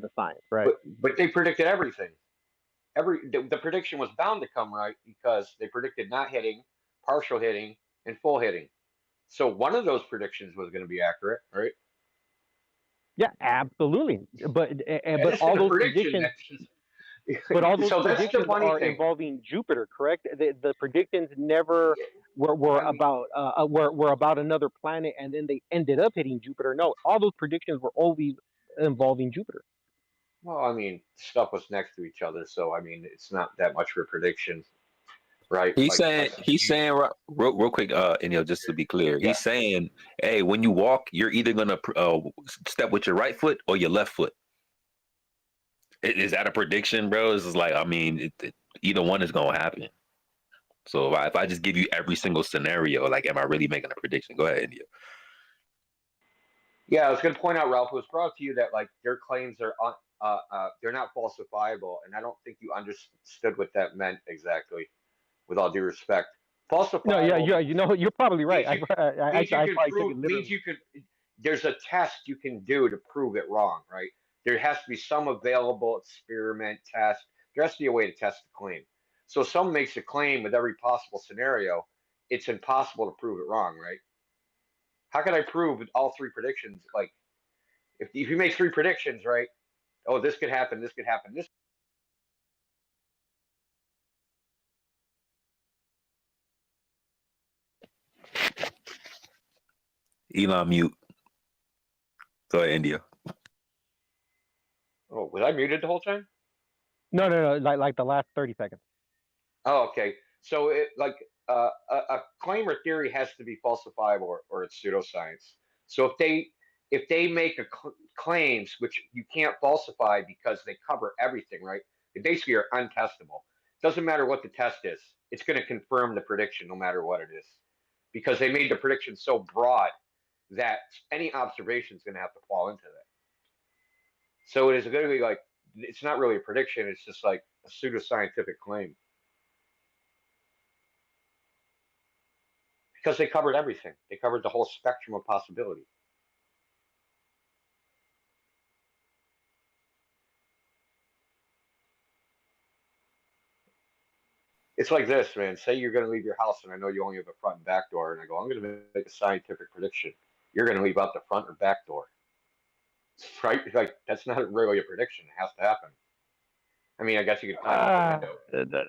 the science, right? But they predicted everything. The prediction was bound to come right because they predicted not hitting, partial hitting, and full hitting. So one of those predictions was going to be accurate, right? Yeah, absolutely. And But this is all a those prediction. predictions, That's just, but all those so that's the predictions funny are thing. involving Jupiter, correct? The predictions never were I mean, about were about another planet, and then they ended up hitting Jupiter. No, all those predictions were always involving Jupiter. well, I mean, stuff was next to each other, so I mean, it's not that much of a prediction, right? He's saying real quick, just to be clear, Yeah. he's saying, hey, when you walk, you're either gonna step with your right foot or your left foot. Is that a prediction, bro? It's just like, I mean, either one is gonna happen. So if I just give you every single scenario, like, am I really making a prediction? Go ahead, India. Yeah, I was going to point out, Ralph, it was brought up to you that like their claims are they're not falsifiable, and I don't think you understood what that meant exactly. With all due respect, No, yeah, falsifiable yeah, you're probably right. means you I means you can probably took it prove means literally. you could. There's a test you can do to prove it wrong, right? There has to be some available experiment test. There has to be a way to test the claim. So if someone makes a claim with every possible scenario, it's impossible to prove it wrong, right? How can I prove all three predictions? Like if you make three predictions, right? Oh, this could happen. This could happen. This. Elon mute. Go ahead, India. Oh, was I muted the whole time? No, like the last 30 seconds. Oh, okay. So it like a claim or theory has to be falsifiable or it's pseudoscience. So if they make claims which you can't falsify because they cover everything, right? They basically are untestable. Doesn't matter what the test is. It's going to confirm the prediction no matter what it is. Because they made the prediction so broad that any observation is going to have to fall into that. So it is going to be like it's not really a prediction, it's just like a pseudoscientific claim. Because they covered everything. They covered the whole spectrum of possibility. It's like this, man. Say you're going to leave your house, and I know you only have a front and back door, and I go, I'm going to make a scientific prediction. You're going to leave out the front or back door, right? Like that's not really a prediction. It has to happen. I mean, I guess you could climb out the window.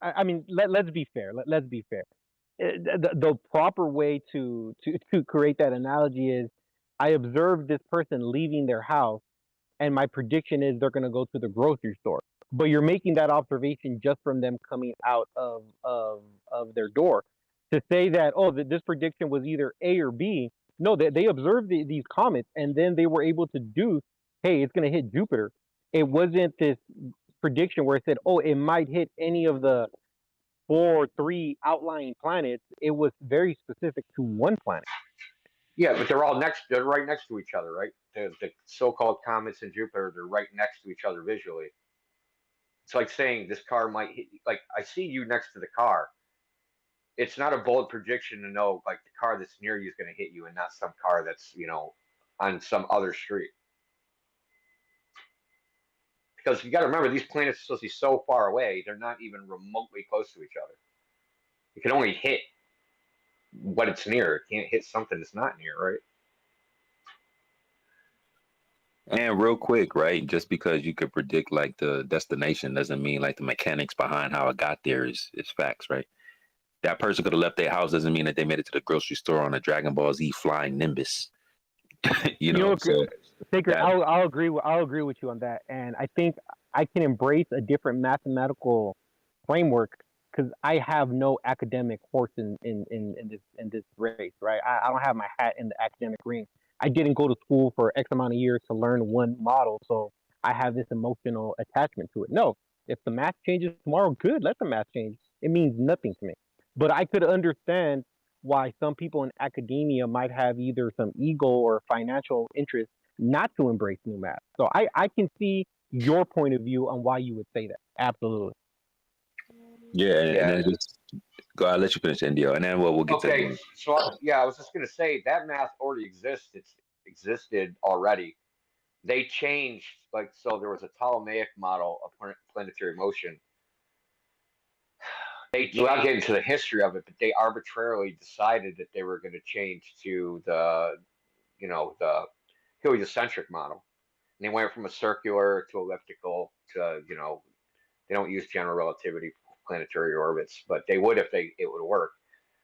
I mean, let's be fair. Let's be fair. The proper way to create that analogy is, I observed this person leaving their house, and my prediction is they're going to go to the grocery store. But you're making that observation just from them coming out of their door. To say that, oh, this prediction was either A or B, no, they observed these comets, and then they were able to deduce, hey, it's going to hit Jupiter. It wasn't this prediction where it said, oh, it might hit any of the 4 or 3 outlying planets. It was very specific to one planet. Yeah, but they're right next to each other, right? The so-called comets in Jupiter, they're right next to each other visually. It's like saying this car might hit, like I see you next to the car. It's not a bold prediction to know like the car that's near you is going to hit you and not some car that's, on some other street. Because you got to remember, these planets are supposed to be so far away, they're not even remotely close to each other. You can only hit what it's near. It can't hit something that's not near, right? And real quick, right? Just because you could predict like the destination doesn't mean like the mechanics behind how it got there is facts, right? That person could have left their house doesn't mean that they made it to the grocery store on a Dragon Ball Z flying Nimbus. So Sacred, I'll agree with you on that, and I think I can embrace a different mathematical framework because I have no academic horse in this race, right? I don't have my hat in the academic ring. I didn't go to school for X amount of years to learn one model, so I have this emotional attachment to it. No, if the math changes tomorrow, good, let the math change. It means nothing to me. But I could understand why some people in academia might have either some ego or financial interest not to embrace new math. So I can see your point of view on why you would say that. Absolutely. Yeah, and then just go. I'll let you finish, India, and then we'll get to. Okay, so I was just going to say that math already exists. It's existed already. They changed like, so there was a Ptolemaic model of planetary motion. They, without getting into the history of it, but they arbitrarily decided that they were going to change to the heliocentric model. And they went from a circular to elliptical to, they don't use general relativity planetary orbits, but they would if it would work.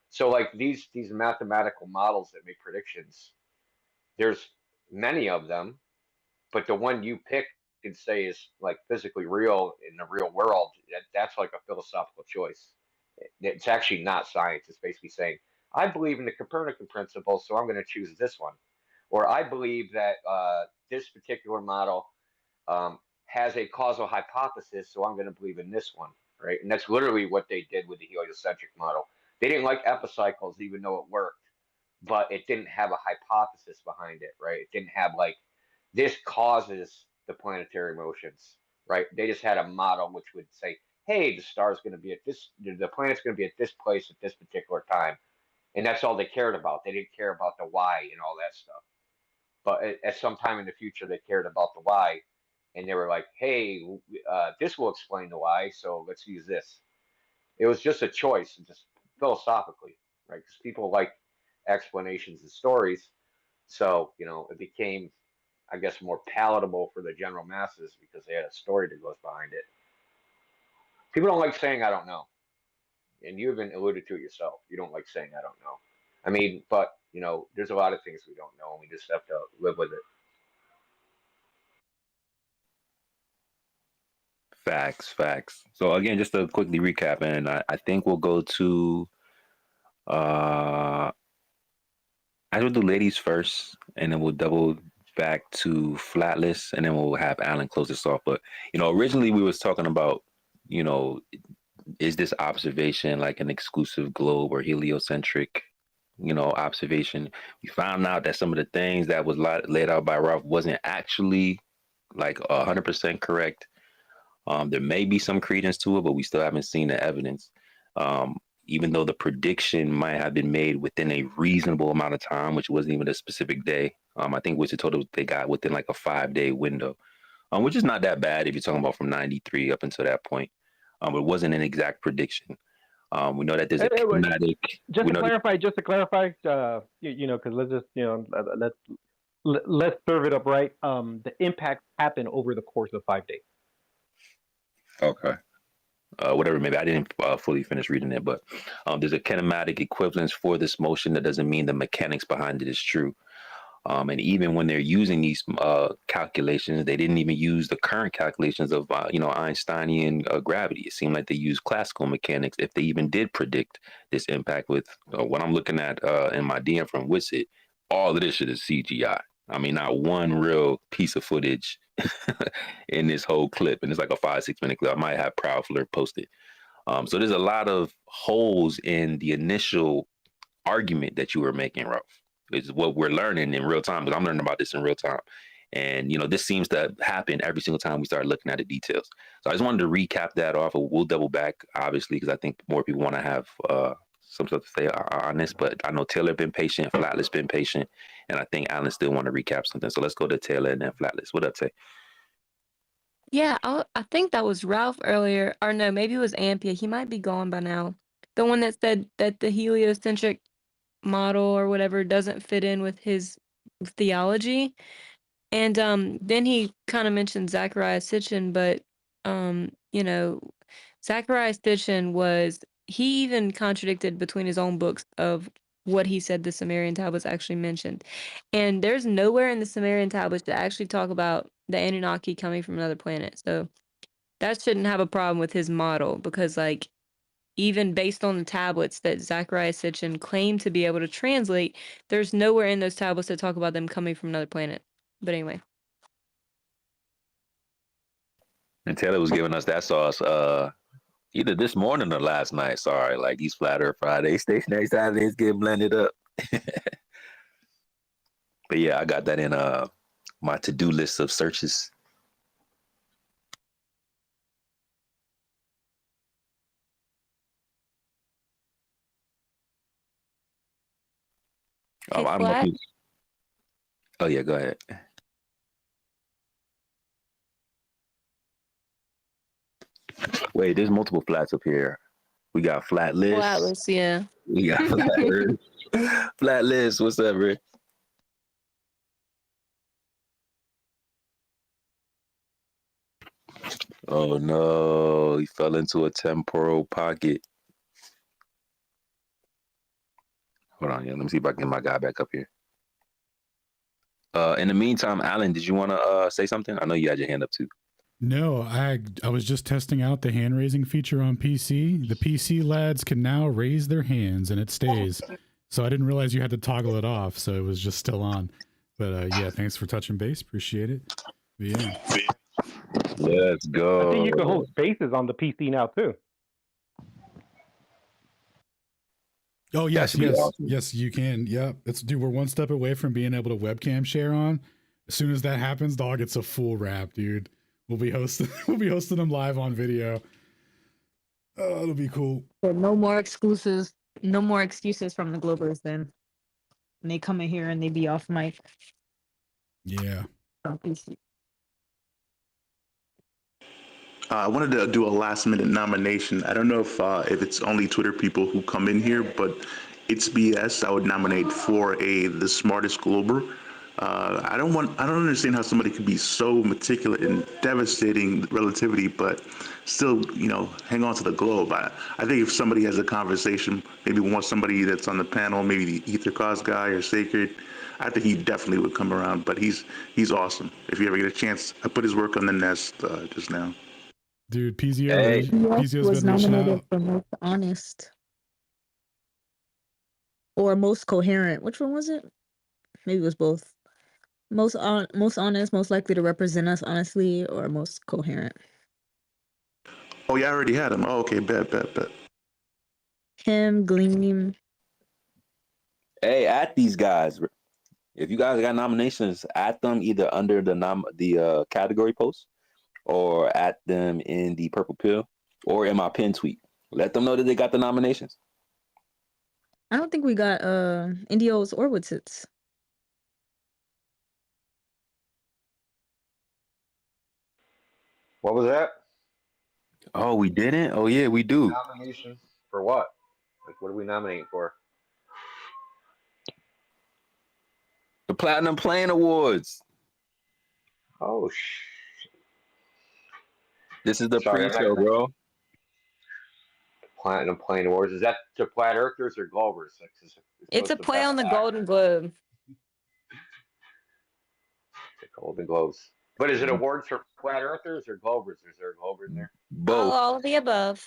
So like these mathematical models that make predictions, there's many of them, but the one you pick and say is like physically real in the real world, that's like a philosophical choice. It's actually not science. It's basically saying, I believe in the Copernican principle, so I'm going to choose this one. Or I believe that this particular model has a causal hypothesis, so I'm going to believe in this one, right? And that's literally what they did with the heliocentric model. They didn't like epicycles, even though it worked, but it didn't have a hypothesis behind it, right? It didn't have like this causes the planetary motions, right? They just had a model which would say, hey, the star's going to be at this, the planet's going to be at this place at this particular time, and that's all they cared about. They didn't care about the why and all that stuff. But at some time in the future, they cared about the why, and they were like, hey, this will explain the why, so let's use this. It was just a choice, just philosophically, right? Because people like explanations and stories, so it became, I guess, more palatable for the general masses because they had a story that goes behind it. People don't like saying I don't know, and you even alluded to it yourself. You don't like saying I don't know. I mean, but there's a lot of things we don't know, and we just have to live with it. Facts, facts. So again, just to quickly recap, and I think we'll go to I will do ladies first, and then we'll double back to flatless, and then we'll have Alan close this off. But originally we was talking about, you know, is this observation like an exclusive globe or heliocentric, observation? We found out that some of the things that was laid out by Ralph wasn't actually like 100% correct. There may be some credence to it, but we still haven't seen the evidence. Even though the prediction might have been made within a reasonable amount of time, which wasn't even a specific day. I think Wizard told us they got within like a 5-day window, which is not that bad if you're talking about from 93 up until that point. But it wasn't an exact prediction. We know that there's a kinematic. Just to clarify, because let's just let's serve it up right. The impacts happen over the course of 5 days. Okay. Whatever, maybe I didn't fully finish reading it, but there's a kinematic equivalence for this motion. That doesn't mean the mechanics behind it is true. And even when they're using these calculations, they didn't even use the current calculations of, Einsteinian gravity. It seemed like they used classical mechanics if they even did predict this impact with what I'm looking at in my DM from Wizard. All of this shit is CGI. I mean, not one real piece of footage in this whole clip. And it's like a 5-6 minute clip. I might have Proudflirt post it. So there's a lot of holes in the initial argument that you were making, Ralph. It's what we're learning in real time, because I'm learning about this in real time. And, this seems to happen every single time we start looking at the details. So I just wanted to recap that off. We'll double back, obviously, because I think more people want to have some stuff to say on this. But I know Taylor been patient, Flatless been patient, and I think Alan still want to recap something. So let's go to Taylor and then Flatless. What up, Tay? Yeah, I think that was Ralph earlier, or no, maybe it was Ampia. He might be gone by now. The one that said that the heliocentric model or whatever doesn't fit in with his theology. And then he kind of mentioned Zachariah Sitchin, but Zachariah Sitchin he even contradicted between his own books of what he said the Sumerian tablets actually mentioned. And there's nowhere in the Sumerian tablets that actually talk about the Anunnaki coming from another planet. So that shouldn't have a problem with his model, because like even based on the tablets that Zachariah Sitchin claimed to be able to translate, there's nowhere in those tablets that talk about them coming from another planet. But anyway. And Taylor was giving us that sauce either this morning or last night. Sorry, like these Flat Earth Fridays, Stationary Saturdays get blended up. But yeah, I got that in my to-do list of searches. Hey, I don't know if you... Oh yeah, go ahead. Wait, there's multiple flats up here. We got Flatlist. Flatless, yeah. We got Flatlist. What's up, Rick? Oh no, he fell into a temporal pocket. Hold on, yeah. Let me see if I can get my guy back up here. In the meantime, Alan, did you want to say something? I know you had your hand up too. No, I was just testing out the hand raising feature on PC. The PC lads can now raise their hands and it stays. So I didn't realize you had to toggle it off, so it was just still on. But yeah, thanks for touching base. Appreciate it. But yeah. Let's go. I think you can hold spaces on the PC now too. Oh yes, yes, awesome. yes, you can. Yeah, dude. We're one step away from being able to webcam share on. As soon as that happens, dog, it's a full wrap, dude. We'll be hosting. We'll be hosting them live on video. Oh, it'll be cool. But no more exclusives. No more excuses from the Globers then. And they come in here and they be off mic. Yeah. On PC. I wanted to do a last minute nomination. I don't know if it's only Twitter people who come in here, but it's BS. I would nominate for the smartest Glober. I don't understand how somebody could be so meticulous and devastating relativity, but still, hang on to the globe. I think if somebody has a conversation, maybe wants somebody that's on the panel, maybe the Ether Cause guy or Sacred, I think he definitely would come around. But he's awesome. If you ever get a chance, I put his work on the Nest just now. Dude, PZO, Hey. PZO's was been reaching nominated out. for most honest or most coherent. Which one was it? Maybe it was both. Most honest, most likely to represent us honestly, or most coherent. Oh, yeah, I already had him. Oh, okay, bet. Him, Gleam. Hey, at these guys. If you guys got nominations, at them either under the category post or at them in the purple pill or in my pin tweet. Let them know that they got the nominations. I don't think we got Indios or Witsits. What was that? Oh, we didn't? Oh yeah, we do. Nominations for what? Like, what are we nominating for? The Platinum Plane Awards. Oh, This is the Sorry, pre-show, bro. Platinum Plane Awards. Is that to Flat Earthers or Globers? It's a play on the Golden Globe. The Golden Globes. But is it awards for Flat Earthers or Globers? Is there a Glober in there? Both. All of the above.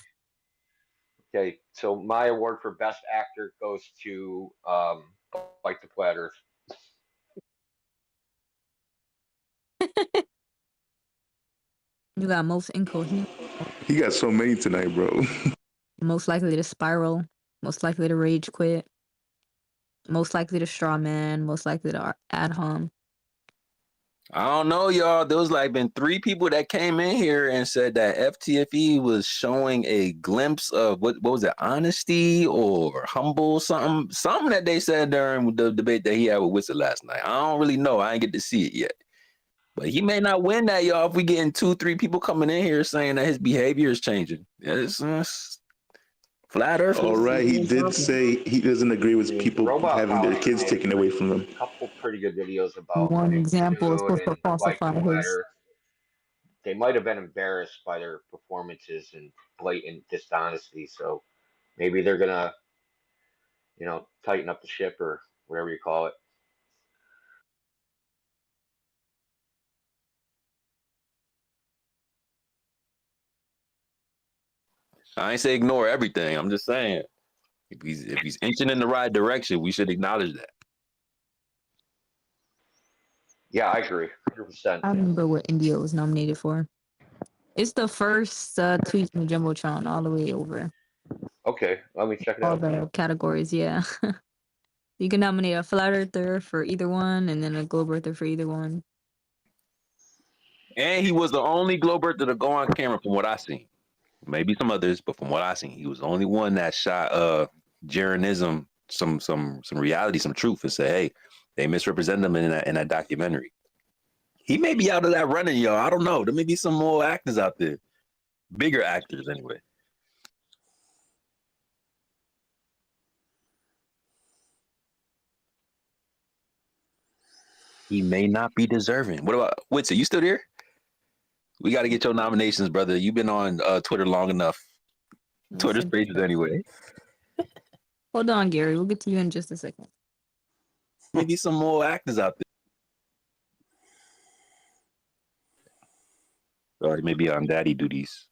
Okay, so my award for Best Actor goes to like the Flat Earth. You got most incoherent. You got so many tonight, bro. Most likely to spiral. Most likely to rage quit. Most likely to straw man. Most likely to ad hom. I don't know, y'all. There was been 3 people that came in here and said that FTFE was showing a glimpse of what was it, honesty or humble something that they said during the debate that he had with Whistle last night. I don't really know. I ain't get to see it yet. But he may not win that, y'all, if we getting 2-3 people coming in here saying that his behavior is changing. It's Flat Earth. All right, he did say he doesn't agree with people having their kids taken away from them. A couple pretty good videos about One example is supposed to falsify his. They might have been embarrassed by their performances and blatant dishonesty, so maybe they're gonna, tighten up the ship or whatever you call it. I ain't say ignore everything. I'm just saying if he's inching in the right direction, we should acknowledge that. Yeah, I agree, 100%. I remember what India was nominated for. It's the first tweet from Jumbotron all the way over. Okay, let me check it All out. the categories, yeah. You can nominate a Flat Earther for either one, and then a Globe Earther for either one. And he was the only Globe Earther to go on camera from what I seen. Maybe some others, but from what I seen, he was the only one that shot Jeranism some reality, some truth, and say, hey, they misrepresent them in that documentary. He may be out of that running, y'all. I don't know. There may be some more actors out there. Bigger actors, anyway. He may not be deserving. What about Witzer? You still there? We got to get your nominations, brother. You've been on Twitter long enough. Twitter Spaces, anyway. Hold on, Gary. We'll get to you in just a second. Maybe some more actors out there. Or maybe on daddy duties.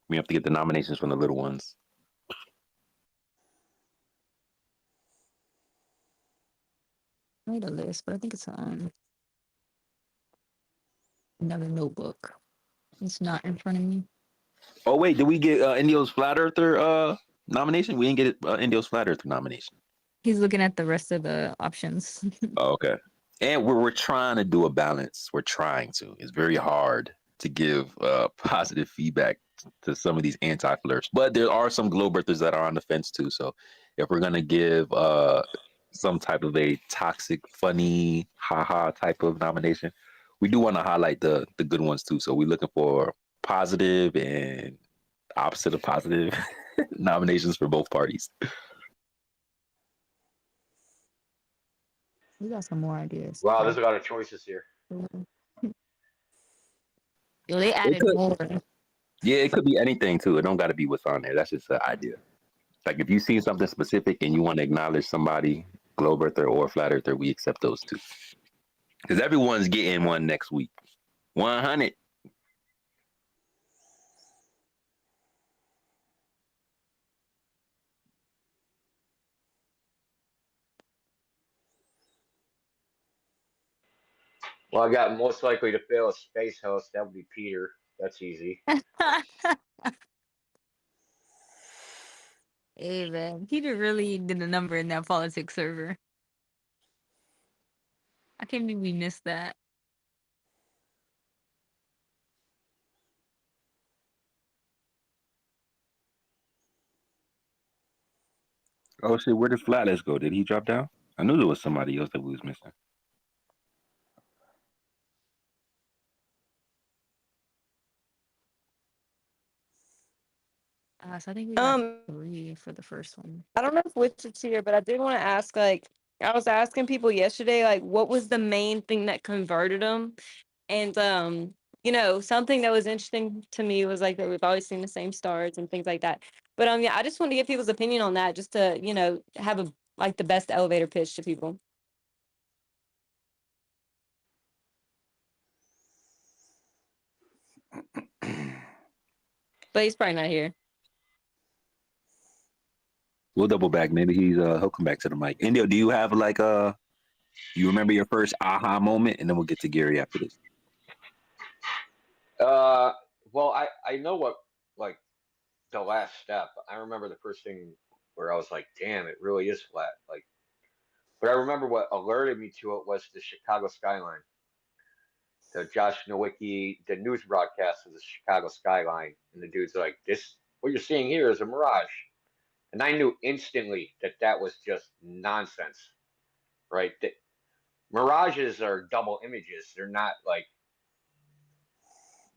We have to get the nominations from the little ones. I made a list, but I think it's on another notebook. It's not in front of me. Oh wait, did we get Indio's Flat Earther nomination? We didn't get Indio's Flat Earther nomination. He's looking at the rest of the options. Oh, okay. And we're trying to do a balance. We're trying to. It's very hard to give positive feedback to some of these anti-flirts, but there are some globe earthers that are on the fence too. So if we're gonna give some type of a toxic, funny, haha type of nomination, we do want to highlight the good ones too. So we're looking for positive and opposite of positive nominations for both parties. We got some more ideas. Wow, there's a lot of choices here. Yo, they added more. Yeah, it could be anything too. It don't got to be what's on there. That's just an idea. Like if you see something specific and you want to acknowledge somebody, globe earther or flat earther, we accept those too. Because everyone's getting one next week. 100. Well, I got most likely to fail a space host. That would be Peter. That's easy. Hey man, Peter really did a number in that politics server. I can't believe we missed that. Oh shit, where did Flatless go? Did he drop down? I knew there was somebody else that we was missing. So I think we got 3 for the first one. I don't know if Witch is here, but I did want to ask, like, I was asking people yesterday, like, what was the main thing that converted them? And something that was interesting to me was like that we've always seen the same stars and things like that. But yeah, I just wanted to get people's opinion on that, just to have the best elevator pitch to people. But he's probably not here. We'll double back. Maybe he'll come back to the mic. Indio, do you have like you remember your first aha moment? And then we'll get to Gary after this. Well, I know what, like, the last step. I remember the first thing where I was like, damn, it really is flat. Like, but I remember what alerted me to it was the Chicago skyline. The Josh Nowicki, the news broadcast of the Chicago skyline, and the dude's like, "This, what you're seeing here is a mirage," and I knew instantly that that was just nonsense, right? That mirages are double images; they're not like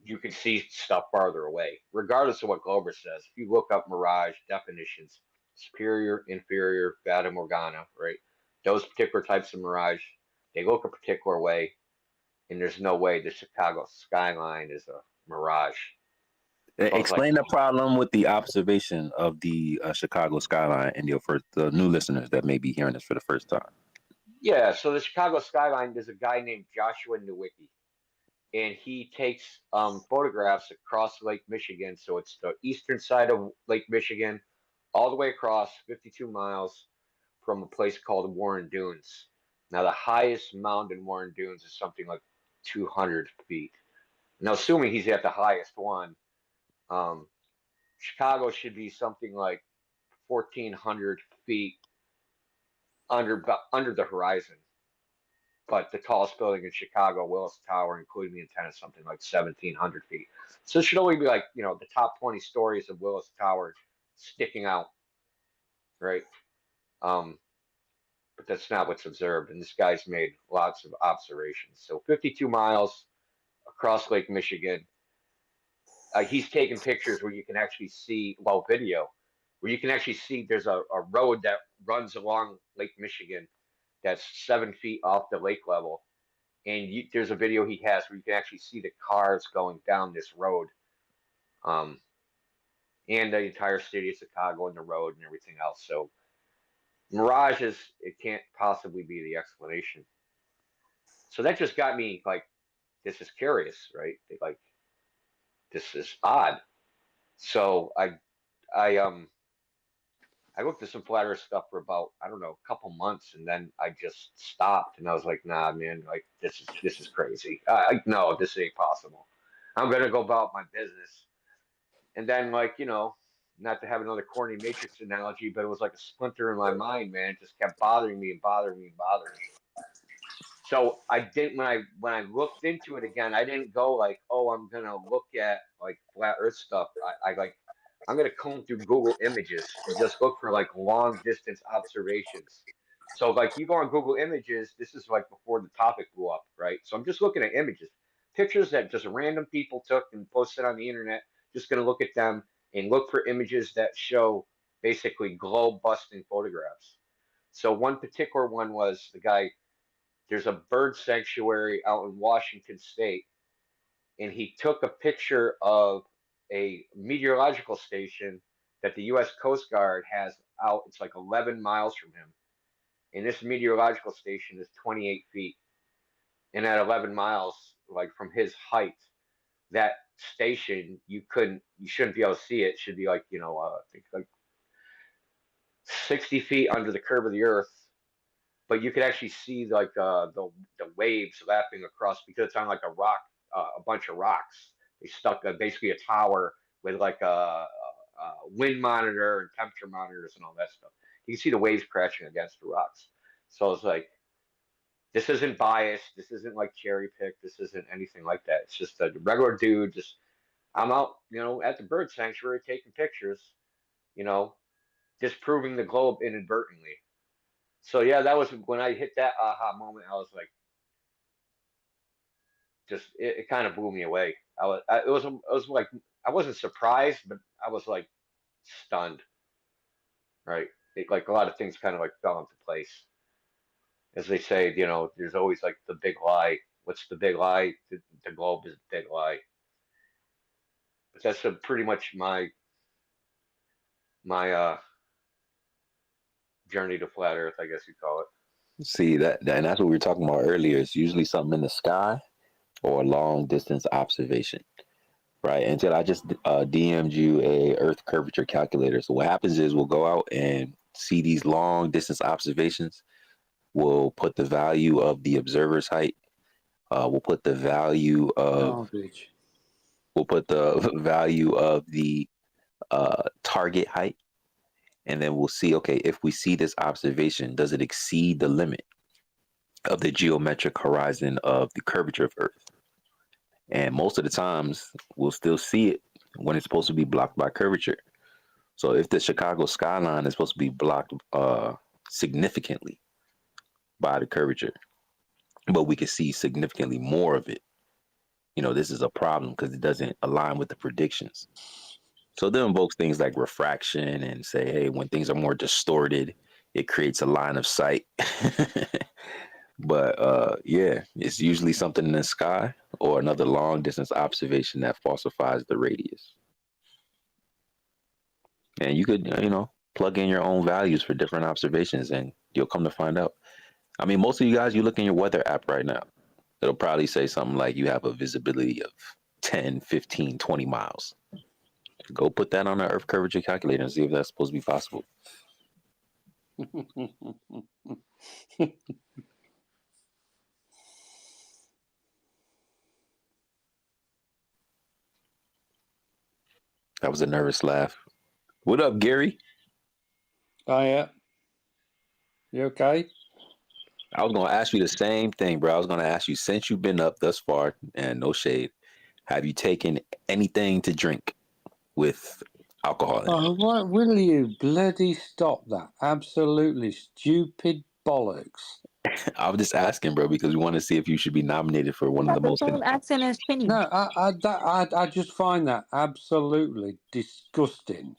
you can see stuff farther away, regardless of what Glober says. If you look up mirage definitions, superior, inferior, fata morgana, right? Those particular types of mirage, they look a particular way, and there's no way the Chicago skyline is a mirage. Explain the problem with the observation of the Chicago skyline, Indio, for the new listeners that may be hearing this for the first time. Yeah, so the Chicago skyline, there's a guy named Joshua Nowicki, and he takes photographs across Lake Michigan. So it's the eastern side of Lake Michigan, all the way across 52 miles from a place called Warren Dunes. Now, the highest mountain in Warren Dunes is something like 200 feet. Now, assuming he's at the highest one, Chicago should be something like 1,400 feet under the horizon. But the tallest building in Chicago, Willis Tower, including the antenna, is something like 1,700 feet. So it should only be like, the top 20 stories of Willis Tower sticking out, right? But that's not what's observed. And this guy's made lots of observations. So 52 miles across Lake Michigan. he's taking pictures where you can actually see, well, video, where you can actually see there's a road that runs along Lake Michigan that's 7 feet off the lake level. And there's a video he has where you can actually see the cars going down this road. And the entire city of Chicago and the road and everything else. So mirages, it can't possibly be the explanation. So that just got me like, this is curious, right? Like, this is odd. So I looked at some flat Earth stuff for about, I don't know, a couple months, and then I just stopped, and I was like, nah, man, like this is crazy. No, this ain't possible. I'm gonna go about my business. And then, like, not to have another corny Matrix analogy, but it was like a splinter in my mind, man. It just kept bothering me and bothering me and bothering me. So I didn't, when I looked into it again, I didn't go like, oh, I'm gonna look at like flat Earth stuff. I'm gonna comb through Google Images and just look for like long distance observations. So like you go on Google Images, this is like before the topic blew up, right? So I'm just looking at images, pictures that just random people took and posted on the internet. Just gonna look at them and look for images that show basically globe busting photographs. So one particular one was the guy, there's a bird sanctuary out in Washington State, and he took a picture of a meteorological station that the U.S. Coast Guard has out. It's like 11 miles from him. And this meteorological station is 28 feet. And at 11 miles, like from his height, that station, you shouldn't be able to see it. It should be like, I think like 60 feet under the curve of the earth. But you could actually see like the waves lapping across, because it's on like a rock, a bunch of rocks. They stuck basically a tower with like a wind monitor and temperature monitors and all that stuff. You can see the waves crashing against the rocks. So it's like, this isn't biased. This isn't like cherry picked. This isn't anything like that. It's just a regular dude. Just, I'm out, at the bird sanctuary taking pictures, disproving the globe inadvertently. So yeah, that was when I hit that aha moment. I was like, just it kind of blew me away. It was like, I wasn't surprised, but I was like stunned. Right, like a lot of things kind of like fell into place. As they say, there's always like the big lie. What's the big lie? The globe is the big lie. But that's pretty much my journey to flat Earth, I guess you call it. See and that's what we were talking about earlier. It's usually something in the sky or a long distance observation, right? Until I just DM'd you a Earth curvature calculator. So what happens is we'll go out and see these long distance observations. We'll put the value of the observer's height. We'll put the value of the target height. And then we'll see, okay, if we see this observation, does it exceed the limit of the geometric horizon of the curvature of Earth? And most of the times, we'll still see it when it's supposed to be blocked by curvature. So if the Chicago skyline is supposed to be blocked significantly by the curvature, but we can see significantly more of it, this is a problem because it doesn't align with the predictions. So they invokes things like refraction and say, hey, when things are more distorted, it creates a line of sight. But yeah, it's usually something in the sky or another long distance observation that falsifies the radius. And you could, plug in your own values for different observations and you'll come to find out. I mean, most of you guys, you look in your weather app right now, it'll probably say something like you have a visibility of 10, 15, 20 miles. Go put that on an Earth curvature calculator and see if that's supposed to be possible. That was a nervous laugh. What up, Gary? Oh, yeah. You okay? I was going to ask you the same thing, bro. I was going to ask you, since you've been up thus far, and no shade, have you taken anything to drink with alcohol in it? Oh, will you bloody stop that? Absolutely stupid bollocks. I was just asking, bro, because we want to see if you should be nominated for one of Got the the most. same accent as Penny. No, I just find that absolutely disgusting.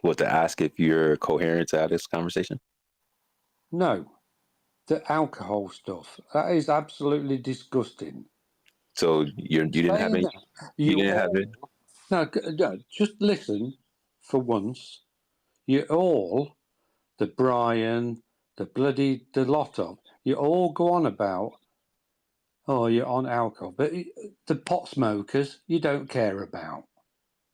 What, to ask if you're coherent to have this conversation? No, the alcohol stuff, that is absolutely disgusting. So you didn't have Saying any. that, You didn't have it. No, just listen for once. You all, the Brian, the lot of, you all go on about, oh, you're on alcohol, but the pot smokers you don't care about,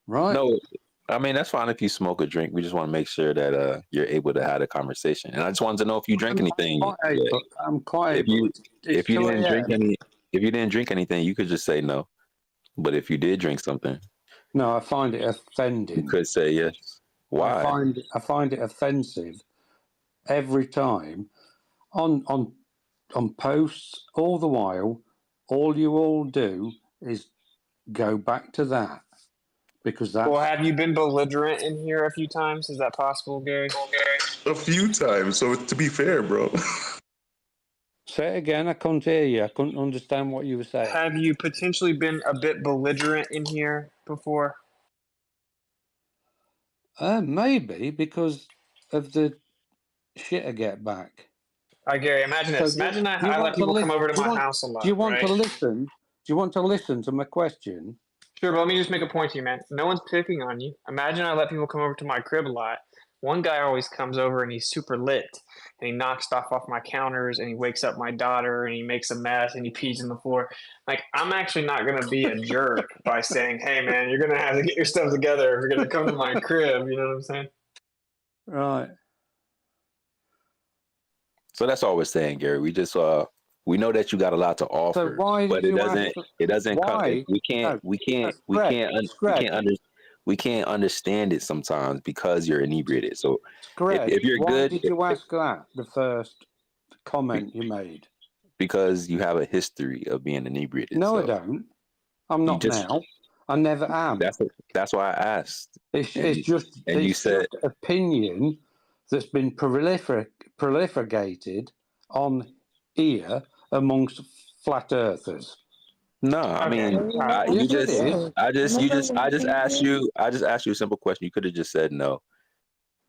right? No, I mean that's fine if you smoke or drink. We just want to make sure that you're able to have a conversation. And I just wanted to know if you drank anything. I'm quite If able. you It's if you 2 didn't drink a.m. if you didn't drink anything, you could just say no. But if you did drink something, No, I find it you offending. could say yes. Why? I find it offensive every time on posts. All the while, all you all do is go back to that because that's. Well, have you been belligerent in here a few times? Is that possible, Gary? A few times. So to be fair, bro. Say it again. I couldn't hear you. I couldn't understand what you were saying. Have you potentially been a bit belligerent in here before? Maybe because of the shit I get back. All right, Gary, imagine this. Imagine I let people come over to my house a lot. Do you want right? to listen? Do you want to listen to my question? Sure, but let me just make a point to you, man. No one's picking on you. Imagine I let people come over to my crib a lot. One guy always comes over and he's super lit, and he knocks stuff off my counters, and he wakes up my daughter, and he makes a mess, and he pees on the floor. Like, I'm actually not going to be a jerk by saying, hey, man, you're going to have to get your stuff together if you're going to come to my crib. You know what I'm saying? Right. So that's all we're saying, Gary. We just we know that you got a lot to offer, So why but did it you doesn't ask? it doesn't Why? come. We can't understand it sometimes because you're inebriated. So if you're why good, did you ask that? The first comment you made. because you have a history of being inebriated. No, so I don't. I'm not now. I never am. That's why I asked. It's you just said opinion that's been proliferated on here amongst flat earthers. no. I mean, I just asked you a simple question. You could have just said no,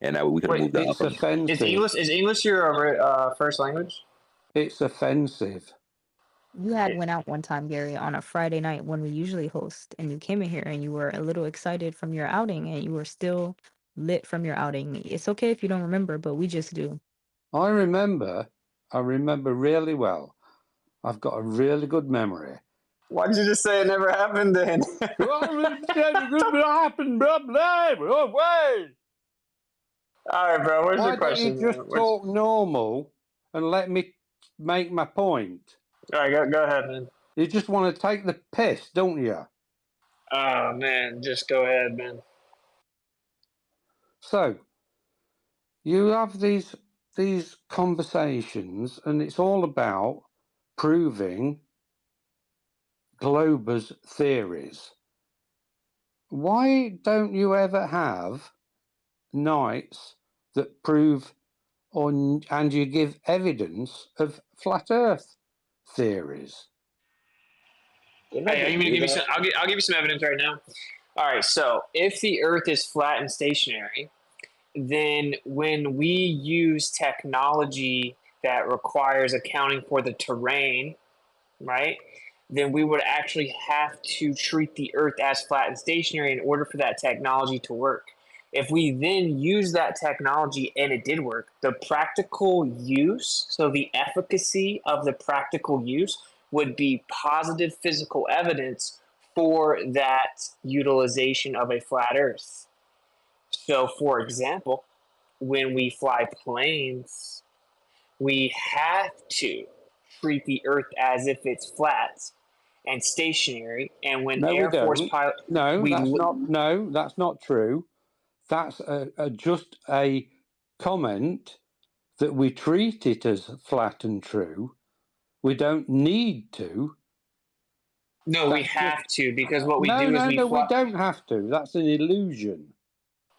and we could have moved on. It's offensive. Is English your first language? It's offensive. You had went out one time, Gary, on a Friday night when we usually host, and you came in here and you were a little excited from your outing, and you were still lit from your outing. It's okay if you don't remember, but we just do. I remember really well. I've got a really good memory. Why did you just say it never happened then? All right, bro. Where's your question? Why don't you just talk normal and let me make my point? All right, go ahead, man. You just want to take the piss, don't you? Oh, man. Just go ahead, man. So, you have these conversations, and it's all about proving Glober's theories. Why don't you ever have nights that prove and you give evidence of flat Earth theories? Hey, are you gonna give me some? I'll give you some evidence right now. All right. So, if the Earth is flat and stationary, then when we use technology that requires accounting for the terrain, right? Then we would actually have to treat the Earth as flat and stationary in order for that technology to work. If we then use that technology and it did work, the practical use, so the efficacy of the practical use would be positive physical evidence for that utilization of a flat Earth. So, for example, when we fly planes, we have to treat the Earth as if it's flat and stationary. And when Air Force pilots, that's not true. That's just a comment that we treat it as flat and true. We don't need to. No, we have to, because what we do is we don't have to. That's an illusion.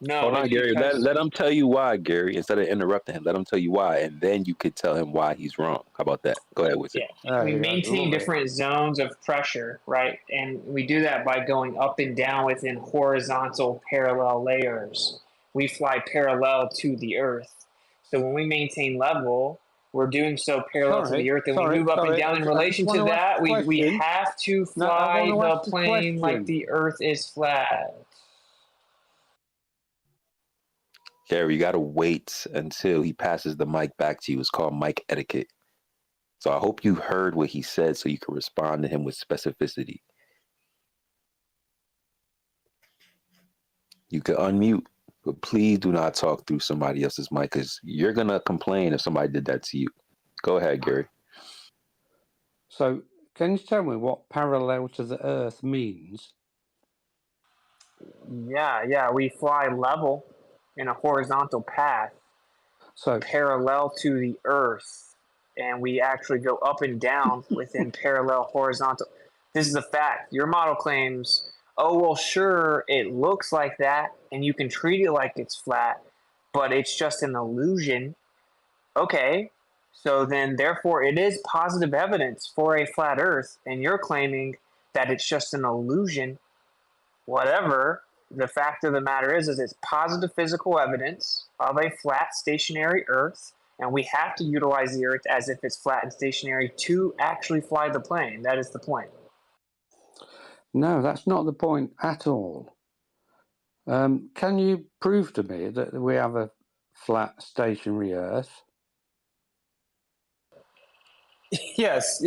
No, Hold on, it's Gary. because Let him tell you why, Gary. Instead of interrupting him, let him tell you why, and then you could tell him why he's wrong. How about that? Go ahead, Wizard. yeah, we Yeah, maintain love it. different zones of pressure, right? And we do that by going up and down within horizontal parallel layers. We fly parallel to the Earth. So when we maintain level, we're doing so parallel to the Earth, and we move up and down in relation to that. We have to fly the plane like the Earth is flat. Gary, you got to wait until he passes the mic back to you. It's called mic etiquette. So I hope you heard what he said so you can respond to him with specificity. You can unmute, but please do not talk through somebody else's mic because you're going to complain if somebody did that to you. Go ahead, Gary. So, can you tell me what parallel to the Earth means? Yeah, we fly level in a horizontal path, So, parallel to the Earth, and we actually go up and down within parallel horizontal. This is a fact. Your model claims, oh, well, sure, it looks like that, and you can treat it like it's flat, but it's just an illusion. Okay, so then therefore it is positive evidence for a flat Earth, and you're claiming that it's just an illusion. Whatever, the fact of the matter is it's positive physical evidence of a flat stationary Earth, and we have to utilize the Earth as if it's flat and stationary to actually fly the plane. That is the point. no, that's not the point at all. Can you prove to me that we have a flat stationary Earth? Yes.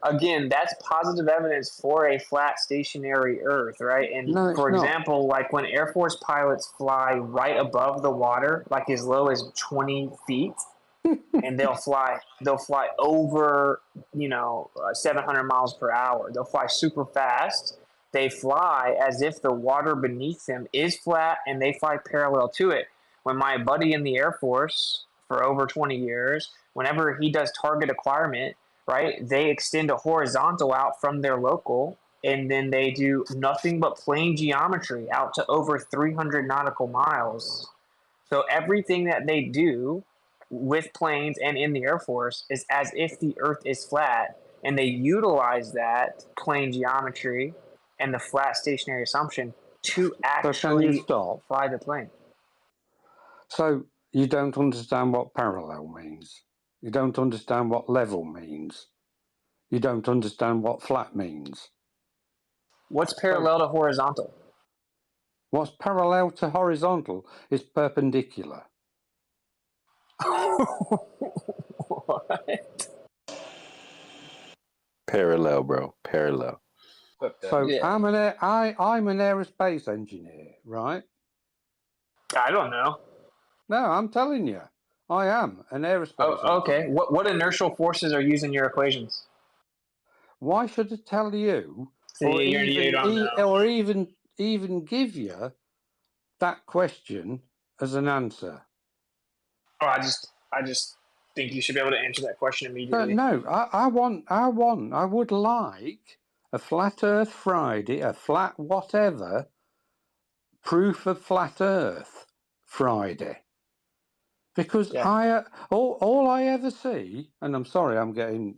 Again, that's positive evidence for a flat stationary Earth, right? And No, for it's not. example, like when Air Force pilots fly right above the water, like as low as 20 feet, and they'll fly over 700 miles per hour. They'll fly super fast. They fly as if the water beneath them is flat, and they fly parallel to it. When my buddy in the Air Force for over 20 years, whenever he does target acquirement, right, they extend a horizontal out from their local, and then they do nothing but plane geometry out to over 300 nautical miles. So everything that they do with planes and in the Air Force is as if the Earth is flat, and they utilize that plane geometry and the flat stationary assumption to So can you actually stop? fly the plane. So you don't understand what parallel means. You don't understand what level means. You don't understand what flat means. What's parallel to horizontal? What's parallel to horizontal is perpendicular. What? Parallel, bro. Parallel. So Yeah. I'm an aerospace engineer, right? I don't know. No, I'm telling you, I am an aerospace engineer. Okay. What inertial forces are used in your equations? Why should I tell you, So or you don't know. even give you that question as an answer? Oh, I just think you should be able to answer that question immediately. No, I would like a flat Earth Friday, a flat whatever, proof of flat Earth Friday. Because all I ever see, and I'm sorry, I'm getting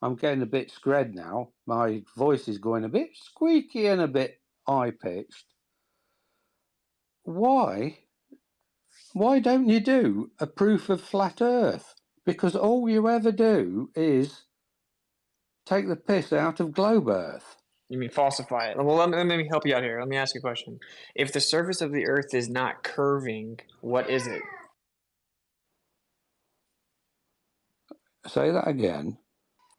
a bit scred now. My voice is going a bit squeaky and a bit high pitched. Why don't you do a proof of flat Earth? Because all you ever do is take the piss out of globe Earth. You mean falsify it? Well, let me help you out here. Let me ask you a question. If the surface of the Earth is not curving, what is it? Say that again.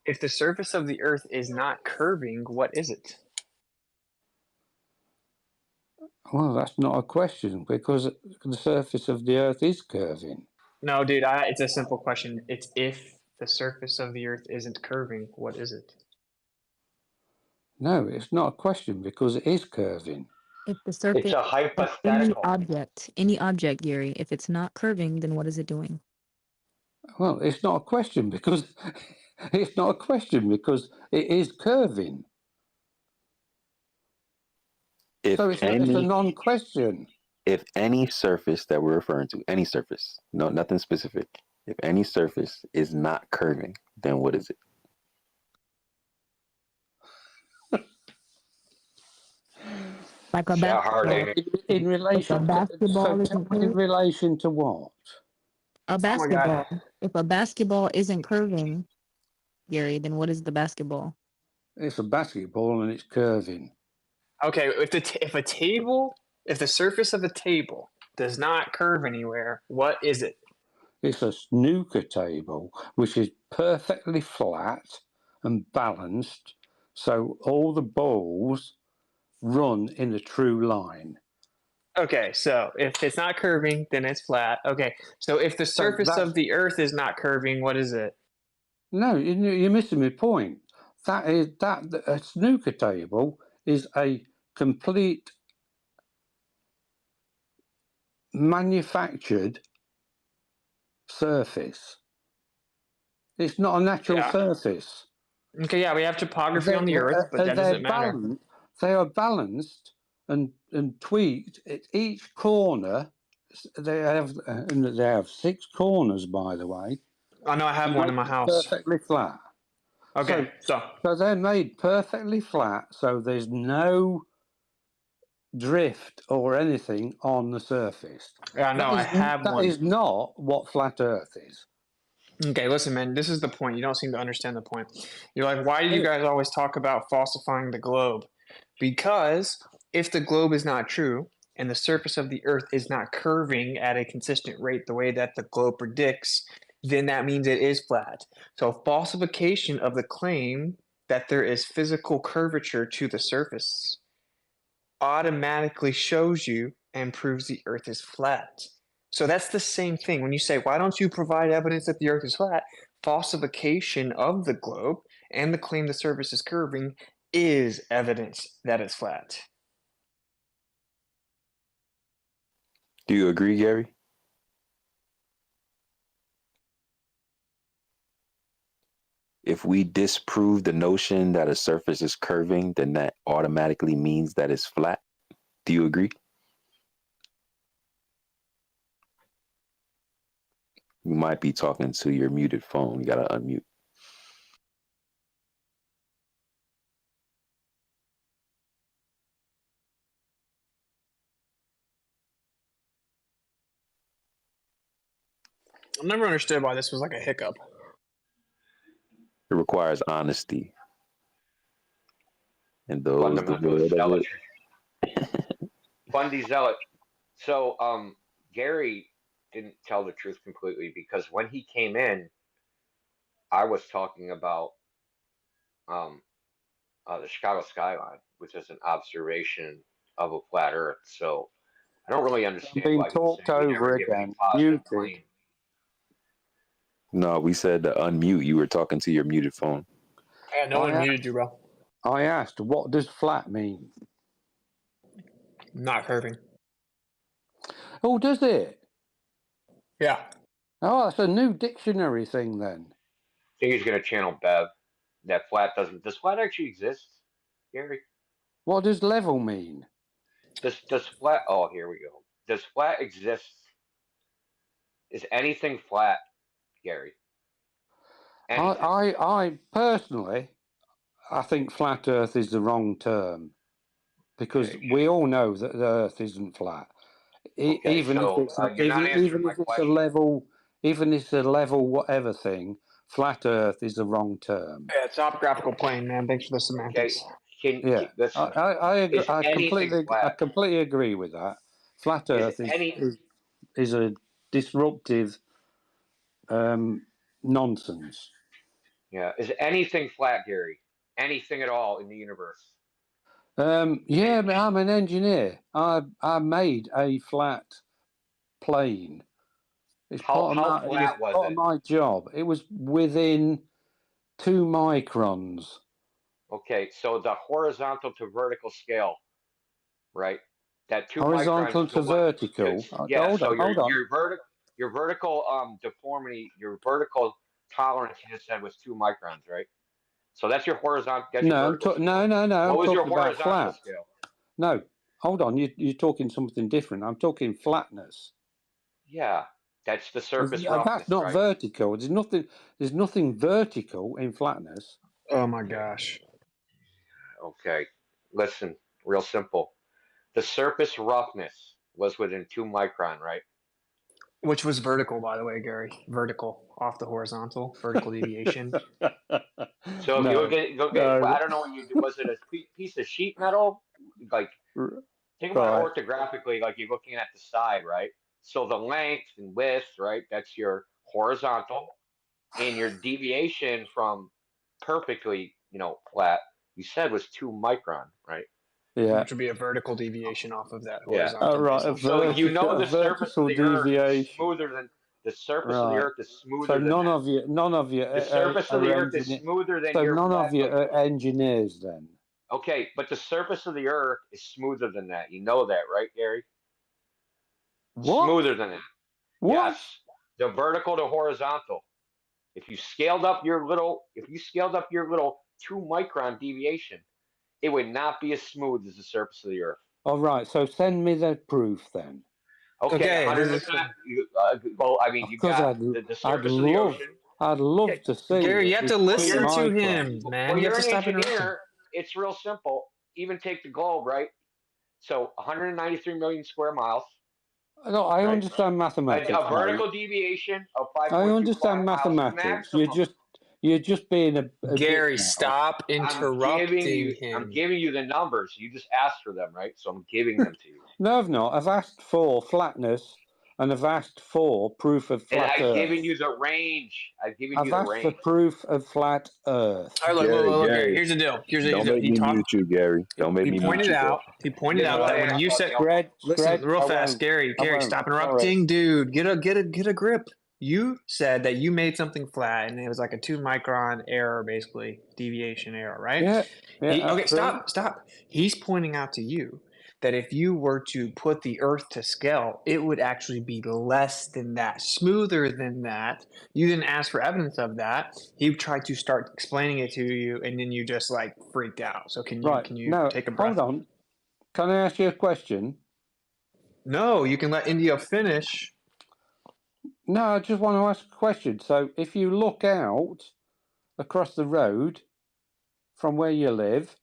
If the surface of the Earth is not curving, what is it? Well, that's not a question because the surface of the Earth is curving. No, dude, it's a simple question. It's if the surface of the Earth isn't curving, what is it? No, it's not a question because it is curving. If the surface It's a of hypothetical. any object, Gary, if it's not curving, then what is it doing? Well, it's not a question because it is curving. So it's a non-question. if any surface that we're referring to, any surface, no, nothing specific. If any surface is not curving, then what is it? Like a It's that hard, basketball. ain't it? In relation A basketball isn't in curving. relation to what? A Oh my God. basketball. If a basketball isn't curving, Gary, then what is the basketball? It's a basketball and it's curving. Okay, if the surface of the table does not curve anywhere, what is it? It's a snooker table which is perfectly flat and balanced, so all the balls run in a true line. Okay, so if it's not curving, then it's flat. Okay, so if the surface of the Earth is not curving, what is it? No, you're missing my point. That is that a snooker table is a complete manufactured surface. It's not a natural Yeah. surface. Okay, yeah, we have topography on the Earth, but that doesn't matter. They are balanced and tweaked at each corner. They have 6 corners, by the way. Oh no, I have one in my house. Perfectly flat. Okay, so they're made perfectly flat, so there's no drift or anything on the surface. yeah, no, I have one. That is not what flat Earth is. Okay, listen, man, this is the point. You don't seem to understand the point. You're like, why do you guys always talk about falsifying the globe? Because if the globe is not true and the surface of the Earth is not curving at a consistent rate the way that the globe predicts, then that means it is flat. So falsification of the claim that there is physical curvature to the surface automatically shows you and proves the Earth is flat. So that's the same thing. When you say, why don't you provide evidence that the Earth is flat? Falsification of the globe and the claim the surface is curving is evidence that it's flat. Do you agree, Gary? If we disprove the notion that a surface is curving, then that automatically means that it's flat. Do you agree? You might be talking to your muted phone. You gotta unmute. I've never understood why this was like a hiccup. It requires honesty. And those the word of it. Bundy zealot. So Gary didn't tell the truth completely, because when he came in, I was talking about the Chicago skyline, which is an observation of a flat Earth. So I don't really understand being why he's talked saying we never over give any again. positive Muted. claim. No, we said to unmute. You were talking to your muted phone. Yeah, no one muted you, bro. I asked, what does flat mean? Not curving. Oh, does it? Yeah. Oh, that's a new dictionary thing then. I think he's going to channel Bev. That flat doesn't. Does flat actually exist, Gary? What does level mean? Does flat? Oh, here we go. Does flat exist? Is anything flat, Gary? Anything. I personally, I think flat Earth is the wrong term, because we all know that the Earth isn't flat. Even if it's a level, even if it's a level whatever thing, flat Earth is the wrong term. Yeah, it's topographical plane, man. Thanks for the semantics. Okay. Listen, I agree. I flat? completely agree with that. Flat Earth is a disruptive nonsense. Yeah. Is anything flat, Gary? Anything at all in the universe? Yeah, but I'm an engineer. I made a flat plane. It's How flat was part it? of my job. It was within 2 microns. Okay, so the horizontal to vertical scale, right? That 2 Horizontal microns to vertical. Yeah. Hold So on. your vertical deformity, your vertical tolerance, you just said was 2 microns, right? So that's your horizontal. That's your vertical scale. No. What was your I'm talking about horizontal flat. scale? No, hold on, you're talking something different. I'm talking flatness. Yeah, that's the surface roughness, That's not right? vertical. There's nothing vertical in flatness. Oh my gosh. Okay, listen, real simple. The surface roughness was within 2 micron, right? Which was vertical, by the way, Gary. Vertical, off the horizontal, vertical deviation. So if you go get, I don't know what you do. Was it a piece of sheet metal? Like, think about it orthographically, like you're looking at the side, right? So the length and width, right? That's your horizontal, and your deviation from perfectly, flat. You said was 2 micron, right? Yeah. Which would be a vertical deviation off of that Yeah. horizontal. Right. So you know the surface of the Earth is deviation. smoother than the surface of the Earth is smoother So than none that. of you. The surface of the Earth is smoother than so your none flat of you plate. are engineers then. Okay, but the surface of the Earth is smoother than that. You know that, right, Gary? What? Smoother than that. What? Yes. The vertical to horizontal. If you scaled up your little 2 micron deviation, it would not be as smooth as the surface of the Earth. All right. So send me the proof then. Okay, 100%. Well, I mean, you got the surface of the ocean. I'd love to see. Gary, you have to listen to him, man. Well, you have you're to an stop engineer. It's real simple. Even take the globe, right? So 193 million square miles. No, I understand mathematics. A vertical deviation of 5.25 I understand mathematics. You're just being a Gary, bit stop interrupting him. I'm giving you the numbers. You just asked for them, right? So I'm giving them to you. No, I've not. I've asked for flatness, and I've asked for proof of flat and Earth. I've given you the range. I've asked for proof of flat Earth. All right, look, Gary, here's the deal. Don't make me mute you, Gary. Don't make me mute you. He pointed out that when you said, listen real fast, Gary, stop interrupting, dude. Get a grip. You said that you made something flat, and it was like a 2 micron error, basically deviation error, right? Yeah. Okay, stop. He's pointing out to you that if you were to put the Earth to scale, it would actually be less than that, smoother than that. You didn't ask for evidence of that. He tried to start explaining it to you, and then you just like freaked out. So can you take a breath? Hold on. Can I ask you a question? No, you can let India finish. No, I just want to ask a question. So if you look out across the road from where you live,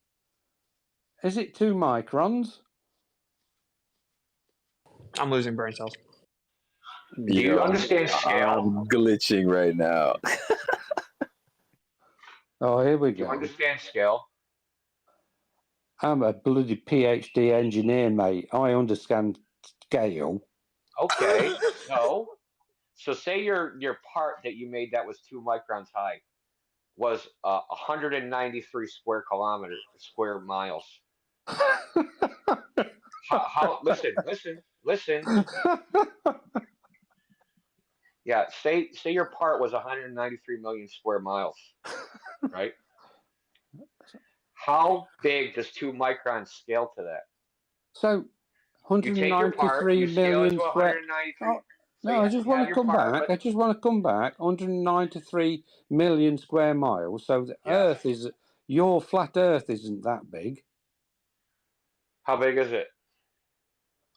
is it 2 microns? I'm losing brain cells. Do you understand scale? I'm glitching right now. Oh, here we go. Do you understand scale? I'm a bloody PhD engineer, mate. I understand scale. Okay, so say your part that you made that was 2 microns high was 193 square miles. How listen. Yeah, say your part was 193 million square miles, right? How big does 2 microns scale to that? So 193 million square. No, I just want to come back. 193 million square miles. So the Earth is your flat Earth isn't that big. How big is it?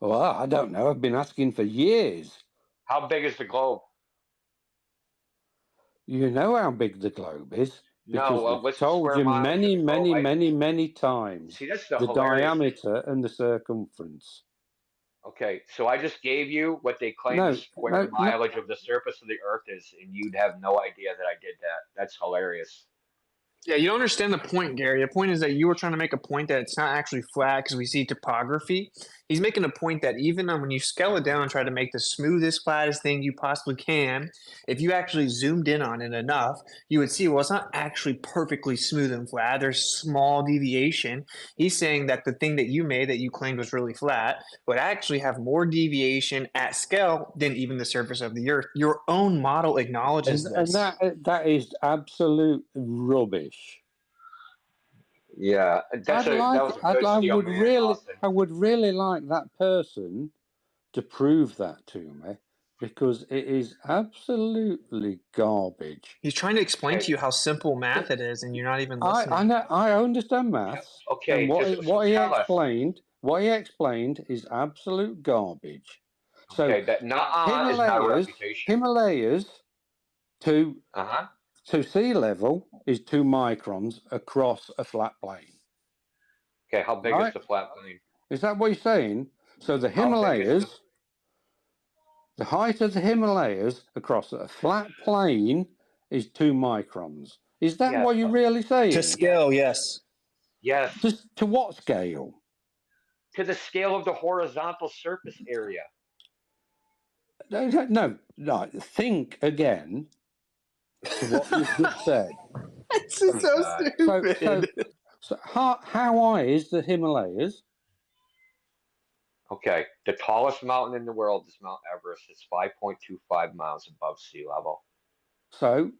Well, I don't know. I've been asking for years. How big is the globe? You know how big the globe is. Because we've told you many times. See, that's the diameter and the circumference. Okay, so I just gave you what they claim the square mileage of the surface of the Earth is, and you'd have no idea that I did that. That's hilarious. Yeah, you don't understand the point, Gary. The point is that you were trying to make a point that it's not actually flat because we see topography. He's making a point that even when you scale it down and try to make the smoothest, flattest thing you possibly can, if you actually zoomed in on it enough, you would see, well, it's not actually perfectly smooth and flat. There's small deviation. He's saying that the thing that you made that you claimed was really flat would actually have more deviation at scale than even the surface of the Earth. Your own model acknowledges this. And that is absolute rubbish. Yeah, I would really like that person to prove that to me. because it is absolutely garbage. He's trying to explain to you how simple math it is, and you're not even listening. I know, I understand maths. Okay, and what just what he tell us. explained is absolute garbage. So Okay, that not is not a reputation. Himalayas to Uh-huh. to sea level is 2 microns across a flat plane. Okay, how big Right? is the flat plane? Is that what you're saying? So the How big is Himalayas, the height of the Himalayas across a flat plane is 2 microns. Is that Yes. what you're really saying? To scale, yes. Yes. To what scale? To the scale of the horizontal surface area. No. Think again to what you just said. It's just so stupid. So how high is the Himalayas? Okay, the tallest mountain in the world is Mount Everest. It's 5.25 miles above sea level. So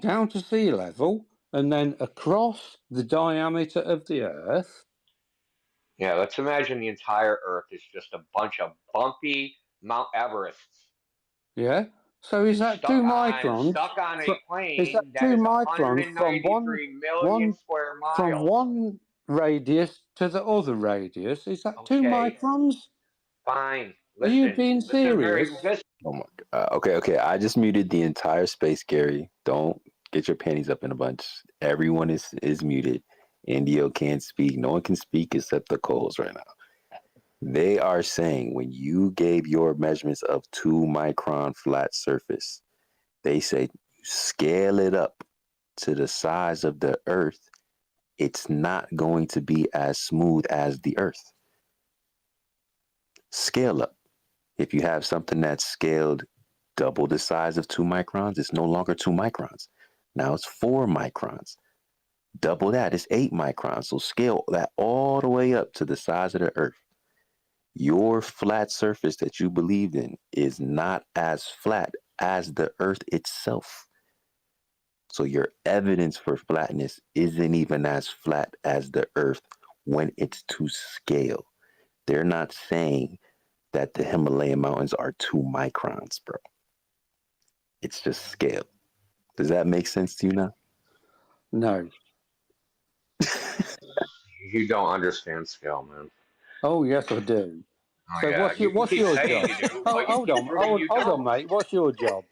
down to sea level and then across the diameter of the Earth. Yeah, let's imagine the entire Earth is just a bunch of bumpy Mount Everests. Yeah. So is that 2 microns? Stuck on a plane is that 2 microns from one square miles. From one radius to the other radius? Is that 2 microns? Fine. Listen, are you being serious? Oh my God. Okay. I just muted the entire space, Gary. Don't get your panties up in a bunch. Everyone is muted. Indio can't speak. No one can speak except the Coles right now. They are saying when you gave your measurements of 2 micron flat surface, they say you scale it up to the size of the Earth, it's not going to be as smooth as the Earth. Scale up. If you have something that's scaled double the size of 2 microns, it's no longer 2 microns. Now it's 4 microns. Double that, it's 8 microns. So scale that all the way up to the size of the Earth. Your flat surface that you believed in is not as flat as the Earth itself. So your evidence for flatness isn't even as flat as the Earth when it's to scale. They're not saying that the Himalayan mountains are 2 microns, bro. It's just scale. Does that make sense to you now? No. You don't understand scale, man. Oh, yes, I do. Oh, so yeah. what's your job? Hold on, mate. What's your job?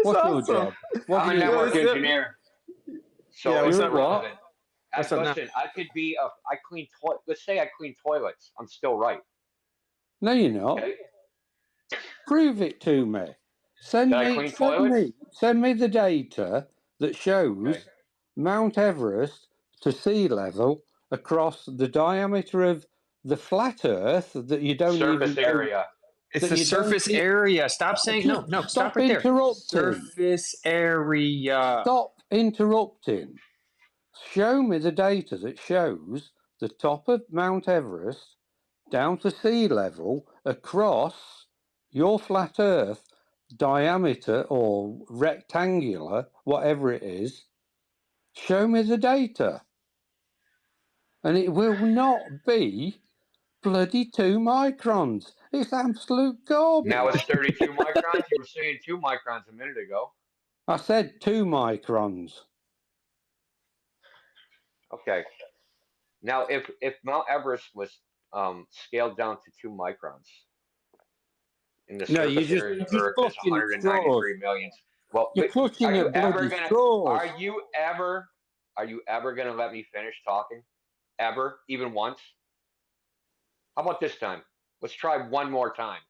What's your job? I'm a network engineer. So yeah, what's up, what? Listen, I could be I clean let's say I clean toilets. I'm still right. No, you're not. Okay. Prove it to me. Send me the data that shows Mount Everest to sea level across the diameter of the flat Earth that you don't surface even area. It's the surface area. Stop saying no. Stop right there. Surface area. Stop interrupting. Show me the data that shows the top of Mount Everest down to sea level across your flat Earth diameter or rectangular, whatever it is. Show me the data. And it will not be bloody 2 microns. It's absolute garbage. Now it's 32 microns. You were saying 2 microns a minute ago. I said 2 microns. Okay. Now, if Mount Everest was scaled down to 2 microns, in the surface area of Earth is 193 million. Well, you're clutching at bloody straws. Are you ever going to let me finish talking? Ever? Even once? How about this time? Let's try one more time.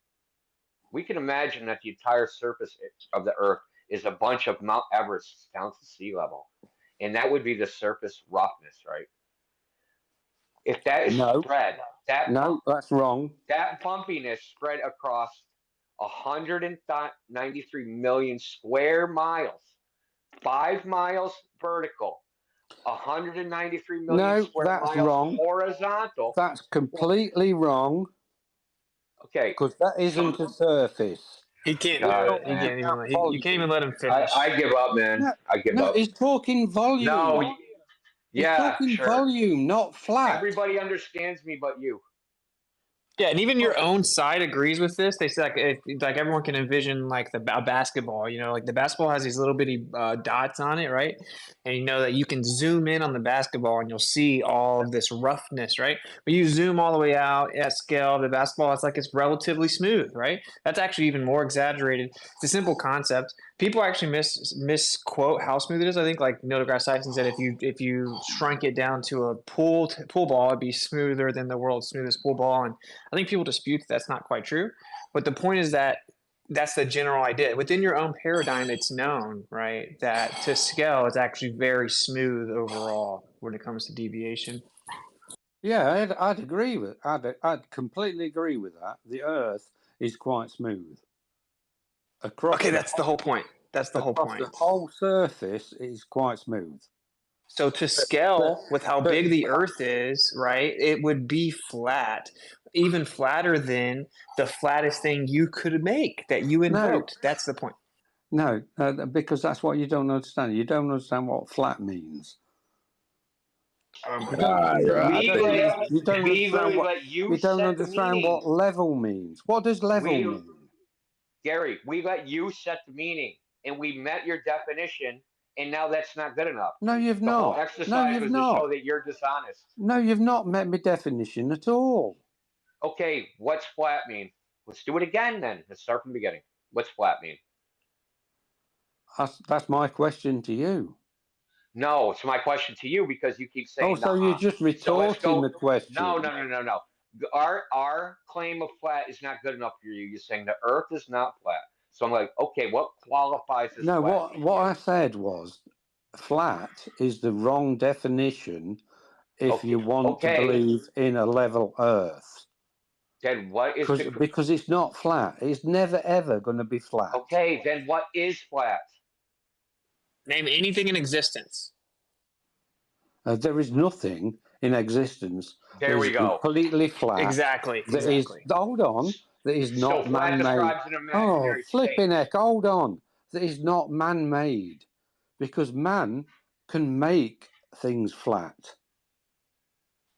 We can imagine that the entire surface of the Earth is a bunch of Mount Everest down to sea level. And that would be the surface roughness, right? If that is spread, that's wrong. That bumpiness spread across 193 million square miles, 5 miles vertical, 193 million square miles wrong. Horizontal. That's completely wrong. Okay, because that isn't a surface. He can't. You can't even let him finish. I give up, man. I give up. He's talking volume. No. He's talking volume, not flat. Everybody understands me but you. Yeah, and even your own side agrees with this. They say like everyone can envision like a basketball. You know, like the basketball has these little bitty dots on it, right? And you know that you can zoom in on the basketball and you'll see all of this roughness, right? But you zoom all the way out at scale of the basketball, it's relatively smooth, right? That's actually even more exaggerated. It's a simple concept. People actually misquote how smooth it is. I think like Neil deGrasse Tyson said, if you shrunk it down to a pool ball, it'd be smoother than the world's smoothest pool ball. And I think people dispute that's not quite true. But the point is that that's the general idea. Within your own paradigm, it's known, right, that to scale is actually very smooth overall when it comes to deviation. Yeah, I'd agree with. I'd completely agree with that. The Earth is quite smooth. Okay, that's the whole point. That's the whole point. The whole surface is quite smooth. So to scale with how big the Earth is, right, it would be flat, even flatter than the flattest thing you could make that you invoked. That's the point. No, because that's what you don't understand. You don't understand what flat means. You don't understand what level means. What does level mean? Gary, we let you set the meaning, and we met your definition, and now that's not good enough. No, you've not. The whole exercise was to show that you're dishonest. No, you've not met my definition at all. Okay, what's flat mean? Let's do it again then. Let's start from the beginning. What's flat mean? That's my question to you. No, it's my question to you because you keep saying. Oh, so you're just retorting the question. No. Our claim of flat is not good enough for you. You're saying the Earth is not flat. So I'm like, okay, what qualifies as flat? No, what I said was flat is the wrong definition if you want to believe in a level Earth. Then what is because it's not flat. It's never ever going to be flat. Okay, then what is flat? Name anything in existence. There is nothing in existence. There we go. Completely flat. Exactly. Hold on. That is not man-made. Oh, flipping heck! Hold on. That is not man-made, because man can make things flat.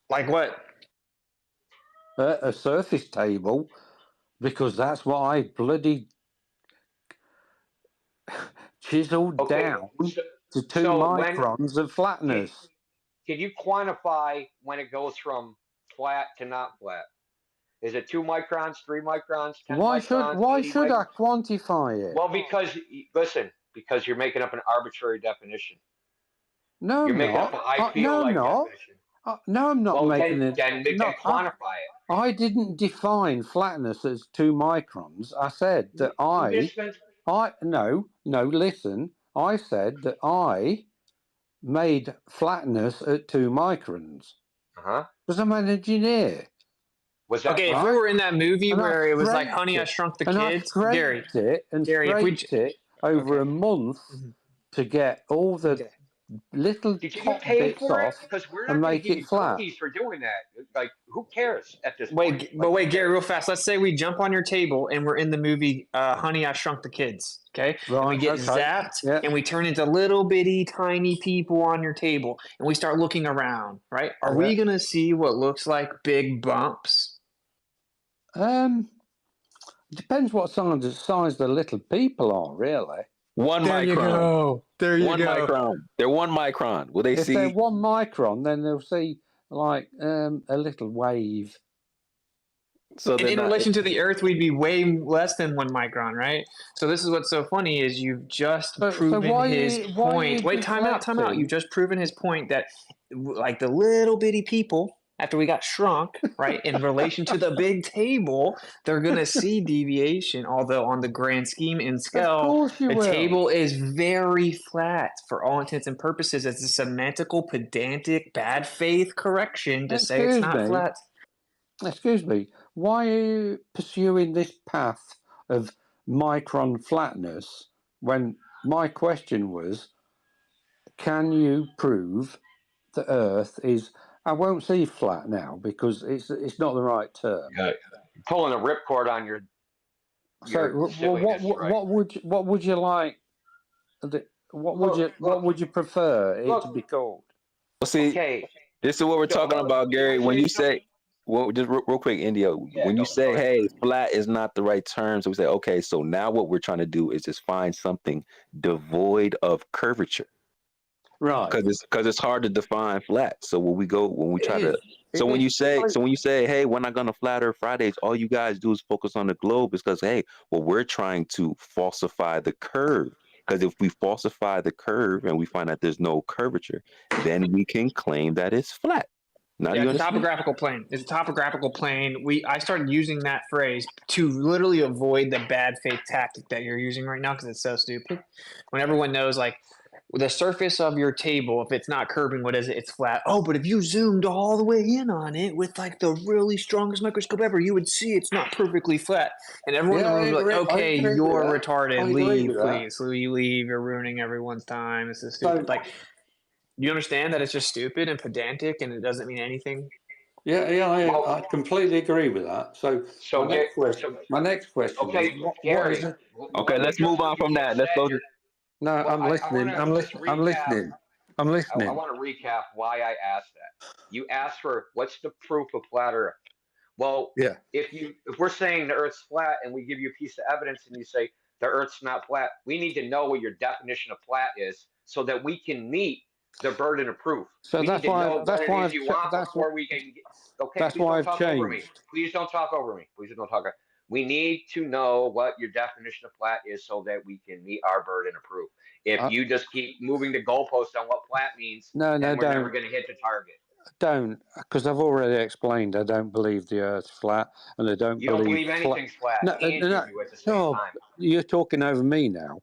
Like what? A surface table, because that's what I bloody chiseled down to 2 microns of flatness. Can you quantify when it goes from flat to not flat? Is it 2 microns, 3 microns, 10 microns? Why should I quantify it? Well, because you're making up an arbitrary definition. No, you're making up an definition. No, I'm not making it. Then quantify it. I didn't define flatness as 2 microns. I said that listen. I said that I made flatness at 2 microns. Because I'm an engineer. Was that if we were in that movie where it was like Honey, I Shrunk the Kids, Gary, scraped it over a month to get all the little top bits off and make it flat. For doing that, like, who cares at this point? Wait, Gary, real fast. Let's say we jump on your table and we're in the movie Honey, I Shrunk the Kids. Okay, and we get zapped and we turn into little bitty tiny people on your table and we start looking around. Right? Are we gonna see what looks like big bumps? Depends what size the little people are, really. 1 there micron. You go. There you 1 go. micron. They're 1 micron. Will they see? If they're 1 micron, then they'll see like a little wave. So in relation to the Earth, we'd be way less than 1 micron, right? So this is what's so funny is you've just proven his point. Wait, time out. You've just proven his point that like the little bitty people, after we got shrunk, right, in relation to the big table, they're going to see deviation, although on the grand scheme and scale, the table is very flat for all intents and purposes. It's a semantical, pedantic, bad faith correction to say it's not flat. Excuse me, why are you pursuing this path of micron flatness when my question was, can you prove the Earth is... I won't say flat now because it's not the right term. Yeah, pulling a ripcord on your. What would you like? What would you prefer it to be called? Well, see, this is what we're talking about, Gary. When you say Well, just real quick, India, Yeah, when you go say, ahead. hey, flat is not the right term, so we say, okay, so now what we're trying to do is just find something devoid of curvature. Right. Because it's hard to define flat. So when we It try is. to It is. so when you say, hey, we're not gonna Flat Earth Fridays, all you guys do is focus on the globe, is because, hey, well, we're trying to falsify the curve. Because if we falsify the curve and we find that there's no curvature, then we can claim that it's flat. Now do Yeah, you it's a understand? topographical plane. It's a topographical plane. I started using that phrase to literally avoid the bad faith tactic that you're using right now because it's so stupid. When everyone knows, like, the surface of your table, if it's not curving, what is it? It's flat. Oh, but if you zoomed all the way in on it with like the really strongest microscope ever, you would see it's not perfectly flat. And everyone in Yeah, the I room is like, agree. I okay, agree with you're that. retarded. I agree Leave, with that. please. Leave. You're ruining everyone's time. This is So stupid. Like, you understand that it's just stupid and pedantic and it doesn't mean anything? yeah, Well, I completely agree with that. So so get so my next question is okay, what is Gary. it? Okay, Let me let's move address on what you from just that. Let's said. go to You're No, well. I'm I want listening. to just I'm recap. listening. I'm I listening. want to recap why I asked that. You asked for what's the proof of flat Earth. Well, Yeah. if we're saying the Earth's flat and we give you a piece of evidence and you say the Earth's not flat, we need to know what your definition of flat is so that we can meet the burden of proof. So We need to know what that's it why is you want before we can. Okay, that's please why don't I've talk over me. changed. Please don't talk over me. Please don't talk. We need to know what your definition of flat is so that we can meet our burden of proof. If you just keep moving the goalpost on what flat means, No, then we're never don't. going to hit the target. Don't, because I've already explained. I don't believe the Earth's flat, and I don't You don't believe believe flat. anything's flat No, and you at the same no, time. you're talking over me now,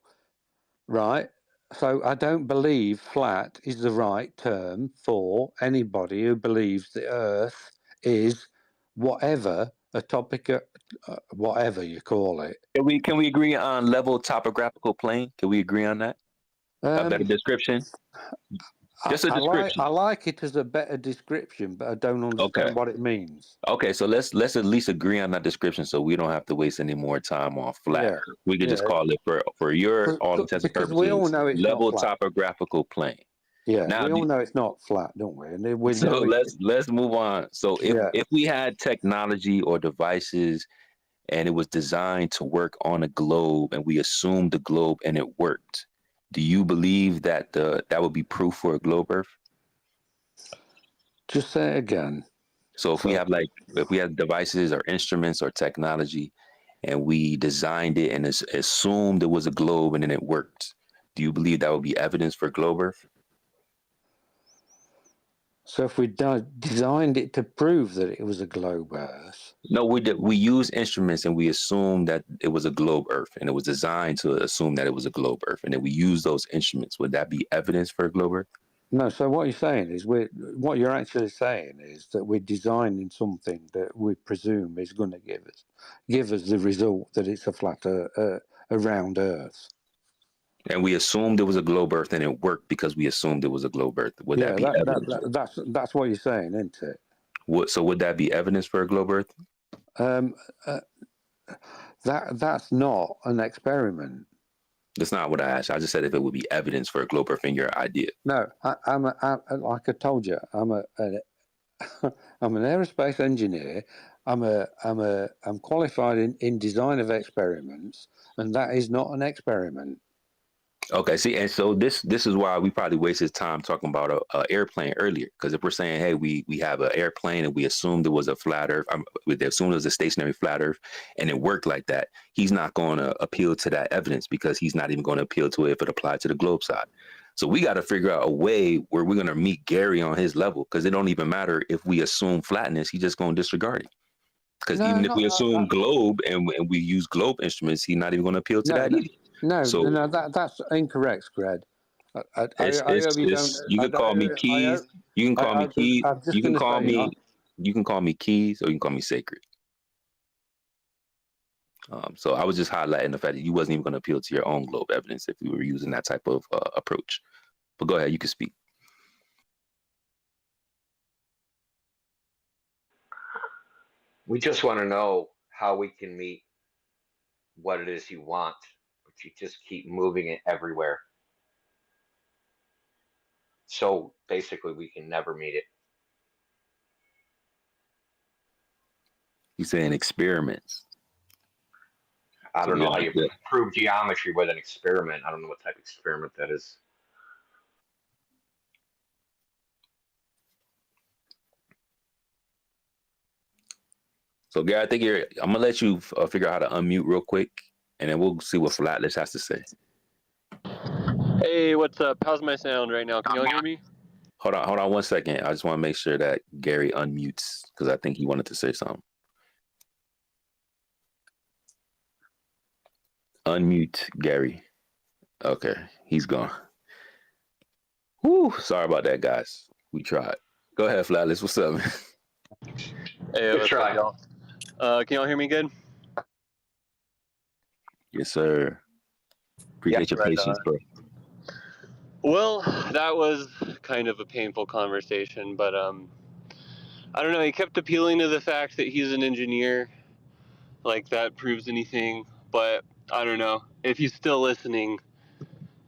right? So I don't believe flat is the right term for anybody who believes the Earth is whatever a topic, whatever you call it. can we agree on level topographical plane? Can we agree on that? A better Um, description? Just a I description. like it as a better description, but I don't Okay. understand what it means. Okay, so let's at least agree on that description so we don't have to waste any more time on flat Yeah, Earth. We could just yeah, call it for your all intents and because we all purposes know it's not level flat. topographical plane. Yeah, Now we all know it's not flat, don't we? And we so know it. let's move on. So Yeah. if we had technology or devices and it was designed to work on a globe and we assumed the globe and it worked, do you believe that that would be proof for a globe Earth? Just say it again. So if we have devices or instruments or technology and we designed it and assumed it was a globe and then it worked, do you believe that would be evidence for globe Earth? So if we designed it to prove that it was a globe Earth. No, we use instruments and we assume that it was a globe Earth and it was designed to assume that it was a globe Earth and then we use those instruments. Would that be evidence for a globe Earth? No, so what you're saying is what you're actually saying is that we're designing something that we presume is going to give us the result that it's a flat, a round Earth. And we assumed it was a globe Earth and it worked because we assumed it was a globe Earth. Would that be evidence? That's what you're saying, isn't it? So would that be evidence for a globe Earth? Um, that's not an experiment. That's not what I asked. I just said if it would be evidence for a globe Earth in your idea. No, I'm like I told you, I'm an aerospace engineer. I'm qualified in design of experiments, and that is not an experiment. Okay, see, and so this is why we probably wasted time talking about a airplane earlier. Because if we're saying, hey, we have an airplane and we assumed it was a flat Earth, we assumed it was a stationary flat Earth, and it worked like that, he's not going to appeal to that evidence because he's not even going to appeal to it if it applied to the globe side. So we got to figure out a way where we're going to meet Gary on his level because it don't even matter if we assume flatness, he's just going to disregard it. Because even if we assume globe and we use globe instruments, he's not even going to appeal to that either. No, that's incorrect, Greg. I hope you don't. You can call me Keys. You can call me Keys. You can call me. You can call me Keys, or you can call me Sacred. So I was just highlighting the fact that you wasn't even going to appeal to your own globe evidence if we were using that type of approach. But go ahead, you can speak. We just want to know how we can meet what it is you want, but you just keep moving it everywhere. So basically, we can never meet it. He's saying experiments. I So don't know yeah, how you yeah. prove geometry with an experiment. I don't know what type of experiment that is. So Gary, I think I'm gonna let you figure out how to unmute real quick, and then we'll see what Flatlish has to say. Hey, what's up? How's my sound right now? Can y'all hear me? Hold on 1 second. I just want to make sure that Gary unmutes because I think he wanted to say something. Unmute Gary. Okay, he's gone. Whoo, sorry about that, guys. We tried. Go ahead, Flatlish. What's up, man? Hey, Good what's try. up, y'all? Can y'all hear me good? Yes, sir. Appreciate your Right patience, on. bro. Well, that was kind of a painful conversation, but I don't know. He kept appealing to the fact that he's an engineer, like that proves anything. But I don't know if he's still listening.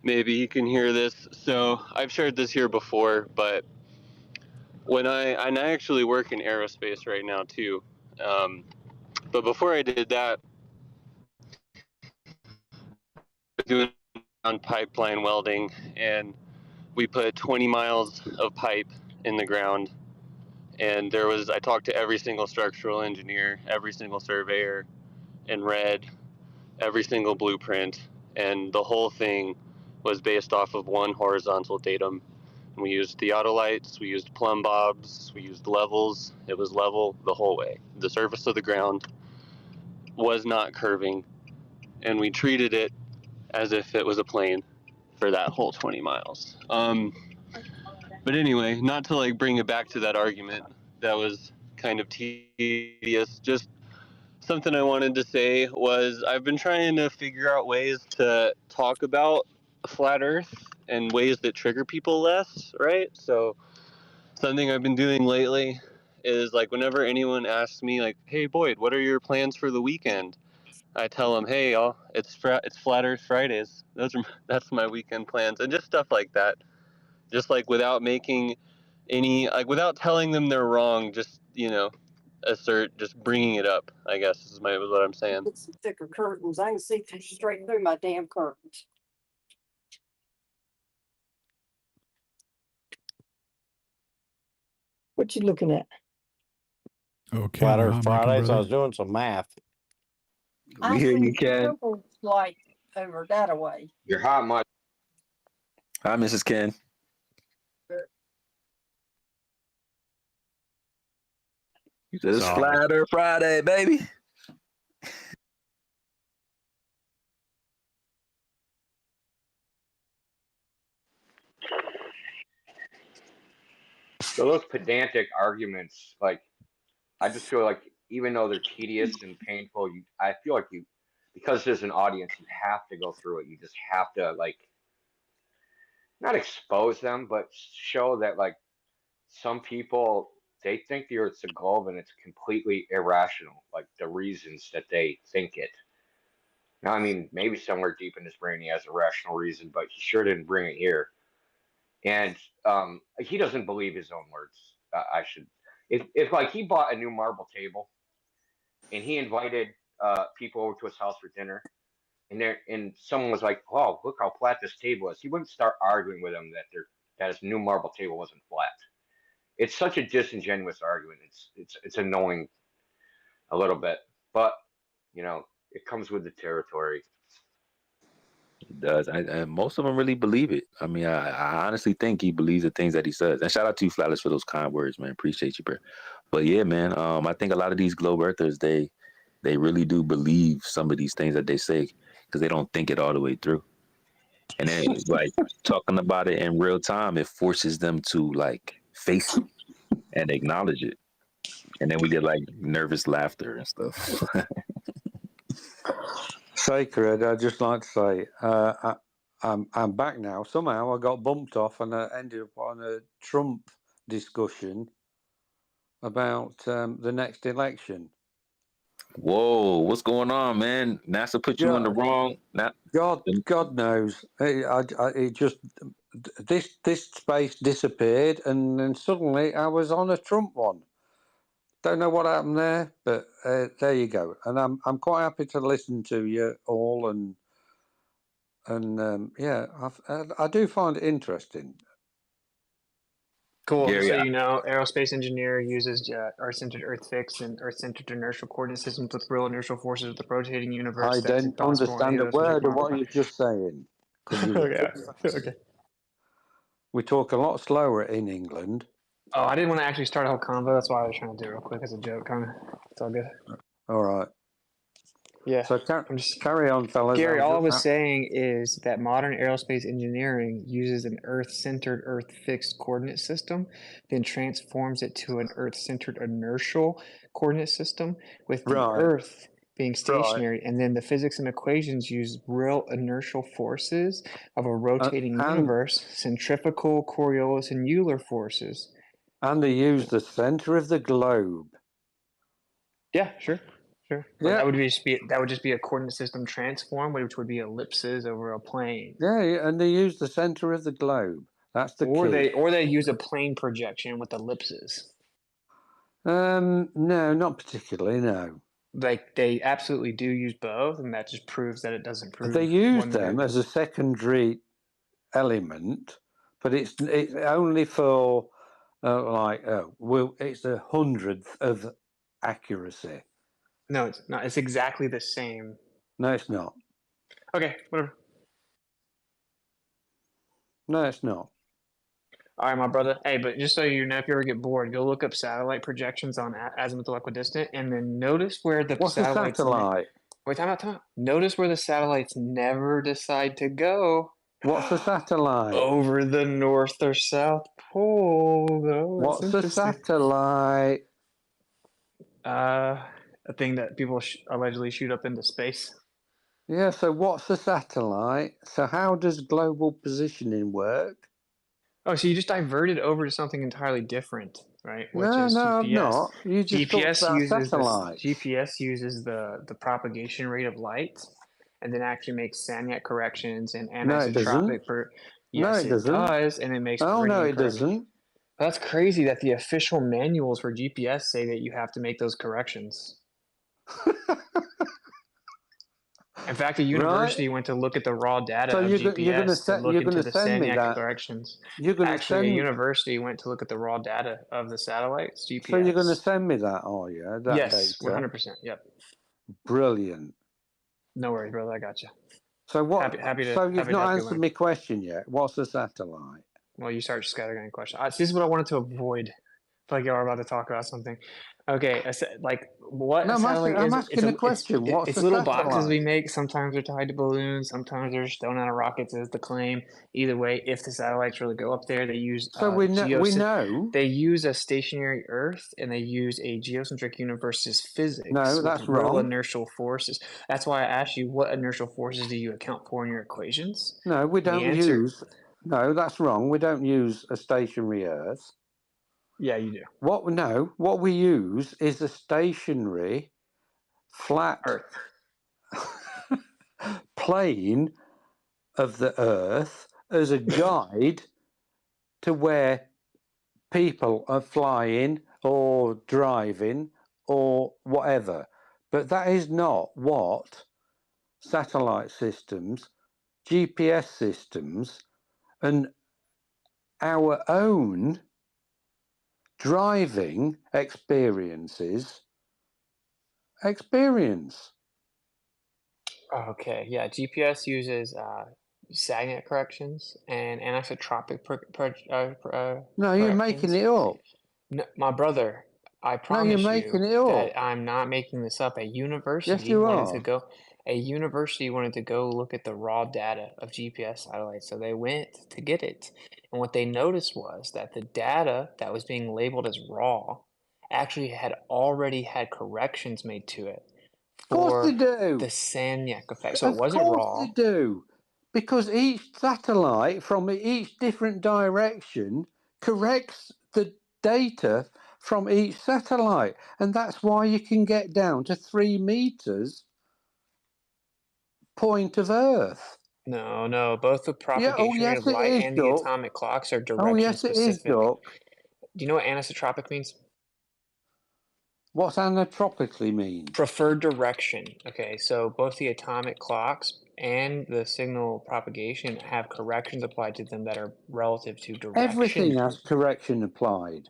Maybe he can hear this. So I've shared this here before, but when I actually work in aerospace right now too. But before I did that, doing on pipeline welding, and we put 20 miles of pipe in the ground. And I talked to every single structural engineer, every single surveyor, and read every single blueprint. And the whole thing was based off of one horizontal datum. And we used theodolites, we used plumb bobs, we used levels. It was level the whole way. The surface of the ground was not curving, and we treated it as if it was a plane for that whole 20 miles. But anyway, not to like bring it back to that argument, that was kind of tedious. Just something I wanted to say was I've been trying to figure out ways to talk about flat Earth and ways that trigger people less, right? So something I've been doing lately is like whenever anyone asks me like, "Hey Boyd, what are your plans for the weekend?" I tell them, "Hey y'all, it's Flat Earth Fridays. That's my weekend plans," and just stuff like that. Just like without making without telling them they're wrong, just just bringing it up, I guess is what I'm saying. Get some thicker curtains. I can see straight through my damn curtains. What you looking at? Okay. Flat my Earth hot mic, Fridays. I brother. was doing some math. We hear you, Ken. Light over that away. You're hot, Mike. Hi, Mrs. Ken. You said it's Sorry. Flat Earth Friday, baby. So those pedantic arguments, like, I just feel like even though they're tedious and painful, I feel like because there's an audience, you have to go through it. You just have to like not expose them, but show that like some people they think the Earth's a globe and it's completely irrational, like the reasons that they think it. Now, I mean, maybe somewhere deep in his brain he has a rational reason, but he sure didn't bring it here. And he doesn't believe his own words. I should, if like he bought a new marble table and he invited people over to his house for dinner, and someone was like, "Oh, look how flat this table is," he wouldn't start arguing with them that his new marble table wasn't flat. It's such a disingenuous argument. It's annoying a little bit, but it comes with the territory. It does. And most of them really believe it. I mean, I honestly think he believes the things that he says. And shout out to you, Flatlish, for those kind words, man. Appreciate you, bro. But yeah, man, I think a lot of these globe earthers, they really do believe some of these things that they say because they don't think it all the way through. And then like talking about it in real time, it forces them to like face it and acknowledge it. And then we get like nervous laughter and stuff. Sacred, I'd just like to say, I'm back now. Somehow I got bumped off and I ended up on a Trump discussion about the next election. Whoa, what's going on, man? NASA put you in the wrong. God knows. It just this space disappeared, and then suddenly I was on a Trump one. Don't know what happened there, but there you go. And I'm quite happy to listen to you all, and yeah, I do find it interesting. Cool. Gary, So you know, aerospace engineer uses Earth-centered Earth fixed and Earth-centered inertial coordinate systems with real inertial forces of the rotating universe. I That's don't impossible in understand a heliocentric word of model. what you're just saying. 'Cause you were Okay. too fast. Okay. We talk a lot slower in England. Oh, I didn't want to actually start a whole convo. That's why I was trying to do it real quick as a joke, kind of. It's all good. All right. Yeah. So I'm just carry on, fellas. Gary, all I was saying is that modern aerospace engineering uses an Earth-centered, Earth-fixed coordinate system, then transforms it to an Earth-centered inertial coordinate system, with the Right. Earth being stationary, and then the physics and equations use real inertial forces of a rotating universe, centrifugal, Coriolis, and Euler forces. And they use the center of the globe. Yeah, sure. But Yeah. that would just be a coordinate system transform, which would be ellipses over a plane. Yeah, and they use the center of the globe. That's the key. Or they use a plane projection with ellipses. No, not particularly. No. Like they absolutely do use both, and that just proves that it doesn't prove. They use one them way. as a secondary element, but it's only for it's a hundredth of accuracy. No, it's not. It's exactly the same. No, it's not. Okay, whatever. No, it's not. All right, my brother. Hey, but just so you know, if you ever get bored, go look up satellite projections on azimuthal equidistant, and then notice where the What's satellites. a satellite? Wait, time out. Notice where the satellites never decide to go. What's a satellite? Over the North or South Pole, though. What's a satellite? A thing that people allegedly shoot up into space. Yeah, so what's a satellite? So how does global positioning work? Oh, so you just diverted over to something entirely different, right? Which No, is GPS. I'm not. You just talked about satellites. GPS uses the propagation rate of light, and then actually makes Sagnac corrections and anisotropic. Yes, it does, and it makes. Oh no, it doesn't. That's crazy that the official manuals for GPS say that you have to make those corrections. In fact, the university went to look at the raw data of GPS to look into the Sagnac corrections. Actually, a university went to look at the raw data of the satellites, GPS. So you're going to send me that, are you? That yes, data? 100%. Yep. Brilliant. No worries, brother. I got you. So what? So you've not answered my question yet. What's a satellite? Well, you start scattergun questions. This is what I wanted to avoid. I feel like you're about to talk about something. Okay, like what? No, I'm asking a question. What's it's a little satellite? boxes we make. Sometimes they're tied to balloons. Sometimes they're just thrown out of rockets as the claim. Either way, if the satellites really go up there, they use. So we know. They use a stationary Earth and they use a geocentric universe's physics. No, that's real wrong. Inertial forces. That's why I asked you, what inertial forces do you account for in your equations? No, we don't use. No, that's wrong. We don't use a stationary Earth. Yeah, you do. What we use is a stationary, flat Earth plane of the Earth as a guide to where people are flying or driving or whatever. But that is not what satellite systems, GPS systems, and our own driving experience. Okay, yeah. GPS uses Sagnac corrections and anisotropic. No, you're making it up. No, my brother, I promise you're making it up. that I'm not making this up. A university wanted to go look at the raw data of GPS satellites, so they went to get it. And what they noticed was that the data that was being labeled as raw actually had already had corrections made to it. Of course they do. The Sagnac effect. So it wasn't raw. Of course they do. Because each satellite from each different direction corrects the data from each satellite. And that's why you can get down to 3 meters point of Earth. No. Both the propagation rate of light and the atomic clocks are direction specific. It is, Doc. Do you know what anisotropic means? What's anatropically mean? Preferred direction. Okay, so both the atomic clocks and the signal propagation have corrections applied to them that are relative to direction. Everything has correction applied.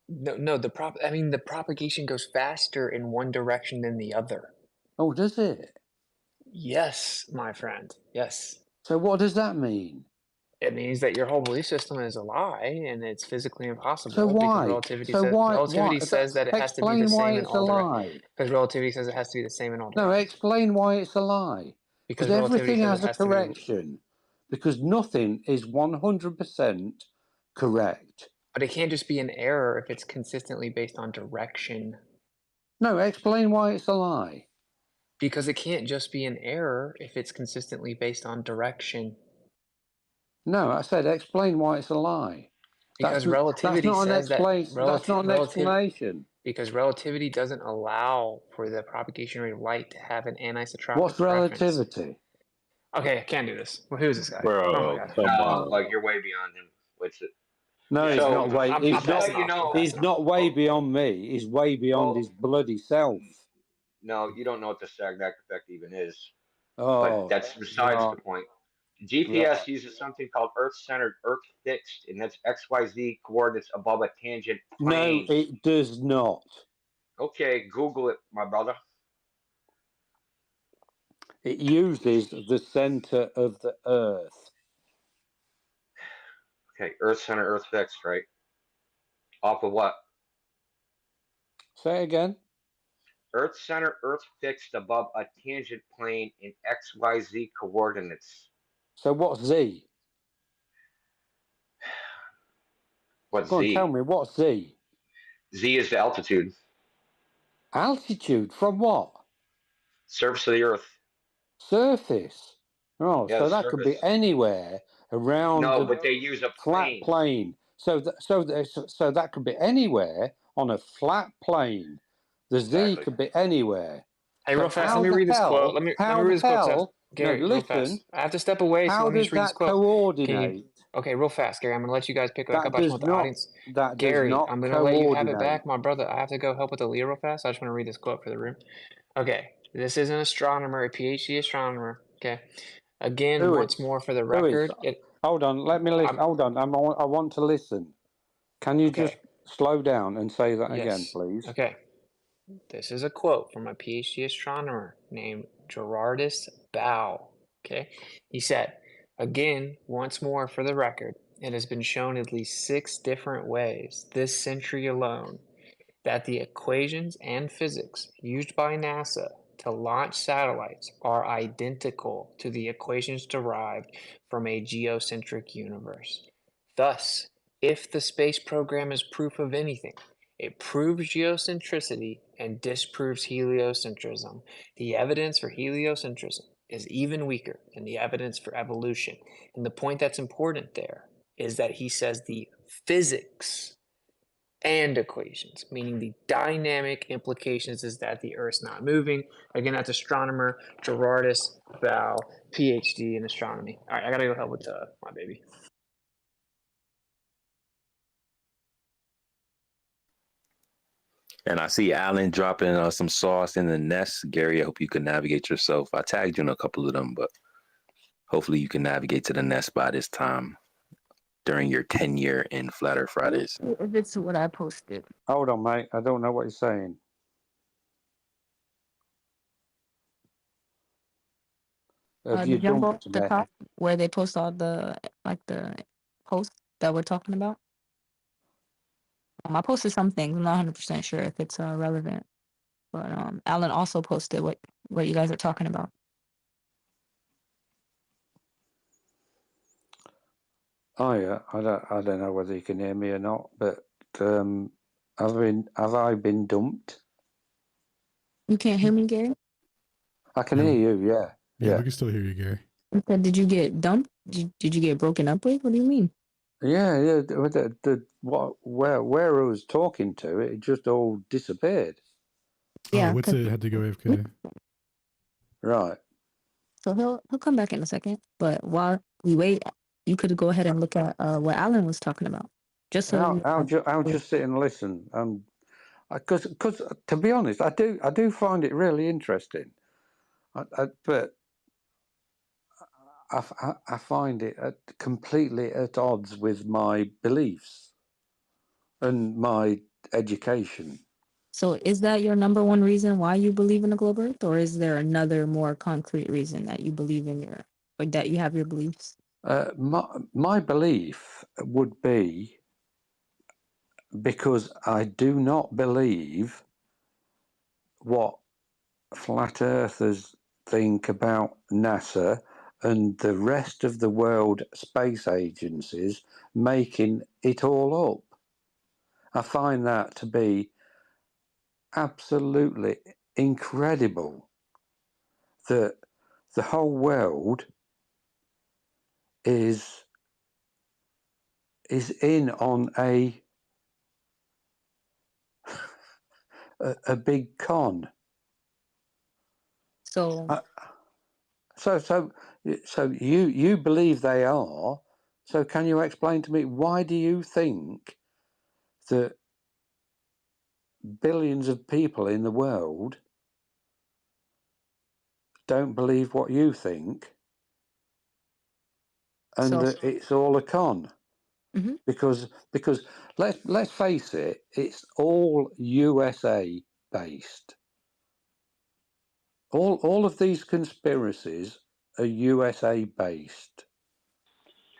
No, the propagation goes faster in one direction than the other. Oh, does it? Yes, my friend. Yes. So what does that mean? It means that your whole belief system is a lie and it's physically impossible. So because why? relativity So says, why? relativity says that it has to be Explain the why same in it's a all lie. Because relativity says it has to be the same in all No, directions. explain why it's a lie. Because Because relativity everything says has it a has to be. correction. Because nothing is 100% correct. But it can't just be an error if it's consistently based on direction. No, explain why it's a lie. Because it can't just be an error if it's consistently based on direction. No, I said explain why it's a lie. Because relativity says that. That's not an explanation. Because relativity doesn't allow for the propagation rate of light to have an anisotropic What's relativity? preference. Okay, I can't do this. Well, who's this guy? Bro, oh my God. come on. Like you're way beyond him. What's it? No, Yeah, he's so not way. I'm He's passing not. off. He's not way beyond me. He's way beyond his bloody self. No, you don't know what the Sagnac effect even is. Oh, but that's besides the point. GPS uses something called Earth-centered, Earth-fixed, and that's XYZ coordinates above a tangent plane. No, it does not. Okay, Google it, my brother. It uses the center of the Earth. Okay, Earth-centered, Earth-fixed, right? Off of what? Say again. Earth-centered, Earth-fixed above a tangent plane in XYZ coordinates. So what's Z? What's Go Z? on, tell me, what's Z? Z is the altitude. Altitude from what? Surface of the Earth. Surface. Oh, Yeah, so that could be anywhere around No, the but they use a flat plane. So that could be anywhere on a flat plane. The Z could be anywhere. Hey, So real fast, how let me the read this hell- quote. Let me how read the this quote. hell- Gary, no, real listen. fast. I have to step away, so How let me does just read this that quote. coordinate? Okay, real fast, Gary. I'm gonna let you guys pick a That couple. I just does want the not. audience. That Gary, does not I'm gonna let you have it coordinate. back, my brother. I have to go help with the Leo real fast. I just want to read this quote for the room. Okay, this is an astronomer, a PhD astronomer. Okay, again, Who once is? more for the Who is? record. Hold on, let me listen. Hold on, I want to listen. Can you just slow down and say that again, please? Okay. This is a quote from a PhD astronomer named Gerardus Bow. Okay. He said, again, once more for the record, it has been shown at least 6 different ways this century alone that the equations and physics used by NASA to launch satellites are identical to the equations derived from a geocentric universe. Thus, if the space program is proof of anything, it proves geocentricity and disproves heliocentrism. The evidence for heliocentrism is even weaker than the evidence for evolution. And the point that's important there is that he says the physics and equations, meaning the dynamic implications is that the Earth's not moving. Again, that's astronomer Gerardus Bow, PhD in astronomy. All right, I gotta go help with my baby. And I see Alan dropping some sauce in the nest. Gary, I hope you can navigate yourself. I tagged you in a couple of them, but hopefully you can navigate to the nest by this time during your 10-year in Flat Earth Fridays. If it's what I posted. Hold on, mate. I don't know what you're saying. The jumbo at the top where they post all the posts that we're talking about. I posted some things. I'm not 100% sure if it's relevant, but Alan also posted what you guys are talking about. Oh yeah, I don't know whether you can hear me or not, but have I been dumped? You can't hear me, Gary? I can hear you. Yeah. Yeah, we can still hear you, Gary. I said, did you get dumped? Did you get broken up with? What do you mean? Yeah. Where I was talking to, it just all disappeared. Yeah, what's it had to go AFK? Right. So he'll come back in a second. But while we wait, you could go ahead and look at what Alan was talking about. Just so I'll just sit and listen. Because to be honest, I do find it really interesting, but I find it completely at odds with my beliefs and my education. So is that your number one reason why you believe in the globe earth, or is there another more concrete reason that you believe in or that you have your beliefs? My belief would be because I do not believe what flat earthers think about NASA and the rest of the world space agencies making it all up. I find that to be absolutely incredible that the whole world is in on a big con. So So you believe they are. So can you explain to me, why do you think that billions of people in the world don't believe what you think, and so that it's all a con? Mhm. Because let's face it, it's all USA based. All of these conspiracies are USA based.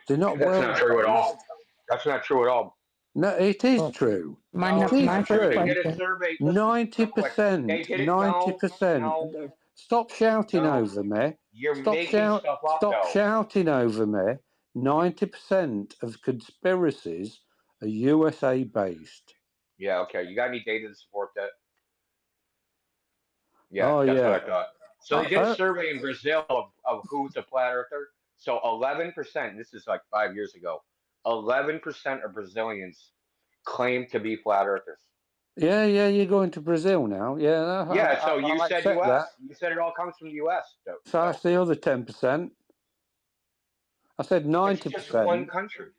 They're not That's not world true at based. all. That's not true at all. No, it is well, true. No, It it's is not my true. first They true. did a question. survey. Listen, real quick. They 90%, did it. No, 90%. no, Stop shouting no. over me. You're making stuff up, Stop though. shouting over me. 90% of conspiracies are USA based. Yeah, okay. You got any data to support that? Yeah, Oh that's what yeah. I thought. So they did a Uh, survey in Brazil of who's a flat earther. So 11%, this is like 5 years ago, 11% of Brazilians claim to be flat earthers. yeah, you're going to Brazil now. Yeah, Yeah, so you I'll said accept US. that. You said it all comes from the US, though. So that's the other 10%. I said It's just one 90%. country.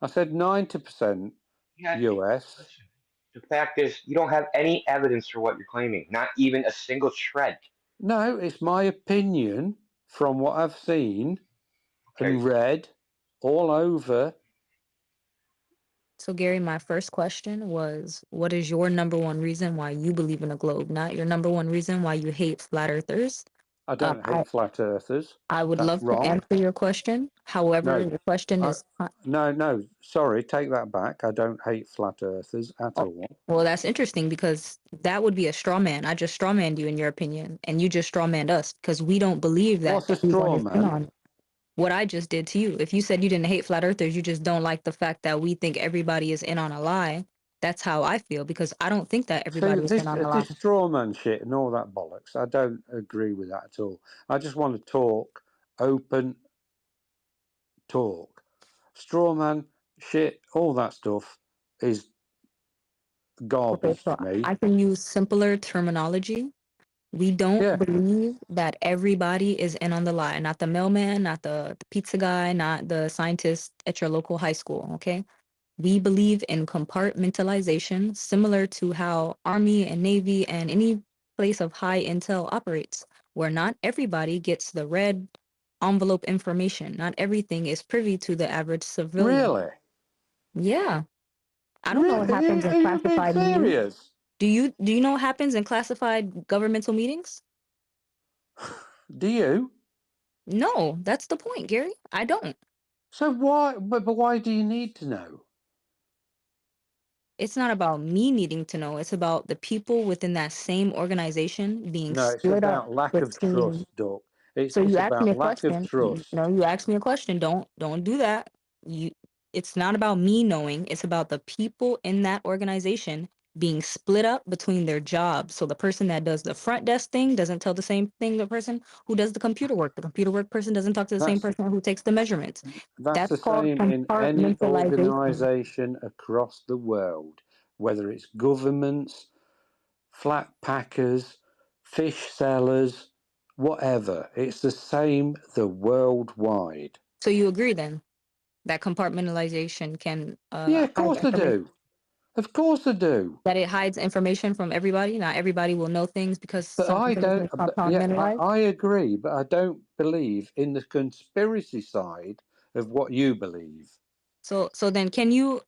I said 90% Yeah, US. listen. The fact is, you don't have any evidence for what you're claiming, not even a single shred. No, it's my opinion from what I've seen Okay, and read all over. So Gary, my first question was, what is your number one reason why you believe in a globe, not your number one reason why you hate flat earthers? I don't I hate flat earthers. I would That's love to wrong. answer your question. However, No, your question I, is no. Sorry, take that back. I don't hate flat earthers at oh, all. well, that's interesting because that would be a straw man. I just straw manned you in your opinion, and you just straw manned us because we don't believe that What's a everyone straw is in man? on what I just did to you. If you said you didn't hate flat earthers, you just don't like the fact that we think everybody is in on a lie. That's how I feel because I don't think that See, everybody is in on a lie. this straw man shit and all that bollocks. I don't agree with that at all. I just want to talk open talk. Straw man shit, all that stuff is Okay, garbage so to me. I can use simpler terminology. We don't Yeah, believe that everybody is in on the lie. Not the mailman, not the pizza guy, not the scientist at your local high school. Okay. We believe in compartmentalization, similar to how Army and Navy and any place of high intel operates, where not everybody gets the red envelope information. Not everything is privy to the average civilian. really. Yeah. I don't know what happens in Are you being classified meetings. serious? Do you know what happens in classified governmental meetings? Do you? No, that's the point, Gary. I don't. So why? But why do you need to know? It's not about me needing to know. It's about the people within that same organization being No, it's split up about lack of between. trust, Doc. So It's you asked me about a lack of question. trust. You asked me a question. Don't do that. You. It's not about me knowing. It's about the people in that organization being split up between their jobs. So the person that does the front desk thing doesn't tell the same thing the person who does the computer work. The computer work person doesn't talk to the same That's person who takes the measurements. that's That's the called same in any compartmentalization. organization across the world, whether it's governments, flat packers, fish sellers, whatever. It's the same the worldwide. So you agree then that compartmentalization can Yeah, of hide course I information? do. Of course I do. That it hides information from everybody. Not everybody will know things because But some I information don't. is Yeah, compartmentalized. I agree, but I don't believe in the conspiracy side of what you believe. So then can you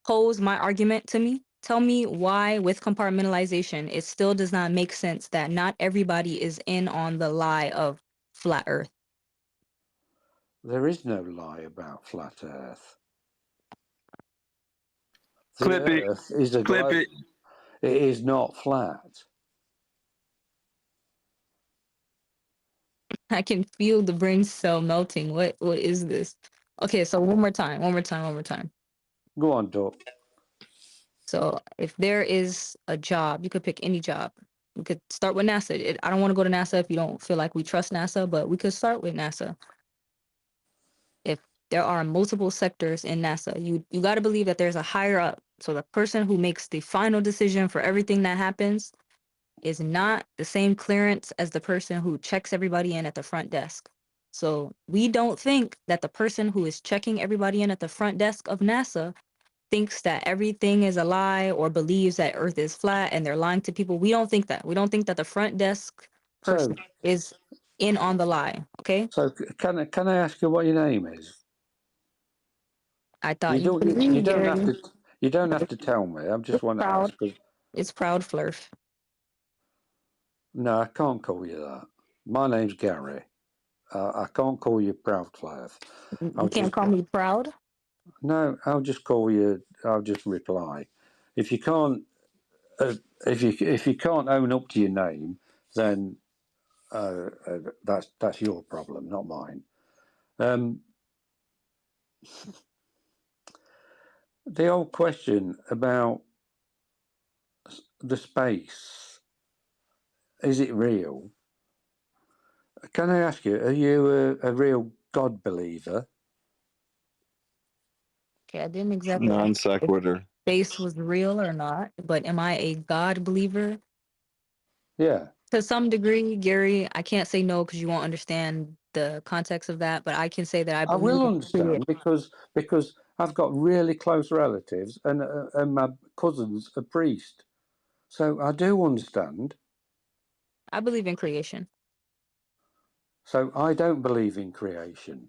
pose my argument to me? Tell me why with compartmentalization it still does not make sense that not everybody is in on the lie of flat earth. There is no lie about flat Earth. The Clip it. Earth is a Clip globe. it. It is not flat. I can feel the brain cell melting. What is this? Okay, so one more time. Go on, Doc. So if there is a job, you could pick any job. We could start with NASA. I don't want to go to NASA if you don't feel like we trust NASA, but we could start with NASA. If there are multiple sectors in NASA, you got to believe that there's a higher up. So the person who makes the final decision for everything that happens is not the same clearance as the person who checks everybody in at the front desk. So we don't think that the person who is checking everybody in at the front desk of NASA thinks that everything is a lie or believes that Earth is flat and they're lying to people. We don't think that. We don't think that the front desk person So, is in on the lie. Okay. so can I ask you what your name is? I thought You you don't. could You read, don't have Gary. to. You don't have to tell me. I just It's want to proud. ask. 'Cause It's proud flurf. no, I can't call you that. My name's Gary. I can't call you Proud Clive. You can't call me proud. No, I'll just call you. I'll just reply. If you can't, if you can't own up to your name, then that's your problem, not mine. The old question about the space, is it real? Can I ask you, are you a real God believer? Okay, I didn't exactly Non ask if sequitur. space was real or not, but am I a God believer? Yeah. To some degree, Gary, I can't say no because you won't understand the context of that, but I can say that I I believe will in understand because I've got really close relatives and my cousin's a priest, so I do understand. I believe in creation. So I don't believe in creation.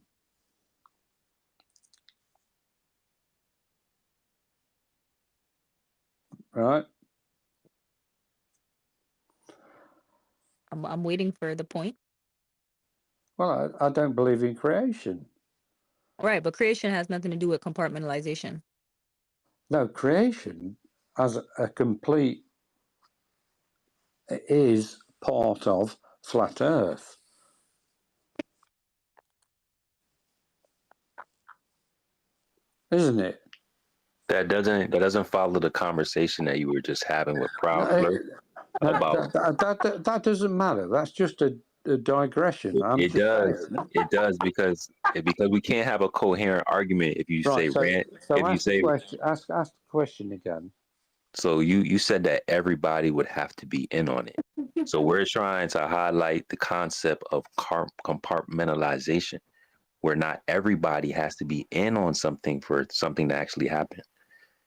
Right? I'm waiting for the point. Well, I don't believe in creation. Right, but creation has nothing to do with compartmentalization. No, creation as a complete is part of flat Earth. Isn't it? That doesn't follow the conversation that you were just having with Proud Flirt about. That doesn't matter. That's just a digression. It does. It does because we can't have a coherent argument if you say Right. So, rant. so If you ask the say question. Ask the question again. so, you said that everybody would have to be in on it. So we're trying to highlight the concept of compartmentalization, where not everybody has to be in on something for something to actually happen.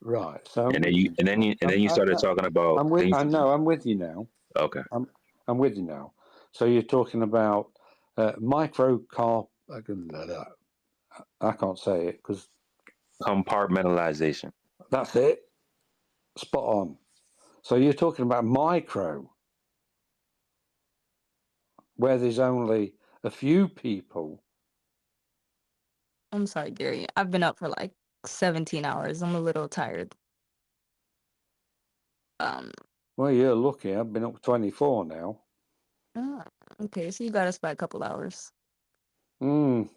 Right. So And then you started talking about. I'm with. I know. I'm with you now. Okay. I'm with you now. So you're talking about microcarp. I can't say it because Compartmentalization. that's it. Spot on. So you're talking about micro, where there's only a few people. I'm sorry, Gary. I've been up for like 17 hours. I'm a little tired. Well, you're lucky. I've been up 24 now. Okay, so you got us by a couple hours. So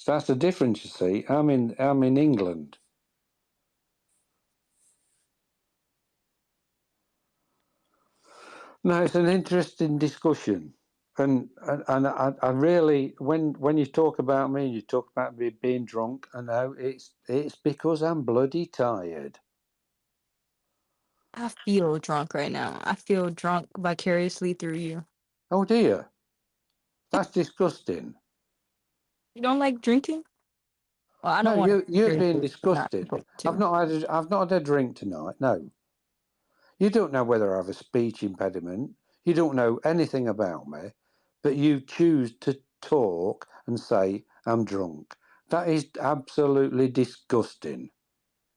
that's the difference, you see. I'm in England. No, it's an interesting discussion, and I really when you talk about me, you talk about me being drunk. I know it's because I'm bloody tired. I feel drunk right now. I feel drunk vicariously through you. Oh dear, that's disgusting. You don't like drinking? Well, I No, don't want you're being not disgusted. supposed I've to. not had a drink tonight. No, you don't know whether I have a speech impediment. You don't know anything about me, but you choose to talk and say I'm drunk. That is absolutely disgusting.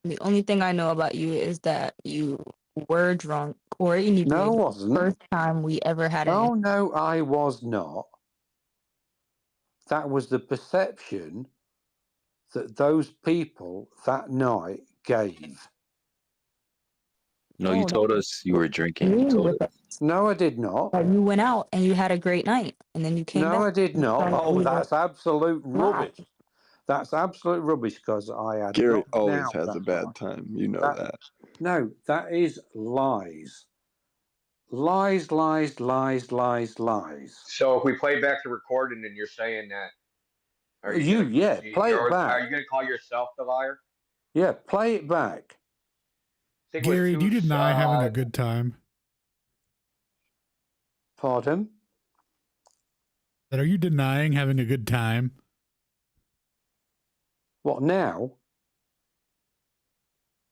The only thing I know about you is that you were drunk or No, I inebriated the wasn't. first time we ever had an Oh no, I was not. That was the perception that those people that night gave. No, you No, that's told us you were drinking. You me told us. with us. No, I did not. That you went out and you had a great night, and then you came No, back. I did and you not. told me Oh, we were that's absolute not. rubbish. That's absolute rubbish because I had Gary not been always out has that a bad night. time. You know That, that. no, that is lies. Lies, lies, lies, lies, lies. So if we play back the recording and you're saying that, are you You, going to yeah, concede? play it Are back. you going to call yourself the liar? Yeah, play it back. I think Gary, with do you Toots, deny having a good time? Pardon? Are you denying having a good time? What now?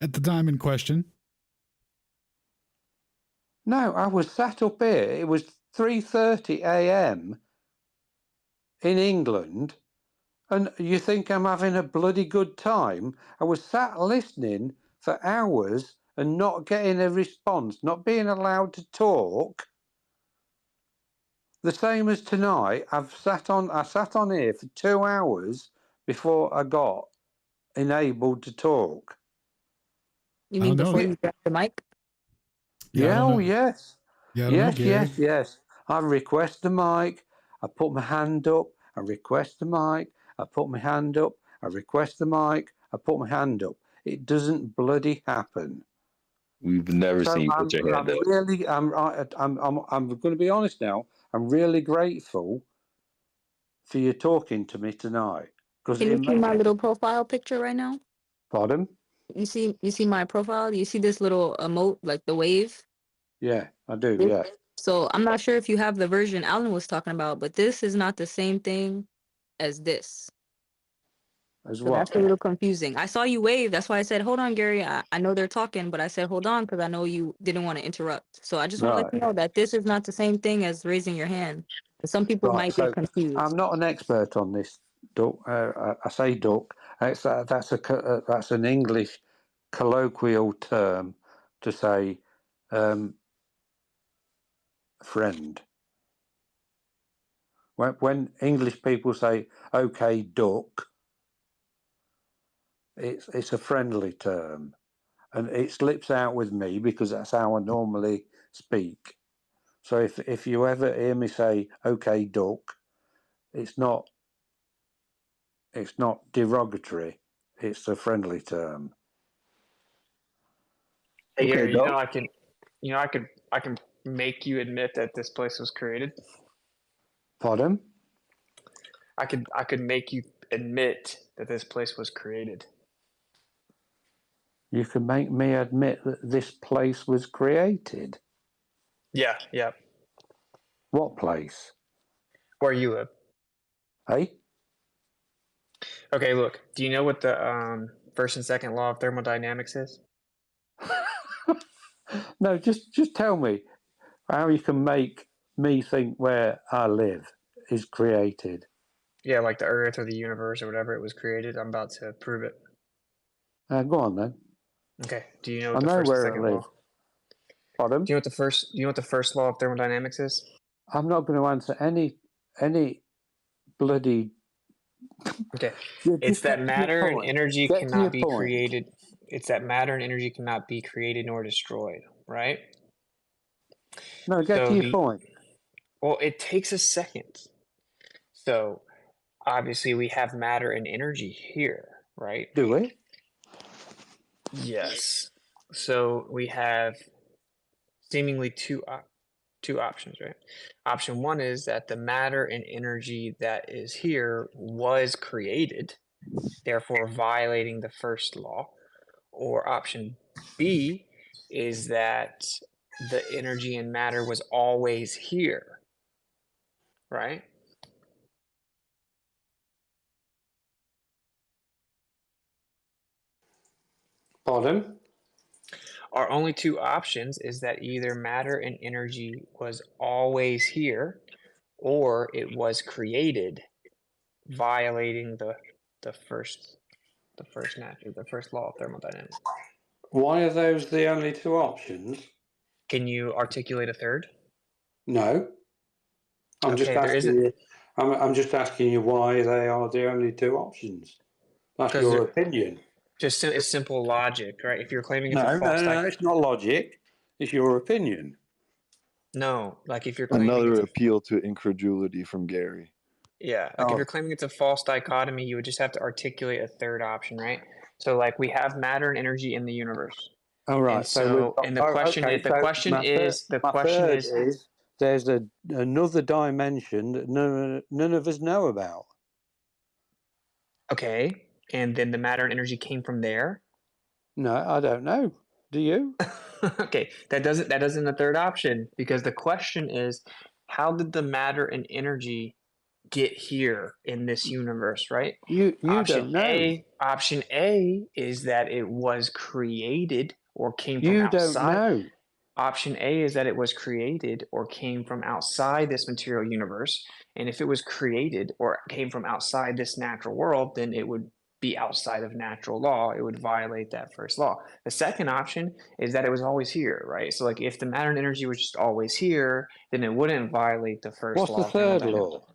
At the time in question? No, I was sat up here. It was 3:30 a.m. in England, and you think I'm having a bloody good time? I was sat listening for hours and not getting a response, not being allowed to talk. The same as tonight. I sat on here for 2 hours before I got enabled to talk. You I mean don't know. before you grabbed the mic? Yeah, I don't Oh know. yes. Yeah, I don't know, Gary. Yes. I request the mic. I put my hand up. I request the mic. I put my hand up. I request the mic. I put my hand up. It doesn't bloody happen. We've never So seen you I'm put your hand up. really I'm going to be honest now. I'm really grateful for you talking to me tonight because Can it you see makes. my little profile picture right now? Pardon? You see my profile? You see this little emote, like the wave? Yeah, I do. This- Yeah. So I'm not sure if you have the version Alan was talking about, but this is not the same thing as this. As So that's what? a little confusing. I saw you wave. That's why I said, hold on, Gary. I know they're talking, but I said, hold on, because I know you didn't want to interrupt. So I just want to let Right. you know that this is not the same thing as raising your hand. Some people Right. might get So confused. I'm not an expert on this, duck. I say duck. That's an English colloquial term to say friend. When English people say "okay, duck," it's a friendly term, and it slips out with me because that's how I normally speak. So if you ever hear me say "okay, duck," it's not derogatory. It's a friendly term. Hey Okay, Gary, dog. I can make you admit that this place was created. Pardon? I could make you admit that this place was created. You can make me admit that this place was created. Yeah, yeah. What place? Where you live. Hey? Okay, look. Do you know what the first and second law of thermodynamics is? No, just tell me how you can make me think where I live is created. Yeah, like the Earth or the universe or whatever it was created. I'm about to prove it. Go on then. Okay. Do you know I what the know first and where I second live. law? Pardon? Do you know what the first law of thermodynamics is? I'm not going to answer any bloody. Okay. It's Just that get to your matter and point. energy Get to your cannot be point. created. It's that matter and energy cannot be created nor destroyed, right? No, get to So your point. well, it takes a second. So obviously we have matter and energy here, right? Do we? Yes. So we have seemingly two options, right? Option one is that the matter and energy that is here was created, therefore violating the first law. Or option B is that the energy and matter was always here, right? Pardon? Our only two options is that either matter and energy was always here, or it was created, violating the first law of thermodynamics. Why are those the only two options? Can you articulate a third? No. I'm just Okay, there asking isn't. you. I'm just asking you why they are the only two options. That's 'Cause your they're- opinion. It's simple logic, right? If you're claiming it's No, a false no, it's not logic. It's your opinion. no, like if you're claiming Another it's a appeal to incredulity from Gary. yeah, like if Oh, you're claiming it's a false dichotomy, you would just have to articulate a third option, right? So like we have matter and energy in the universe. all And right. So we've so got, and the question okay. is the So question is the my question third is there's another dimension that none of us know about. okay, and then the matter and energy came from there. No, I don't know. Do you? Okay, that isn't the third option because the question is how did the matter and energy get here in this universe, right? You don't know. Option A is that it was created or came from You don't outside. know. Option A is that it was created or came from outside this material universe. And if it was created or came from outside this natural world, then it would be outside of natural law. It would violate that first law. The second option is that it was always here, right? So like if the matter and energy was just always here, then it wouldn't violate the first What's law the of third thermodynamics. law?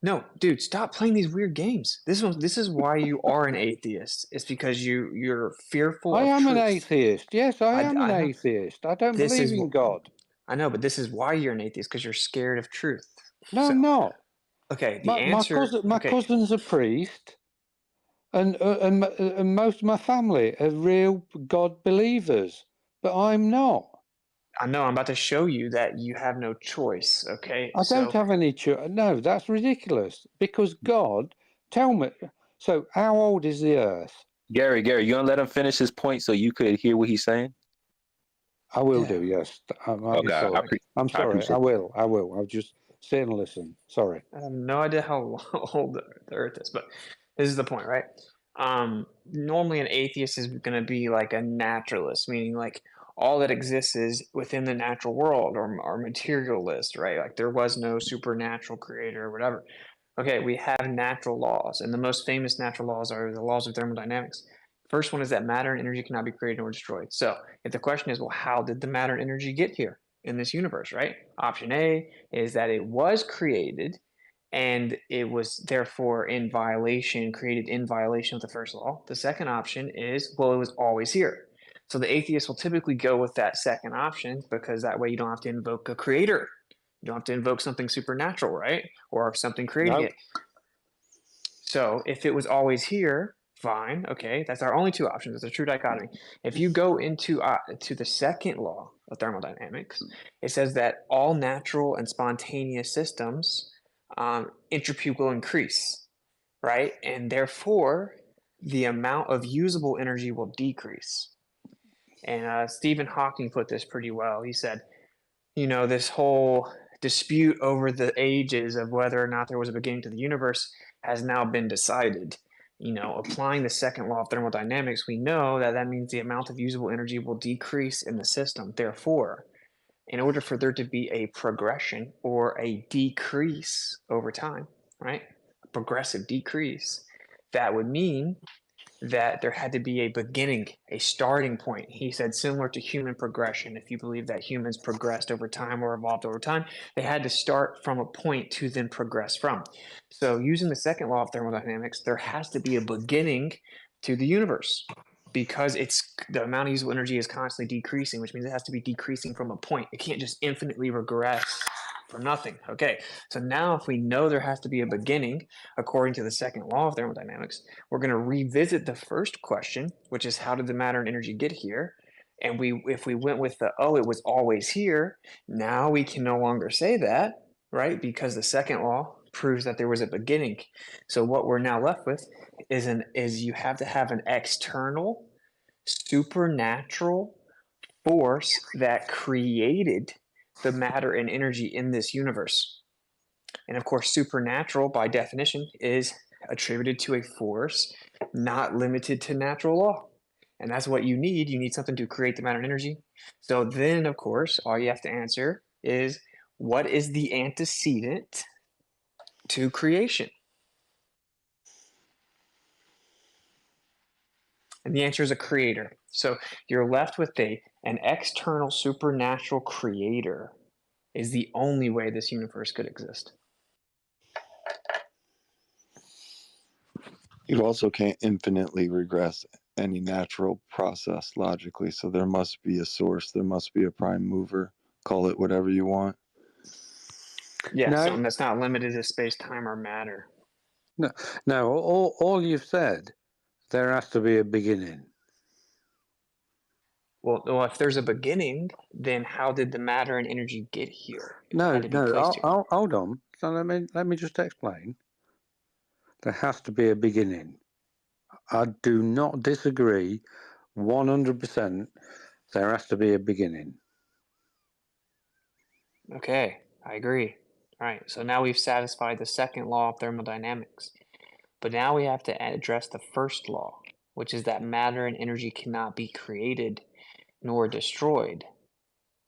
No, dude, stop playing these weird games. This is why you are an atheist. It's because you're fearful I of am an truth. atheist. Yes, I am an know. atheist. I don't This believe is in God. I know, but this is why you're an atheist because you're scared of truth. No, So, I'm not. okay, the My answer. Okay, cousin's a priest, and most of my family are real God believers, but I'm not. I know I'm about to show you that you have no choice. Okay, I don't so have any choice. No, that's ridiculous. Because God, tell me. So, how old is the Earth? Gary, you gonna let him finish his point so you could hear what he's saying? I will Yeah. do. Yes, I'm Okay, sorry. I'm I sorry. appreciate I it. will. I'll just sit and listen. Sorry. I have no idea how old the Earth is, but this is the point, right? Normally an atheist is going to be like a naturalist, meaning like all that exists is within the natural world or materialist, right? Like there was no supernatural creator or whatever. Okay, we have natural laws, and the most famous natural laws are the laws of thermodynamics. First one is that matter and energy cannot be created or destroyed. So if the question is, well, how did the matter and energy get here in this universe, right? Option A is that it was created and it was therefore created in violation of the first law. The second option is, well, it was always here. So the atheist will typically go with that second option because that way you don't have to invoke a creator. You don't have to invoke something supernatural, right? Or something creating No. it. So if it was always here, fine, okay, that's our only two options. It's a true dichotomy. If you go into to the second law of thermodynamics, it says that all natural and spontaneous systems entropy will increase, right? And therefore, the amount of usable energy will decrease. And Stephen Hawking put this pretty well. He said, this whole dispute over the ages of whether or not there was a beginning to the universe has now been decided. Applying the second law of thermodynamics, we know that means the amount of usable energy will decrease in the system. Therefore, in order for there to be a progression or a decrease over time, right? A progressive decrease, that would mean that there had to be a beginning, a starting point. He said, similar to human progression, if you believe that humans progressed over time or evolved over time, they had to start from a point to then progress from. So using the second law of thermodynamics, there has to be a beginning to the universe because the amount of usable energy is constantly decreasing, which means it has to be decreasing from a point. It can't just infinitely regress from nothing. Okay, so now if we know there has to be a beginning, according to the second law of thermodynamics, we're going to revisit the first question, which is how did the matter and energy get here? And if we went with it was always here, now we can no longer say that, right? Because the second law proves that there was a beginning. So what we're now left with is you have to have an external supernatural force that created the matter and energy in this universe. And of course, supernatural by definition is attributed to a force not limited to natural law. And that's what you need. You need something to create the matter and energy. So then, of course, all you have to answer is, what is the antecedent to creation? And the answer is a creator. So you're left with an external supernatural creator is the only way this universe could exist. You also can't infinitely regress any natural process logically, so there must be a source, there must be a prime mover, call it whatever you want. Yeah, No. something that's not limited to space, time, or matter. No, all you've said, there has to be a beginning. Well, if there's a beginning, then how did the matter and energy get here? It No, had to be placed here. hold on. So let me just explain. There has to be a beginning. I do not disagree 100%. There has to be a beginning. Okay, I agree. All right, so now we've satisfied the second law of thermodynamics. But now we have to address the first law, which is that matter and energy cannot be created nor destroyed.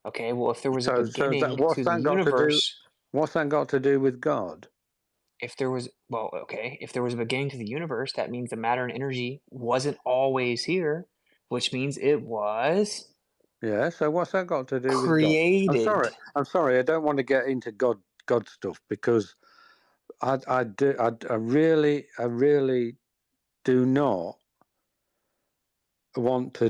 Okay, well, if there was a beginning to the universe, what's that got to do with God? if there was a beginning to the universe, that means the matter and energy wasn't always here, which means it was Yeah, so what's that got to do with God? created. I'm sorry, I don't want to get into God stuff because I really do not want to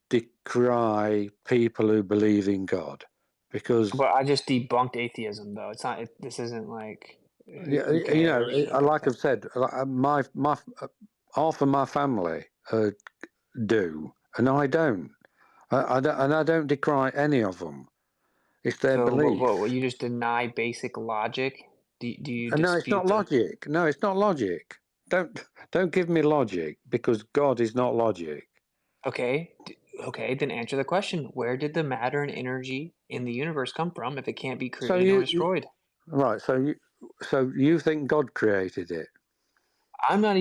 decry people who believe in God, because But I just debunked atheism, though. It's not. This isn't like who cares? like I've said, my half of my family do, and I don't. I don't decry any of them. It's their So belief. what? You just deny basic logic? Do you dispute? No, it's not logic. No, it's not logic. Don't give me logic, because God is not logic. Okay, then answer the question. Where did the matter and energy in the universe come from if it can't be created or destroyed? Right, so you think God created it? I'm not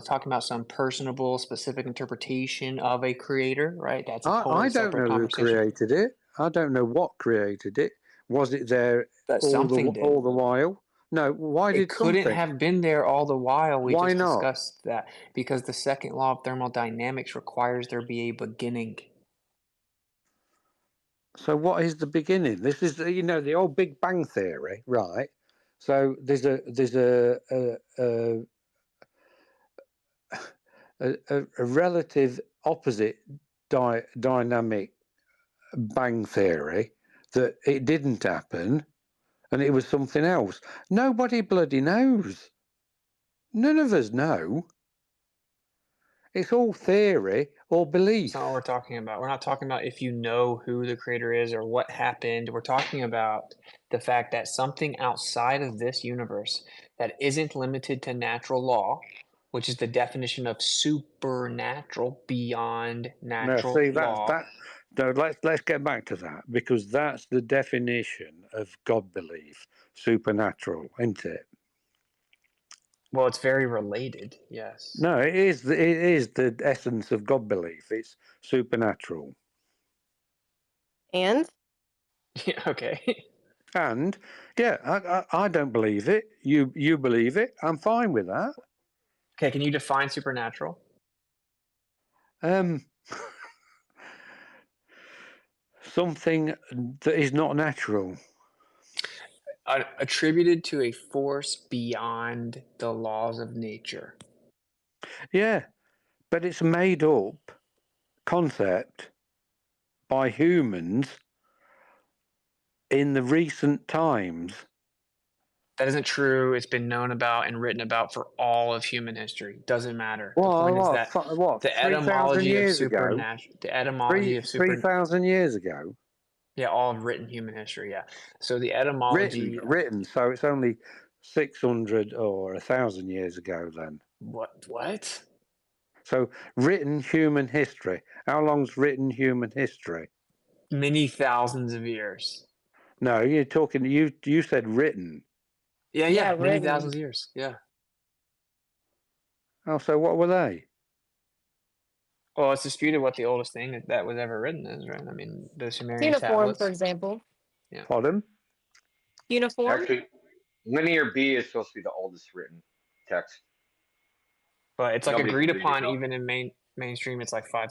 talking about some personable, specific interpretation of a creator, right? That's a totally separate conversation. Who created it. I don't know what created it. Was it there all the while? No, why did something? It couldn't have been there all the while. Why not? Discussed that because the second law of thermodynamics requires there be a beginning. So what is the beginning? This is the old Big Bang theory, right? So there's a relative opposite dynamic bang theory, that it didn't happen and it was something else. Nobody bloody knows. None of us know. It's all theory or belief. That's not what we're talking about. We're not talking about if you know who the creator is or what happened. We're talking about the fact that something outside of this universe that isn't limited to natural law, which is the definition of supernatural, beyond natural law. Let's get back to that, because that's the definition of God belief, supernatural, isn't it? Well, it's very related, yes. No, it is the essence of God belief. It's supernatural. And? Yeah, okay. And yeah, I don't believe it. You believe it. I'm fine with that. Okay, can you define supernatural? Something that is not natural. Attributed to a force beyond the laws of nature. Yeah, but it's a made up concept by humans in the recent times. That isn't true. It's been known about and written about for all of human history. Doesn't matter. Well, the point is that the etymology of supernatural, 3,000 years ago. Yeah, all of written human history. Yeah. So the etymology written. So it's only 600 or 1,000 years ago then. What? So written human history. How long's written human history? Many thousands of years. No, you're talking. You said written. Yeah, many thousands of years. Yeah. Oh, so what were they? Well, it's disputed what the oldest thing that was ever written is, right? I mean, the Sumerian Uniform, for tablets. example. Yeah. Pardon? Uniform. Actually, Linear B is supposed to be the oldest written text. But it's like Nobody agreed can read it, upon though. even in mainstream. It's like 5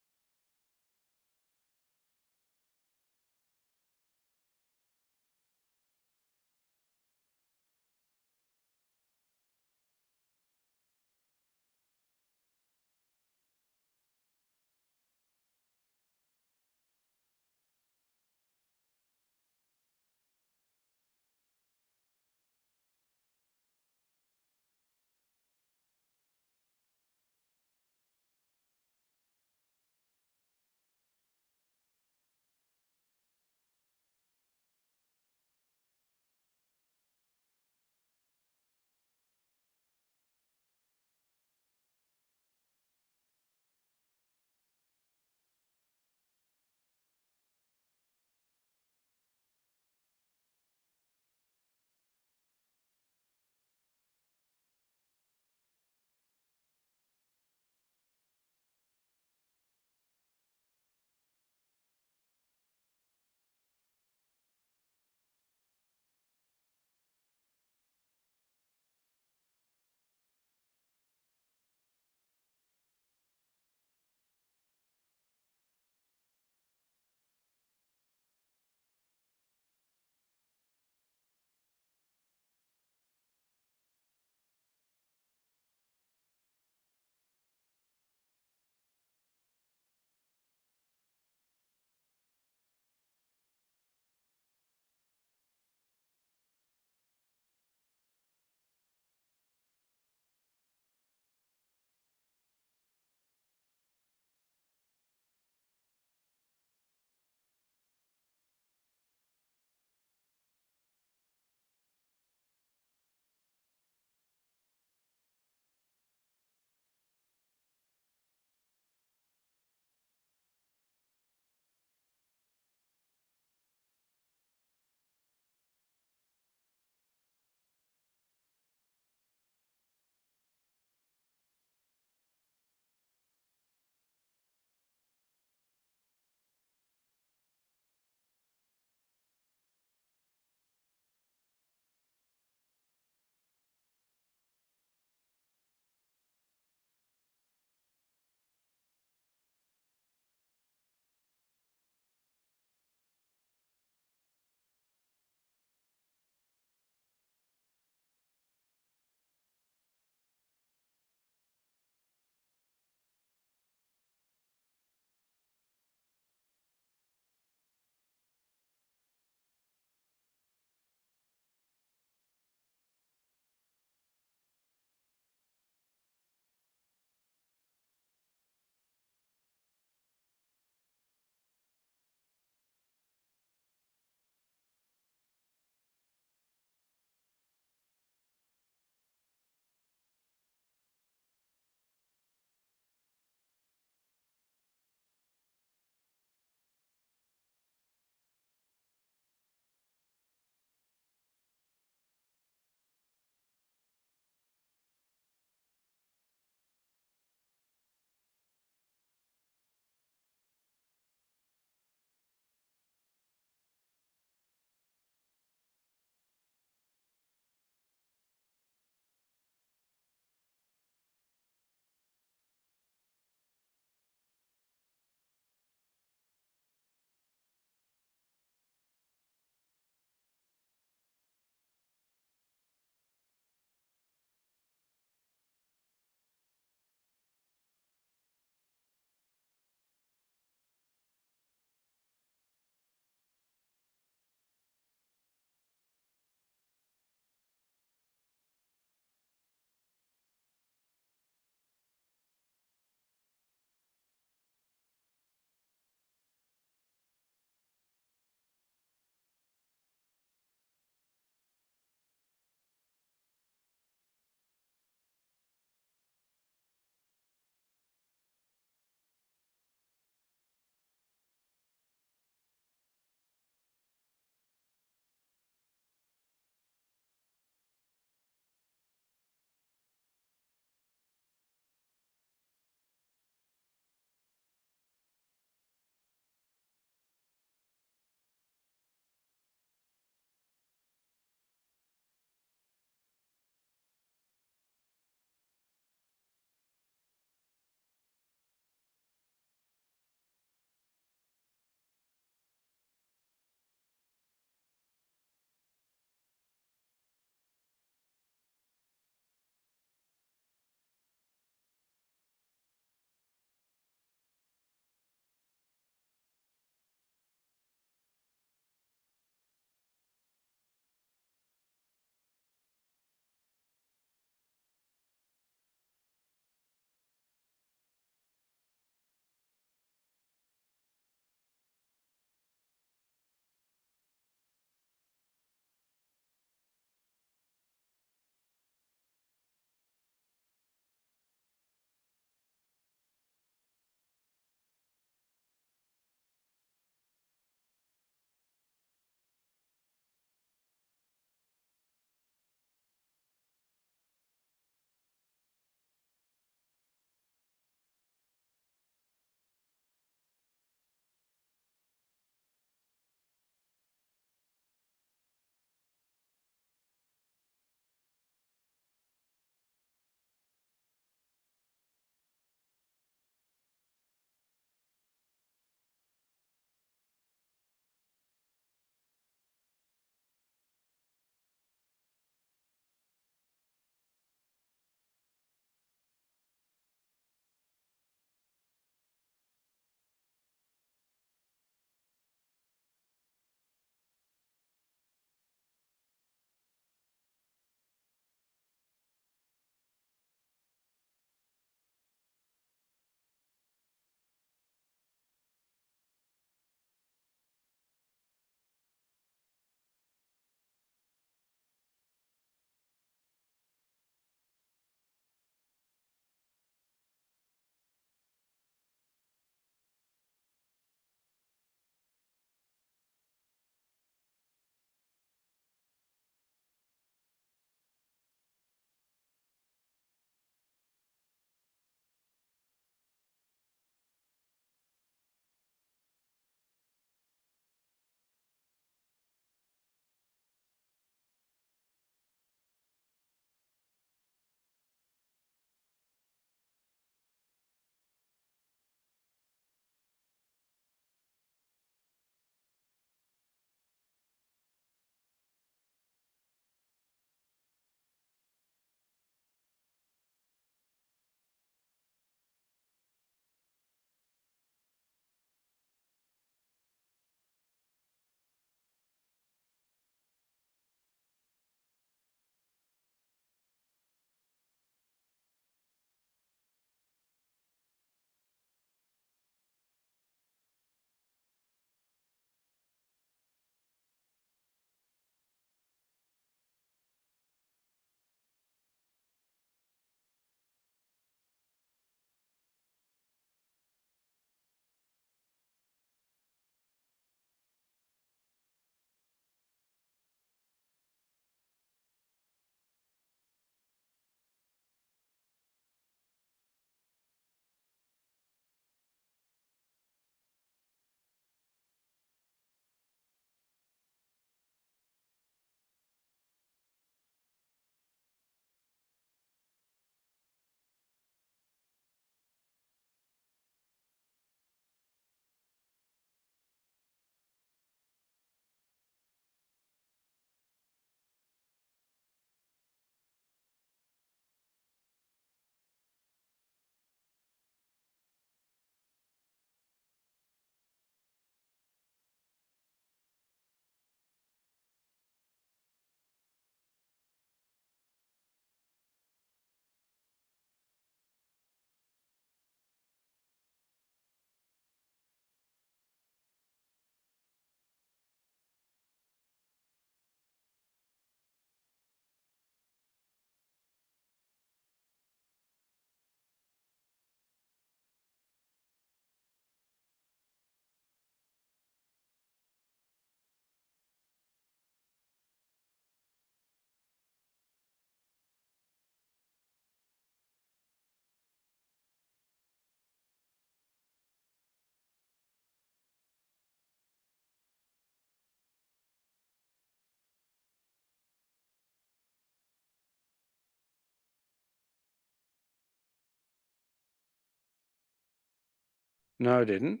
No, I didn't.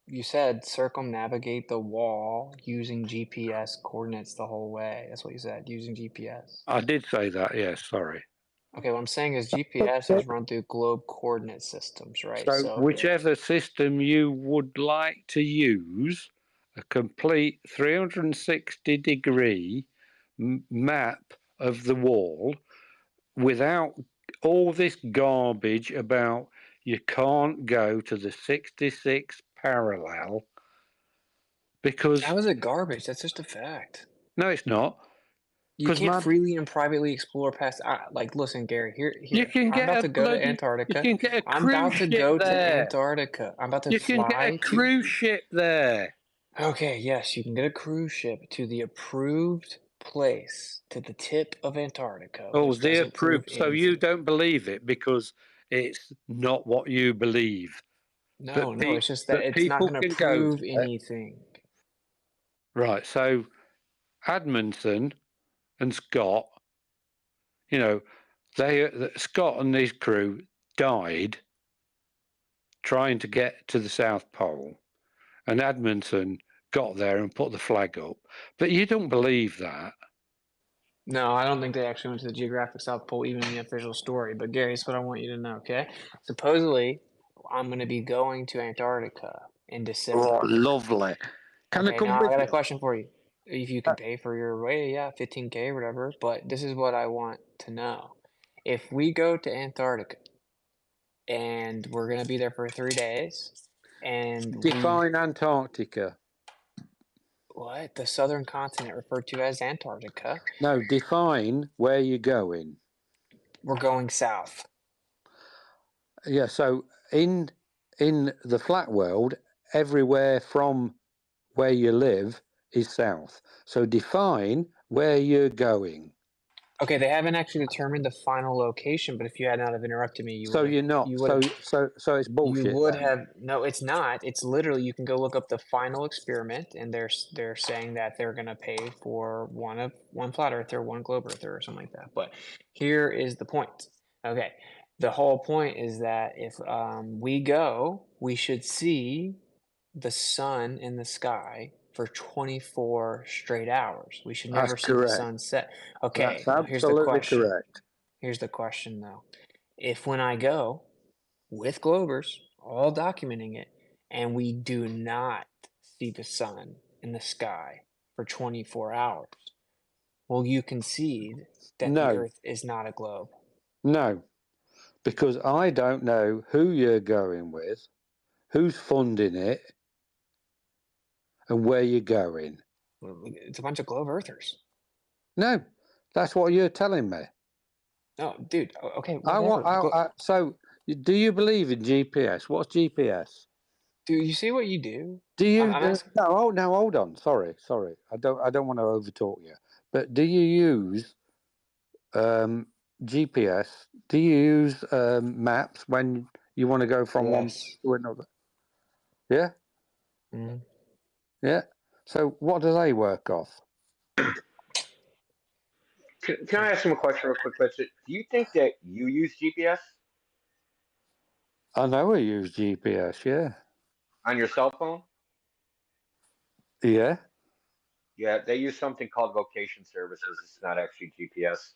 You said circumnavigate the wall using GPS coordinates the whole way. That's what you said, using GPS. I did say that, yes, sorry. Okay, what I'm saying is GPS is run through globe coordinate systems, right? So whichever system you would like to use, a complete 360-degree map of the wall without all this garbage about you can't go to the 66 parallel because... How is it garbage? That's just a fact. No, it's not. You can't freely and privately explore past. Like, listen, Gary. Here. You can I'm get about a to go to bloody- Antarctica. You can get a I'm about cruise to ship go to there. Antarctica. I'm about to You can get a cruise ship there. Okay, yes, you can get a cruise ship to the approved place, to the tip of Antarctica. Oh, which they're doesn't prove approved. So you anything. don't believe it because it's not what you believe. No, it's just that it's not people going to can go prove there. anything. Right. So Admonson and Scott, you know, Scott and his crew died trying to get to the South Pole, and Admonson got there and put the flag up. But you don't believe that. No, I don't think they actually went to the geographic South Pole, even in the official story. But Gary, here's what I want you to know, okay? Supposedly, I'm going to be going to Antarctica in December. Oh, lovely. Can I Okay, come now I with got a you? question for you. If you can pay for your way, yeah, 15K or whatever. But this is what I want to know. If we go to Antarctica and we're going to be there for 3 days, and Define Antarctica. What? The southern continent referred to as Antarctica. No, define where you're going. We're going south. Yeah, so in the flat world, everywhere from where you live is south. So define where you're going. Okay, they haven't actually determined the final location, but if you had not have interrupted me, you would. So you're not. So it's bullshit. You would then. have. No, it's not. It's literally you can go look up the final experiment, and they're saying that they're gonna pay for one flat earther, one globe earther, or something like that. But here is the point. Okay, the whole point is that if we go, we should see the sun in the sky for 24 straight hours. We should never That's see the correct. sun set. Okay, That's now here's the absolutely question. correct. Here's the question though. If when I go with Globers, all documenting it, and we do not see the sun in the sky for 24 hours, will you concede that the No. Earth is not a globe? No, because I don't know who you're going with, who's funding it, and where you're going. It's a bunch of globe earthers. No, that's what you're telling me. No, dude. Okay, whatever. So, do you believe in GPS? What's GPS? Do you see what you do? Do you? I'm asking. No, hold on. Sorry. I don't want to overtalk you. But do you use GPS? Do you use maps when you want to go from one to another? Yeah. Mm-hmm. Yeah. So what do they work off? Can I ask him a question real quick? Do you think that you use GPS? I know I use GPS, yeah. On your cell phone? Yeah. Yeah, they use something called location services. It's not actually GPS.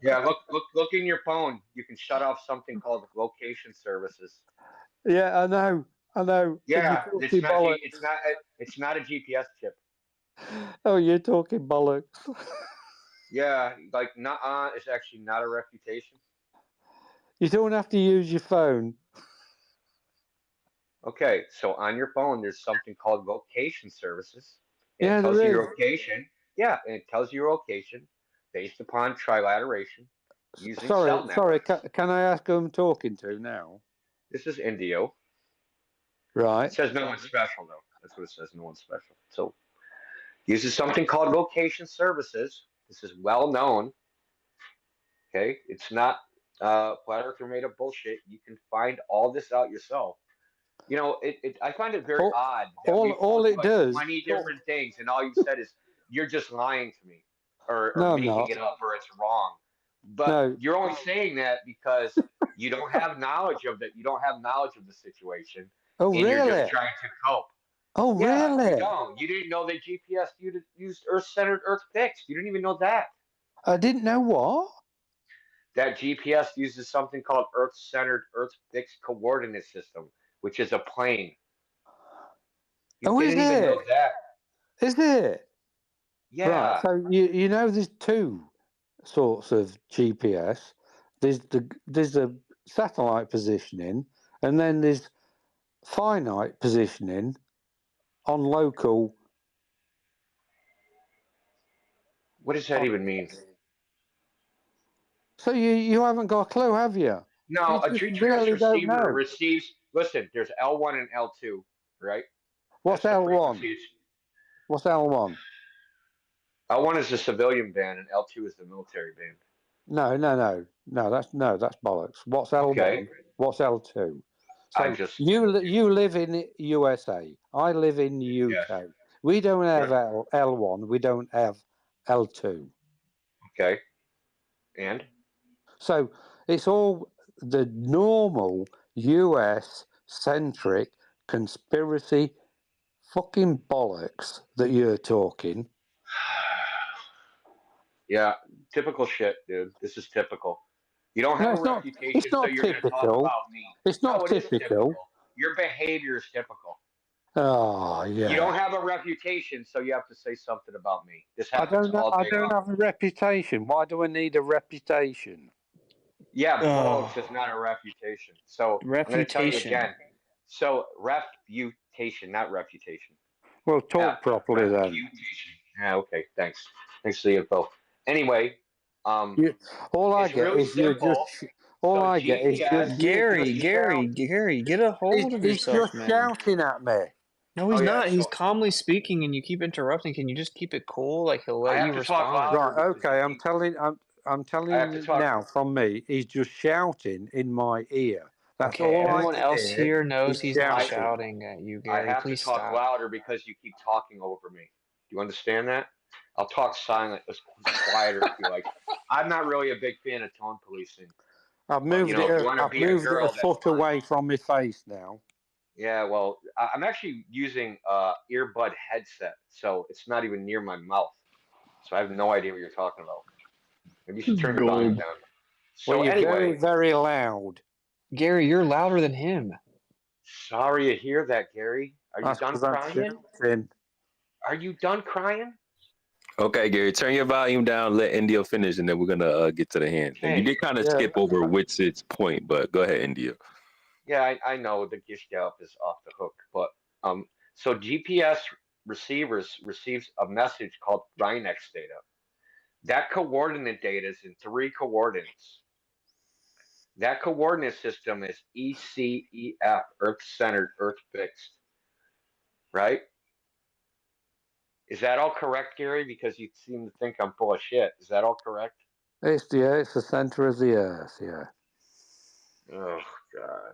Yeah, look in your phone. You can shut off something called location services. Yeah, I know. Yeah, it's not a GPS chip. Oh, you're talking bollocks. Yeah, like it's actually not a refutation. You don't have to use your phone. Okay, so on your phone, there's something called location services. And Yeah, it tells there you is. your location. Yeah, and it tells you your location based upon trilateration using cell networks. Sorry. Can I ask who I'm talking to now? This is Indio. Right. It says no one's special, though. That's what it says, no one's special. So uses something called location services. This is well known. Okay, it's not flat earther made up bullshit. You can find all this out yourself. You know, I find it very odd that all it does 20 different things, and all you said is you're just lying to me, or No, I'm making not. it up, or it's wrong. But you're only saying that because You don't have knowledge of that. You don't have knowledge of the situation, Oh, and you're really? just trying to cope. Oh, Yeah, really? you don't. You didn't know that GPS used Earth-centered Earth fixed. You didn't even know that. I didn't know what? That GPS uses something called Earth-centered Earth fixed coordinate system, which is a plane. You Is didn't even know it? that. Is it? Yeah. Right. So you know there's two sorts of GPS. There's a satellite positioning, and then there's finite positioning on local. What does that even mean? So you haven't got a clue, have you? No, You a just GPS really don't receiver know. receives. Listen, there's L1 and L2, right? What's That's the L1? frequencies. What's L1? L1 is the civilian band, and L2 is the military band. No, that's bollocks. What's L1? Okay. What's L2? I So just you live in USA. I live in the yes. UK. We don't have Yeah. L1. We don't have L2. Okay. And So it's all the normal US centric conspiracy fucking bollocks that you're talking. yeah, typical shit, dude. This is typical. You don't have No, a it's not. reputation, It's so not you're going to talk typical. about me. It's not No, it is typical. typical. Your behavior is typical. Oh yeah. You don't have a reputation, so you have to say something about me. This I happens don't. all day I don't long. have a reputation. Why do I need a reputation? Yeah, Oh. bollocks is not a reputation. So I'm going to tell you Reputation. again. So refutation, not reputation. Well, talk properly then. Reputation. Yeah, okay. Thanks for the info. Anyway, All I it's get really is you're simple. just. All So I get is GPS, Gary, get a hold of He's yourself, just man. shouting at me. No, he's Oh, yeah, not. He's so- calmly speaking, and you keep interrupting. Can you just keep it cool? Like he'll I let have you to talk respond. louder. Right. because Okay. you I'm keep- telling I have to you talk- now from me. He's just shouting in my ear. That's Okay, all everyone I else hear. here knows he's not shouting. shouting at you, I Gary. have Please to talk stop. louder because you keep talking over me. Do you understand that? I'll talk silent, as quieter if you like. I'm not really a big fan of tone policing. I've moved you know, if you it. wanna I've be a moved it girl, a that's foot fine. away from my face now. Yeah, well, I'm actually using earbud headset, so it's not even near my mouth. So I have no idea what you're talking about. Maybe you should turn your volume down. So Well, you're anyway, very, very loud. Gary, you're louder than him. sorry to hear that, Gary. Are you That's done 'cause I'm crying? shouting. Are you done crying? Okay, Gary, turn your volume down. Let India finish, and then we're gonna get to the hand. And you Hey, did kind of yeah. skip over Witz's point, but go ahead, India. Yeah, I know the Gestalt is off the hook, but so GPS receives a message called Rhinex data. That coordinate data is in 3 coordinates. That coordinate system is ECEF, Earth-centered, Earth-fixed, right? Is that all correct, Gary? Because you seem to think I'm full of shit. Is that all correct? It's the center of the earth. Yeah. Oh God.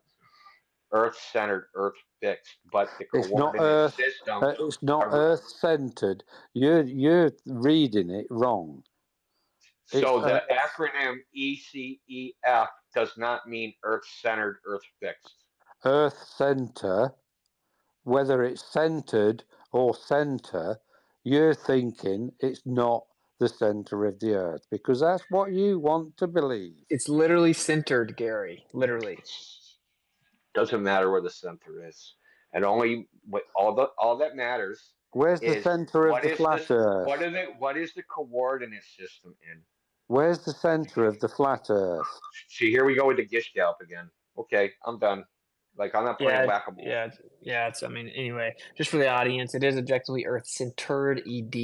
Earth-centered, Earth-fixed, but the It's not coordinate earth. system. It's not are- earth-centered. You're reading it wrong. So It's the acronym ECEF does not mean Earth-centered, Earth-fixed. Earth center. Whether it's centered or center, you're thinking it's not the center of the earth because that's what you want to believe. It's literally centered, Gary. Literally. Doesn't matter where the center is, and only all that matters. Where's the Is center of what the is flat this? earth? What is the coordinate system in? Where's the center of the flat earth? See, here we go with the Gestalt again. Okay, I'm done. Like I'm not playing whack-a-mole. Yeah. It's. I mean, anyway, just for the audience, it is objectively Earth-centered. ED.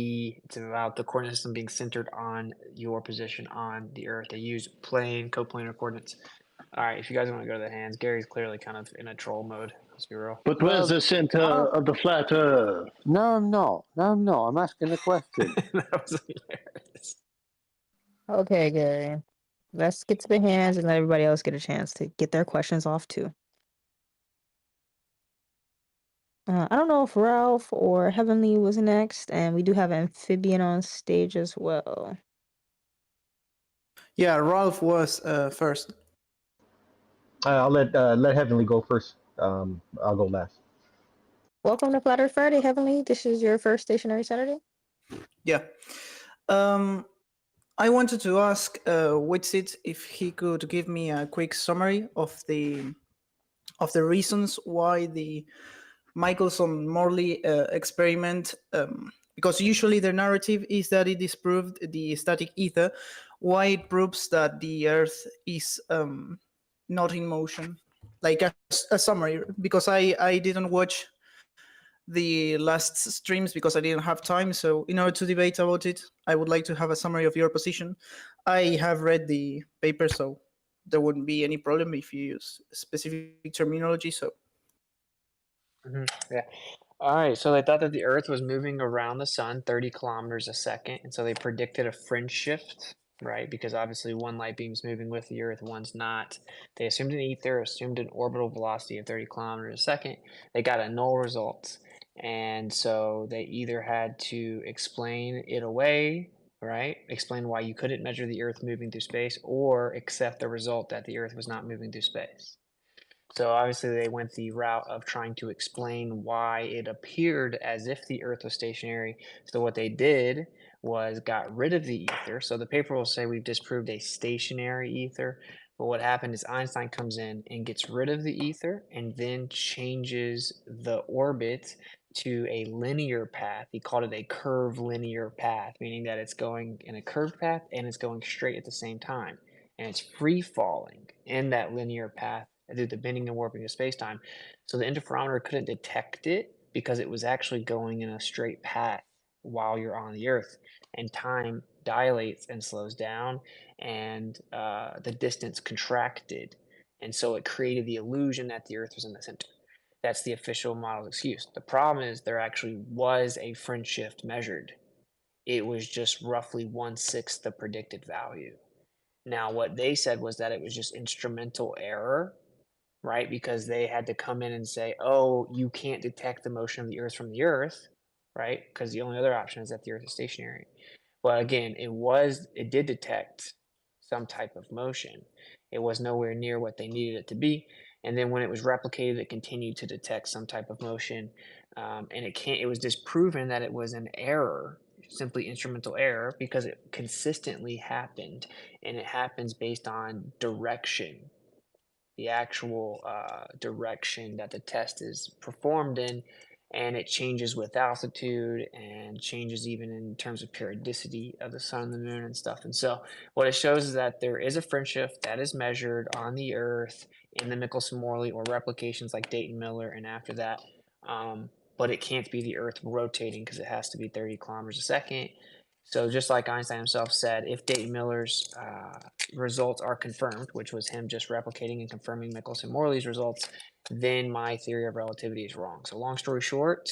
It's about the coordinate system being centered on your position on the Earth. They use plane, coplanar coordinates. All right, if you guys want to go to the hands, Gary's clearly kind of in a troll mode. Let's be real. But where's the center of the flat earth? No, I'm not. I'm asking a question. That was hilarious. Okay, Gary. Let's get to the hands and let everybody else get a chance to get their questions off too. I don't know if Ralph or Heavenly was next, and we do have Amphibian on stage as well. Yeah, Ralph was first. I'll let Heavenly go first. I'll go last. Welcome to Flat Earth Friday, Heavenly. This is your first stationary Saturday. Yeah. I wanted to ask Witsit if he could give me a quick summary of the reasons why the Michelson-Morley experiment, because usually the narrative is that it disproved the static ether, why it proves that the Earth is not in motion. Like a summary, because I didn't watch the last streams because I didn't have time. So in order to debate about it, I would like to have a summary of your position. I have read the paper, so there wouldn't be any problem if you use specific terminology. So Yeah. All right. So they thought that the Earth was moving around the sun 30 kilometers a second. And so they predicted a fringe shift, right? Because obviously one light beam's moving with the Earth, one's not. They assumed an ether, assumed an orbital velocity of 30 kilometers a second. They got a null result. And so they either had to explain it away, right? Explain why you couldn't measure the Earth moving through space, or accept the result that the Earth was not moving through space. So obviously they went the route of trying to explain why it appeared as if the Earth was stationary. So what they did was got rid of the ether. So the paper will say we've disproved a stationary ether. But what happened is Einstein comes in and gets rid of the ether and then changes the orbit to a linear path. He called it a curvilinear path, meaning that it's going in a curved path and it's going straight at the same time. And it's free falling in that linear path due to the bending and warping of space-time. So the interferometer couldn't detect it because it was actually going in a straight path while you're on the Earth. And time dilates and slows down, and the distance contracted. And so it created the illusion that the Earth was in the center. That's the official model's excuse. The problem is there actually was a fringe shift measured. It was just roughly 1/6 the predicted value. Now, what they said was that it was just instrumental error, right? Because they had to come in and say, oh, you can't detect the motion of the Earth from the Earth, right? Because the only other option is that the Earth is stationary. But again, it did detect some type of motion. It was nowhere near what they needed it to be. And then when it was replicated, it continued to detect some type of motion. And it was disproven that it was an error, simply instrumental error, because it consistently happened. And it happens based on direction, the actual direction that the test is performed in, and it changes with altitude and changes even in terms of periodicity of the sun and the moon and stuff. And so what it shows is that there is a fringe shift that is measured on the Earth in the Michelson-Morley or replications like Dayton-Miller and after that. But it can't be the Earth rotating because it has to be 30 kilometers a second. So just like Einstein himself said, if Dayton-Miller's results are confirmed, which was him just replicating and confirming Michelson-Morley's results, then my theory of relativity is wrong. So long story short,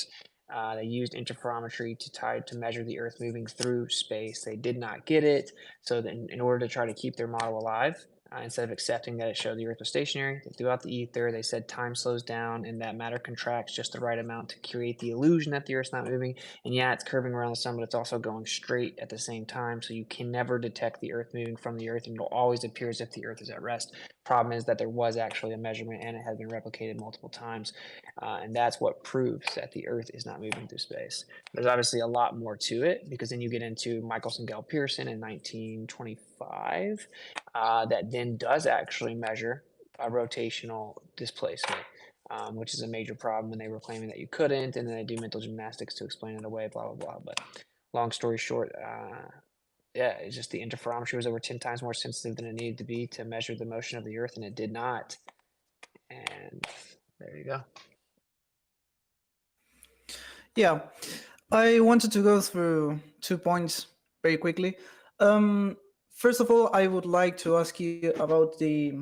they used interferometry to measure the Earth moving through space. They did not get it. So then in order to try to keep their model alive, instead of accepting that it showed the Earth was stationary, they threw out the ether. They said time slows down and that matter contracts just the right amount to create the illusion that the Earth's not moving. And yeah, it's curving around the sun, but it's also going straight at the same time. So you can never detect the Earth moving from the Earth, and it'll always appear as if the Earth is at rest. Problem is that there was actually a measurement and it has been replicated multiple times. And that's what proves that the Earth is not moving through space. There's obviously a lot more to it because then you get into Michelson-Gell-Pearson in 1925 that then does actually measure a rotational displacement, which is a major problem when they were claiming that you couldn't, and then they do mental gymnastics to explain it away, blah, blah, blah. But long story short, yeah, it's just the interferometry was over 10 times more sensitive than it needed to be to measure the motion of the Earth, and it did not. And there you go. yeah, I wanted to go through 2 points very quickly. First of all, I would like to ask you about the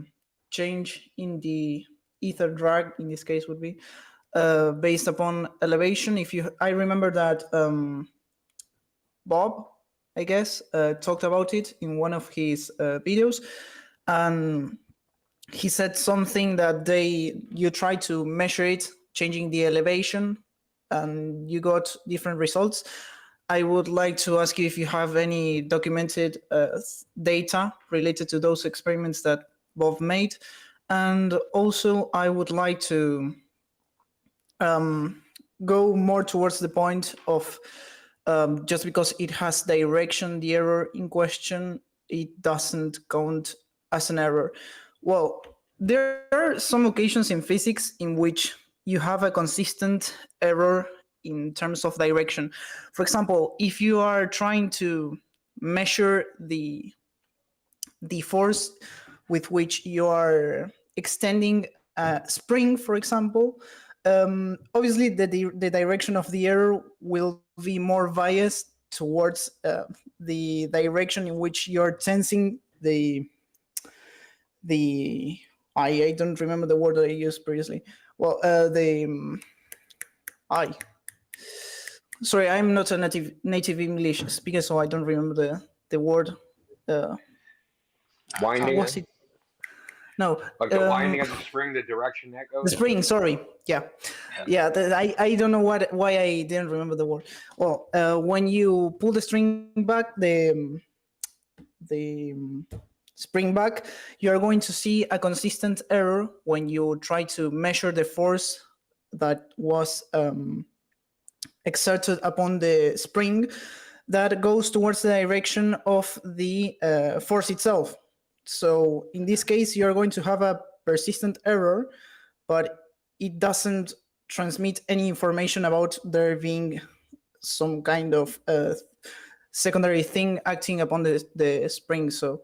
change in the ether drag, in this case would be, based upon elevation. I remember that Bob, I guess, talked about it in one of his videos, and he said something that you try to measure it, changing the elevation, and you got different results. I would like to ask you if you have any documented data related to those experiments that Bob made, And also, I would like to go more towards the point of just because it has direction, the error in question, it doesn't count as an error. Well, there are some occasions in physics in which you have a consistent error in terms of direction. For example, if you are trying to measure the force with which you are extending a spring, for example, obviously the direction of the error will be more biased towards the direction in which you're tensing the I don't remember the word that I used previously. Well, sorry, I'm not a native English speaker, so I don't remember the word. Winding was it? it? No. Like the winding of the spring, the direction that goes? The spring, sorry. Yeah. I don't know why I didn't remember the word. Well, when you pull the string back, the spring back, you are going to see a consistent error when you try to measure the force that was exerted upon the spring that goes towards the direction of the force itself. So in this case, you're going to have a persistent error, but it doesn't transmit any information about there being some kind of secondary thing acting upon the spring. So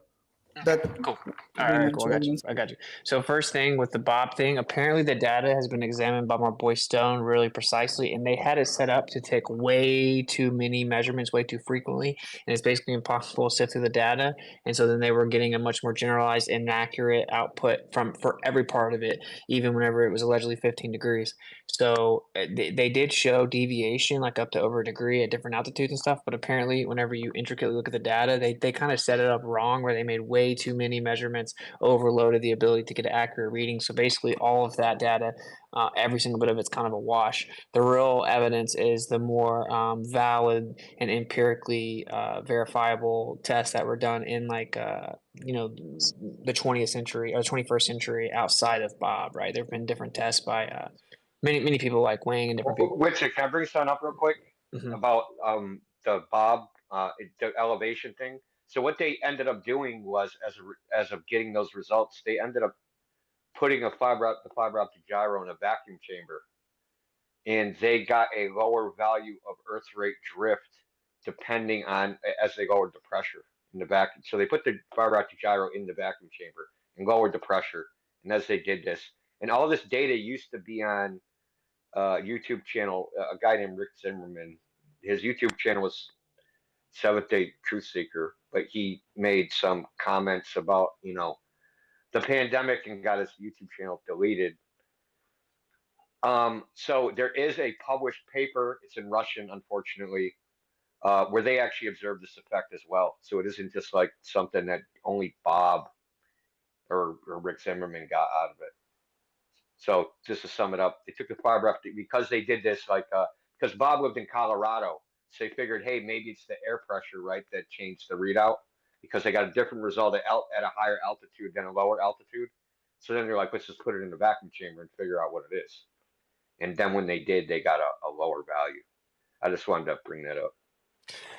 that cool. All right, cool. I got you. So first thing with the Bob thing, apparently the data has been examined by my boy Stone really precisely, and they had it set up to take way too many measurements way too frequently, and it's basically impossible to sift through the data. And so then they were getting a much more generalized, inaccurate output for every part of it, even whenever it was allegedly 15 degrees. So they did show deviation like up to over a degree at different altitudes and stuff, but apparently whenever you intricately look at the data, they kind of set it up wrong where they made way too many measurements, overloaded the ability to get an accurate reading. So basically all of that data, every single bit of it's kind of a wash. The real evidence is the more valid and empirically verifiable tests that were done in like the 20th century or 21st century outside of Bob, right? There have been different tests by many people like Wang and different people. Richard, can I bring something up real quick about the Bob the elevation thing? So what they ended up doing was, as of getting those results, they ended up putting the fiber optic gyro in a vacuum chamber, and they got a lower value of Earth rate drift depending on as they lowered the pressure in the vacuum. So they put the fiber optic gyro in the vacuum chamber and lowered the pressure, and as they did this, and all this data used to be on YouTube channel, a guy named Rick Zimmerman. His YouTube channel was Seventh Day Truth Seeker, but he made some comments about the pandemic and got his YouTube channel deleted. So there is a published paper. It's in Russian, unfortunately, where they actually observed this effect as well. So it isn't just like something that only Bob or Rick Zimmerman got out of it. So just to sum it up, they took the fiber optic because they did this because Bob lived in Colorado. So they figured, hey, maybe it's the air pressure, right, that changed the readout because they got a different result at a higher altitude than a lower altitude. So then they're like, let's just put it in the vacuum chamber and figure out what it is. And then when they did, they got a lower value. I just wanted to bring that up.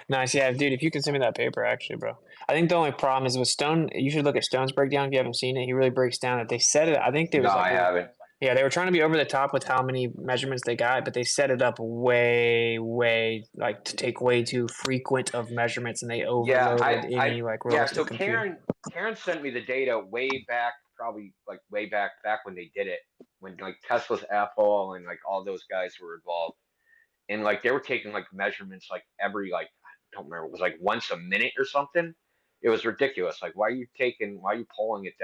Nice. Yeah, dude, if you can send me that paper, actually, bro. I think the only problem is with Stone, you should look at Stone's breakdown if you haven't seen it. He really breaks down that they said it. I think they was I haven't. Yeah, they were trying to be over the top with how many measurements they got, but they set it up way like to take way too frequent of measurements, and they overloaded any like realistic so computing. Karen sent me the data way back, probably like way back when they did it, when like Tesla's Apple and like all those guys were involved, and like they were taking like measurements like every I don't remember, it was like once a minute or something. It was ridiculous. Like why are you polling it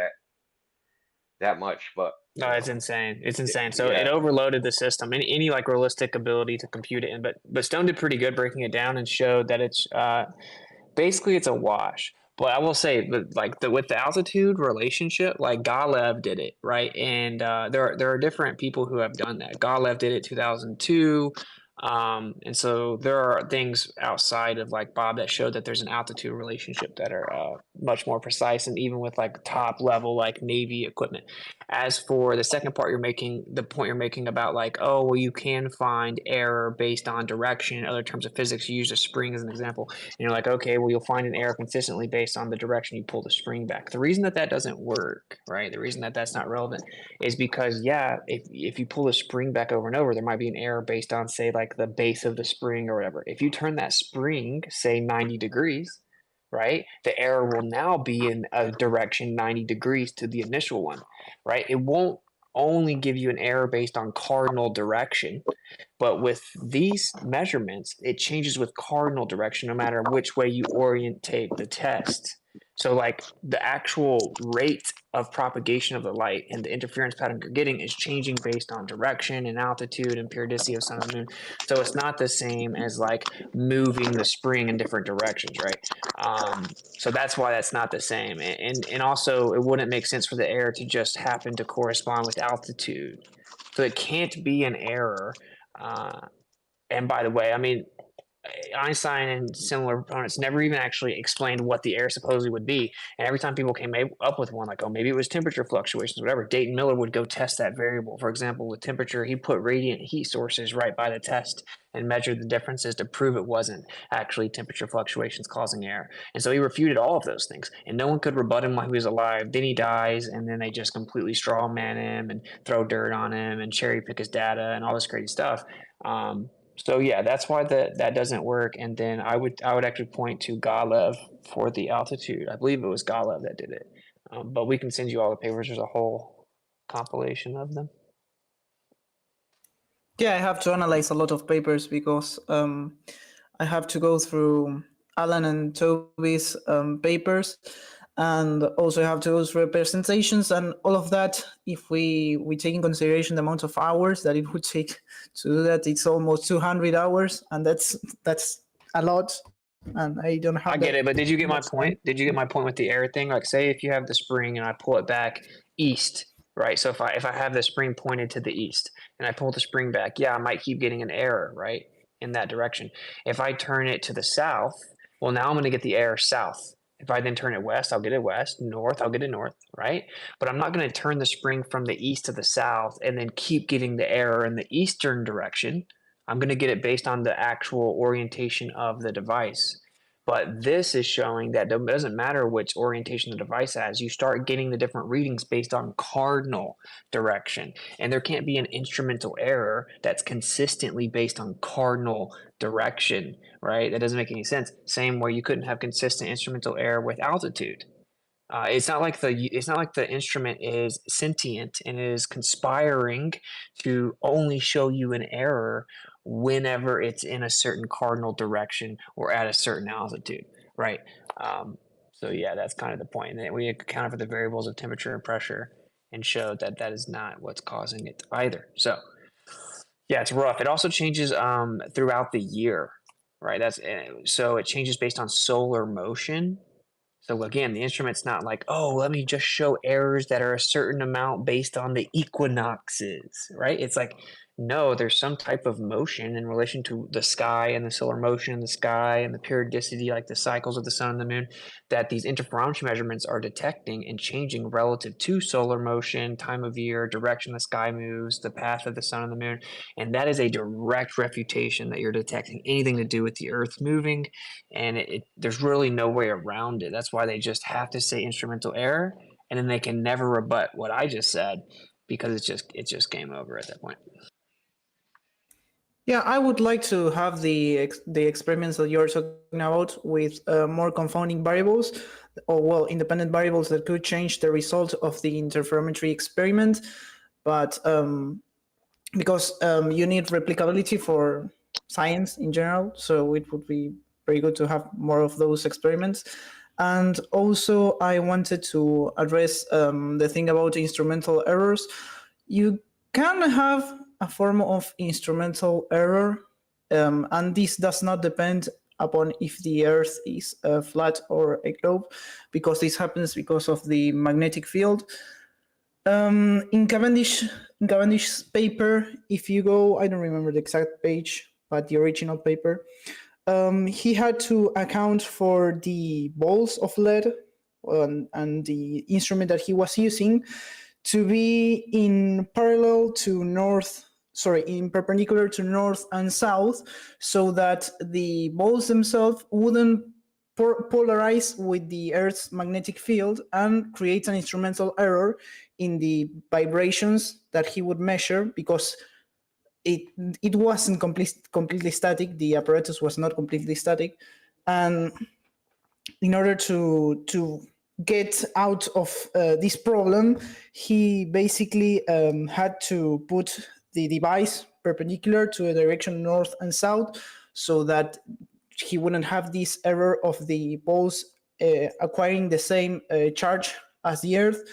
that much? But no, it's insane. It's insane. So it overloaded the system. Any like realistic ability to compute it in. But Stone did pretty good breaking it down and showed that it's basically it's a wash. But I will say, with the altitude relationship, like Galev did it, right? And there are different people who have done that. Galev did it 2002. And so there are things outside of like Bob that show that there's an altitude relationship that are much more precise, and even with like top level like Navy equipment. As for the second part, the point you're making about like, oh, well, you can find error based on direction. In other terms of physics, you use a spring as an example, and you're like, okay, well, you'll find an error consistently based on the direction you pull the spring back. The reason that doesn't work, right? The reason that that's not relevant is because, yeah, if you pull the spring back over and over, there might be an error based on, say, like the base of the spring or whatever. If you turn that spring, say 90 degrees, right, the error will now be in a direction 90 degrees to the initial one, right? It won't only give you an error based on cardinal direction, but with these measurements, it changes with cardinal direction no matter which way you orientate the test. So like the actual rate of propagation of the light and the interference pattern you're getting is changing based on direction and altitude and periodicity of sun and moon. So it's not the same as like moving the spring in different directions, right? So that's why that's not the same. And also it wouldn't make sense for the error to just happen to correspond with altitude. So it can't be an error. And by the way, I mean, Einstein and similar opponents never even actually explained what the error supposedly would be. And every time people came up with one, like, oh, maybe it was temperature fluctuations, whatever, Dayton Miller would go test that variable. For example, with temperature, he put radiant heat sources right by the test and measured the differences to prove it wasn't actually temperature fluctuations causing error. And so he refuted all of those things, and no one could rebut him while he was alive. Then he dies, and then they just completely straw man him and throw dirt on him and cherry pick his data and all this crazy stuff. So yeah, that's why that doesn't work. And then I would actually point to Galev for the altitude. I believe it was Galev that did it. But we can send you all the papers. There's a whole compilation of them. Yeah, I have to analyze a lot of papers because I have to go through Alan and Toby's papers, and also have to go through presentations and all of that. If we take in consideration the amount of hours that it would take to do that, it's almost 200 hours, and that's a lot. And I don't have. I get it, but did you get my point? Did you get my point with the error thing? Like, say if you have the spring and I pull it back east, right? So if I have the spring pointed to the east and I pull the spring back, yeah, I might keep getting an error, right, in that direction. If I turn it to the south, well, now I'm going to get the error south. If I then turn it west, I'll get it west. North, I'll get it north, right? But I'm not going to turn the spring from the east to the south and then keep getting the error in the eastern direction. I'm going to get it based on the actual orientation of the device. But this is showing that it doesn't matter which orientation the device has. You start getting the different readings based on cardinal direction. And there can't be an instrumental error that's consistently based on cardinal direction, right? That doesn't make any sense. Same way you couldn't have consistent instrumental error with altitude. It's not like the instrument is sentient and is conspiring to only show you an error whenever it's in a certain cardinal direction or at a certain altitude, right? So yeah, that's kind of the point. And then we accounted for the variables of temperature and pressure and showed that that is not what's causing it either. So yeah, it's rough. It also changes throughout the year, right? So it changes based on solar motion. So again, the instrument's not like, oh, let me just show errors that are a certain amount based on the equinoxes, right? It's like, no, there's some type of motion in relation to the sky and the solar motion in the sky and the periodicity, like the cycles of the sun and the moon, that these interferometry measurements are detecting and changing relative to solar motion, time of year, direction the sky moves, the path of the sun and the moon. And that is a direct refutation that you're detecting anything to do with the earth moving. And there's really no way around it. That's why they just have to say instrumental error, and then they can never rebut what I just said, because it's just game over at that point. Yeah, I would like to have the experiments that you're talking about with more confounding variables, or well, independent variables that could change the result of the interferometry experiment. But because you need replicability for science in general, so it would be very good to have more of those experiments. And also, I wanted to address the thing about instrumental errors. You can have a form of instrumental error, and this does not depend upon if the Earth is flat or a globe, because this happens because of the magnetic field. In Cavendish's paper, if you go, I don't remember the exact page, but the original paper. He had to account for the balls of lead and the instrument that he was using to be in perpendicular to north and south, so that the balls themselves wouldn't polarize with the Earth's magnetic field and create an instrumental error in the vibrations that he would measure, because it wasn't completely static. The apparatus was not completely static, and in order to get out of this problem, he basically had to put the device perpendicular to a direction north and south, so that he wouldn't have this error of the balls acquiring the same charge as the Earth,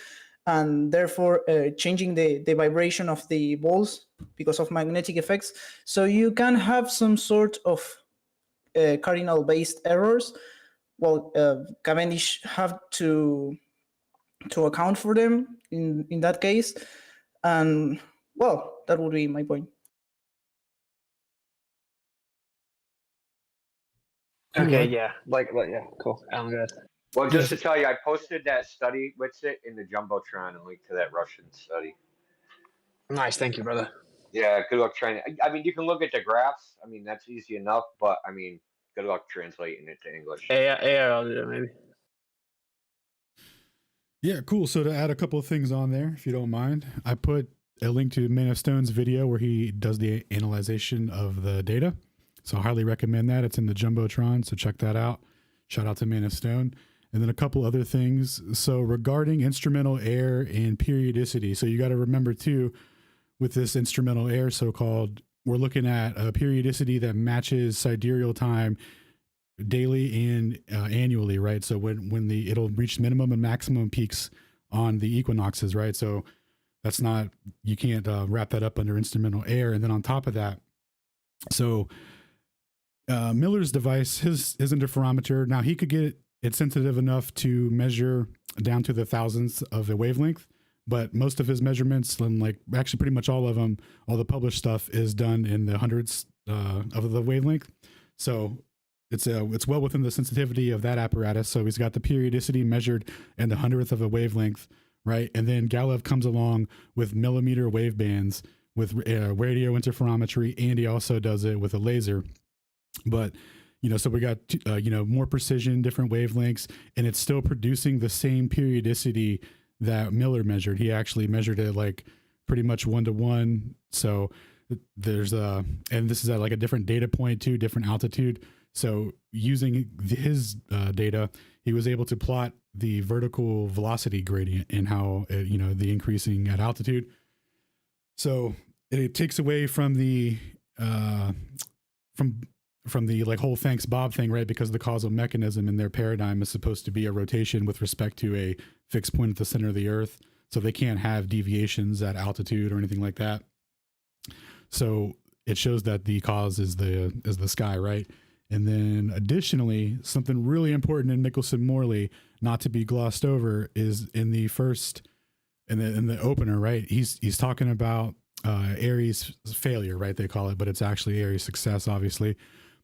and therefore changing the vibration of the balls because of magnetic effects. So you can have some sort of cardinal-based errors. Well, Cavendish have to account for them in that case, and well, that would be my point. Okay, yeah, yeah, cool. Good. Well, just to tell you, I posted that study with it in the Jumbotron and link to that Russian study. Nice, thank you, brother. Yeah, good luck trying. I mean, you can look at the graphs. I mean, that's easy enough, but I mean, good luck translating it to English. Yeah, I'll do it maybe. Yeah, cool. So to add a couple of things on there, if you don't mind, I put a link to Man of Stone's video where he does the analyzation of the data. So I highly recommend that. It's in the Jumbotron, so check that out. Shout out to Man of Stone. And then a couple other things. So regarding instrumental air and periodicity, so you got to remember too, with this instrumental air so-called, we're looking at a periodicity that matches sidereal time daily and annually, right? So when it'll reach minimum and maximum peaks on the equinoxes, right? So that's not, you can't wrap that up under instrumental air. And then on top of that, so Miller's device, his interferometer, now he could get it sensitive enough to measure down to the thousandths of a wavelength, but most of his measurements, and like actually pretty much all of them, all the published stuff is done in the hundredths of the wavelength. So it's well within the sensitivity of that apparatus. So he's got the periodicity measured in the hundredth of a wavelength, right? And then Galev comes along with millimeter wave bands with radio interferometry, and he also does it with a laser. But so we got more precision, different wavelengths, and it's still producing the same periodicity that Miller measured. He actually measured it like pretty much 1-to-1. So there's and this is at like a different data point too, different altitude. So using his data, he was able to plot the vertical velocity gradient and how the increasing at altitude. So it takes away from the from the like whole thanks Bob thing, right? Because the causal mechanism in their paradigm is supposed to be a rotation with respect to a fixed point at the center of the Earth. So they can't have deviations at altitude or anything like that. So it shows that the cause is the sky, right? And then additionally, something really important in Michelson-Morley, not to be glossed over, is in the opener, right? He's talking about Aries failure, right? They call it, but it's actually Aries success, obviously.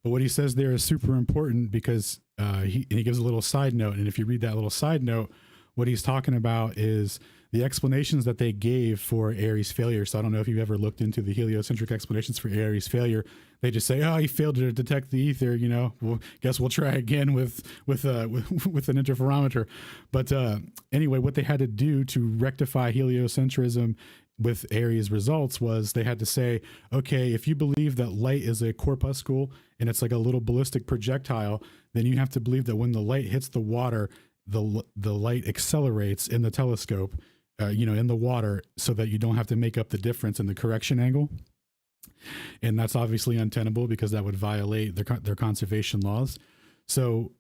But what he says there is super important because he gives a little side note. And if you read that little side note, what he's talking about is the explanations that they gave for Aries failure. So I don't know if you've ever looked into the heliocentric explanations for Aries failure. They just say, oh, he failed to detect the ether. Well, guess we'll try again with an interferometer. But anyway, what they had to do to rectify heliocentrism with Aries results was they had to say, okay, if you believe that light is a corpuscle and it's like a little ballistic projectile, then you have to believe that when the light hits the water, the light accelerates in the telescope, in the water, so that you don't have to make up the difference in the correction angle. And that's obviously untenable because that would violate their conservation laws. So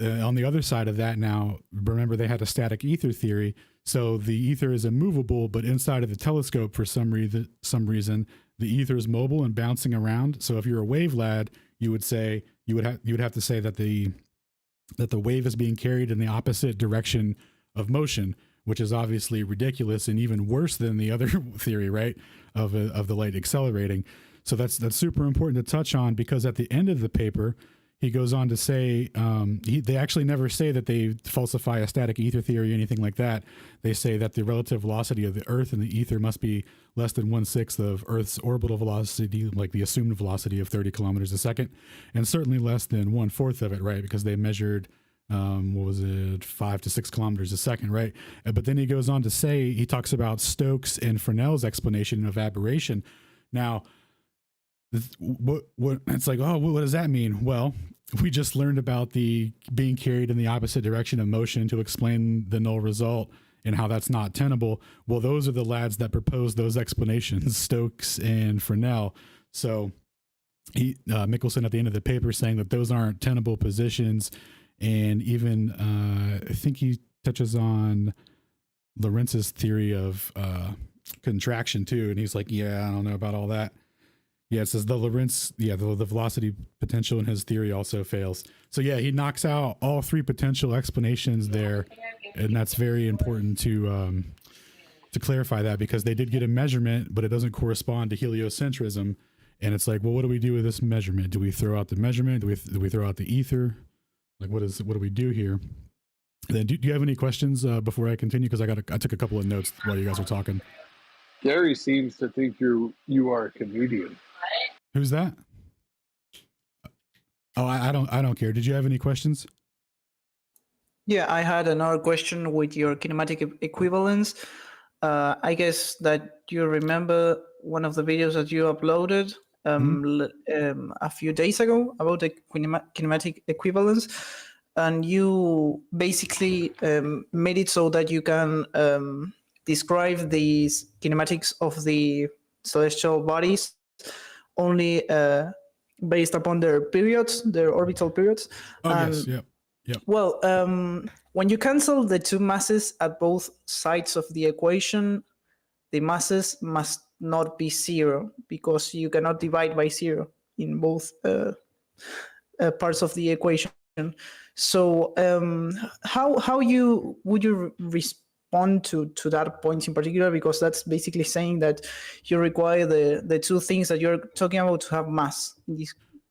on the other side of that now, remember they had a static ether theory. So the ether is immovable, but inside of the telescope, for some reason, the ether is mobile and bouncing around. So if you're a wave lad, you would have to say that the wave is being carried in the opposite direction of motion, which is obviously ridiculous and even worse than the other theory, right? Of the light accelerating. So that's super important to touch on, because at the end of the paper, he goes on to say, they actually never say that they falsify a static ether theory or anything like that. They say that the relative velocity of the Earth and the ether must be less than 1/6 of Earth's orbital velocity, like the assumed velocity of 30 kilometers a second, and certainly less than 1/4 of it, right? Because they measured, 5 to 6 kilometers a second, right? But then he goes on to say, he talks about Stokes and Fresnel's explanation of aberration. Now, what it's like, oh, what does that mean? Well, we just learned about the being carried in the opposite direction of motion to explain the null result and how that's not tenable. Well, those are the lads that proposed those explanations, Stokes and Fresnel. So Michelson at the end of the paper saying that those aren't tenable positions. And even I think he touches on Lorentz's theory of contraction too. And he's like, yeah, I don't know about all that. Yeah, it says the velocity potential in his theory also fails. So yeah, he knocks out all three potential explanations there, and that's very important to clarify that, because they did get a measurement, but it doesn't correspond to heliocentrism. And it's like, well, what do we do with this measurement? Do we throw out the measurement? Do we throw out the ether? Like, what do we do here? And then, do you have any questions before I continue? Because I took a couple of notes while you guys were talking. Gary seems to think you are a comedian. Who's that? Oh, I don't care. Did you have any questions? Yeah, I had another question with your kinematic equivalence. I guess that you remember one of the videos that you uploaded a few days ago about the kinematic equivalence, and you basically made it so that you can describe these kinematics of the celestial bodies only based upon their periods, their orbital periods. Yes, yep. Well, when you cancel the two masses at both sides of the equation, the masses must not be zero, because you cannot divide by zero in both parts of the equation. So how would you respond to that point in particular? Because that's basically saying that you require the two things that you're talking about to have mass in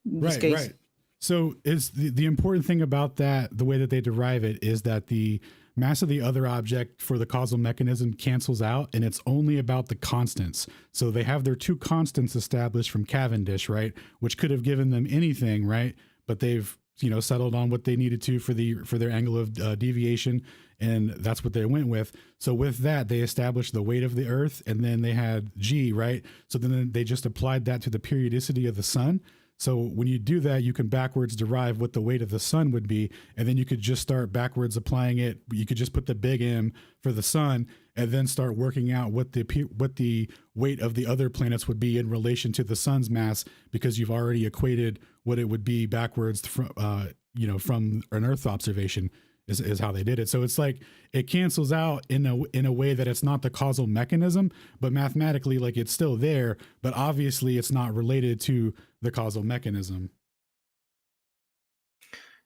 this case. Right. So is the important thing about that, the way that they derive it, is that the mass of the other object for the causal mechanism cancels out, and it's only about the constants. So they have their two constants established from Cavendish, right? Which could have given them anything, right? But they've settled on what they needed to for their angle of deviation, and that's what they went with. So with that, they established the weight of the Earth, and then they had G, right? So then they just applied that to the periodicity of the sun. So when you do that, you can backwards derive what the weight of the sun would be, and then you could just start backwards applying it. You could just put the big M for the sun, and then start working out what the weight of the other planets would be in relation to the sun's mass, because you've already equated what it would be backwards from an Earth observation. Is how they did it. So it's like it cancels out in a way that it's not the causal mechanism, but mathematically, like, it's still there, but obviously it's not related to the causal mechanism.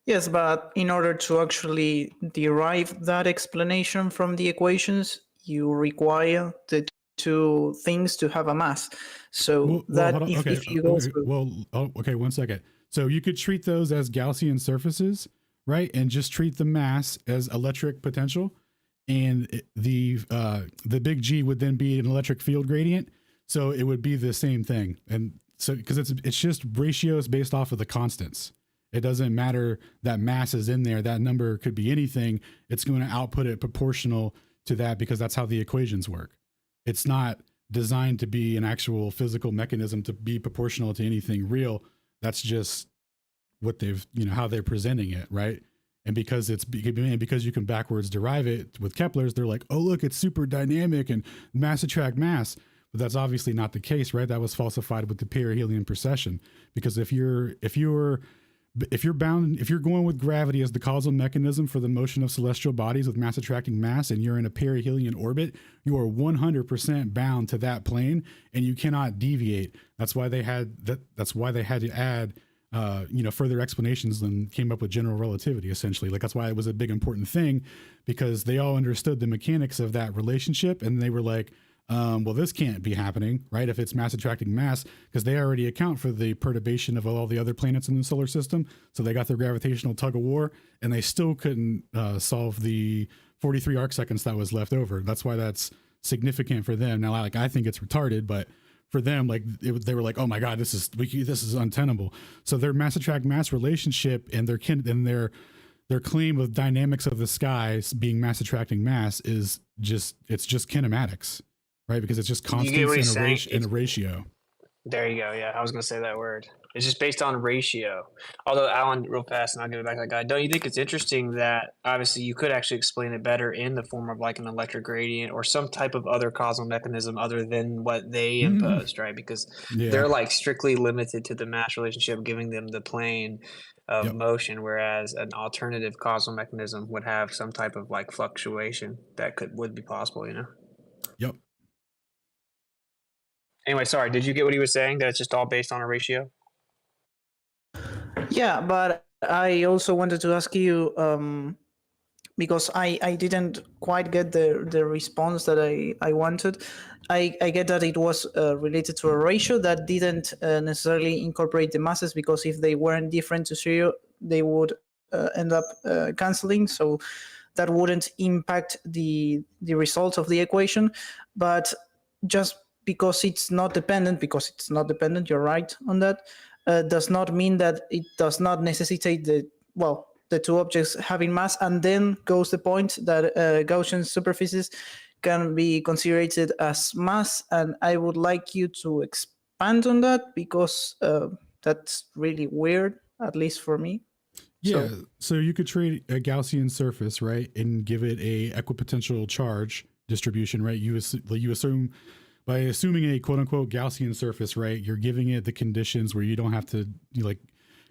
Yes, but in order to actually derive that explanation from the equations, you require the two things to have a mass. So if you go through... okay, 1 second. So you could treat those as Gaussian surfaces, right? And just treat the mass as electric potential, and the big G would then be an electric field gradient. So it would be the same thing. And so, because it's just ratios based off of the constants. It doesn't matter that mass is in there. That number could be anything. It's going to output it proportional to that, because that's how the equations work. It's not designed to be an actual physical mechanism to be proportional to anything real. That's just what how they're presenting it, right? And because you can backwards derive it with Kepler's, they're like, oh, look, it's super dynamic and mass attract mass. But that's obviously not the case, right? That was falsified with the perihelion precession. Because if you're going with gravity as the causal mechanism for the motion of celestial bodies with mass attracting mass, and you're in a perihelion orbit, you are 100% bound to that plane, and you cannot deviate. That's why they had to add further explanations and came up with general relativity, essentially. Like, that's why it was a big important thing, because they all understood the mechanics of that relationship, and they were like, well, this can't be happening, right? If it's mass attracting mass, because they already account for the perturbation of all the other planets in the solar system. So they got their gravitational tug of war, and they still couldn't solve the 43 arc seconds that was left over. That's why that's significant for them. Now, like, I think it's retarded, but for them, like, they were like, oh my God, this is untenable. So their mass attract mass relationship and their claim of dynamics of the skies being mass attracting mass is just kinematics. Right, because it's just constants in a ratio. There you go. Yeah, I was going to say that word. It's just based on ratio. Although, Alan, real fast, and I'll give it back to that guy. Don't you think it's interesting that obviously you could actually explain it better in the form of like an electric gradient or some type of other causal mechanism other than what they imposed, right? Because they're like strictly limited to the mass relationship, giving them the plane of motion, whereas an alternative causal mechanism would have some type of like fluctuation that would be possible, you know? Yep. Anyway, sorry, did you get what he was saying? That it's just all based on a ratio? Yeah, but I also wanted to ask you, because I didn't quite get the response that I wanted. I get that it was related to a ratio that didn't necessarily incorporate the masses, because if they weren't different to zero, they would end up canceling. So that wouldn't impact the result of the equation. But just because it's not dependent, you're right on that, does not mean that it does not necessitate the two objects having mass. And then goes the point that Gaussian superficies can be considered as mass. And I would like you to expand on that, because that's really weird, at least for me. Yeah, so you could treat a Gaussian surface, right, and give it a equipotential charge distribution, right? You assume, by assuming a quote unquote Gaussian surface, right, you're giving it the conditions where you don't have to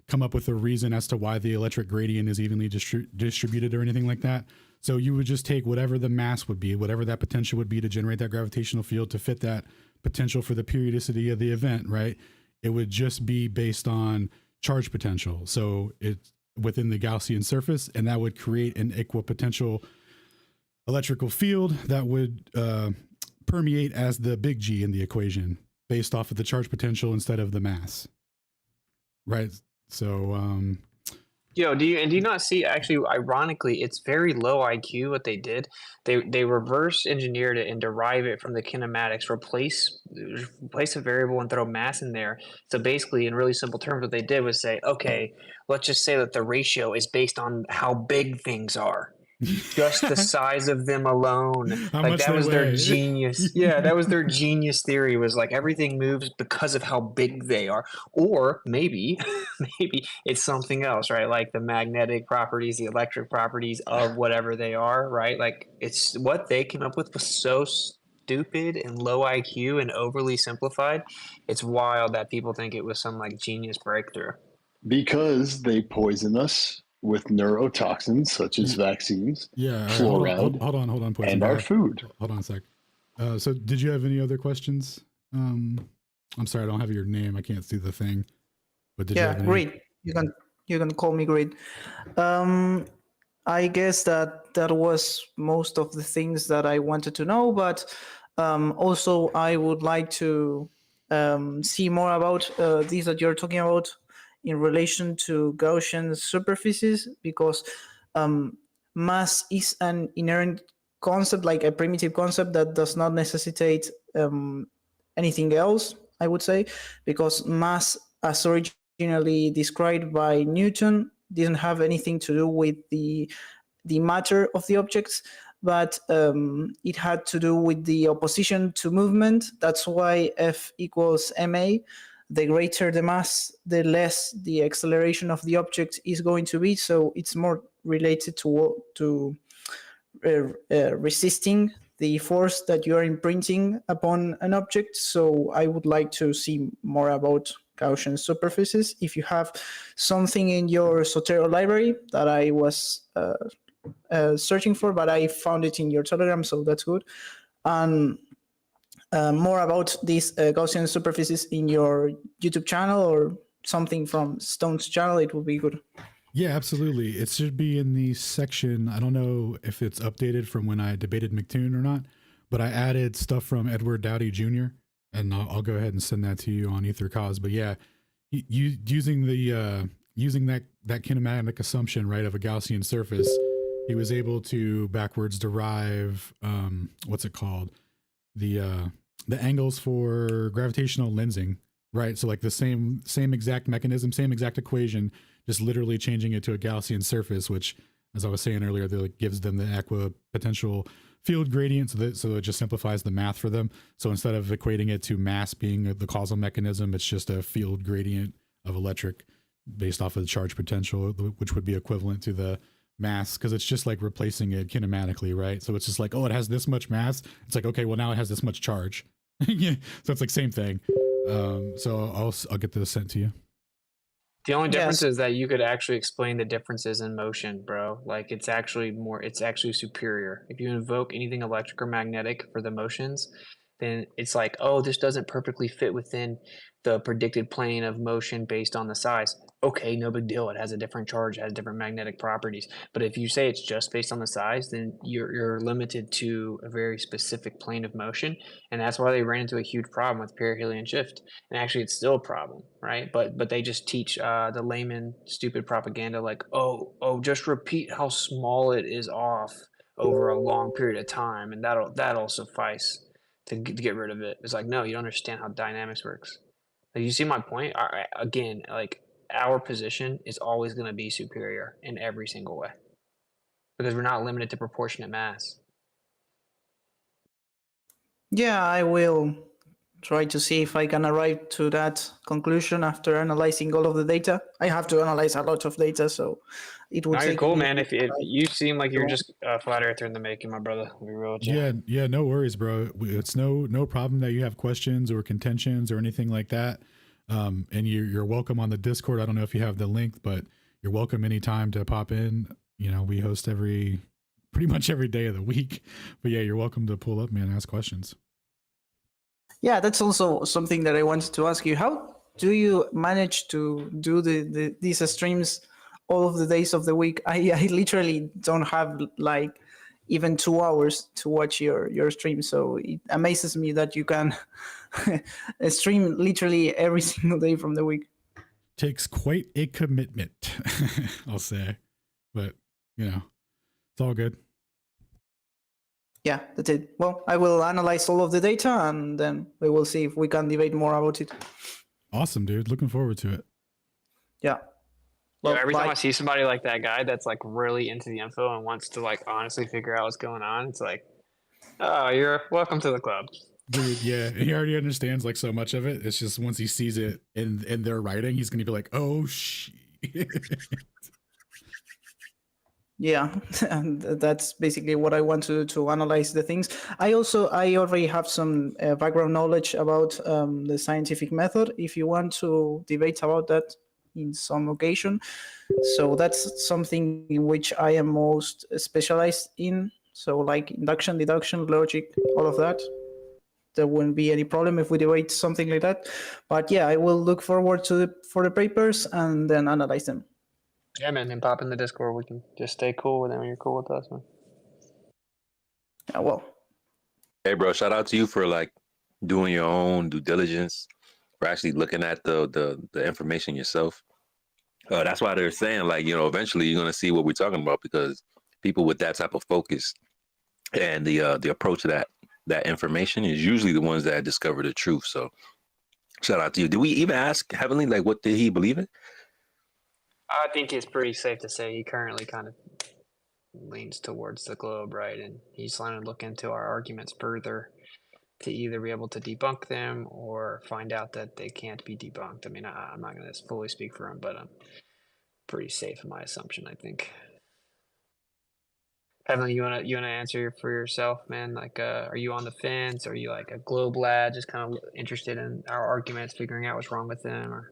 come up with a reason as to why the electric gradient is evenly distributed or anything like that. So you would just take whatever the mass would be, whatever that potential would be to generate that gravitational field to fit that potential for the periodicity of the event, right? It would just be based on charge potential. So it's within the Gaussian surface, and that would create an equipotential electrical field that would permeate as the big G in the equation based off of the charge potential instead of the mass. Right. So, do you not see, actually, ironically, it's very low IQ what they did. They reverse engineered it and derive it from the kinematics, replace a variable and throw mass in there. So basically, in really simple terms, what they did was say, okay, let's just say that the ratio is based on how big things are. Just the size of them alone. Like, that was their genius. Yeah, that was their genius theory, was like everything moves because of how big they are. Or maybe it's something else, right? Like the magnetic properties, the electric properties of whatever they are, right? Like, it's what they came up with was so stupid and low IQ and overly simplified. It's wild that people think it was some like genius breakthrough. Because they poison us with neurotoxins such as vaccines, fluoride, hold on, and our food. Hold on a sec. So did you have any other questions? I'm sorry, I don't have your name. I can't see the thing. But did you have any? Great. You can call me Great. I guess that was most of the things that I wanted to know, but also I would like to see more about these that you're talking about in relation to Gaussian superficies, because mass is an inherent concept, like a primitive concept that does not necessitate anything else, I would say, because mass, as originally described by Newton, didn't have anything to do with the matter of the objects, but it had to do with the opposition to movement. That's why F equals ma. The greater the mass, the less the acceleration of the object is going to be. So it's more related to resisting the force that you are imprinting upon an object. So I would like to see more about Gaussian superficies. If you have something in your Zotero library that I was searching for, but I found it in your Telegram, so that's good. And more about these Gaussian superficies in your YouTube channel or something from Stone's channel, it would be good. Yeah, absolutely. It should be in the section. I don't know if it's updated from when I debated McToon or not, but I added stuff from Edward Dowdy Jr. and I'll go ahead and send that to you on EtherCause. But yeah, using that kinematic assumption, right, of a Gaussian surface, he was able to backwards derive what's it called, the angles for gravitational lensing, right? So like the same exact mechanism, same exact equation, just literally changing it to a Gaussian surface, which, as I was saying earlier, that gives them the equipotential field gradient, so it just simplifies the math for them. So instead of equating it to mass being the causal mechanism, it's just a field gradient of electric based off of the charge potential, which would be equivalent to the mass, because it's just like replacing it kinematically, right? So it's just like, oh, it has this much mass. It's like, okay, well now it has this much charge. Yeah, so it's like same thing. So I'll get this sent to you. The only difference is that you could actually explain the differences in motion, bro. Like it's actually superior. If you invoke anything electric or magnetic for the motions, then it's like, oh, this doesn't perfectly fit within the predicted plane of motion based on the size. Okay, no big deal. It has a different charge, it has different magnetic properties. But if you say it's just based on the size, then you're limited to a very specific plane of motion. And that's why they ran into a huge problem with perihelion shift. And actually it's still a problem, right? But they just teach the layman stupid propaganda like, oh, just repeat how small it is off over a long period of time, and that'll suffice to get rid of it. It's like, no, you don't understand how dynamics works. Like, you see my point? Again, like our position is always going to be superior in every single way because we're not limited to proportionate mass. Yeah, I will try to see if I can arrive to that conclusion after analyzing all of the data. I have to analyze a lot of data, so it would take. You're cool, man. If you seem like you're just a flat earther in the making, my brother. Be real with you. Yeah, no worries, bro. It's no problem that you have questions or contentions or anything like that. And you're welcome on the Discord. I don't know if you have the link, but you're welcome anytime to pop in. You know, we host pretty much every day of the week. But yeah, you're welcome to pull up, man, ask questions. Yeah, that's also something that I wanted to ask you. How do you manage to do these streams all of the days of the week? I literally don't have like even 2 hours to watch your stream, so it amazes me that you can stream literally every single day from the week. Takes quite a commitment, I'll say, but you know, it's all good. Yeah, that's it. Well, I will analyze all of the data and then we will see if we can debate more about it. Awesome, dude. Looking forward to it. Yeah. Well, every time I see somebody like that guy that's like really into the info and wants to like honestly figure out what's going on, it's like, oh, you're welcome to the club. Dude, yeah, he already understands like so much of it. It's just once he sees it in their writing, he's gonna be like, oh shit. Yeah, and that's basically what I want to analyze the things. I already have some background knowledge about the scientific method, if you want to debate about that in some occasion. So that's something in which I am most specialized in. So like induction, deduction, logic, all of that. There wouldn't be any problem if we debate something like that. But yeah, I will look forward for the papers and then analyze them. Yeah, man, and pop in the Discord. We can just stay cool with them when you're cool with us, man. Yeah, well. Hey, bro, shout out to you for like doing your own due diligence, for actually looking at the information yourself. That's why they're saying like, you know, eventually you're gonna see what we're talking about, because people with that type of focus and the approach to that information is usually the ones that discover the truth. So shout out to you. Did we even ask Heavenly, like, what did he believe in? I think it's pretty safe to say he currently kind of leans towards the globe, right? And he's trying to look into our arguments further to either be able to debunk them or find out that they can't be debunked. I mean, I'm not going to fully speak for him, but I'm pretty safe in my assumption, I think. Heavenly, you wanna answer for yourself, man? Like, are you on the fence? Are you like a globe lad, just kind of interested in our arguments, figuring out what's wrong with them? Or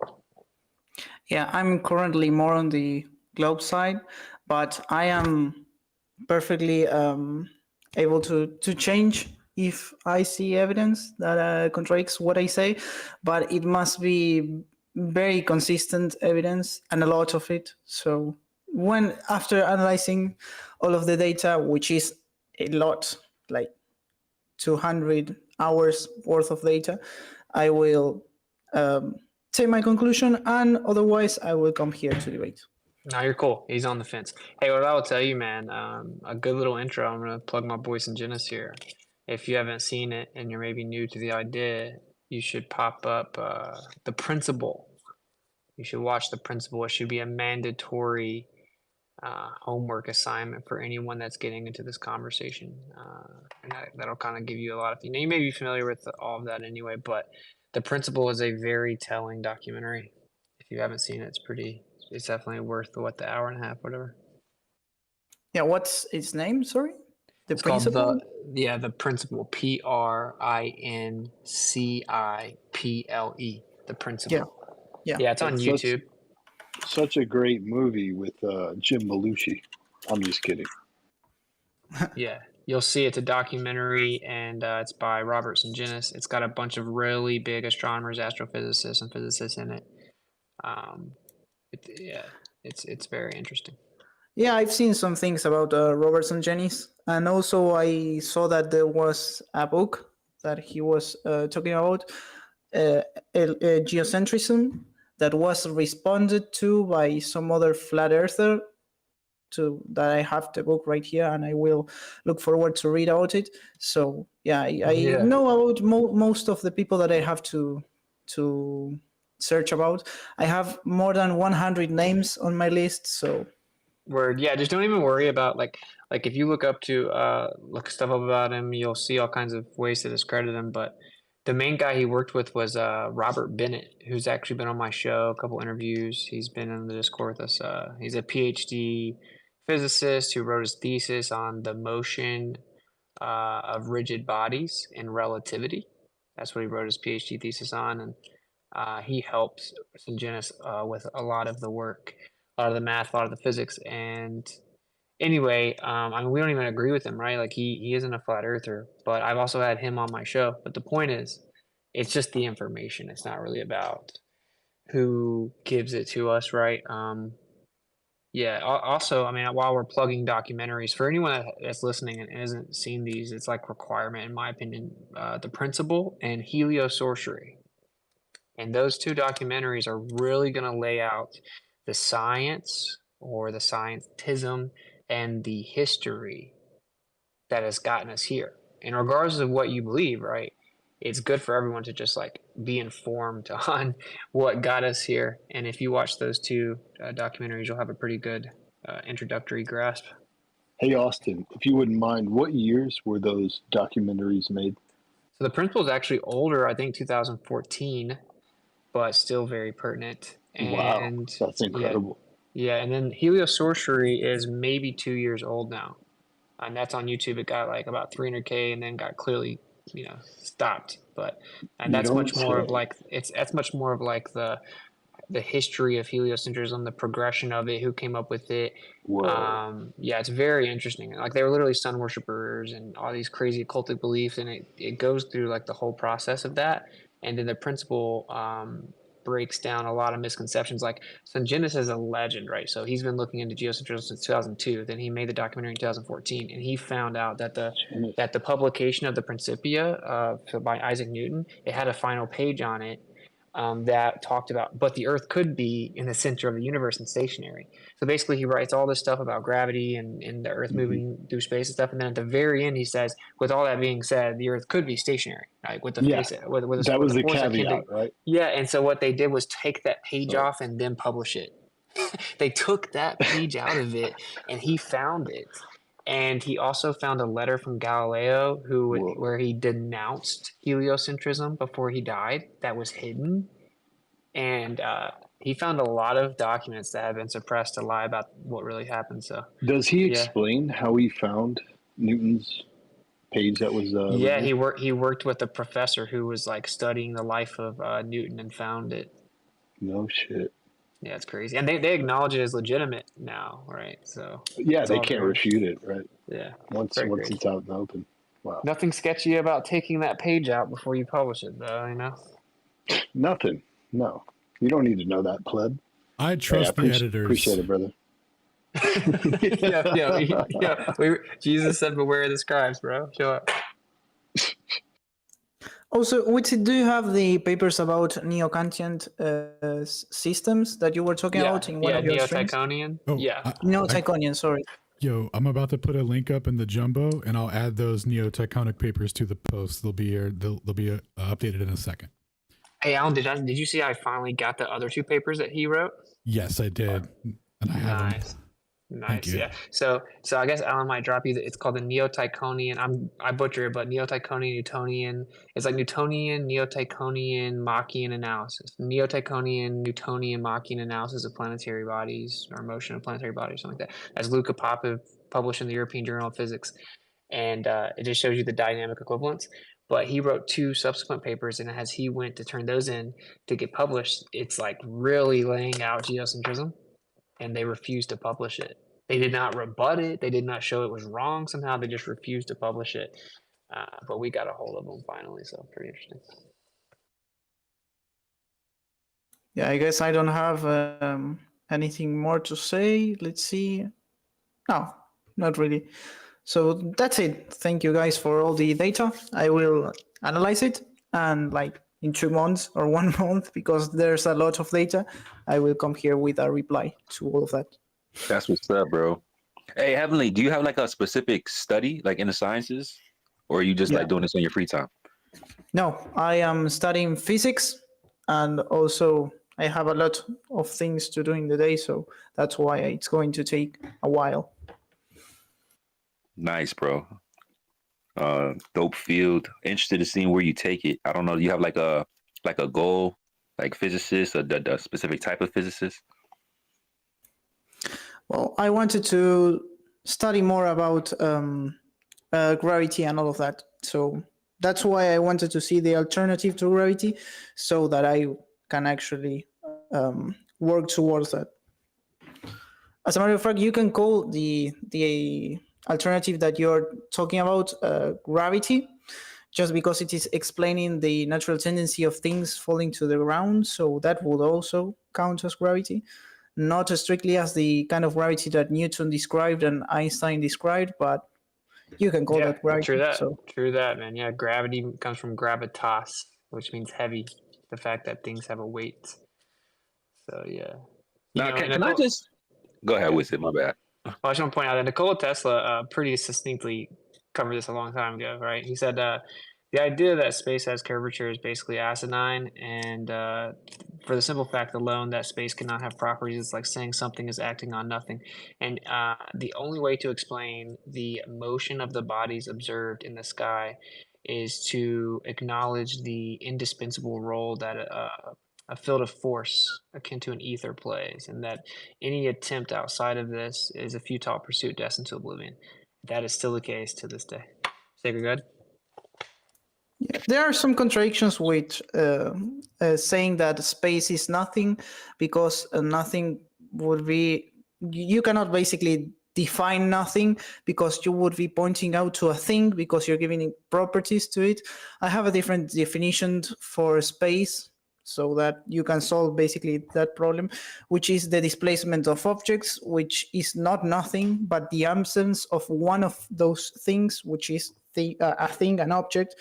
yeah, I'm currently more on the globe side, but I am perfectly able to change if I see evidence that contradicts what I say, but it must be very consistent evidence and a lot of it. So after analyzing all of the data, which is a lot, like 200 hours worth of data, I will say my conclusion, and otherwise I will come here to debate. No, you're cool. He's on the fence. Hey, what I will tell you, man, a good little intro. I'm gonna plug my boy Sanjinis here. If you haven't seen it and you're maybe new to the idea, you should pop up The Principle. You should watch The Principle. It should be a mandatory homework assignment for anyone that's getting into this conversation. And that'll kind of give you a lot of, you may be familiar with all of that anyway, but The Principle is a very telling documentary. If you haven't seen it, it's definitely worth the hour and a half, whatever. Yeah, what's its name? Sorry? It's called The Principle, PRINCIPLE, The Principle. Yeah, it's on YouTube. Such a great movie with Jim Belushi. I'm just kidding. Yeah, you'll see it's a documentary, and it's by Robert Sanjinis. It's got a bunch of really big astronomers, astrophysicists, and physicists in it. It's very interesting. Yeah, I've seen some things about Robert Sanjinis, and also I saw that there was a book that he was talking about, geocentrism, that was responded to by some other flat earther. That I have the book right here, and I will look forward to read out it. So yeah, I know about most of the people that I have to search about. I have more than 100 names on my list, so. Word, yeah. Just don't even worry about like if you look stuff up about him, you'll see all kinds of ways to discredit him. But the main guy he worked with was Robert Bennett, who's actually been on my show, a couple interviews. He's been in the Discord with us. He's a PhD physicist who wrote his thesis on the motion of rigid bodies in relativity. That's what he wrote his PhD thesis on, and he helps Sanjinis with a lot of the work, a lot of the math, a lot of the physics. And anyway, I mean, we don't even agree with him, right? Like he isn't a flat earther, but I've also had him on my show. But the point is, it's just the information. It's not really about who gives it to us, right? Yeah. Also, I mean, while we're plugging documentaries, for anyone that's listening and hasn't seen these, it's like requirement, in my opinion, The Principle and Heliosorcery. And those two documentaries are really going to lay out the science or the scientism and the history that has gotten us here. And regardless of what you believe, right, it's good for everyone to just like be informed on what got us here. And if you watch those two documentaries, you'll have a pretty good introductory grasp. Hey, Austin, if you wouldn't mind, what years were those documentaries made? So The Principle is actually older, I think 2014, but still very pertinent. And wow, that's incredible. Yeah, and then Heliosorcery is maybe 2 years old now. And that's on YouTube. It got like about 300K and then got clearly, stopped. And that's much more of like the history of heliocentrism, the progression of it, who came up with it. Yeah, it's very interesting. Like they were literally sun worshipers and all these crazy occultic beliefs, and it goes through like the whole process of that. And then The Principle breaks down a lot of misconceptions. Like Sanjinis is a legend, right? So he's been looking into geocentrism since 2002. Then he made the documentary in 2014, and he found out that the publication of the Principia by Isaac Newton, it had a final page on it that talked about, but the Earth could be in the center of the universe and stationary. So basically, he writes all this stuff about gravity and the Earth moving through space and stuff. And then at the very end, he says, with all that being said, the Earth could be stationary, like with the face. That was the caveat, right? Yeah, and so what they did was take that page off and then publish it. They took that page out of it, and he found it. And he also found a letter from Galileo where he denounced heliocentrism before he died that was hidden. And he found a lot of documents that have been suppressed to lie about what really happened. So does he explain how he found Newton's page that was yeah, he worked with a professor who was like studying the life of Newton and found it. No shit. Yeah, it's crazy. And they acknowledge it as legitimate now, right? So yeah, they can't refute it, right? Yeah. Once it's out in the open. Wow. Nothing sketchy about taking that page out before you publish it, though, Nothing. No. You don't need to know that, pleb. I trust the editors. Appreciate it, brother. Yeah. Jesus said, beware of the scribes, bro. Show up. Also, do you have the papers about neo-Kantian systems that you were talking about in one of your streams? Neo-Tychonian. Oh, Yeah. Neo-Tychonian, sorry. Yo, I'm about to put a link up in the Jumbo, and I'll add those Neo-Tychonic papers to the post. They'll be updated in a second. Hey, Alan, did you see I finally got the other two papers that he wrote? Yes, I did, and I have them. Nice, yeah. So I guess Alan might drop you. It's called the Neo-Tychonian. I butcher it, but Neo-Tychonian Newtonian. It's like Newtonian, Neo-Tychonian, Machian analysis. Neo-Tychonian, Newtonian, Machian analysis of planetary bodies or motion of planetary bodies, something like that. That's Luca Popov, published in the European Journal of Physics, and it just shows you the dynamic equivalence. But he wrote two subsequent papers, and as he went to turn those in to get published, it's like really laying out geocentrism. And they refused to publish it. They did not rebut it. They did not show it was wrong somehow. They just refused to publish it. But we got a hold of them finally, so pretty interesting. Yeah, I guess I don't have anything more to say. Let's see. No, not really. So that's it. Thank you guys for all the data. I will analyze it, and like in 2 months or 1 month, because there's a lot of data, I will come here with a reply to all of that. That's what's up, bro. Hey, Heavenly, do you have like a specific study like in the sciences, or are you just like doing this on your free time? No, I am studying physics, and also I have a lot of things to do in the day, so that's why it's going to take a while. Nice, bro. Dope field. Interested to see where you take it. I don't know. Do you have like a goal, like physicist, or a specific type of physicist? Well, I wanted to study more about gravity and all of that. So that's why I wanted to see the alternative to gravity, so that I can actually work towards that. As a matter of fact, you can call the alternative that you're talking about gravity, just because it is explaining the natural tendency of things falling to the ground. So that would also count as gravity. Not as strictly as the kind of gravity that Newton described and Einstein described, but you can call that gravity. True that. So. True that, man. Yeah, gravity comes from gravitas, which means heavy. The fact that things have a weight. So yeah. Now, can I just go ahead with it? My bad. Well, I just want to point out that Nikola Tesla pretty succinctly covered this a long time ago, right? He said the idea that space has curvature is basically asinine, and for the simple fact alone that space cannot have properties, it's like saying something is acting on nothing. And the only way to explain the motion of the bodies observed in the sky is to acknowledge the indispensable role that a field of force akin to an ether plays, and that any attempt outside of this is a futile pursuit destined to oblivion. That is still the case to this day. Sacred good? Yeah, there are some contradictions with saying that space is nothing, because nothing would be, you cannot basically define nothing, because you would be pointing out to a thing because you're giving properties to it. I have a different definition for space, so that you can solve basically that problem, which is the displacement of objects, which is not nothing, but the absence of one of those things, which is a thing, an object,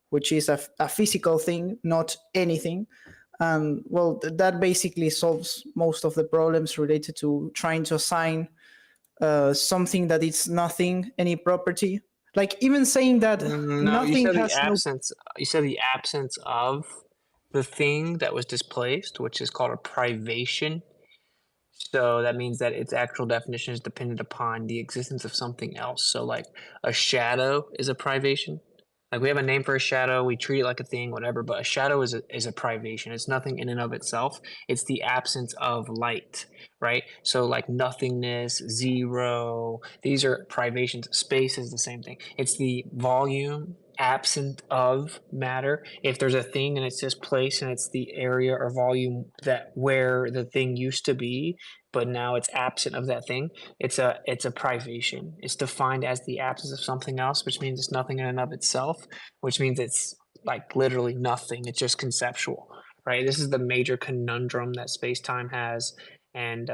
which is a physical thing, not anything. Well, that basically solves most of the problems related to trying to assign something that it's nothing, any property. Like even saying that nothing has you said the absence of the thing that was displaced, which is called a privation. So that means that its actual definition is dependent upon the existence of something else. So like a shadow is a privation. Like we have a name for a shadow, we treat it like a thing, whatever, but a shadow is a privation. It's nothing in and of itself. It's the absence of light, right? So like nothingness, zero, these are privations. Space is the same thing. It's the volume absent of matter. If there's a thing and it's just place and it's the area or volume that where the thing used to be, but now it's absent of that thing, it's a privation. It's defined as the absence of something else, which means it's nothing in and of itself, which means it's like literally nothing. It's just conceptual, right? This is the major conundrum that space-time has, and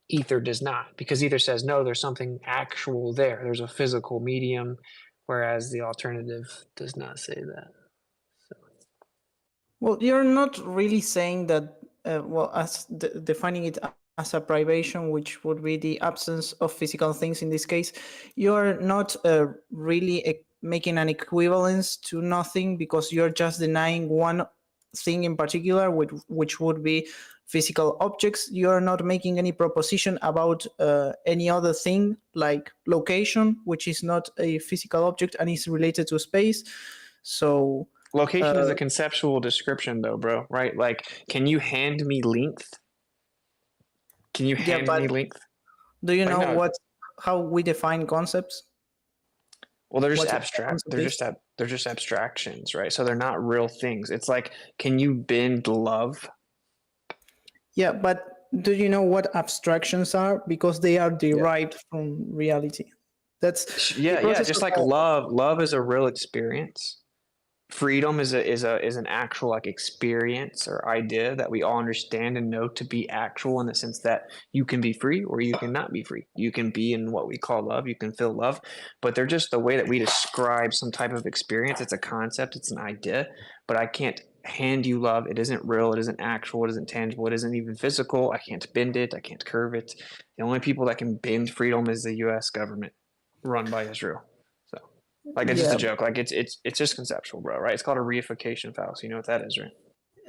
ether does not, because ether says no, there's something actual there. There's a physical medium, whereas the alternative does not say that. So. Well, you're not really saying that, as defining it as a privation, which would be the absence of physical things in this case, you're not really making an equivalence to nothing, because you're just denying one thing in particular, which would be physical objects. You're not making any proposition about any other thing like location, which is not a physical object and is related to space. So location is a conceptual description though, bro, right? Like, can you hand me length? Can you hand me length? Do you know how we define concepts? Well, they're just abstract. They're just abstractions, right? So they're not real things. It's like, can you bend love? Yeah, but do you know what abstractions are? Because they are derived from reality. That's just like love. Love is a real experience. Freedom is an actual like experience or idea that we all understand and know to be actual, in the sense that you can be free or you cannot be free. You can be in what we call love. You can feel love, but they're just the way that we describe some type of experience. It's a concept. It's an idea, but I can't hand you love. It isn't real. It isn't actual. It isn't tangible. It isn't even physical. I can't bend it. I can't curve it. The only people that can bend freedom is the U.S. government run by Israel. Like, it's just a joke. Like, it's just conceptual, bro, right? It's called a reification fallacy. You know what that is, right?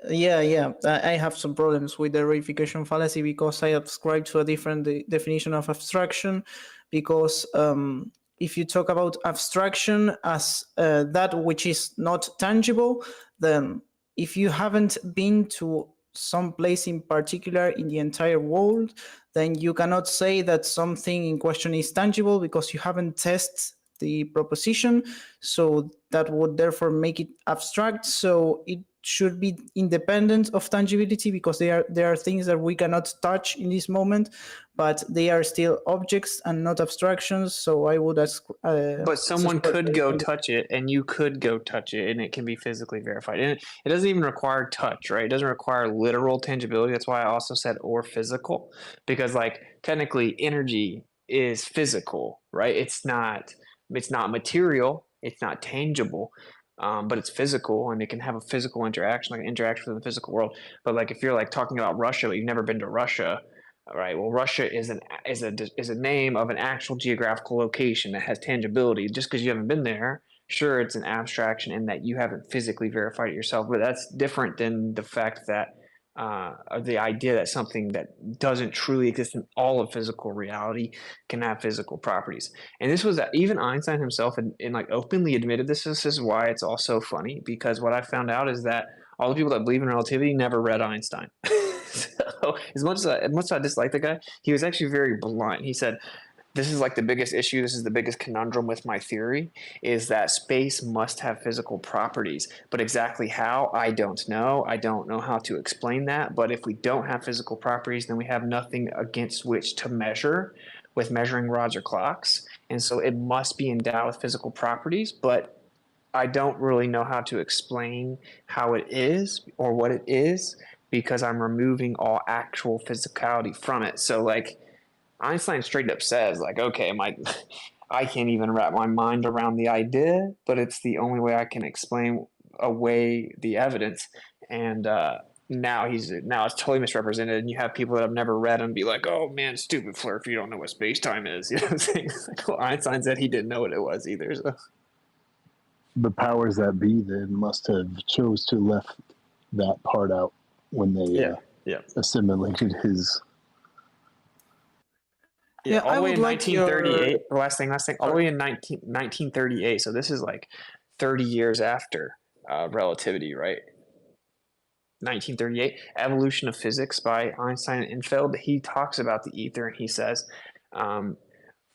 Yeah. I have some problems with the reification fallacy because I subscribe to a different definition of abstraction. Because if you talk about abstraction as that which is not tangible, then if you haven't been to some place in particular in the entire world, then you cannot say that something in question is tangible because you haven't tested the proposition. So that would therefore make it abstract. So it should be independent of tangibility, because there are things that we cannot touch in this moment, but they are still objects and not abstractions. So I would ask. But someone could go touch it, and you could go touch it, and it can be physically verified. And it doesn't even require touch, right? It doesn't require literal tangibility. That's why I also said or physical, because like technically energy is physical, right? It's not material, it's not tangible, but it's physical, and it can have a physical interaction, like an interaction with the physical world. But like, if you're like talking about Russia, but you've never been to Russia, all right, well, Russia is a name of an actual geographical location that has tangibility. Just because you haven't been there, sure, it's an abstraction in that you haven't physically verified it yourself, but that's different than the fact that the idea that something that doesn't truly exist in all of physical reality can have physical properties. And this was even Einstein himself and like openly admitted this. This is why it's also funny, because what I found out is that all the people that believe in relativity never read Einstein. So as much as I dislike the guy, he was actually very blunt. He said, this is like the biggest issue. This is the biggest conundrum with my theory, is that space must have physical properties, but exactly how, I don't know. I don't know how to explain that. But if we don't have physical properties, then we have nothing against which to measure with measuring rods or clocks. And so it must be endowed with physical properties, but I don't really know how to explain how it is or what it is, because I'm removing all actual physicality from it. So like, Einstein straight up says, like, okay, I can't even wrap my mind around the idea, but it's the only way I can explain away the evidence. And now it's totally misrepresented, and you have people that have never read him be like, oh man, stupid flirt, if you don't know what space-time is. You know what I'm saying? Like, well, Einstein said he didn't know what it was either. So the powers that be then must have chose to left that part out when they assimilated his. Yeah, all the way in 1938. Last thing. All the way in 1938. So this is like 30 years after relativity, right? 1938, Evolution of Physics by Einstein and Infeld. He talks about the ether, and he says,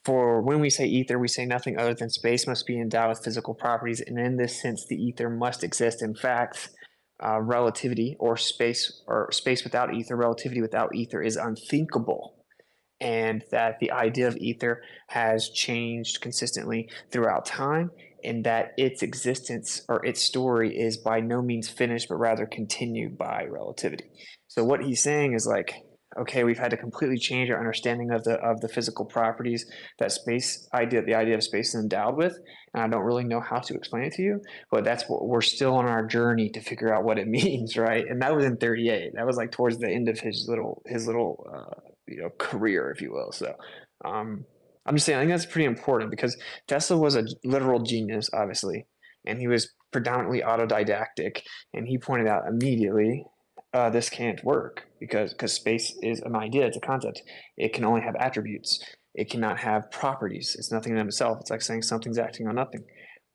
for when we say ether, we say nothing other than space must be endowed with physical properties, and in this sense, the ether must exist. In fact, relativity or space without ether, relativity without ether is unthinkable. And that the idea of ether has changed consistently throughout time, and that its existence or its story is by no means finished, but rather continued by relativity. So what he's saying is like, okay, we've had to completely change our understanding of the physical properties that the idea of space is endowed with, and I don't really know how to explain it to you, but that's what we're still on our journey to figure out what it means, right? And that was in 38. That was like towards the end of his little career, if you will. So I'm just saying, I think that's pretty important because Tesla was a literal genius, obviously, and he was predominantly autodidactic, and he pointed out immediately this can't work because space is an idea, it's a concept. It can only have attributes. It cannot have properties. It's nothing in itself. It's like saying something's acting on nothing,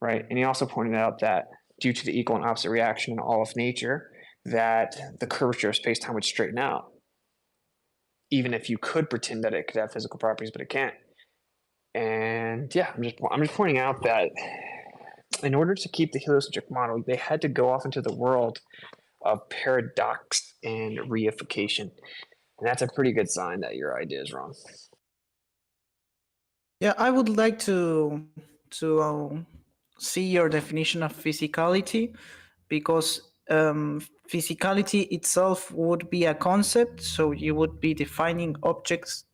right? And he also pointed out that due to the equal and opposite reaction in all of nature, that the curvature of space-time would straighten out, even if you could pretend that it could have physical properties, but it can't. And yeah, I'm just pointing out that in order to keep the heliocentric model, they had to go off into the world of paradox and reification. And that's a pretty good sign that your idea is wrong. Yeah, I would like to see your definition of physicality, because physicality itself would be a concept, so you would be defining objects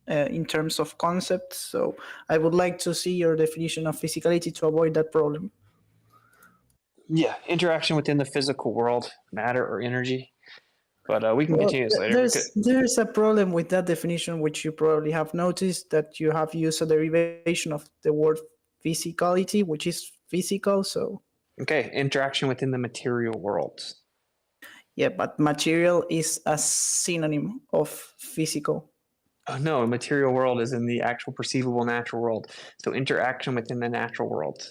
in terms of concepts. So I would like to see your definition of physicality to avoid that problem. Yeah, interaction within the physical world, matter or energy. But we can continue this later. There's a problem with that definition, which you probably have noticed, that you have used a derivation of the word physicality, which is physical. So okay, interaction within the material world. Yeah, but material is a synonym of physical. Oh no, material world is in the actual perceivable natural world. So interaction within the natural world.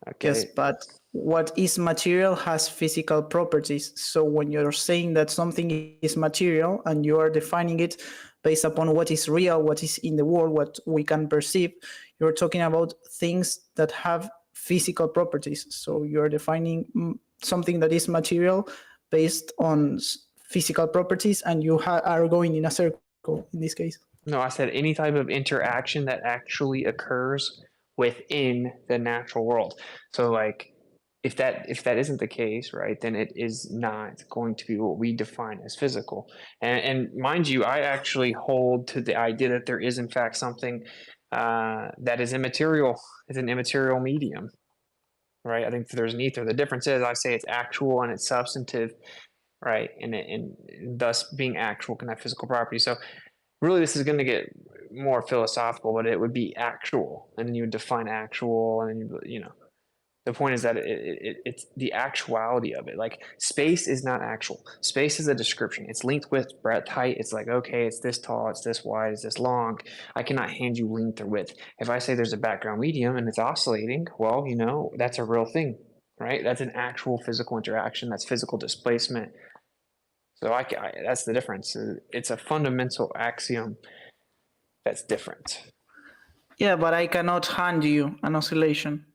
Okay. Yes, but what is material has physical properties. So when you're saying that something is material and you are defining it based upon what is real, what is in the world, what we can perceive, you're talking about things that have physical properties. So you're defining something that is material based on physical properties, and you are going in a circle in this case. No, I said any type of interaction that actually occurs within the natural world. So like if that isn't the case, right, then it is not going to be what we define as physical. And mind you, I actually hold to the idea that there is in fact something that is immaterial. It's an immaterial medium, right? I think there's an ether. The difference is I say it's actual and it's substantive, right? And thus being actual can have physical properties. So really this is going to get more philosophical, but it would be actual, and then you would define actual, and then you know, the point is that it's the actuality of it. Like space is not actual. Space is a description. It's length, width, breadth, height. It's like, okay, it's this tall, it's this wide, it's this long. I cannot hand you length or width. If I say there's a background medium and it's oscillating, well, you know, that's a real thing, right? That's an actual physical interaction. That's physical displacement. So that's the difference. It's a fundamental axiom that's different. Yeah, but I cannot hand you an oscillation,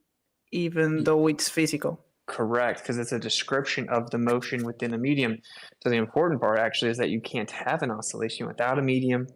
even though it's physical. Correct, because it's a description of the motion within a medium. So the important part actually is that you can't have an oscillation without a medium.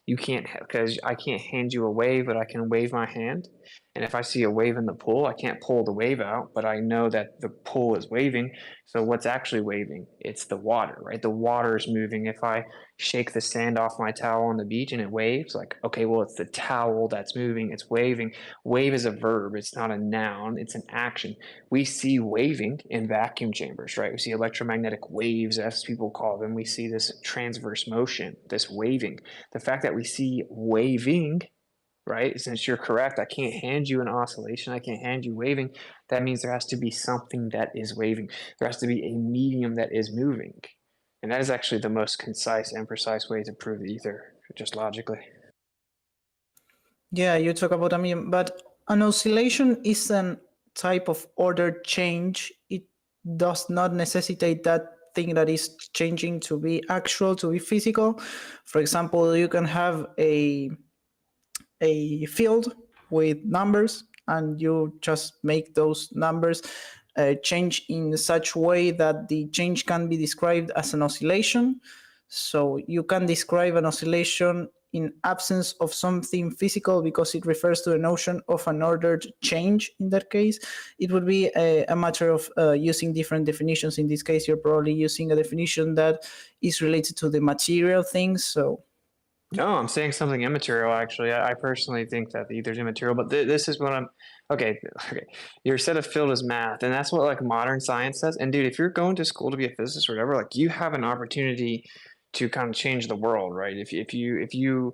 You can't have, because I can't hand you a wave, but I can wave my hand. And if I see a wave in the pool, I can't pull the wave out, but I know that the pool is waving. So what's actually waving? It's the water, right? The water is moving. If I shake the sand off my towel on the beach and it waves, like, okay, well, it's the towel that's moving. It's waving. Wave is a verb. It's not a noun. It's an action. We see waving in vacuum chambers, right? We see electromagnetic waves, as people call them. We see this transverse motion, this waving. The fact that we see waving, right? Since you're correct, I can't hand you an oscillation. I can't hand you waving. That means there has to be something that is waving. There has to be a medium that is moving. And that is actually the most concise and precise way to prove the ether, just logically. Yeah, you talk about a medium, but an oscillation is a type of order change. It does not necessitate that thing that is changing to be actual, to be physical. For example, you can have a field with numbers, and you just make those numbers change in such way that the change can be described as an oscillation. So you can describe an oscillation in absence of something physical, because it refers to the notion of an ordered change. In that case, it would be a matter of using different definitions. In this case, you're probably using a definition that is related to the material things. So no, I'm saying something immaterial. Actually, I personally think that the ether is immaterial. But this is what I'm. Okay. Your set of field is math, and that's what like modern science says. And dude, if you're going to school to be a physicist or whatever, like you have an opportunity to kind of change the world, right? If you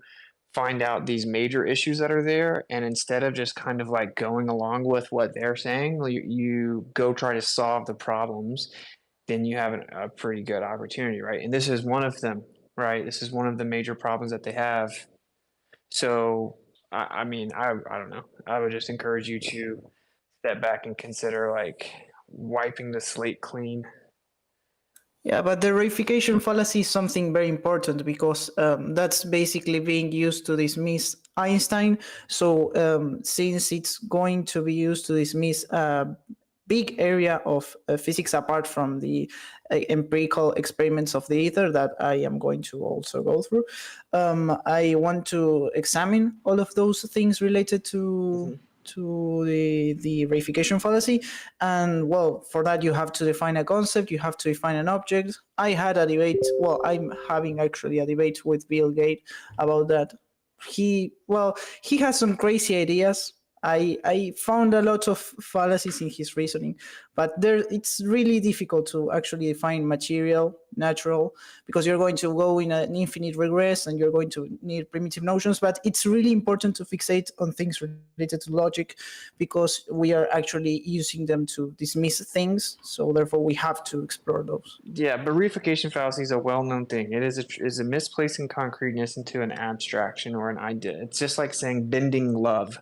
find out these major issues that are there, and instead of just kind of like going along with what they're saying, you go try to solve the problems, then you have a pretty good opportunity, right? And this is one of them, right? This is one of the major problems that they have. So, I mean, I don't know. I would just encourage you to step back and consider like wiping the slate clean. yeah, but the reification fallacy is something very important, because that's basically being used to dismiss Einstein. So since it's going to be used to dismiss a big area of physics apart from the empirical experiments of the ether that I am going to also go through, I want to examine all of those things related to the reification fallacy. And well, for that you have to define a concept, you have to define an object. I had a debate, well, I'm having actually a debate with Bill Gates about that. He has some crazy ideas. I found a lot of fallacies in his reasoning, but it's really difficult to actually define material, natural, because you're going to go in an infinite regress and you're going to need primitive notions. But it's really important to fixate on things related to logic, because we are actually using them to dismiss things. So therefore, we have to explore those. Yeah, but reification fallacy is a well-known thing. It is a misplacing concreteness into an abstraction or an idea. It's just like saying bending love.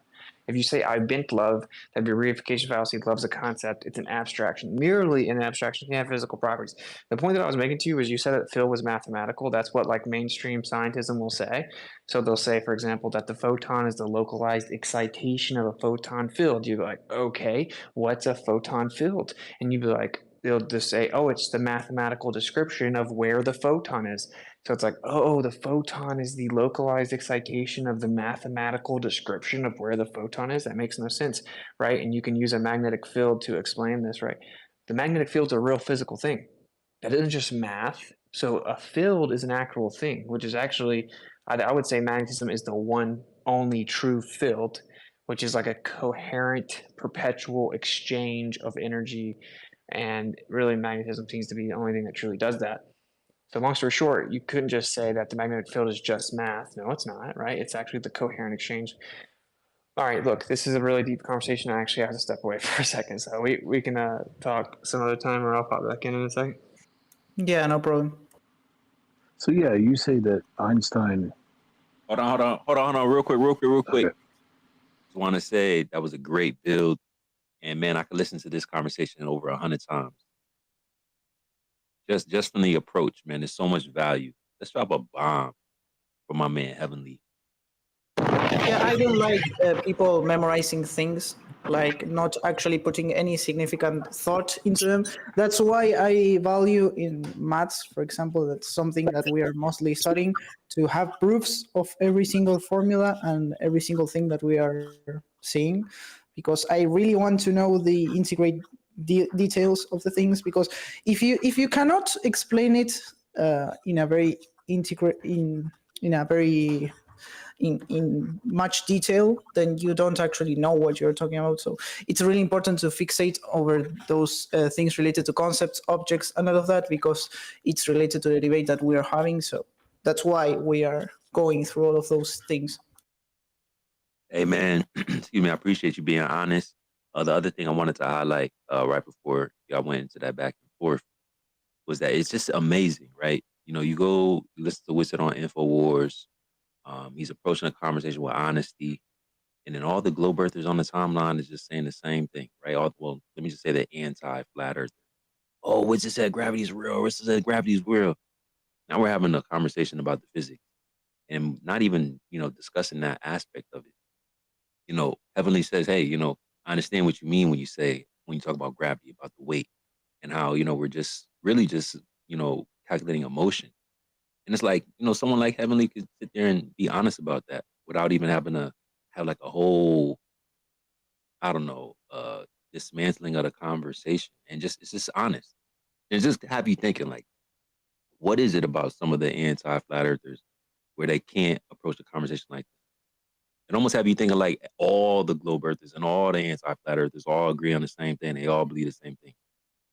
If you say I bent love, that'd be a reification fallacy. Love's a concept. It's an abstraction. Merely an abstraction can have physical properties. The point that I was making to you was you said that Phil was mathematical. That's what like mainstream scientism will say. So they'll say, for example, that the photon is the localized excitation of a photon field. You'd be like, okay, what's a photon field? And you'd be like, they'll just say, oh, it's the mathematical description of where the photon is. So it's like, oh, the photon is the localized excitation of the mathematical description of where the photon is. That makes no sense, right? And you can use a magnetic field to explain this, right? The magnetic field's a real physical thing. That isn't just math. So a field is an actual thing, which is actually, I would say magnetism is the one only true field, which is like a coherent, perpetual exchange of energy. And really, magnetism seems to be the only thing that truly does that. So long story short, you couldn't just say that the magnetic field is just math. No, it's not, right? It's actually the coherent exchange. All right, look, this is a really deep conversation. I actually have to step away for a second. So we can talk some other time, or I'll pop back in a second. Yeah, no problem. So yeah, you say that Einstein. Hold on, real quick. Okay. Just want to say that was a great build, and man, I could listen to this conversation over 100 times. Just from the approach, man, there's so much value. Let's drop a bomb for my man Heavenly. Yeah, I don't like people memorizing things, like not actually putting any significant thought into them. That's why I value in maths, for example, that's something that we are mostly studying, to have proofs of every single formula and every single thing that we are seeing, because I really want to know the integrate details of the things. Because if you cannot explain it in a very in much detail, then you don't actually know what you're talking about. So it's really important to fixate over those things related to concepts, objects, and all of that, because it's related to the debate that we are having. So that's why we are going through all of those things. Hey, man, excuse me, I appreciate you being honest. The other thing I wanted to highlight right before y'all went into that back and forth was that it's just amazing, right? You know, you listen to Wizard on InfoWars. He's approaching a conversation with honesty. And then all the globe earthers on the timeline is just saying the same thing, right? Well, let me just say the anti-flat earth. Oh, Wizard said gravity's real. Wizard said gravity's real. Now we're having a conversation about the physics and not even, discussing that aspect of it. Heavenly says, hey, I understand what you mean when you talk about gravity, about the weight, and how, we're just really just, calculating emotion. And it's like, someone like Heavenly could sit there and be honest about that without even having to have like a whole, I don't know, dismantling of the conversation. And it's just honest. And just have you thinking like, what is it about some of the anti-flat earthers where they can't approach the conversation like that? It almost have you thinking like all the globe earthers and all the anti-flat earthers all agree on the same thing. They all believe the same thing.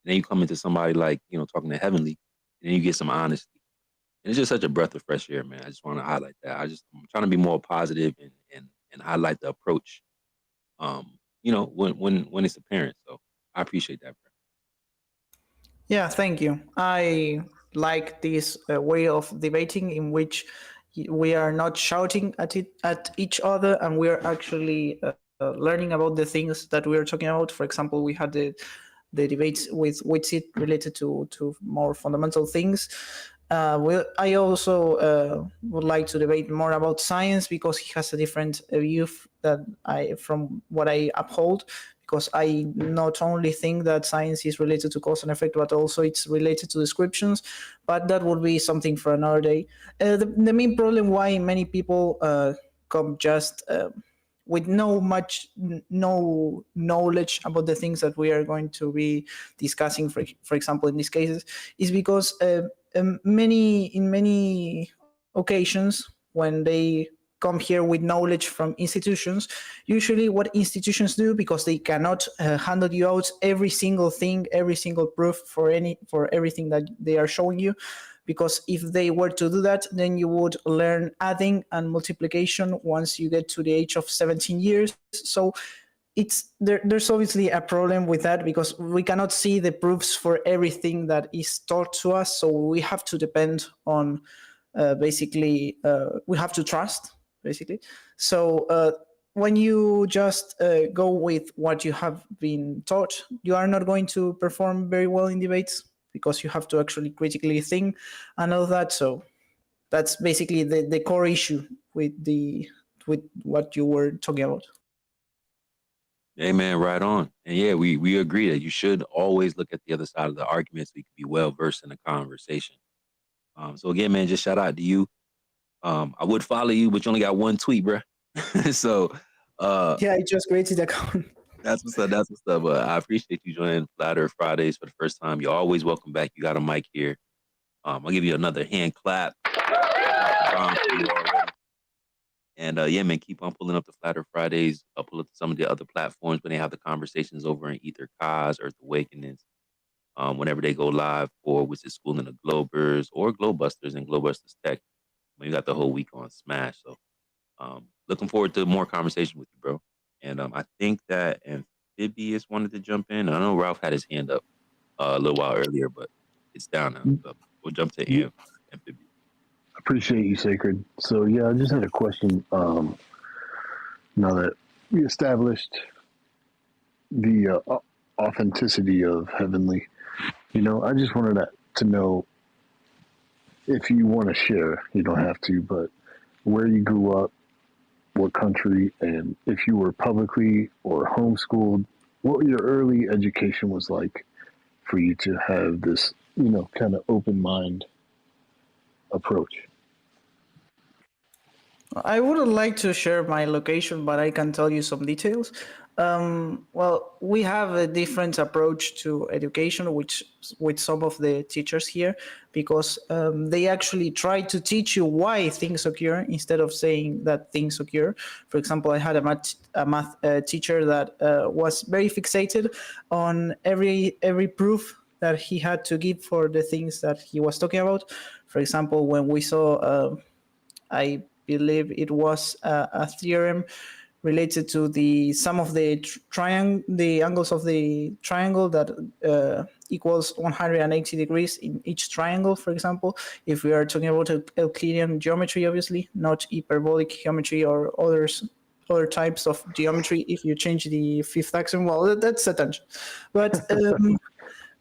And then you come into somebody like, talking to Heavenly, and then you get some honesty. And it's just such a breath of fresh air, man. I just want to highlight that. I'm trying to be more positive and highlight the approach, when it's apparent. So I appreciate that, bro. Yeah, thank you. I like this way of debating in which we are not shouting at each other, and we are actually learning about the things that we are talking about. For example, we had the debates with Witsit related to more fundamental things. I also would like to debate more about science because he has a different view from what I uphold. Because I not only think that science is related to cause and effect, but also it's related to descriptions. But that would be something for another day. The main problem why many people come just with no knowledge about the things that we are going to be discussing, for example, in these cases, is because in many occasions when they come here with knowledge from institutions, usually what institutions do, because they cannot handle you out every single thing, every single proof for everything that they are showing you, because if they were to do that, then you would learn adding and multiplication once you get to the age of 17 years. So there's obviously a problem with that, because we cannot see the proofs for everything that is taught to us. So we have to depend on we have to trust, basically. So when you just go with what you have been taught, you are not going to perform very well in debates, because you have to actually critically think and all that. So that's basically the core issue with what you were talking about. Hey, man, right on. And yeah, we agree that you should always look at the other side of the argument so you can be well versed in the conversation. So again, man, just shout out to you. I would follow you, but you only got one tweet, bro. So yeah, I just created an account. That's what's up. That's what's up. I appreciate you joining Flat Earth Fridays for the first time. You're always welcome back. You got a mic here. I'll give you another hand clap. And yeah, man, keep on pulling up the Flat Earth Fridays. I'll pull up some of the other platforms when they have the conversations over in Ether Cause, Earth Awakenings. Whenever they go live, or which is Schooling the Globers or Globebusters and Globebusters Tech. We got the whole week on Smash. So looking forward to more conversation with you, bro. And I think that Amphibious wanted to jump in. I know Ralph had his hand up a little while earlier, but it's down now. So we'll jump to Amphibious. Appreciate you, Sacred. So yeah, I just had a question. Now that we established the authenticity of Heavenly, I just wanted to know, if you want to share, you don't have to, but where you grew up, what country, and if you were publicly or homeschooled, what your early education was like for you to have this, kind of open mind approach. I wouldn't like to share my location, but I can tell you some details. Well, we have a different approach to education, with some of the teachers here, because they actually try to teach you why things occur instead of saying that things occur. For example, I had a math teacher that was very fixated on every proof that he had to give for the things that he was talking about. For example, when we saw, I believe it was a theorem related to the sum of the the angles of the triangle that equals 180 degrees in each triangle. For example, if we are talking about Euclidean geometry, obviously not hyperbolic geometry or other types of geometry. If you change the fifth axiom, well, that's a tangent. But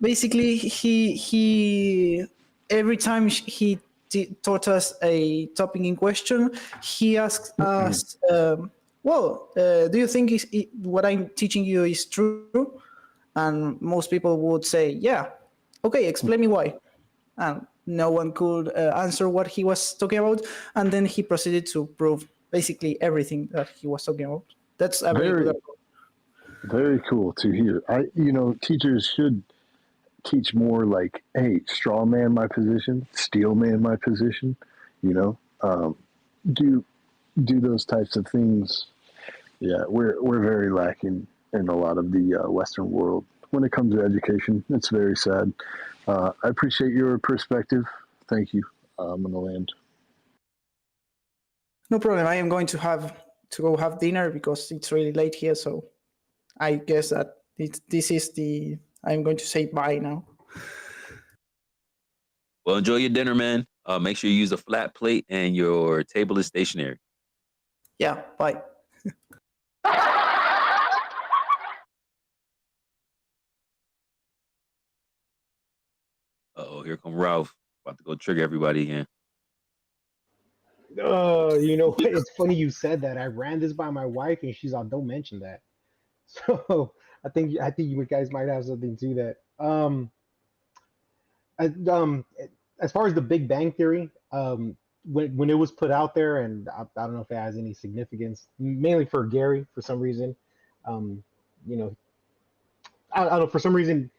basically, he every time he taught us a topic in question, he asked us, do you think what I'm teaching you is true? And most people would say, yeah. Okay, explain me why. And no one could answer what he was talking about, and then he proceeded to prove basically everything that he was talking about. That's a very good approach. Very cool to hear. Teachers should teach more like, hey, straw man my position, steel man my position. Do those types of things. Yeah, we're very lacking in a lot of the Western world when it comes to education. It's very sad. I appreciate your perspective. Thank you. I'm gonna land. No problem. I am going to go have dinner because it's really late here. So I guess that this is the. I'm going to say bye now. Well, enjoy your dinner, man. Make sure you use a flat plate and your table is stationary. Yeah, bye. Uh-oh, here come Ralph. About to go trigger everybody again. It's funny you said that. I ran this by my wife, and she's like, "Don't mention that." So I think you guys might have something to that. I, um, as far as the Big Bang Theory, when it was put out there, and I don't know if it has any significance, mainly for Gary for some reason. Um, you know, I don't know, for some reason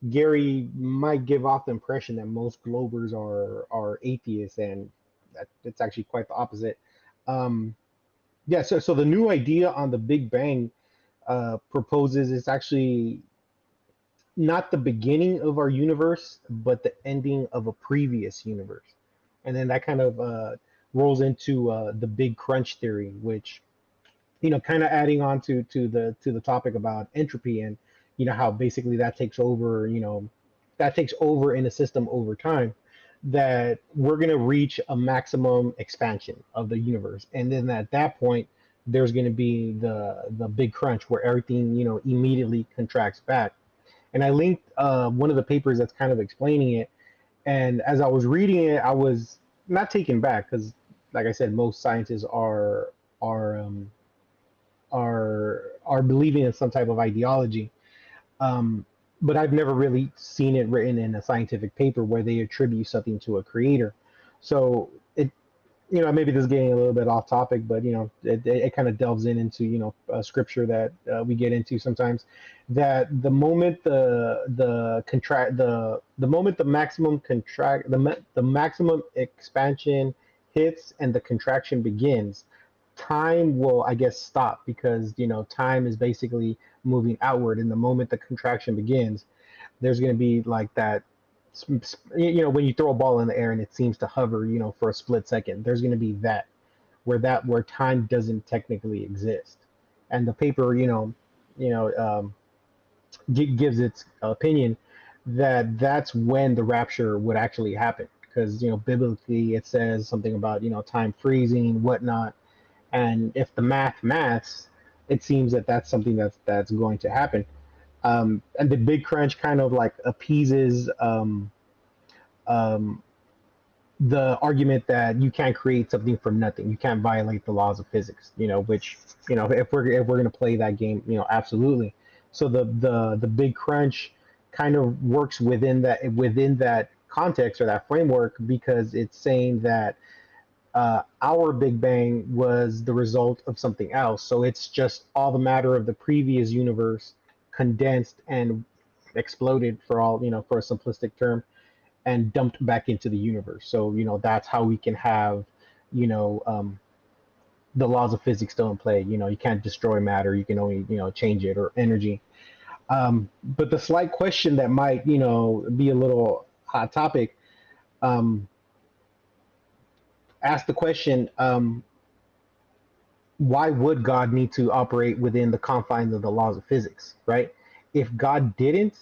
Gary might give off the impression that most Globers are atheists, and it's actually quite the opposite. Um, yeah, so the new idea on the Big Bang proposes it's actually not the beginning of our universe, but the ending of a previous universe. And then that kind of rolls into the Big Crunch theory, which kind of adding on to the topic about entropy, and how basically that takes over, that takes over in a system over time, that we're going to reach a maximum expansion of the universe, and then at that point there's going to be the big crunch where everything immediately contracts back. And I linked one of the papers that's kind of explaining it, and as I was reading it, I was not taken back because, like I said, most scientists are um, are believing in some type of ideology. Um, but I've never really seen it written in a scientific paper where they attribute something to a creator. So maybe this is getting a little bit off topic, but it kind of delves into scripture that we get into sometimes. That the moment the moment the maximum contract the maximum expansion hits and the contraction begins, time will, I guess, stop, because time is basically moving outward, and the moment the contraction begins, there's going to be like that, when you throw a ball in the air and it seems to hover for a split second, there's going to be that where time doesn't technically exist. And the paper gives its opinion that that's when the rapture would actually happen, because biblically it says something about time freezing, whatnot. And if the maths, it seems that that's something that's going to happen. And the big crunch kind of like appeases um, the argument that you can't create something from nothing. You can't violate the laws of physics. Which if we're gonna play that game, absolutely. So the big crunch kind of works within that context or that framework, because it's saying that our Big Bang was the result of something else. So it's just all the matter of the previous universe condensed and exploded, for a simplistic term, and dumped back into the universe. So that's how we can have the laws of physics still in play. You can't destroy matter; you can only change it, or energy. But the slight question that might be a little hot topic. Ask the question, why would God need to operate within the confines of the laws of physics, right? If God didn't,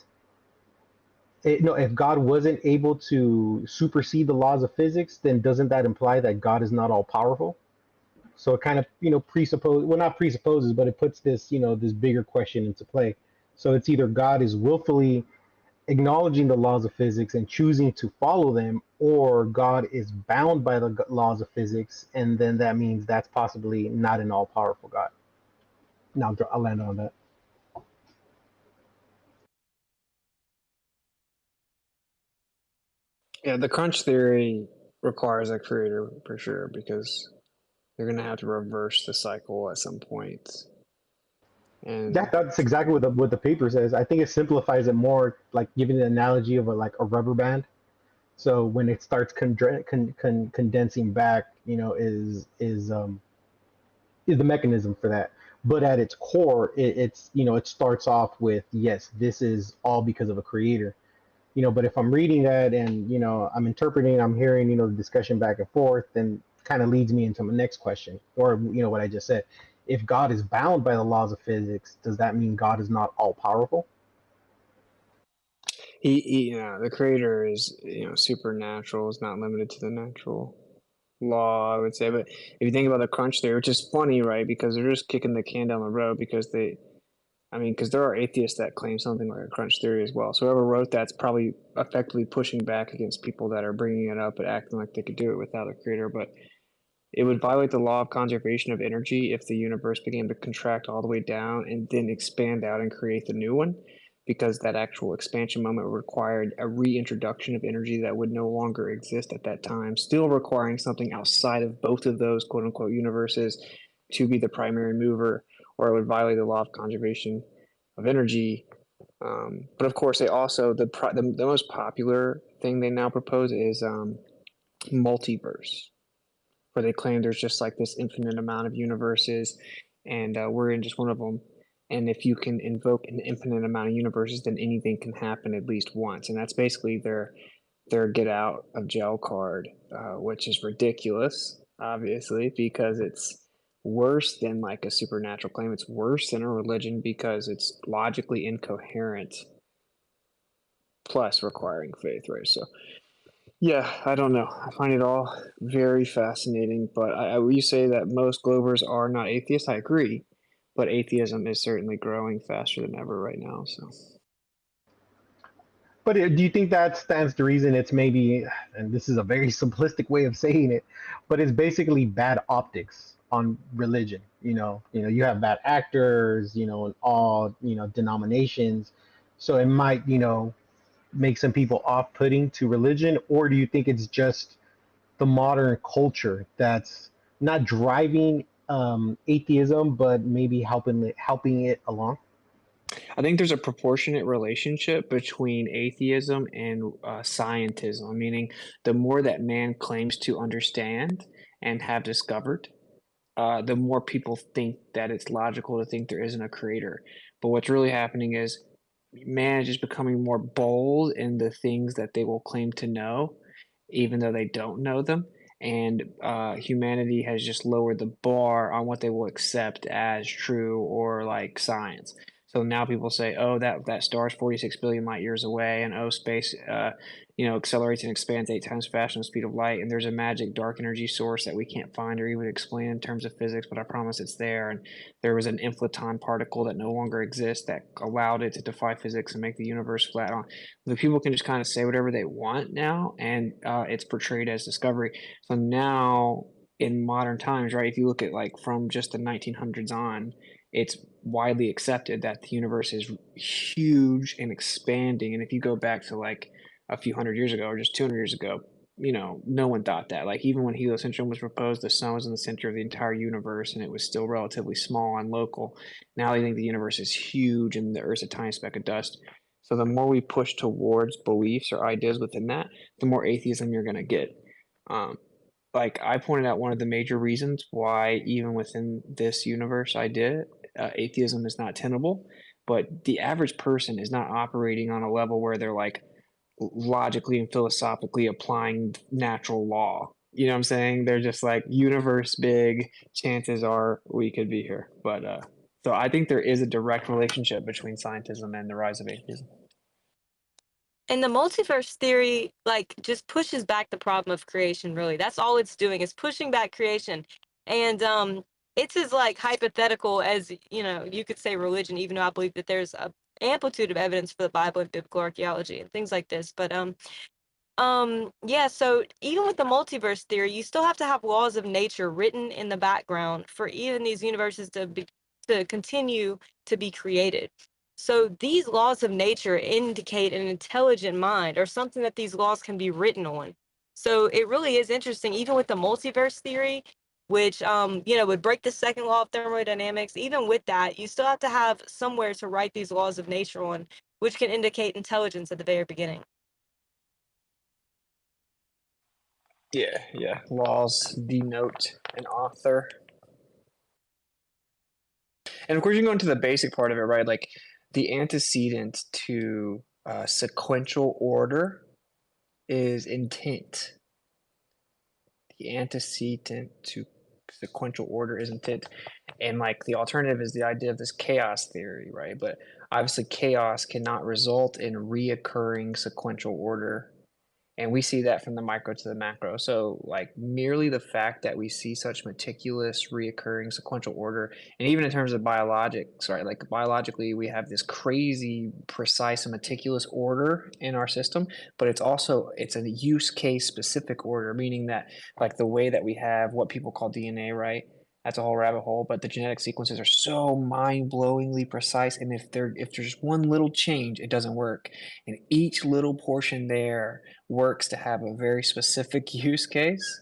no, if God wasn't able to supersede the laws of physics, then doesn't that imply that God is not all powerful? So it kind of, not presupposes, but it puts this, this bigger question into play. So it's either God is willfully acknowledging the laws of physics and choosing to follow them, or God is bound by the laws of physics, and then that means that's possibly not an all-powerful God. Now I'll land on that. Yeah, the crunch theory requires a creator for sure because they're going to have to reverse the cycle at some point. And That's exactly what the paper says. I think it simplifies it more, like giving the analogy of like a rubber band. So when it starts condensing back, is the mechanism for that. But at its core, it's it starts off with, yes, this is all because of a creator. But if I'm reading that and I'm interpreting, I'm hearing the discussion back and forth, then kind of leads me into my next question, or what I just said. If God is bound by the laws of physics, does that mean God is not all powerful? the creator is supernatural, is not limited to the natural law, I would say. But if you think about the crunch theory, which is funny, right? Because they're just kicking the can down the road because because there are atheists that claim something like a crunch theory as well. So whoever wrote that's probably effectively pushing back against people that are bringing it up and acting like they could do it without a creator. But it would violate the law of conservation of energy if the universe began to contract all the way down and then expand out and create the new one, because that actual expansion moment required a reintroduction of energy that would no longer exist at that time, still requiring something outside of both of those quote unquote universes to be the primary mover, or it would violate the law of conservation of energy. But of course, they also, the most popular thing they now propose is multiverse, where they claim there's just like this infinite amount of universes, and we're in just one of them. And if you can invoke an infinite amount of universes, then anything can happen at least once. And that's basically their get out of jail card, which is ridiculous, obviously, because it's worse than like a supernatural claim. It's worse than a religion because it's logically incoherent, plus requiring faith, right? So yeah, I don't know. I find it all very fascinating, but you say that most Globers are not atheists. I agree, but atheism is certainly growing faster than ever right now. So But do you think that stands to reason it's maybe, and this is a very simplistic way of saying it, but it's basically bad optics on religion. You have bad actors, in all, denominations. So it might, make some people off-putting to religion, or do you think it's just the modern culture that's not driving atheism, but maybe helping it along? I think there's a proportionate relationship between atheism and scientism, meaning the more that man claims to understand and have discovered, the more people think that it's logical to think there isn't a creator. But what's really happening is man is just becoming more bold in the things that they will claim to know, even though they don't know them. And humanity has just lowered the bar on what they will accept as true or like science. So now people say, "Oh, that star is 46 billion light years away," and "Oh, space, accelerates and expands 8 times faster than the speed of light." And there's a magic dark energy source that we can't find or even explain in terms of physics, but I promise it's there. And there was an inflaton particle that no longer exists that allowed it to defy physics and make the universe flat. On the people can just kind of say whatever they want now, and it's portrayed as discovery. So now in modern times, right? If you look at like from just the 1900s on, it's widely accepted that the universe is huge and expanding. And if you go back to like a few hundred years ago or just 200 years ago, no one thought that. Like even when heliocentrism was proposed, the sun was in the center of the entire universe and it was still relatively small and local. Now they think the universe is huge and the Earth's a tiny speck of dust. So the more we push towards beliefs or ideas within that, the more atheism you're going to get. Like I pointed out, one of the major reasons why even within this universe atheism is not tenable, but the average person is not operating on a level where they're like logically and philosophically applying natural law. You know what I'm saying? They're just like universe big, chances are we could be here. But so I think there is a direct relationship between scientism and the rise of atheism. And the multiverse theory, like, just pushes back the problem of creation, really. That's all it's doing, is pushing back creation. And it's as, like, hypothetical as, you could say religion, even though I believe that there's a amplitude of evidence for the Bible and biblical archaeology and things like this. But yeah, so even with the multiverse theory, you still have to have laws of nature written in the background for even these universes to continue to be created. So these laws of nature indicate an intelligent mind or something that these laws can be written on. So it really is interesting, even with the multiverse theory, which would break the second law of thermodynamics. Even with that, you still have to have somewhere to write these laws of nature on, which can indicate intelligence at the very beginning. Yeah. Laws denote an author. And of course, you can go into the basic part of it, right? Like the antecedent to sequential order is intent. The antecedent to sequential order is intent. And like the alternative is the idea of this chaos theory, right? But obviously, chaos cannot result in reoccurring sequential order. And we see that from the micro to the macro. So, like, merely the fact that we see such meticulous, reoccurring sequential order, and even in terms of biologics, right? Like, biologically, we have this crazy, precise, and meticulous order in our system, but it's a use case specific order, meaning that, like, the way that we have what people call DNA, right? That's a whole rabbit hole, but the genetic sequences are so mind-blowingly precise, and if there's one little change, it doesn't work. And each little portion there works to have a very specific use case,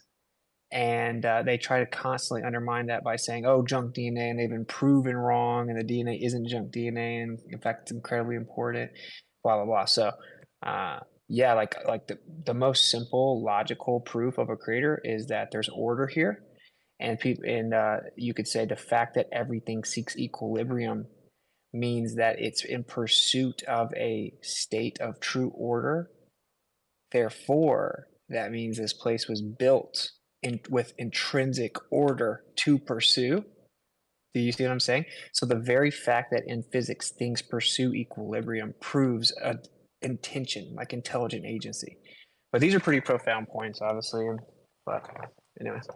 and they try to constantly undermine that by saying, "Oh, junk DNA," and they've been proven wrong, and the DNA isn't junk DNA, and in fact, it's incredibly important. Blah blah blah. So, yeah, like the most simple logical proof of a creator is that there's order here, and you could say the fact that everything seeks equilibrium means that it's in pursuit of a state of true order. Therefore, that means this place was built with intrinsic order to pursue. Do you see what I'm saying? So the very fact that in physics things pursue equilibrium proves a intention, like intelligent agency. But these are pretty profound points, obviously. But anyways.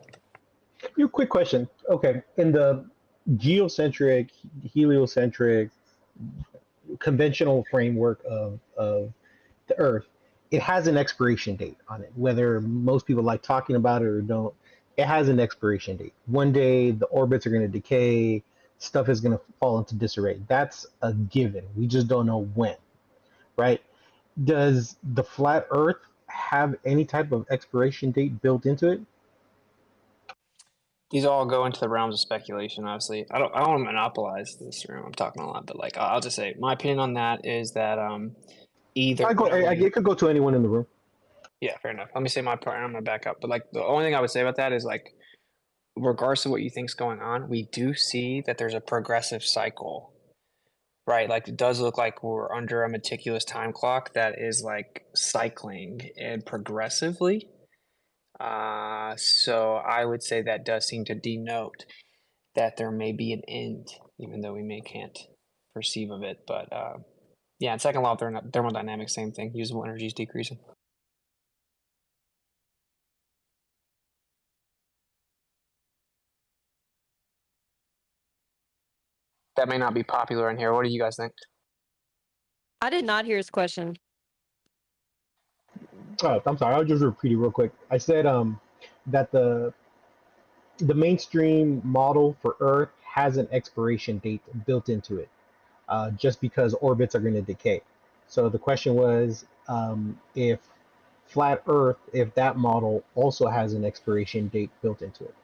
Your quick question. Okay, in the geocentric, heliocentric, conventional framework of the Earth, it has an expiration date on it. Whether most people like talking about it or don't, it has an expiration date. One day the orbits are going to decay, stuff is going to fall into disarray. That's a given. We just don't know when, right? Does the flat Earth have any type of expiration date built into it? These all go into the realms of speculation. Obviously, I don't want to monopolize this room. I'm talking a lot, but like I'll just say my opinion on that is that either It could go to anyone in the room. Yeah, fair enough. Let me say my part, and I'm gonna back up. But like the only thing I would say about that is like, regardless of what you think's going on, we do see that there's a progressive cycle, right? Like it does look like we're under a meticulous time clock that is like cycling and progressively. So I would say that does seem to denote that there may be an end, even though we can't perceive of it. But yeah, and second law of thermodynamics, same thing. Usable energy is decreasing. That may not be popular in here. What do you guys think? I did not hear his question. Oh, I'm sorry. I'll just repeat it real quick. I said that the mainstream model for Earth has an expiration date built into it, just because orbits are going to decay. So the question was, if flat Earth, if that model also has an expiration date built into it.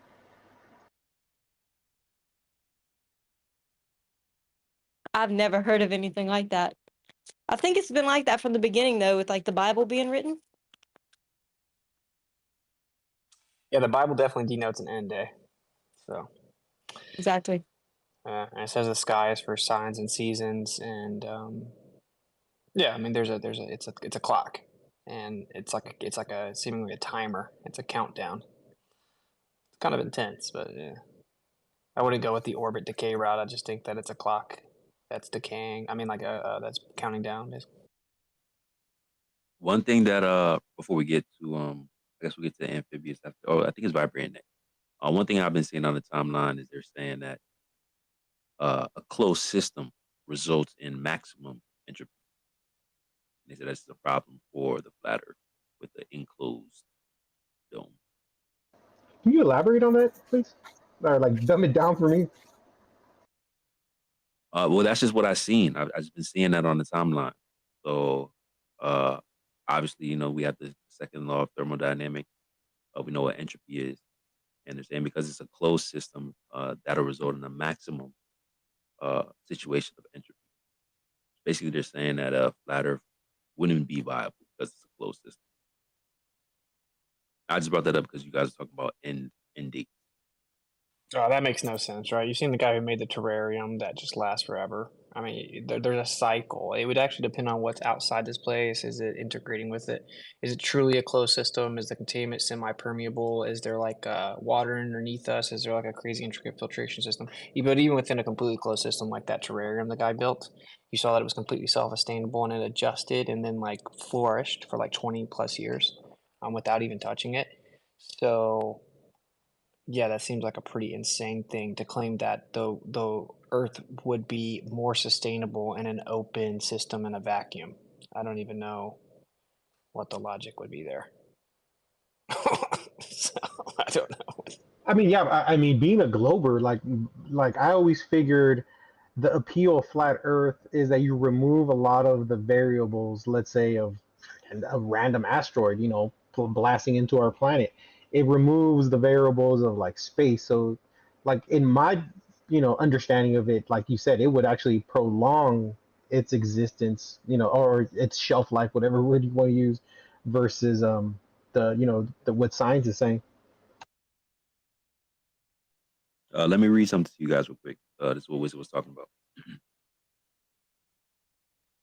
I've never heard of anything like that. I think it's been like that from the beginning, though, with like the Bible being written. Yeah, the Bible definitely denotes an end day. So Exactly. and it says the sky is for signs and seasons, and yeah, I mean it's a clock, and it's like a seemingly a timer. It's a countdown. It's kind of intense, but yeah, I wouldn't go with the orbit decay route. I just think that it's a clock that's decaying. I mean, like that's counting down, basically. One thing that before we get to I guess we get to the amphibious after. Oh, I think it's vibrating next. One thing I've been seeing on the timeline is they're saying that a closed system results in maximum entropy. And they said that's a problem for the flat Earth with the enclosed dome. Can you elaborate on that, please? Or like dumb it down for me? Well, that's just what I've seen. I've just been seeing that on the timeline. So, obviously, we have the second law of thermodynamics. We know what entropy is, and they're saying because it's a closed system, that'll result in a maximum situation of entropy. Basically, they're saying that a flat Earth wouldn't be viable because it's a closed system. I just brought that up because you guys are talking about end dates. Oh, that makes no sense, right? You've seen the guy who made the terrarium that just lasts forever. I mean, there's a cycle. It would actually depend on what's outside this place. Is it integrating with it? Is it truly a closed system? Is the containment semi-permeable? Is there like water underneath us? Is there like a crazy intricate filtration system? But even within a completely closed system like that terrarium the guy built, you saw that it was completely self-sustainable and it adjusted and then like flourished for like 20 plus years without even touching it. So yeah, that seems like a pretty insane thing to claim that the Earth would be more sustainable in an open system in a vacuum. I don't even know what the logic would be there. So, I don't know. I mean, yeah, I mean, being a glober, like I always figured, the appeal of flat Earth is that you remove a lot of the variables, let's say, of a random asteroid, blasting into our planet. It removes the variables of like space. So, like in my, understanding of it, like you said, it would actually prolong its existence, or its shelf life, whatever word you want to use, versus the what science is saying. Let me read something to you guys real quick. This is what Wizard was talking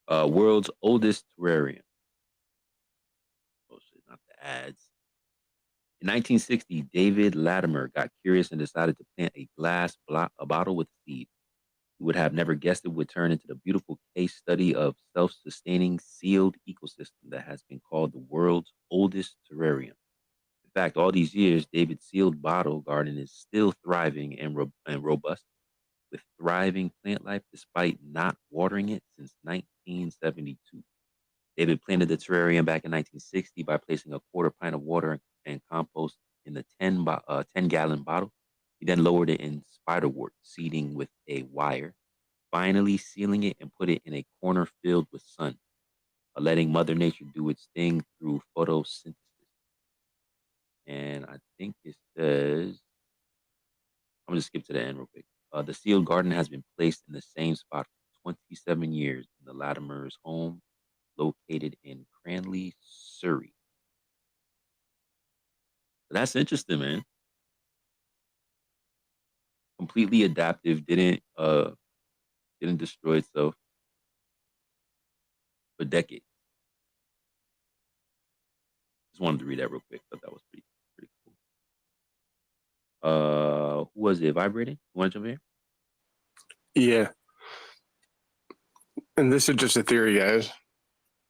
about. World's oldest terrarium. Oh shit, not the ads. In 1960, David Latimer got curious and decided to plant a bottle with seed. He would have never guessed it would turn into the beautiful case study of self-sustaining sealed ecosystem that has been called the world's oldest terrarium. In fact, all these years, David's sealed bottle garden is still thriving and robust, with thriving plant life despite not watering it since 1972. David planted the terrarium back in 1960 by placing a quarter pint of water and compost in the 10-gallon bottle. He then lowered it in spiderwort seeding with a wire, finally sealing it and put it in a corner filled with sun, letting Mother Nature do its thing through photosynthesis. And I think it says, I'm going to skip to the end real quick. The sealed garden has been placed in the same spot for 27 years in the Latimer's home, located in Cranley, Surrey. So that's interesting, man. Completely adaptive, didn't destroy itself for decades. Just wanted to read that real quick. Thought that was pretty cool. Who was it? Vibrating? You want to jump in? Yeah. And this is just a theory, guys.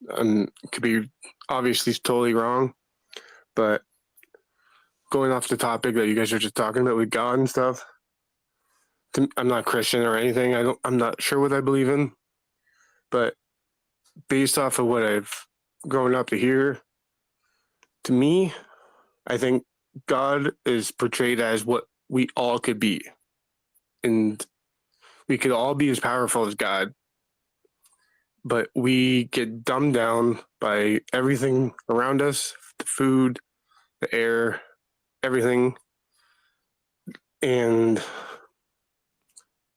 It could be obviously totally wrong, but going off the topic that you guys are just talking about with God and stuff, I'm not Christian or anything. I'm not sure what I believe in, but based off of what I've grown up to hear, to me, I think God is portrayed as what we all could be. And we could all be as powerful as God, but we get dumbed down by everything around us, the food, the air, everything. And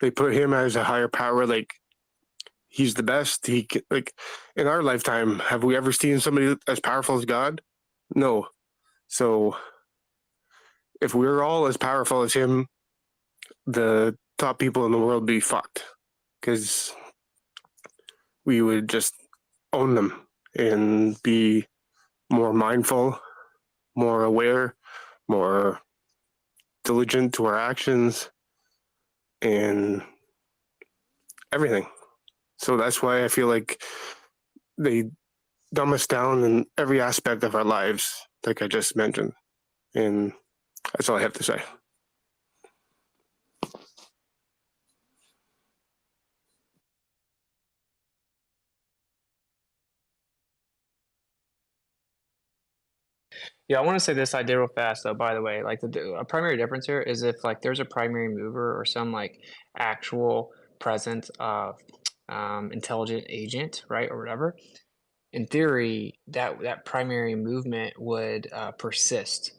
they put him as a higher power, like he's the best. He can, like in our lifetime, have we ever seen somebody as powerful as God? No. So if we're all as powerful as him, the top people in the world would be fucked because we would just own them and be more mindful, more aware, more diligent to our actions and everything. So that's why I feel like they dumb us down in every aspect of our lives, like I just mentioned. And that's all I have to say. Yeah, I want to say this idea real fast though. By the way, like a primary difference here is if like there's a primary mover or some like actual presence of intelligent agent, right, or whatever, in theory, that primary movement would persist.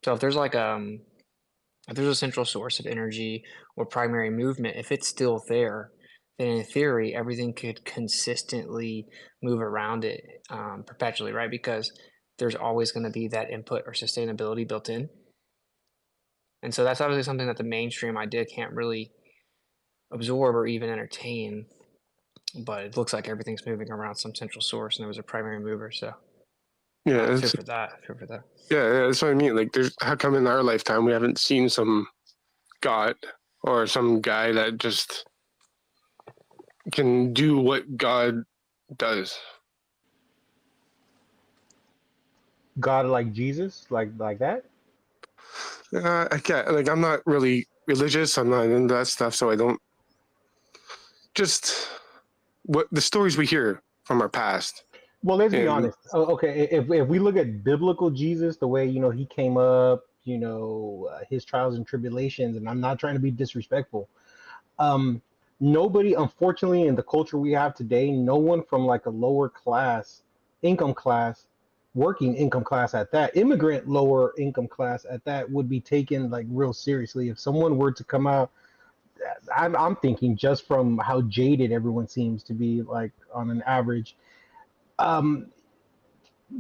So if there's like if there's a central source of energy or primary movement, if it's still there, then in theory, everything could consistently move around it perpetually, right? Because there's always going to be that input or sustainability built in. And so that's obviously something that the mainstream idea can't really absorb or even entertain. But it looks like everything's moving around some central source, and there was a primary mover. So Yeah, fear for that. Fear for that. yeah, that's what I mean. Like, there's how come in our lifetime we haven't seen some god or some guy that just can do what God does? God like Jesus, like that. I can't. Like, I'm not really religious. I'm not into that stuff, so I don't. Just what the stories we hear from our past. Well, let's be And honest. Okay, if we look at biblical Jesus, the way he came up, his trials and tribulations, and I'm not trying to be disrespectful. Um, Nobody, unfortunately, in the culture we have today, no one from like a lower class, income class, working income class at that, immigrant lower income class at that, would be taken like real seriously. If someone were to come out, I'm thinking just from how jaded everyone seems to be, like on an average. Um,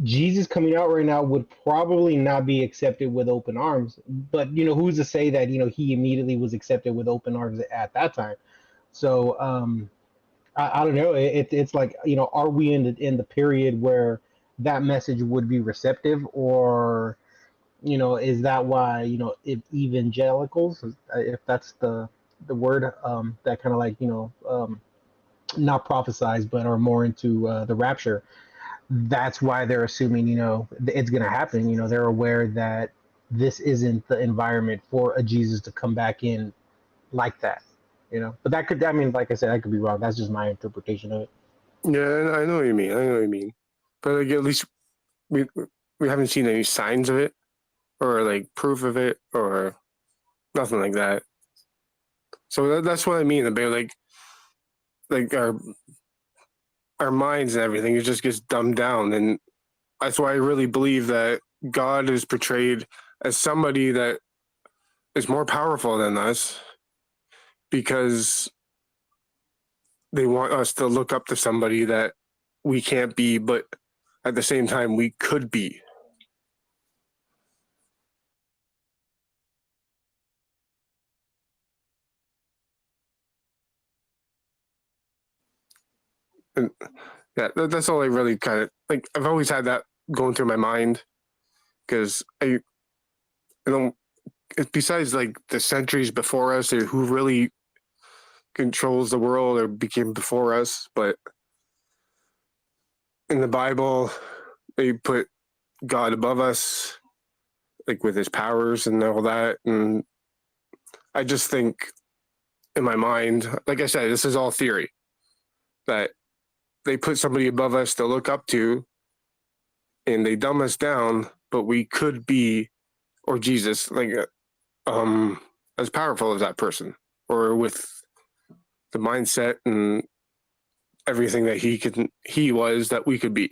Jesus coming out right now would probably not be accepted with open arms. But who's to say that he immediately was accepted with open arms at that time? So I don't know. It's like are we in the period where that message would be receptive, or is that why if evangelicals, if that's the word, that kind of like not prophesize but are more into the rapture, that's why they're assuming it's going to happen. They're aware that this isn't the environment for a Jesus to come back in like that. But that could, I mean, like I said, I could be wrong. That's just my interpretation of it. yeah, I know what you mean. I know what you mean. But like, at least we we haven't seen any signs of it, or like proof of it, or nothing like that. So that's what I mean about like our minds and everything. It just gets dumbed down, and that's why I really believe that God is portrayed as somebody that is more powerful than us, because they want us to look up to somebody that we can't be, but at the same time we could be. And yeah, that's all I really kind of like. I've always had that going through my mind, because I don't. Besides like the centuries before us, or who really controls the world or became before us, but in the Bible, they put God above us, like with his powers and all that. And I just think in my mind, like I said, this is all theory, that they put somebody above us to look up to, and they dumb us down, but we could be, or Jesus, like as powerful as that person, or with the mindset and everything that he was, that we could be.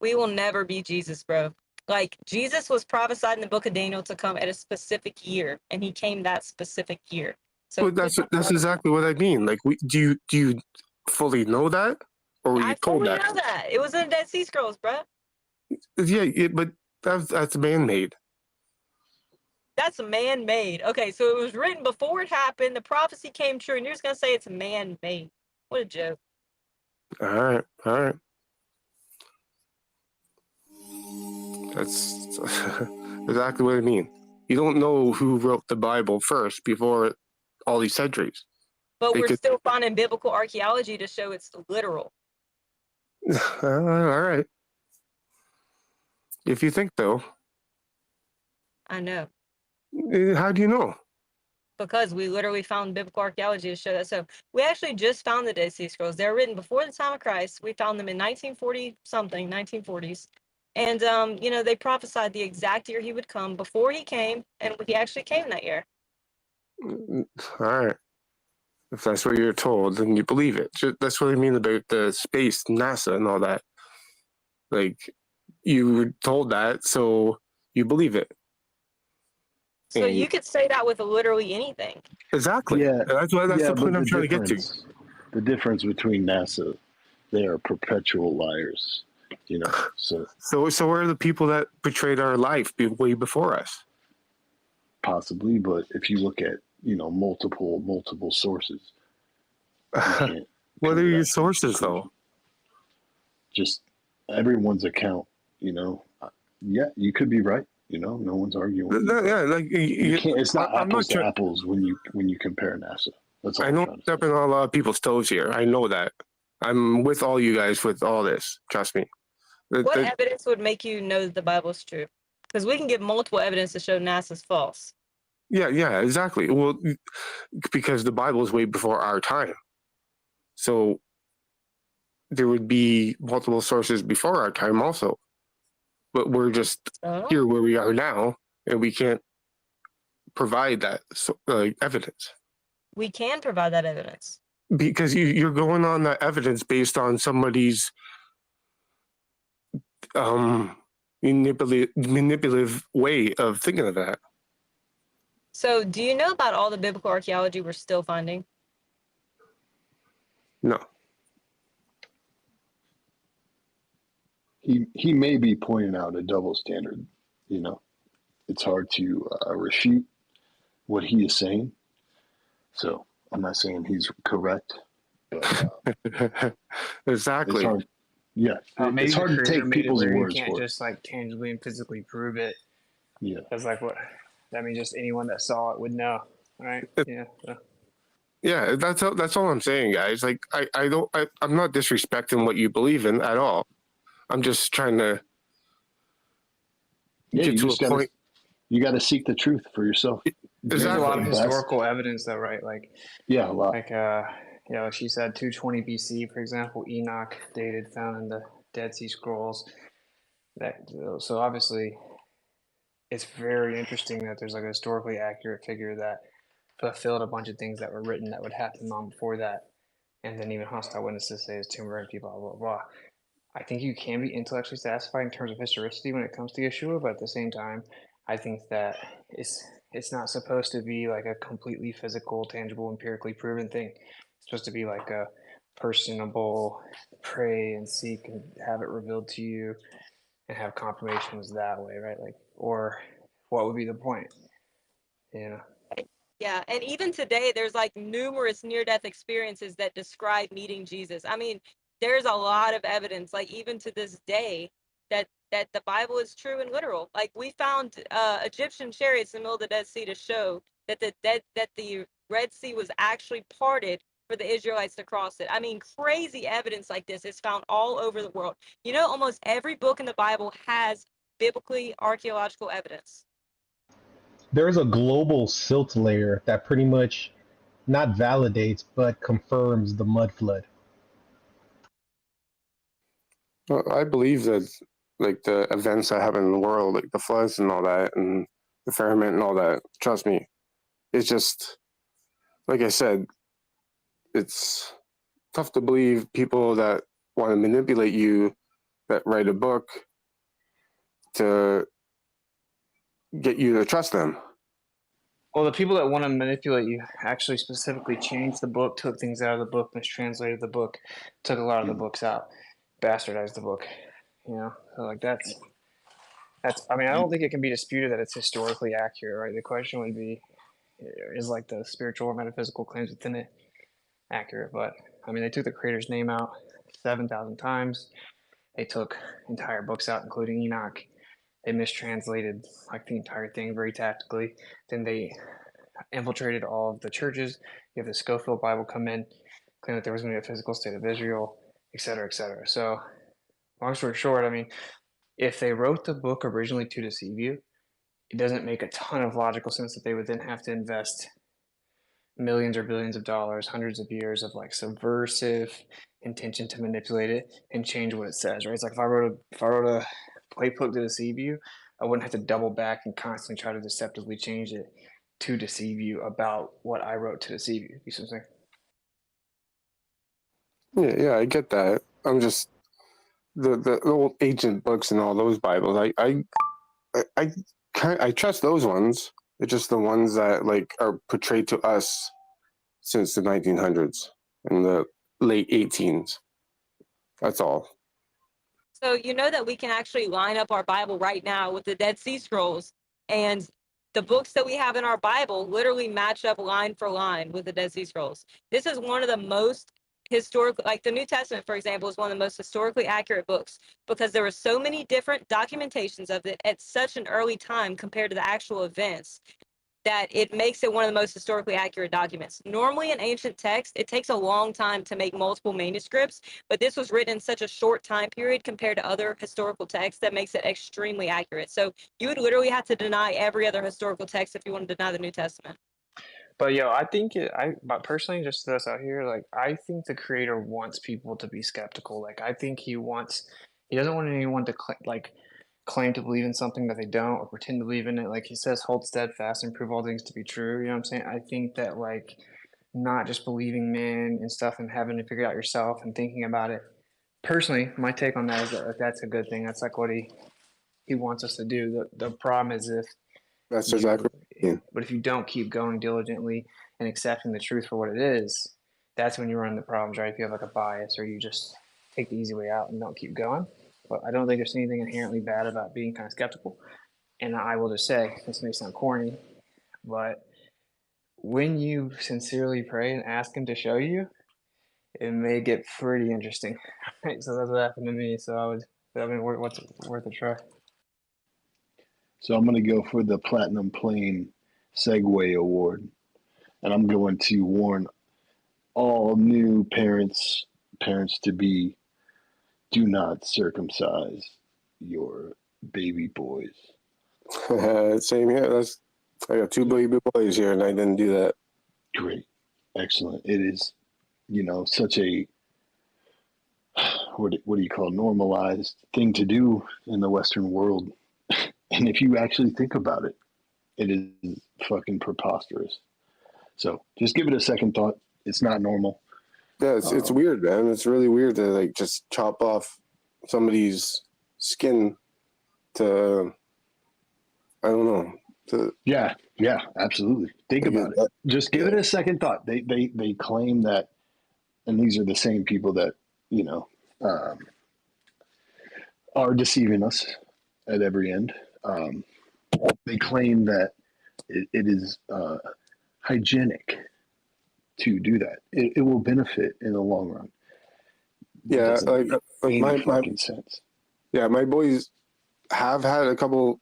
We will never be Jesus, bro. Like, Jesus was prophesied in the book of Daniel to come at a specific year, and he came that specific year. So But that's exactly what I mean. Like, do you fully know that, or were you I told fully that? know that. It was in the Dead Sea Scrolls, bro. Yeah, but that's man-made. That's man-made. Okay, so it was written before it happened. The prophecy came true, and you're just gonna say it's man-made. What a joke. All right. That's exactly what I mean. You don't know who wrote the Bible first before all these centuries. But They we're could. still finding biblical archaeology to show it's literal. All right. If you think though, I know. how do you know? Because we literally found biblical archaeology to show that. So we actually just found the Dead Sea Scrolls. They were written before the time of Christ. We found them in 1940 something, 1940s. And they prophesied the exact year he would come before he came, and he actually came that year. All right. If that's what you're told, then you believe it. That's what I mean about the space, NASA, and all that. Like, you were told that, so you believe it. So you could say that with literally anything. Exactly. Yeah, That's the point I'm trying to get to. The difference between NASA, they are perpetual liars. You know, so where are the people that portrayed our life way before us? possibly, but if you look at multiple sources, you can't. What are your sources, though? Just everyone's account. Yeah, you could be right. No one's arguing. Yeah, like you can't. It's not I'm apples not to apples when you compare NASA. That's all I know I'm stepping on a lot of people's toes here. I know that. I'm with all you guys with all this. Trust me. What evidence would make you know that the Bible's true? Because we can give multiple evidence to show NASA's false. Yeah, exactly. Well, because the Bible is way before our time. So there would be multiple sources before our time also. But we're just here where we are now, and we can't provide that evidence. We can provide that evidence. Because you're going on that evidence based on somebody's manipulative way of thinking of that. So do you know about all the biblical archaeology we're still finding? No. He may be pointing out a double standard. It's hard to refute what he is saying. So I'm not saying he's correct, but exactly. It's hard. Yeah, maybe it's hard to take people's words you can't for it. just like tangibly and physically prove it. Yeah, that's like what. I mean, just anyone that saw it would know, right? Yeah. So. Yeah, that's all I'm saying, guys. Like, I'm not disrespecting what you believe in at all. I'm just trying to get to a point. You got to seek the truth for yourself. There's a lot of historical evidence, though, right? Like, yeah, a lot. Like, she said 220 BC, for example, Enoch dated found in the Dead Sea Scrolls. So obviously, it's very interesting that there's like a historically accurate figure that fulfilled a bunch of things that were written that would happen long before that, and then even hostile witnesses say it's tomb empty, blah blah blah. I think you can be intellectually satisfied in terms of historicity when it comes to Yeshua, but at the same time, I think that it's not supposed to be like a completely physical, tangible, empirically proven thing. It's supposed to be like a personable, pray and seek and have it revealed to you and have confirmations that way, right? Like, or what would be the point? Yeah, and even today, there's like numerous near-death experiences that describe meeting Jesus. I mean, there's a lot of evidence, like even to this day, that the Bible is true and literal. Like we found Egyptian chariots in the middle of the Dead Sea to show that the Red Sea was actually parted for the Israelites to cross it. I mean, crazy evidence like this is found all over the world. Almost every book in the Bible has biblically archaeological evidence. There's a global silt layer that pretty much not validates but confirms the mud flood. Well, I believe that like the events that happen in the world, like the floods and all that, and the firmament and all that. Trust me, it's just like I said, it's tough to believe people that want to manipulate you, that write a book to get you to trust them. Well, the people that want to manipulate you actually specifically changed the book, took things out of the book, mistranslated the book, took a lot of the books out, bastardized the book. So like that's. I mean, I don't think it can be disputed that it's historically accurate, right? The question would be, is like the spiritual or metaphysical claims within it accurate? But I mean, they took the creator's name out 7,000 times. They took entire books out, including Enoch. They mistranslated like the entire thing very tactically. Then they infiltrated all of the churches. You have the Scofield Bible come in, claim that there was going to be a physical state of Israel, et cetera, et cetera. So long story short, I mean, if they wrote the book originally to deceive you, it doesn't make a ton of logical sense that they would then have to invest millions or billions of dollars, hundreds of years of like subversive intention to manipulate it and change what it says, right? It's like if I wrote a playbook to deceive you, I wouldn't have to double back and constantly try to deceptively change it to deceive you about what I wrote to deceive you. You see what I'm saying? Yeah, I get that. I'm just the old ancient books and all those Bibles. I trust those ones. It's just the ones that like are portrayed to us since the 1900s and the late 18s. That's all. So you know that we can actually line up our Bible right now with the Dead Sea Scrolls, and the books that we have in our Bible literally match up line for line with the Dead Sea Scrolls. This is one of the most historical, like the New Testament, for example, is one of the most historically accurate books because there were so many different documentations of it at such an early time compared to the actual events that it makes it one of the most historically accurate documents. Normally in ancient text, it takes a long time to make multiple manuscripts, but this was written in such a short time period compared to other historical texts that makes it extremely accurate. So you would literally have to deny every other historical text if you want to deny the New Testament. But yo, I think but personally, just this out here, like I think the creator wants people to be skeptical. Like I think he doesn't want anyone to claim to believe in something that they don't or pretend to believe in it. Like he says, hold steadfast and prove all things to be true. You know what I'm saying? I think that like not just believing men and stuff and having to figure it out yourself and thinking about it. Personally, my take on that is that that's a good thing. That's like what he wants us to do. The problem is if That's exactly. but if you don't keep going diligently and accepting the truth for what it is, that's when you run into problems, right? If you have like a bias or you just take the easy way out and don't keep going. But I don't think there's anything inherently bad about being kind of skeptical. And I will just say, this may sound corny, but when you sincerely pray and ask him to show you, it may get pretty interesting. Right? So that's what happened to me. So I mean, what's worth a try? So I'm going to go for the Platinum Plane Segway Award. And I'm going to warn all new parents to be, do not circumcise your baby boys. Same here. I got 2 baby boys here, and I didn't do that. Great, excellent. It is, such a what do you call normalized thing to do in the Western world. And if you actually think about it, it is fucking preposterous. So just give it a second thought. It's not normal. Yeah, it's weird, man. It's really weird to like just chop off somebody's skin to, I don't know. Yeah, absolutely. Think about it. Just give it a second thought. They claim that, and these are the same people that are deceiving us at every end. They claim that it is hygienic to do that. It will benefit in the long run. Yeah, like my fucking sense. Yeah, my boys have had a couple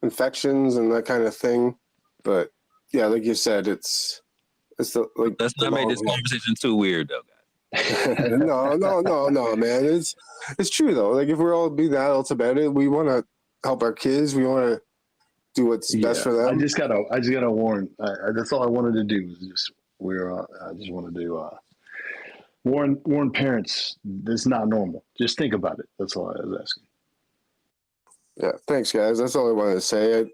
infections and that kind of thing, but yeah, like you said, it's the like. Let's not make this conversation too weird, though, guys. No, man. It's true though. Like if we're all being adults about it, we want to help our kids. We want to do what's best for them. I just gotta warn. That's all I wanted to do. I just wanted to warn parents. This is not normal. Just think about it. That's all I was asking. Yeah, thanks, guys. That's all I wanted to say. I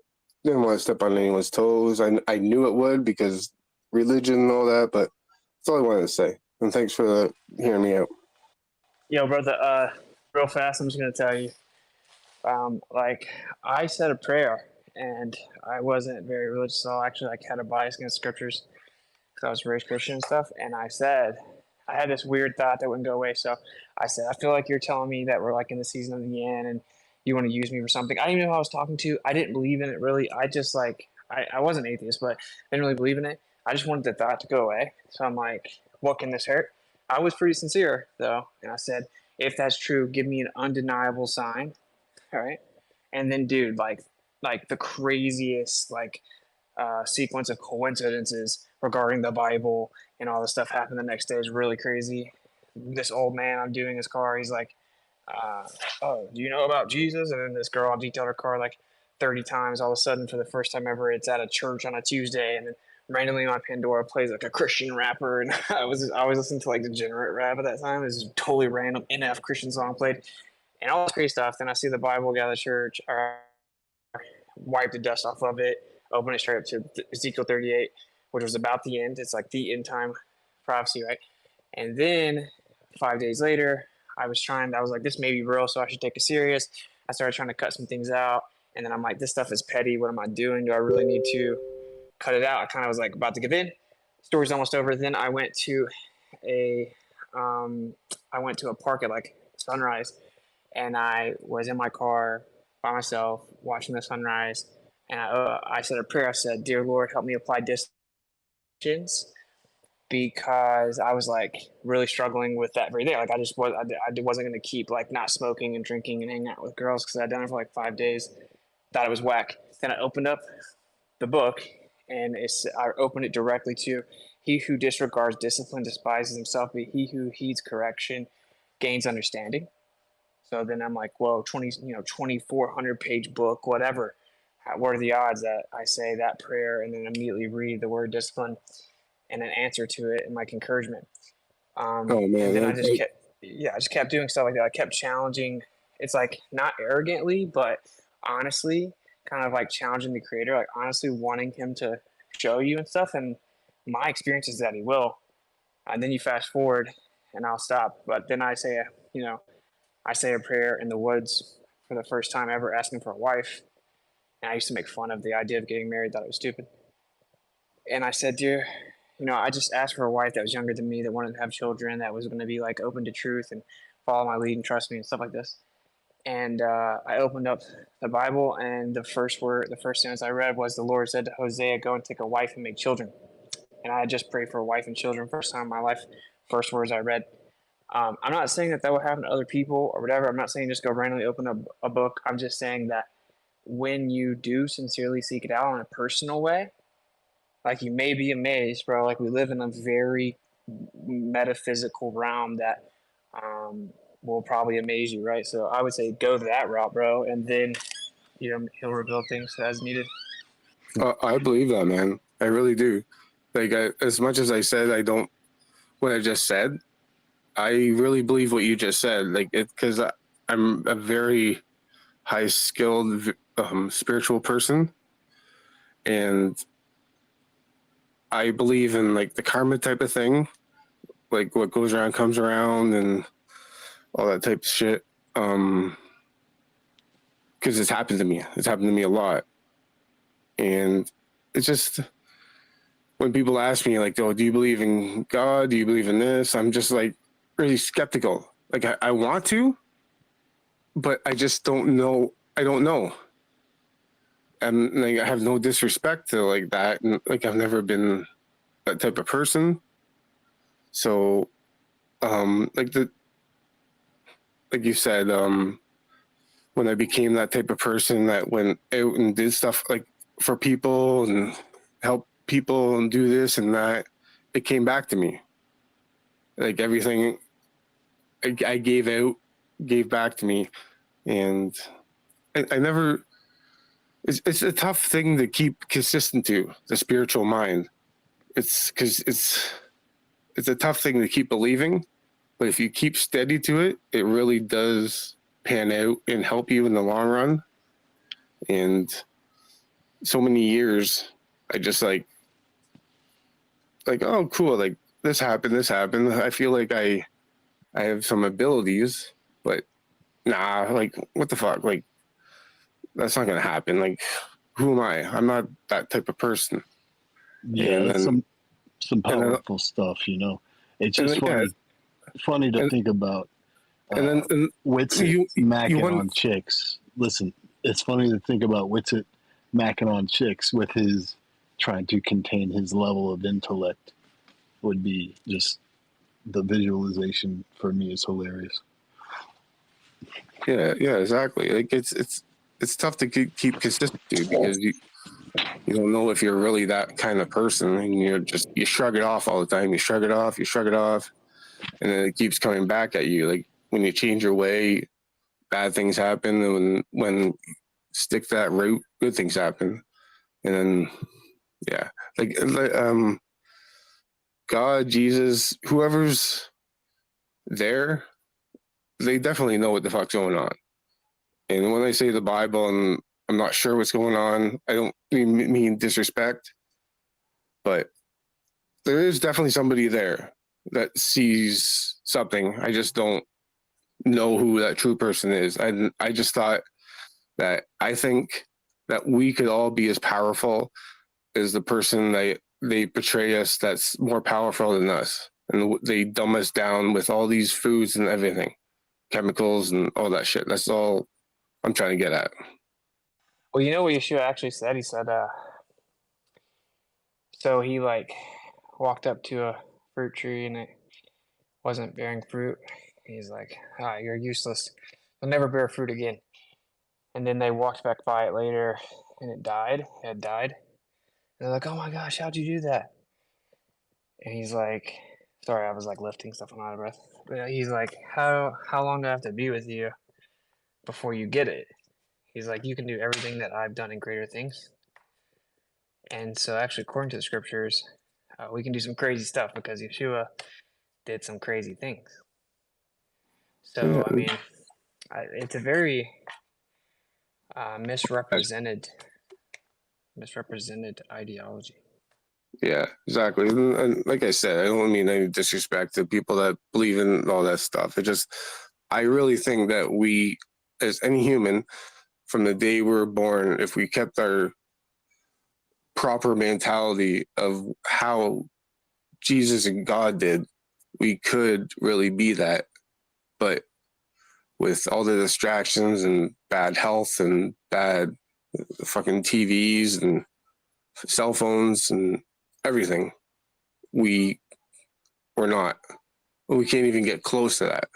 didn't want to step on anyone's toes. I knew it would because religion and all that, but that's all I wanted to say. And thanks for hearing me out. Yo, brother, real fast, I'm just going to tell you. I said a prayer, and I wasn't very religious at all. Actually, had a bias against scriptures because I was raised Christian and stuff. And I had this weird thought that wouldn't go away. So I said, I feel like you're telling me that we're like in the season of the end, and you want to use me for something. I didn't even know who I was talking to. I didn't believe in it really. I just I wasn't atheist, but I didn't really believe in it. I just wanted the thought to go away. So I'm like, what can this hurt? I was pretty sincere though, and I said, if that's true, give me an undeniable sign. All right. And then, dude, like the craziest sequence of coincidences regarding the Bible and all this stuff happened the next day is really crazy. This old man I'm doing his car, he's like, oh, do you know about Jesus? And then this girl detailed her car like 30 times. All of a sudden, for the first time ever, it's at a church on a Tuesday, and then randomly my Pandora plays like a Christian rapper, and I was listening to like degenerate rap at that time. It was totally random NF Christian song played, and all this crazy stuff. Then I see the Bible guy at the church, wipe the dust off of it. open it straight up to Ezekiel 38, which was about the end. It's like the end time prophecy, right? And then 5 days later, I was like, this may be real, so I should take it serious. I started trying to cut some things out. And then I'm like, this stuff is petty. What am I doing? Do I really need to cut it out? I kind of was like about to give in. Story's almost over. Then I went to a park at like sunrise, and I was in my car by myself watching the sunrise. And I said a prayer. I said, "Dear Lord, help me apply distance," because I was like really struggling with that very day. Like I wasn't going to keep like not smoking and drinking and hanging out with girls because I'd done it for like 5 days. Thought it was whack. Then I opened up the book, and I opened it directly to, "He who disregards discipline despises himself, but he who heeds correction gains understanding." So then I'm like, whoa, 2,400 page book, whatever. What are the odds that I say that prayer and then immediately read the word discipline and an answer to it and like encouragement? Oh man, and then I just kept doing stuff like that. I kept challenging. It's like not arrogantly, but honestly, kind of like challenging the creator, like honestly wanting him to show you and stuff. And my experience is that he will. And then you fast forward, and I'll stop. But then I say a prayer in the woods for the first time ever, asking for a wife. And I used to make fun of the idea of getting married, thought it was stupid. And I said, "Dear, I just asked for a wife that was younger than me, that wanted to have children, that was going to be like open to truth and follow my lead and trust me and stuff like this." And I opened up the Bible, and the first sentence I read was, "The Lord said to Hosea, go and take a wife and make children." And I had just prayed for a wife and children, first time in my life, first words I read. I'm not saying that will happen to other people or whatever. I'm not saying just go randomly open up a book. I'm just saying that when you do sincerely seek it out in a personal way, like you may be amazed, bro. Like we live in a very metaphysical realm that will probably amaze you, right? So I would say go that route, bro, and then he'll reveal things as needed. I believe that, man. I really do. Like as much as I said I don't, what I just said, I really believe what you just said. Like because I'm a very high skilled spiritual person, and I believe in like the karma type of thing, like what goes around comes around and all that type of shit. Because it's happened to me. It's happened to me a lot. And it's just when people ask me like, "Oh, do you believe in God? Do you believe in this?" I'm just like really skeptical. Like I want to, but I just don't know. I don't know. And like I have no disrespect to like that. And like I've never been that type of person. So like you said, when I became that type of person that went out and did stuff like for people and help people and do this and that, it came back to me. Like everything I gave back to me. And I never, it's a tough thing to keep consistent to, the spiritual mind. It's because it's a tough thing to keep believing, but if you keep steady to it, it really does pan out and help you in the long run. And so many years, I just like, oh, cool. Like this happened. I feel like I have some abilities, but nah, like what the fuck? Like that's not going to happen. Like who am I? I'm not that type of person. Yeah, and that's then, some powerful stuff, It's just funny to think about. Witsit macking on chicks. Listen, it's funny to think about Witsit macking on chicks with his trying to contain his level of intellect. Would be just the visualization for me is hilarious. Yeah, exactly. Like it's tough to keep consistent because you don't know if you're really that kind of person, and you shrug it off all the time. You shrug it off, and then it keeps coming back at you. Like when you change your way, bad things happen, and when stick to that route, good things happen. And then like God, Jesus, whoever's there, they definitely know what the fuck's going on. And when I say the Bible and I'm not sure what's going on. I don't mean disrespect, but there is definitely somebody there that sees something. I just don't know who that true person is. I just thought that I think that we could all be as powerful as the person they portray us that's more powerful than us. And they dumb us down with all these foods and everything, chemicals and all that shit. That's all I'm trying to get at. Well, you know what Yeshua actually said? He said, so he like walked up to a fruit tree and it wasn't bearing fruit. He's like, you're useless. You'll never bear fruit again. And then they walked back by it later and it died. It had died. And they're like, oh my gosh, how'd you do that? And he's like, sorry, I was like lifting stuff. I'm out of breath. But he's like, how long do I have to be with you before you get it? He's like, you can do everything that I've done and greater things. And so actually, according to the scriptures, we can do some crazy stuff because Yeshua did some crazy things. So, I mean, it's a very misrepresented ideology. Yeah, exactly. And like I said, I don't mean any disrespect to people that believe in all that stuff. I really think that we, as any human, from the day we were born, if we kept our proper mentality of how Jesus and God did, we could really be that. But with all the distractions and bad health and bad fucking TVs and cell phones and everything, we're not. We can't even get close to that.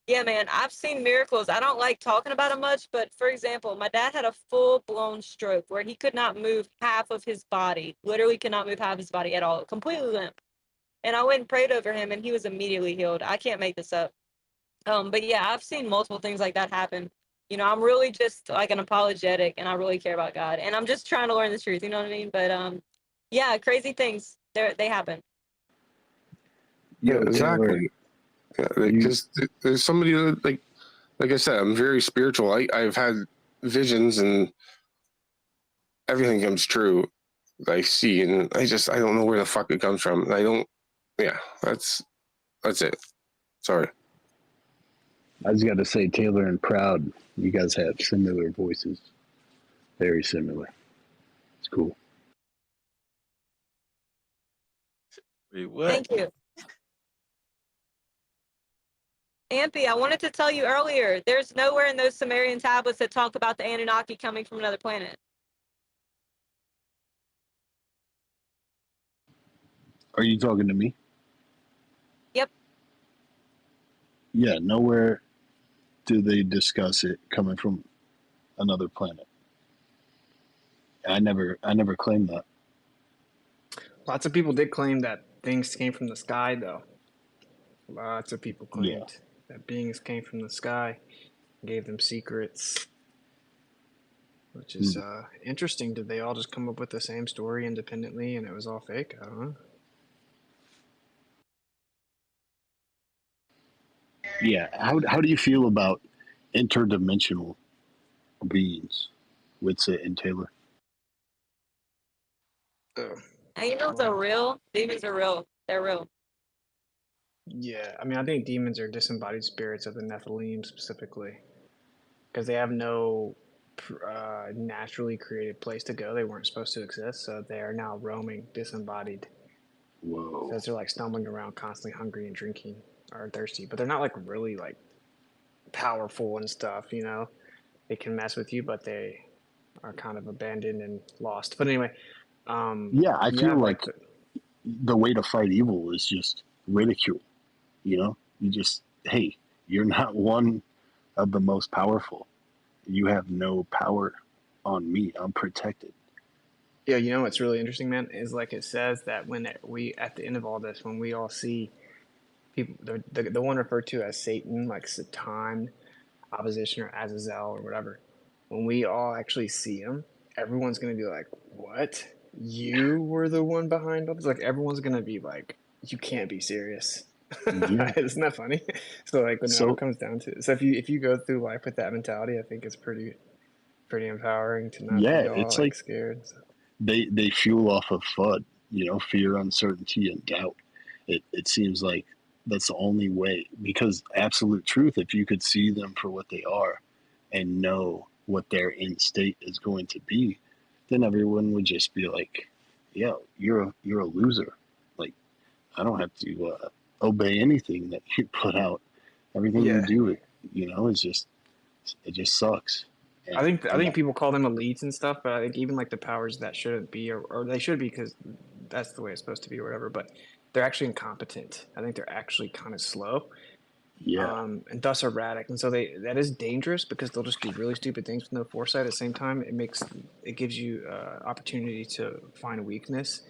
Yeah, man, I've seen miracles. I don't like talking about them much, but for example, my dad had a full-blown stroke where he could not move half of his body. Literally could not move half his body at all. Completely limp. And I went and prayed over him, and he was immediately healed. I can't make this up. But yeah, I've seen multiple things like that happen. You know, I'm really just like an apologetic, and I really care about God, and I'm just trying to learn the truth. You know what I mean? But yeah, crazy things they happen. Yeah, Yo, Taylor, exactly. Yeah, because there's somebody that, like I said, I'm very spiritual. I've had visions and everything comes true that I see, and I don't know where the fuck it comes from. Yeah, that's it. Sorry. I just got to say, Taylor and Proud, you guys have similar voices. Very similar. It's cool. Wait, what? Thank you. Ampy, I wanted to tell you earlier, there's nowhere in those Sumerian tablets that talk about the Anunnaki coming from another planet. Are you talking to me? Yep. Yeah, nowhere do they discuss it coming from another planet. I never claimed that. Lots of people did claim that things came from the sky, though. Lots of people claimed that beings came from the sky, gave them secrets, which is interesting. Did they all just come up with the same story independently and it was all fake? I don't know. Yeah. How do you feel about interdimensional beings, Witsit and Taylor? Angels are real. Demons are real. They're real. Yeah, I mean, I think demons are disembodied spirits of the Nephilim specifically, because they have no naturally created place to go. They weren't supposed to exist, so they are now roaming, disembodied. Whoa. So they're like stumbling around, constantly hungry and drinking or thirsty, but they're not like really like powerful and stuff. You know, they can mess with you, but they are kind of abandoned and lost. But anyway, Yeah, I feel like the way to fight evil is just ridicule. You know, you just, hey, you're not one of the most powerful. You have no power on me. I'm protected. Yeah, you know what's really interesting, man, is like it says that when we at the end of all this, when we all see people, the one referred to as Satan, like Satan, opposition, or Azazel, or whatever, when we all actually see him, everyone's gonna be like, "What? You were the one behind all this?" Like everyone's gonna be like, "You can't be serious." Yeah. Isn't that funny? So like when it all So comes down to it. So if you go through life with that mentality, I think it's pretty empowering to not yeah, be all it's like like scared. So, they fuel off of FUD, fear, uncertainty, and doubt. It seems like that's the only way, because absolute truth, if you could see them for what they are and know what their end state is going to be, then everyone would just be like, yeah, you're a loser. Like, I don't have to obey anything that you put out. Everything you yeah. do, it just sucks. I think I And think people call them elites and stuff, but I think even like the powers that shouldn't be, or they should be because that's the way it's supposed to be or whatever. But they're actually incompetent. I think they're actually kind of slow, yeah, and thus erratic. And so that is dangerous because they'll just do really stupid things with no foresight. At the same time, it gives you opportunity to find weakness.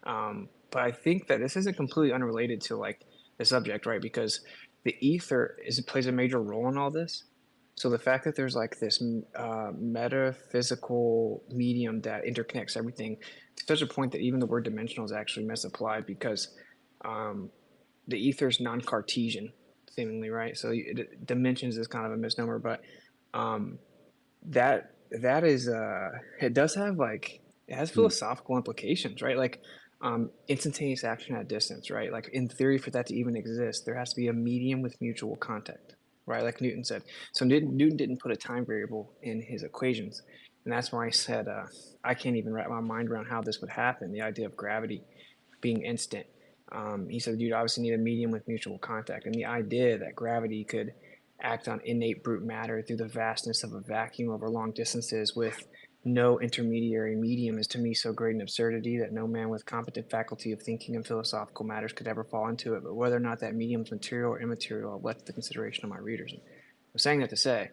But I think that this isn't completely unrelated to like the subject, right? Because the ether plays a major role in all this. So the fact that there's like this metaphysical medium that interconnects everything to such a point that even the word dimensional is actually misapplied because um, the ether is non-Cartesian, seemingly, right? So dimensions is kind of a misnomer, but um, that is it does have like it has mm, philosophical implications, right? Like instantaneous action at distance, right? Like in theory, for that to even exist, there has to be a medium with mutual contact, right? Like Newton said. So Newton didn't put a time variable in his equations, and that's why I said I can't even wrap my mind around how this would happen. The idea of gravity being instant. He said you'd obviously need a medium with mutual contact, and the idea that gravity could act on innate brute matter through the vastness of a vacuum over long distances with no intermediary medium is to me so great an absurdity that no man with competent faculty of thinking in philosophical matters could ever fall into it. But whether or not that medium is material or immaterial, I'll left to the consideration of my readers. I'm saying that to say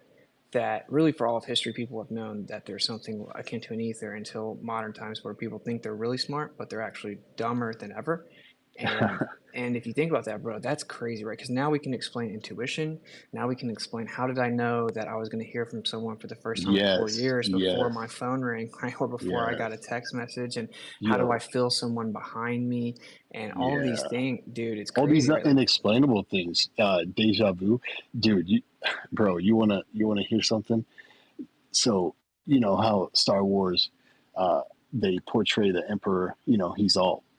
that really for all of history, people have known that there's something akin to an ether until modern times where people think they're really smart, but they're actually dumber than ever. And and if you think about that, bro, that's crazy, right? Because now we can explain intuition. Now we can explain how did I know that I was going to hear from someone for the first time in 4 yes, years before yes, my phone rang, right? Or before I yes, got a text message. And how do I yo, feel someone behind me? And all of these yeah. things, dude, it's All these crazy, right? Like, inexplainable things, deja vu, dude. Bro, you wanna hear something? So you know how Star Wars, uh, they portray the Emperor.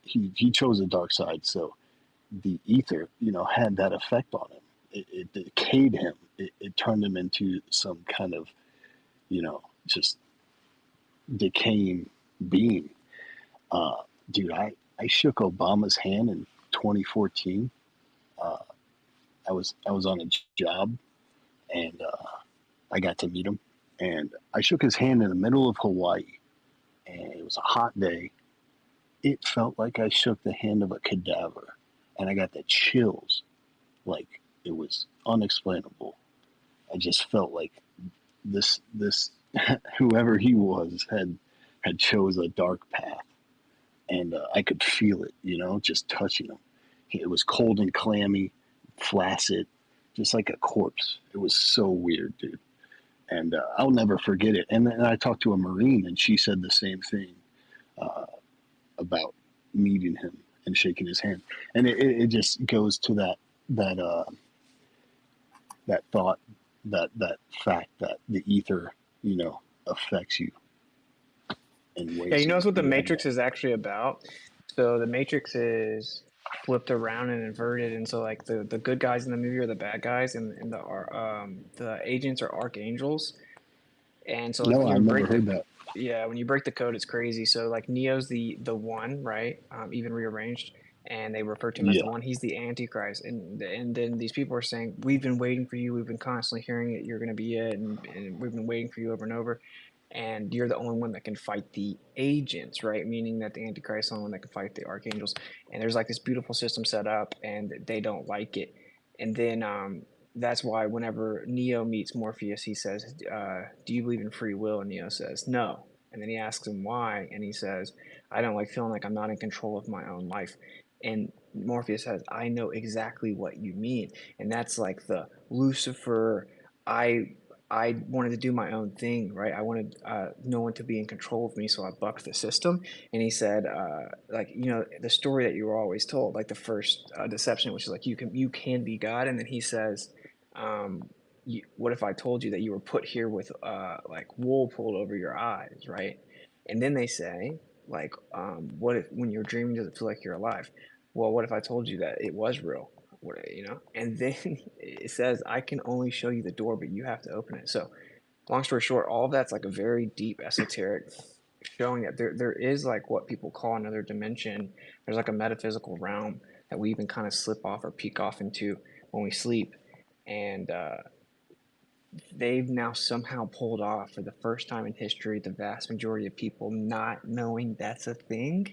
He chose the dark side, so the ether, had that effect on him. It decayed him. It turned him into some kind of, just decaying being. Uh, Dude, I shook Obama's hand in 2014. Uh, I was on a job, and I got to meet him, and I shook his hand in the middle of Hawaii, and it was a hot day. It felt like I shook the hand of a cadaver, and I got the chills. Like, it was unexplainable. I just felt like this whoever he was had chose a dark path, and I could feel it, just touching him. It was cold and clammy, flaccid, just like a corpse. It was so weird, dude. And I'll never forget it. And then I talked to a Marine, and she said the same thing uh, about meeting him and shaking his hand. And it just goes to that thought, that fact that the ether, affects you in yeah, ways you know you, what the you have Matrix no. is actually about? So the Matrix is flipped around and inverted, and so like the good guys in the movie are the bad guys, and the agents are archangels. And so like when No, you I've never break the heard that. yeah, when you break the code, it's crazy. So like Neo's the one, right? Even rearranged, and they refer to him as the Yeah, one. He's the Antichrist, and then these people are saying, "We've been waiting for you. We've been constantly hearing it. You're going to be it, and we've been waiting for you over and over." And you're the only one that can fight the agents, right? Meaning that the Antichrist is the only one that can fight the archangels. And there's like this beautiful system set up, and they don't like it. And then that's why whenever Neo meets Morpheus, he says, "Do you believe in free will?" And Neo says, "No." And then he asks him why, and he says, "I don't like feeling like I'm not in control of my own life." And Morpheus says, "I know exactly what you mean," and that's like the Lucifer. I I wanted to do my own thing, right? I wanted no one to be in control of me, so I bucked the system. And he said, like, you know, the story that you were always told, like the first deception, which is like you can be God. And then he says, what if I told you that you were put here with like wool pulled over your eyes, right? And then they say, like, what if when you're dreaming, does it feel like you're alive? Well, what if I told you that it was real? What, you know? And then it says, I can only show you the door, but you have to open it. So, long story short, all of that's like a very deep esoteric showing that there is like what people call another dimension. There's like a metaphysical realm that we even kind of slip off or peek off into when we sleep. And they've now somehow pulled off for the first time in history the vast majority of people not knowing that's a thing.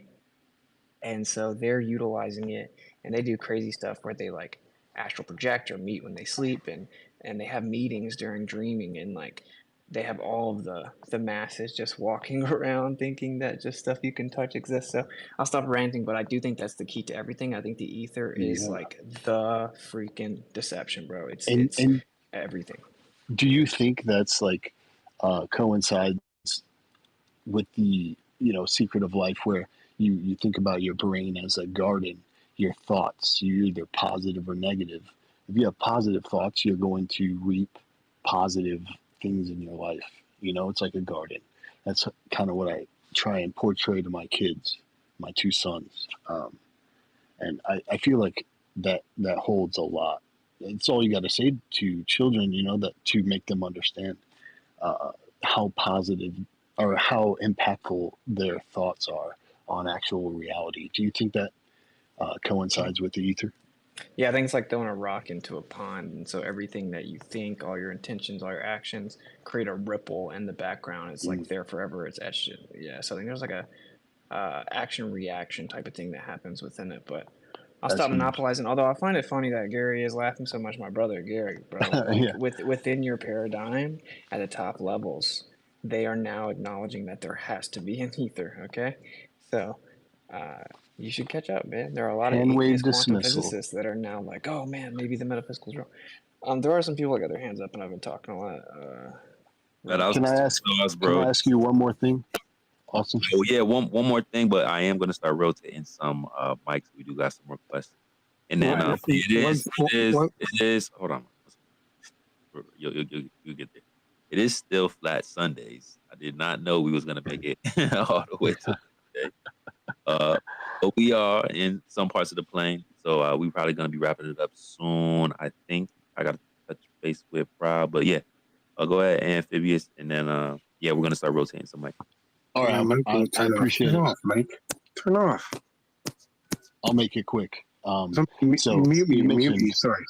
And so they're utilizing it, and they do crazy stuff where they like astral project or meet when they sleep, and they have meetings during dreaming, and like they have all of the masses just walking around thinking that just stuff you can touch exists. So I'll stop ranting, but I do think that's the key to everything. I think the ether is Yeah. like the freaking deception, bro. It's And everything. do you think that's like coincides with the secret of life, where you think about your brain as a garden, your thoughts, you're either positive or negative. If you have positive thoughts, you're going to reap positive things in your life. It's like a garden. That's kind of what I try and portray to my kids, my two sons. And I feel like that holds a lot. It's all you got to say to children, that to make them understand how positive or how impactful their thoughts are on actual reality. Do you think that coincides with the ether? Yeah, I think it's like throwing a rock into a pond, and so everything that you think, all your intentions, all your actions, create a ripple in the background. It's like there forever. It's etched. Yeah, so I think there's like a action reaction type of thing that happens within it. But I'll That's stop huge. monopolizing. Although I find it funny that Gary is laughing so much. My brother Gary, bro, like Yeah. within your paradigm at the top levels, they are now acknowledging that there has to be an ether. Okay, so. You should catch up, man. There are a lot of Hand wave atheist quantum dismissal. physicists that are now like, oh man, maybe the metaphysical is real. There are some people that got their hands up, and I've been talking a lot. But I was Can I ask? Can bro. I ask you one more thing, Austin? Oh yeah, one more thing, but I am gonna start rotating some mics. We do got some requests, and then it is. Hold on, you get there. It is still flat Sundays. I did not know we was gonna make it all the way to today. But we are in some parts of the plane, so we probably gonna be wrapping it up soon. I think I gotta touch base with Rob, but yeah, I'll go ahead, Amphibious, and then yeah, we're gonna start rotating some mics. All right, I appreciate it. Turn off, Mike. Turn off. I'll make it quick. So mute you me. mentioned, Sorry.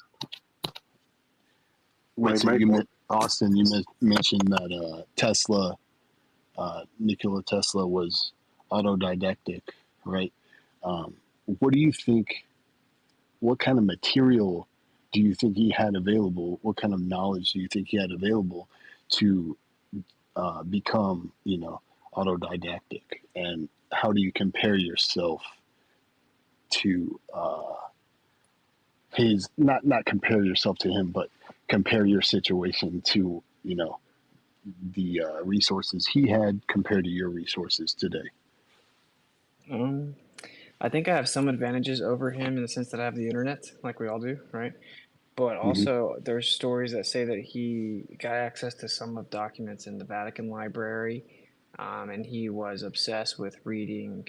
Austin, you mentioned that Tesla, Nikola Tesla, was autodidactic, right? What do you think? What kind of material do you think he had available? What kind of knowledge do you think he had available to become, autodidactic? And how do you compare yourself to his? Not compare yourself to him, but compare your situation to the resources he had compared to your resources today. I think I have some advantages over him in the sense that I have the internet, like we all do, right? But also, there's stories that say that he got access to some of documents in the Vatican Library, and he was obsessed with reading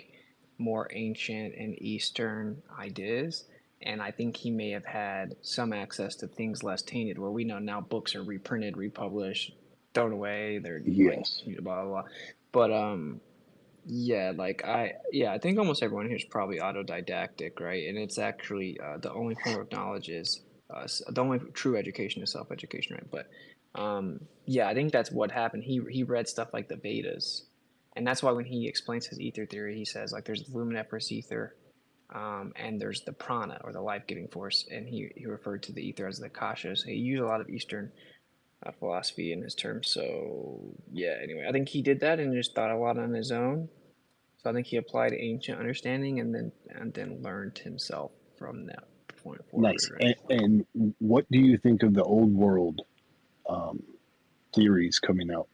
more ancient and Eastern ideas. And I think he may have had some access to things less tainted, where we know now books are reprinted, republished, thrown away. They're like blah blah blah. But yeah, I think almost everyone here is probably autodidactic, right? And it's actually the only form of knowledge is the only true education is self-education, right? But yeah, I think that's what happened. He read stuff like the Vedas, and that's why when he explains his ether theory, he says like there's the luminiferous ether, and there's the prana or the life-giving force, and he referred to the ether as the kashas. He used a lot of Eastern philosophy in his terms. So yeah, anyway, I think he did that and just thought a lot on his own. So I think he applied ancient understanding and then learned himself from that point forward. Nice. Right? And what do you think of the old world theories coming out?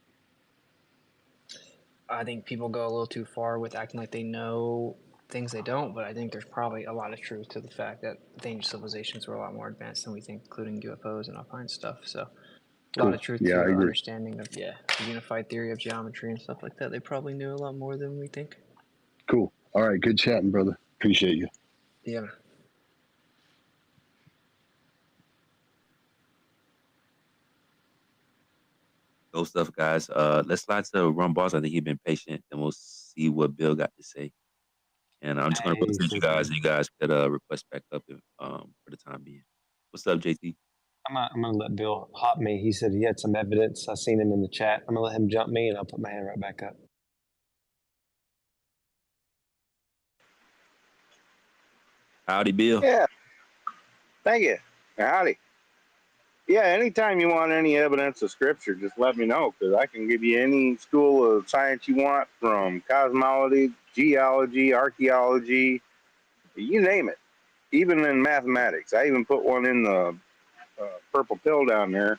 I think people go a little too far with acting like they know things they don't, but I think there's probably a lot of truth to the fact that the ancient civilizations were a lot more advanced than we think, including UFOs and all kinds of stuff. So a lot Cool. of truth Yeah, I to agree. understanding of the unified theory of geometry and stuff like that. They probably knew a lot more than we think. Cool. All right. Good chatting, brother. Appreciate you. Yeah. Man. Those stuff, guys. Let's slide to Ron Boss. I think he's been patient, and we'll see what Bill got to say. And I'm just gonna Hey, rotate you guys, and you guys could request back up if, for the time being. What's up, JT? I'm gonna let Bill hop me. He said he had some evidence. I seen him in the chat. I'm gonna let him jump me, and I'll put my hand right back up. Howdy, Bill. Yeah, thank you. Howdy. Yeah, anytime you want any evidence of scripture, just let me know, because I can give you any school of science you want, from cosmology, geology, archaeology, you name it. Even in mathematics. I even put one in the purple pill down there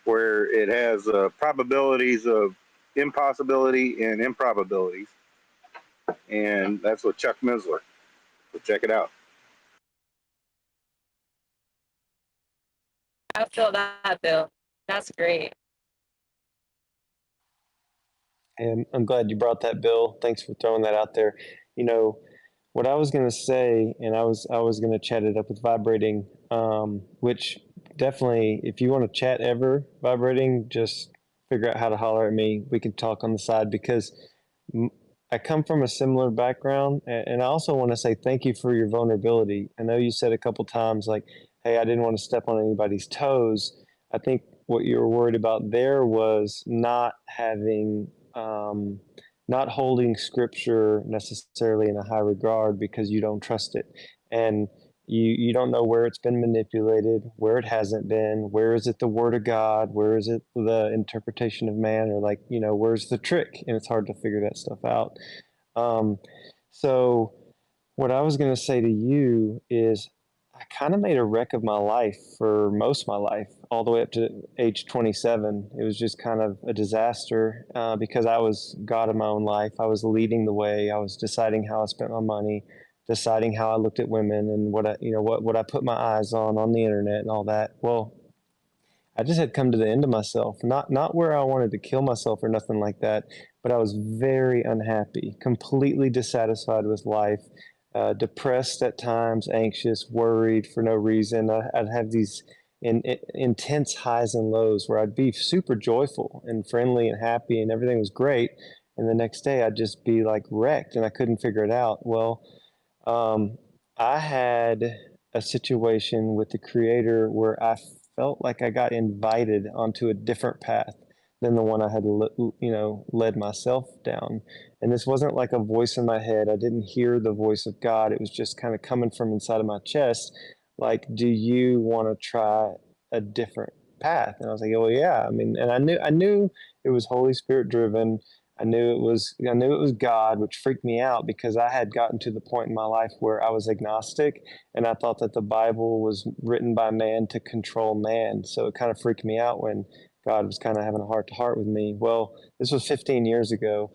where it has probabilities of impossibility and improbabilities. And that's with Chuck Missler. So check it out. I feel that, Bill. That's great. And I'm glad you brought that, Bill. Thanks for throwing that out there. You know, what I was going to say, and I was going to chat it up with vibrating, which definitely, if you want to chat ever vibrating, just figure out how to holler at me. We can talk on the side, because I come from a similar background, and I also want to say thank you for your vulnerability. I know you said a couple times like, hey, I didn't want to step on anybody's toes. I think what you were worried about there was not having not holding scripture necessarily in a high regard, because you don't trust it, and you don't know where it's been manipulated, where it hasn't been, where is it the word of God, where is it the interpretation of man, or like, you know, where's the trick, and it's hard to figure that stuff out. So what I was going to say to you is, I kind of made a wreck of my life for most of my life, all the way up to age 27. It was just kind of a disaster, because I was God of my own life. I was leading the way. I was deciding how I spent my money, deciding how I looked at women, and what I put my eyes on the internet and all that. Well, I just had come to the end of myself, not where I wanted to kill myself or nothing like that, but I was very unhappy, completely dissatisfied with life, depressed at times, anxious, worried for no reason. I'd have these intense highs and lows where I'd be super joyful and friendly and happy and everything was great, and the next day I'd just be like wrecked and I couldn't figure it out. Well, I had a situation with the Creator where I felt like I got invited onto a different path than the one I had, led myself down. And this wasn't like a voice in my head. I didn't hear the voice of God. It was just kind of coming from inside of my chest. Like, do you want to try a different path? And I was like, oh yeah. I mean, and I knew it was Holy Spirit driven. I knew it was God, which freaked me out because I had gotten to the point in my life where I was agnostic and I thought that the Bible was written by man to control man. So it kind of freaked me out when God was kind of having a heart to heart with me. Well, this was 15 years ago.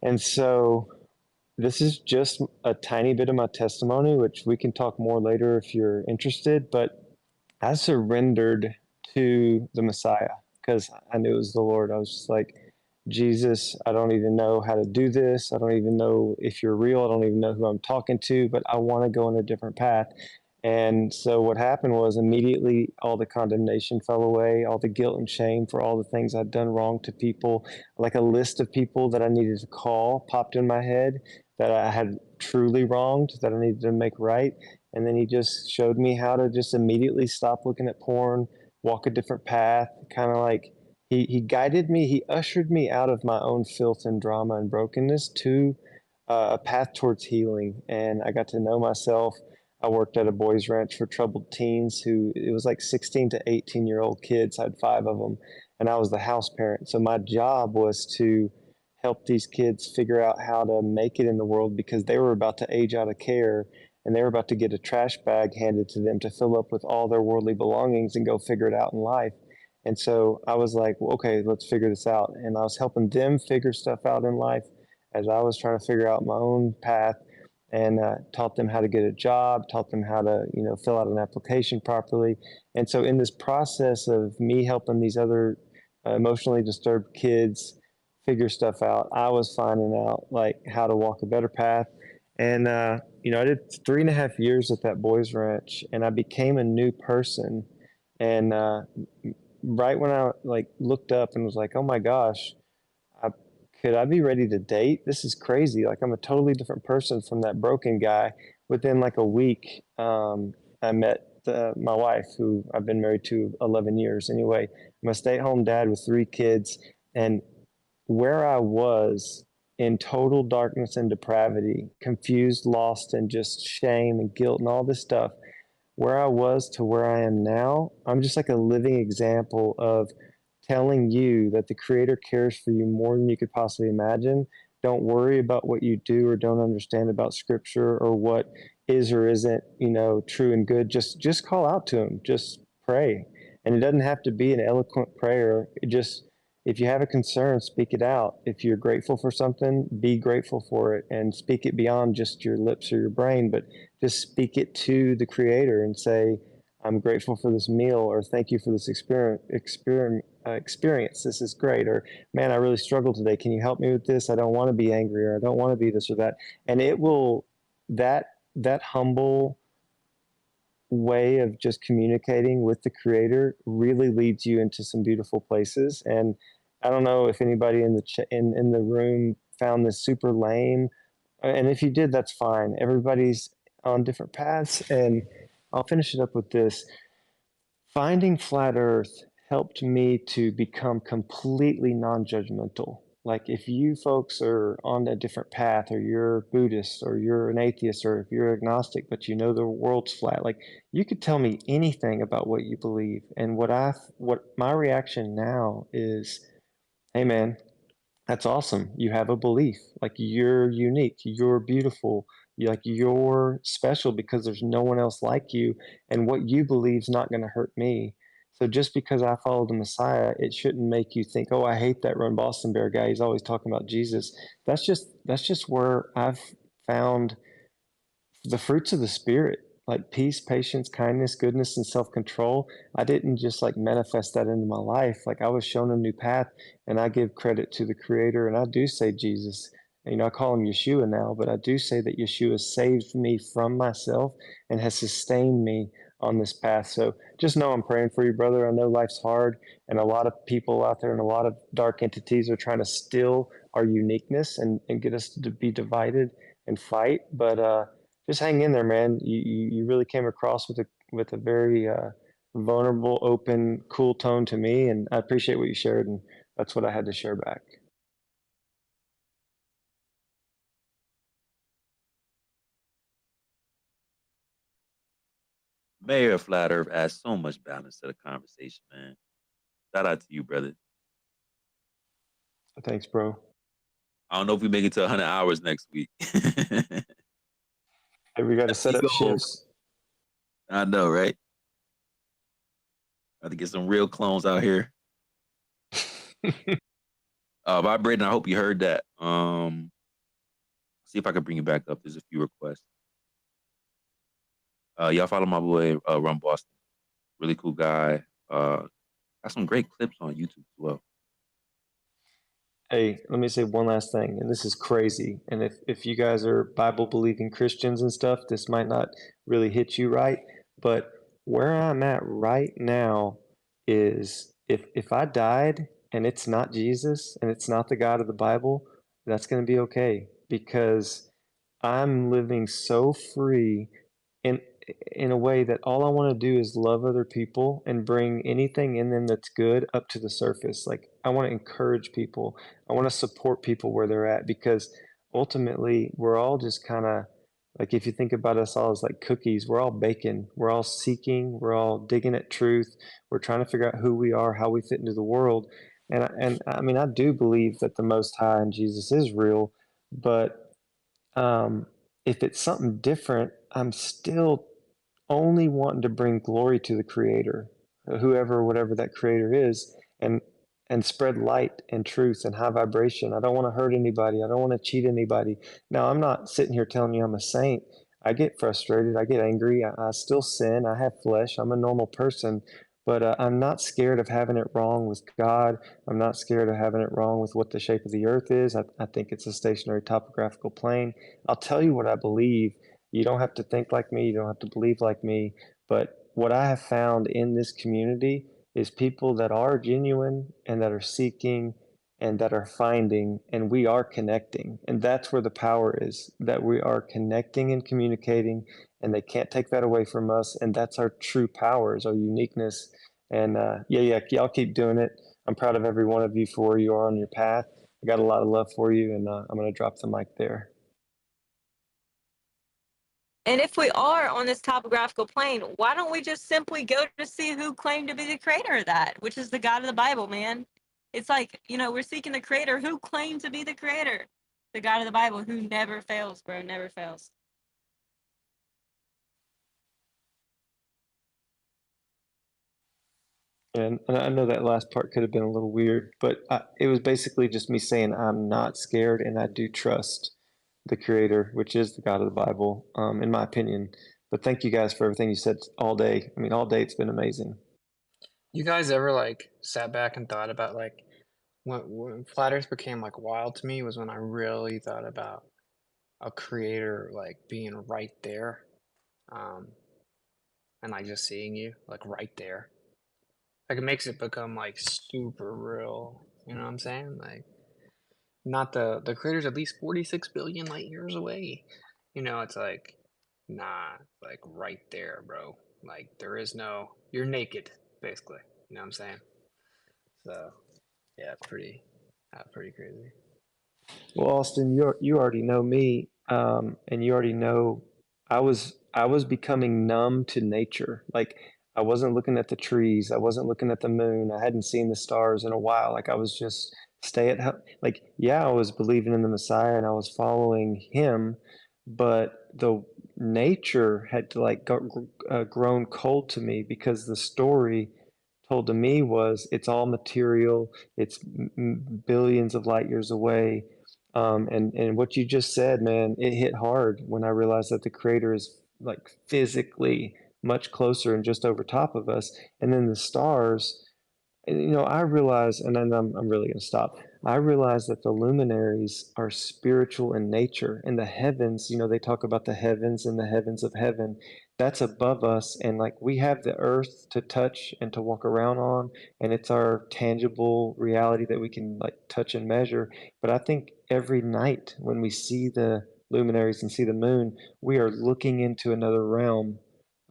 And so this is just a tiny bit of my testimony, which we can talk more later if you're interested. But I surrendered to the Messiah because I knew it was the Lord. I was just like, Jesus, I don't even know how to do this. I don't even know if you're real. I don't even know who I'm talking to, but I want to go on a different path. And so what happened was immediately all the condemnation fell away, all the guilt and shame for all the things I'd done wrong to people, like a list of people that I needed to call popped in my head that I had truly wronged, that I needed to make right. And then he just showed me how to just immediately stop looking at porn, walk a different path, kind of like he guided me, he ushered me out of my own filth and drama and brokenness to a path towards healing. And I got to know myself. I worked at a boys ranch for troubled teens it was like 16 to 18-year-old kids. I had 5 of them, and I was the house parent. So my job was to help these kids figure out how to make it in the world because they were about to age out of care and they were about to get a trash bag handed to them to fill up with all their worldly belongings and go figure it out in life. And so I was like, well, okay, let's figure this out. And I was helping them figure stuff out in life as I was trying to figure out my own path, and taught them how to get a job, taught them how to, fill out an application properly. And so in this process of me helping these other emotionally disturbed kids figure stuff out, I was finding out like how to walk a better path. And, I did 3.5 years at that boys ranch, and I became a new person. And right when I like looked up and was like, oh my gosh, could I be ready to date? This is crazy. Like I'm a totally different person from that broken guy. Within like a week, I met my wife, who I've been married to 11 years. Anyway, I'm a stay-at-home dad with 3 kids, and where I was in total darkness and depravity, confused, lost, and just shame and guilt and all this stuff, where I was to where I am now, I'm just like a living example of telling you that the Creator cares for you more than you could possibly imagine. Don't worry about what you do or don't understand about Scripture or what is or isn't, true and good. Just call out to Him. Just pray, and it doesn't have to be an eloquent prayer. If you have a concern, speak it out. If you're grateful for something, be grateful for it and speak it beyond just your lips or your brain, but just speak it to the Creator and say, I'm grateful for this meal, or thank you for this experience. This is great. Or, man, I really struggled today. Can you help me with this? I don't want to be angry, or I don't want to be this or that. And it will, that humble way of just communicating with the Creator really leads you into some beautiful places. And I don't know if anybody in the room found this super lame, and if you did, that's fine. Everybody's on different paths, and I'll finish it up with this. Finding flat Earth helped me to become completely non-judgmental. Like if you folks are on a different path, or you're Buddhist, or you're an atheist, or if you're agnostic, but you know the world's flat, like you could tell me anything about what you believe. And what my reaction now is, hey man, that's awesome. You have a belief. Like you're unique, you're beautiful, you're special because there's no one else like you, and what you believe is not going to hurt me. So just because I follow the Messiah, it shouldn't make you think, oh, I hate that Run Boston Bear guy. He's always talking about Jesus. That's just where I've found the fruits of the Spirit, like peace, patience, kindness, goodness, and self-control. I didn't just like manifest that into my life. Like I was shown a new path, and I give credit to the Creator, and I do say Jesus. I call him Yeshua now, but I do say that Yeshua saved me from myself and has sustained me on this path. So just know I'm praying for you, brother. I know life's hard, and a lot of people out there and a lot of dark entities are trying to steal our uniqueness and get us to be divided and fight. But just hang in there, man. You really came across with a very vulnerable, open, cool tone to me, and I appreciate what you shared, and that's what I had to share back. Mayor of Flat Earth adds so much balance to the conversation, man. Shout out to you, brother. Thanks, bro. I don't know if we make it to 100 hours next week. Hey, we got to set up shifts. I know, right? Got to get some real clones out here. Vibrating, I hope you heard that. See if I can bring you back up. There's a few requests. Y'all follow my boy, Run Boston. Really cool guy. Got some great clips on YouTube as well. Hey, let me say one last thing, and this is crazy. And if you guys are Bible-believing Christians and stuff, this might not really hit you right. But where I'm at right now is if I died and it's not Jesus and it's not the God of the Bible, that's going to be okay, because I'm living so free in in a way that all I want to do is love other people and bring anything in them that's good up to the surface. Like I want to encourage people. I want to support people where they're at, because ultimately we're all just kind of like, if you think about us all as like cookies, we're all baking, we're all seeking, we're all digging at truth. We're trying to figure out who we are, how we fit into the world. And I mean, I do believe that the Most High and Jesus is real, but if it's something different, I'm still only wanting to bring glory to the Creator. whoever, whatever that creator is, and spread light and truth and high vibration. I don't want to hurt anybody. I don't want to cheat anybody. Now, I'm not sitting here telling you I'm a saint. I get frustrated. I get angry. I still sin. I have flesh. I'm a normal person, but I'm not scared of having it wrong with God. I'm not scared of having it wrong with what the shape of the earth is. I think it's a stationary topographical plane. I'll tell you what I believe. You don't have to think like me. You don't have to believe like me. But what I have found in this community is people that are genuine and that are seeking and that are finding, and we are connecting. And that's where the power is, that we are connecting and communicating, and they can't take that away from us. And that's our true power, is our uniqueness. And y'all keep doing it. I'm proud of every one of you for where you are on your path. I got a lot of love for you, and I'm going to drop the mic there. And if we are on this topographical plane, why don't we just simply go to see who claimed to be the creator of that, which is the God of the Bible, man? It's like, we're seeking the creator. Who claimed to be the creator? The God of the Bible, who never fails, bro, never fails. And I know that last part could have been a little weird, but it was basically just me saying I'm not scared and I do trust the creator, which is the God of the Bible, in my opinion. But thank you guys for everything you said all day. I mean, all day it's been amazing. You guys ever like sat back and thought about like when flat Earth became like wild to me was when I really thought about a creator like being right there, and like just seeing you like right there. Like it makes it become like super real. You know what I'm saying? Like not the creator's at least 46 billion light years away. It's like nah, like right there, bro. Like there is no you're naked, basically. You know what I'm saying? So yeah, it's pretty crazy. Well, Austin, you already know me, and you already know I was becoming numb to nature. Like I wasn't looking at the trees, I wasn't looking at the moon, I hadn't seen the stars in a while. Like I was just stay at home. Like I was believing in the Messiah and I was following him, but the nature had to grown cold to me because the story told to me was it's all material, it's billions of light years away. And what you just said, man, it hit hard when I realized that the creator is like physically much closer and just over top of us. And then the stars, I realize, and then I'm really going to stop. I realize that the luminaries are spiritual in nature, and the heavens, they talk about the heavens and the heavens of heaven. That's above us, and like we have the earth to touch and to walk around on, and it's our tangible reality that we can like touch and measure. But I think every night when we see the luminaries and see the moon, we are looking into another realm,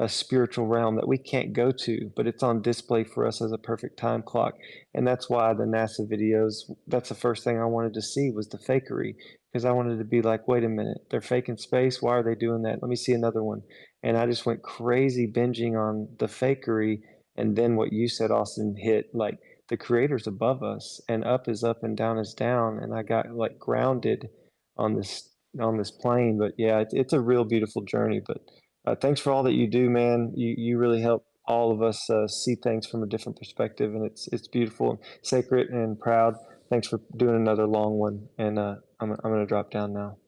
a spiritual realm that we can't go to, but it's on display for us as a perfect time clock. And that's why the NASA videos, that's the first thing I wanted to see was the fakery, because I wanted to be like, wait a minute, they're faking space. Why are they doing that? Let me see another one. And I just went crazy binging on the fakery. And then what you said, Austin, hit like the creator's above us and up is up and down is down. And I got like grounded on this plane. But yeah, it's a real beautiful journey. But thanks for all that you do, man. You really help all of us see things from a different perspective, and it's beautiful, and sacred, and proud. Thanks for doing another long one, and I'm going to drop down now.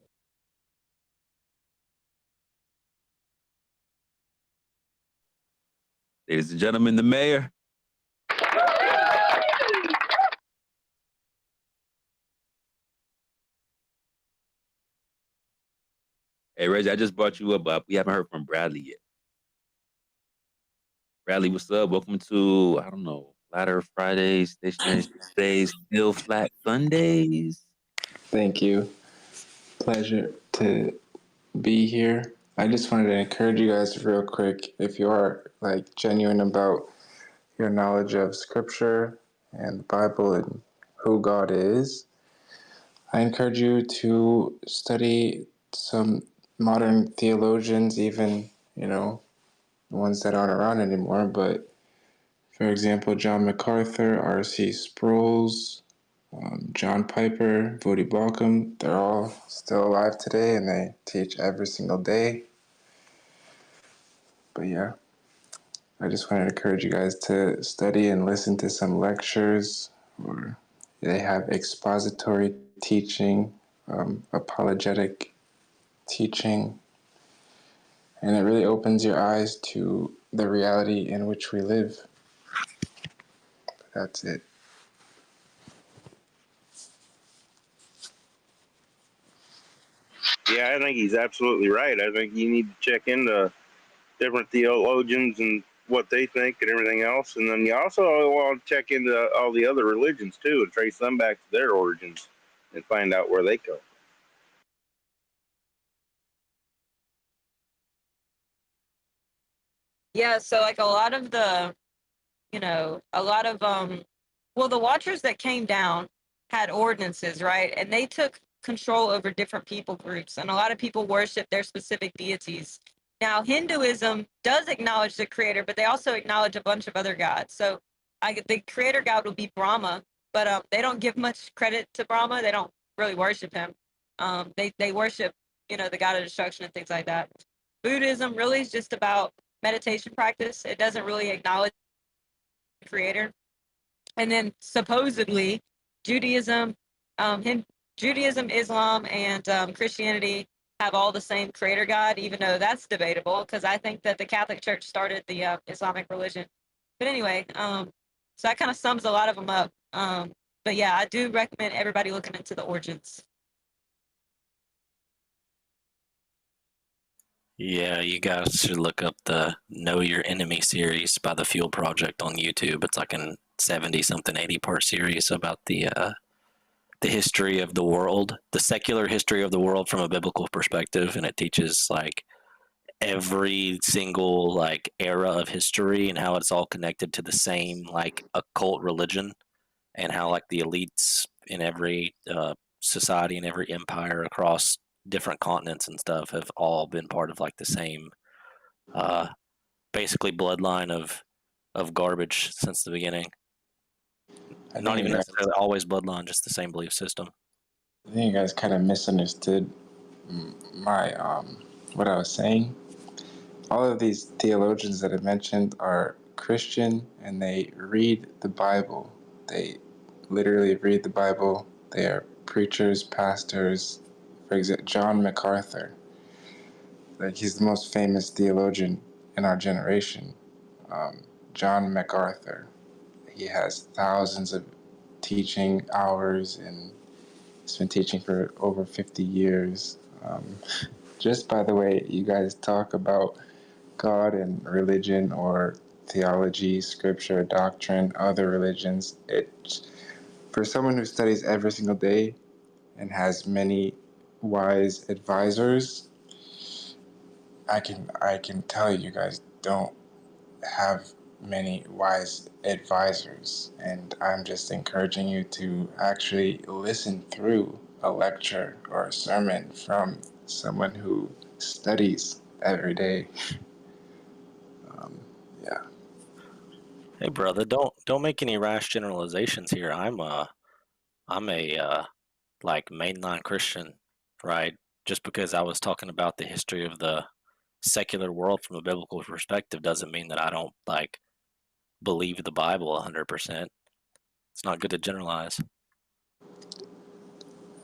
Ladies and gentlemen, the mayor. Hey, Reggie, I just brought you up. We haven't heard from Bradley yet. Bradley, what's up? Welcome to, I don't know, Flat Earth Fridays, Stationary Days, Still Flat Sundays. Thank you. Pleasure to be here. I just wanted to encourage you guys real quick, if you are like genuine about your knowledge of scripture and the Bible and who God is, I encourage you to study some modern theologians, even, the ones that aren't around anymore. But for example, John MacArthur, R.C. Sproul's, John Piper, Voddie Baucham, they're all still alive today and they teach every single day. But yeah, I just wanted to encourage you guys to study and listen to some lectures, or they have expository teaching, apologetic teaching, and it really opens your eyes to the reality in which we live. That's it. Yeah, I think he's absolutely right. I think you need to check into different theologians and what they think and everything else. And then you also want to check into all the other religions too and trace them back to their origins and find out where they come. Yeah, so like a lot of the, a lot of well, the Watchers that came down had ordinances, right? And they took control over different people groups, and a lot of people worship their specific deities. Now, Hinduism does acknowledge the creator, but they also acknowledge a bunch of other gods. So, the creator god will be Brahma, but they don't give much credit to Brahma. They don't really worship him. They worship, the god of destruction and things like that. Buddhism really is just about meditation practice. It doesn't really acknowledge the creator. And then supposedly Judaism, Judaism, Islam, and Christianity have all the same creator God, even though that's debatable because I think that the Catholic Church started the Islamic religion. But anyway, so that kind of sums a lot of them up. But yeah, I do recommend everybody looking into the origins. Yeah, you guys should look up the Know Your Enemy series by the Fuel Project on YouTube. It's like a 70-something, 80-part series about the history of the world, the secular history of the world from a biblical perspective, and it teaches like every single like era of history and how it's all connected to the same like occult religion, and how like the elites in every society and every empire across different continents and stuff have all been part of like the same basically bloodline of garbage since the beginning. Not even necessarily always bloodline, just the same belief system. I think you guys kind of misunderstood my what I was saying. All of these theologians that I mentioned are Christian, and they read the Bible. They literally read the Bible. They are preachers, pastors. For example, John MacArthur, like he's the most famous theologian in our generation. John MacArthur, he has thousands of teaching hours, and he's been teaching for over 50 years. Just by the way you guys talk about God and religion or theology, scripture, doctrine, other religions, for someone who studies every single day and has many wise advisors, I can tell you guys don't have many wise advisors, and I'm just encouraging you to actually listen through a lecture or a sermon from someone who studies every day. Yeah. Hey brother, don't make any rash generalizations here. I'm a like mainline Christian, right? Just because I was talking about the history of the secular world from a biblical perspective doesn't mean that I don't like believe the Bible 100%. It's not good to generalize.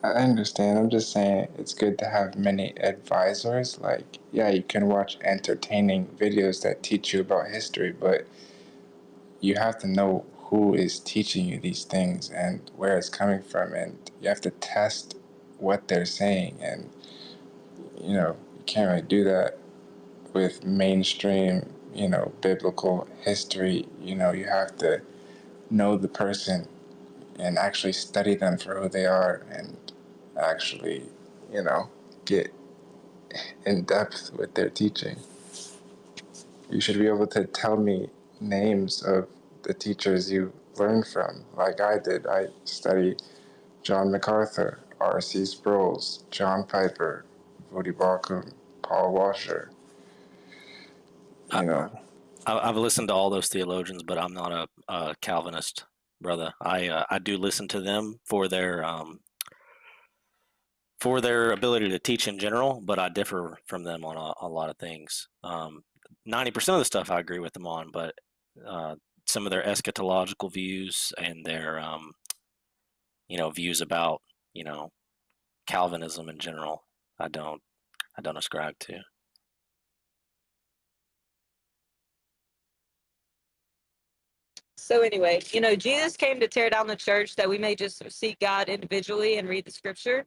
I understand. I'm just saying it's good to have many advisors. Like, yeah, you can watch entertaining videos that teach you about history, but you have to know who is teaching you these things and where it's coming from, and you have to test what they're saying. And, you can't really do that with mainstream, biblical history. You have to know the person and actually study them for who they are and actually, get in depth with their teaching. You should be able to tell me names of the teachers you learned from, like I did. I studied John MacArthur, R.C. Sproul, John Piper, Voddie Baucham, Paul Washer. I've listened to all those theologians, but I'm not a Calvinist, brother. I do listen to them for their ability to teach in general, but I differ from them on a lot of things. 90% of the stuff I agree with them on, but some of their eschatological views and their views about Calvinism in general, I don't ascribe to. So anyway, Jesus came to tear down the church that we may just seek God individually and read the scripture.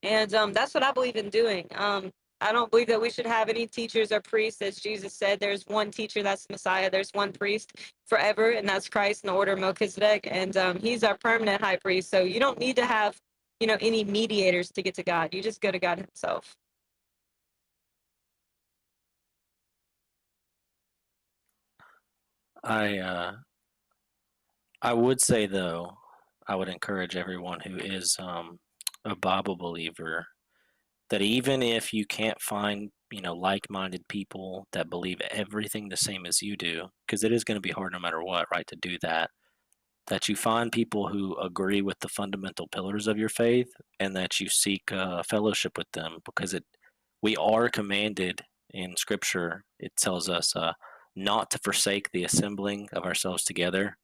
And that's what I believe in doing. I don't believe that we should have any teachers or priests. As Jesus said, there's one teacher, that's Messiah. There's one priest forever, and that's Christ in the order of Melchizedek. And he's our permanent high priest. So you don't need to have, any mediators to get to God. You just go to God himself. I would say, though, I would encourage everyone who is a Bible believer that even if you can't find, like-minded people that believe everything the same as you do, because it is going to be hard no matter what, right, to do that, that you find people who agree with the fundamental pillars of your faith and that you seek fellowship with them, because we are commanded in Scripture. It tells us not to forsake the assembling of ourselves together,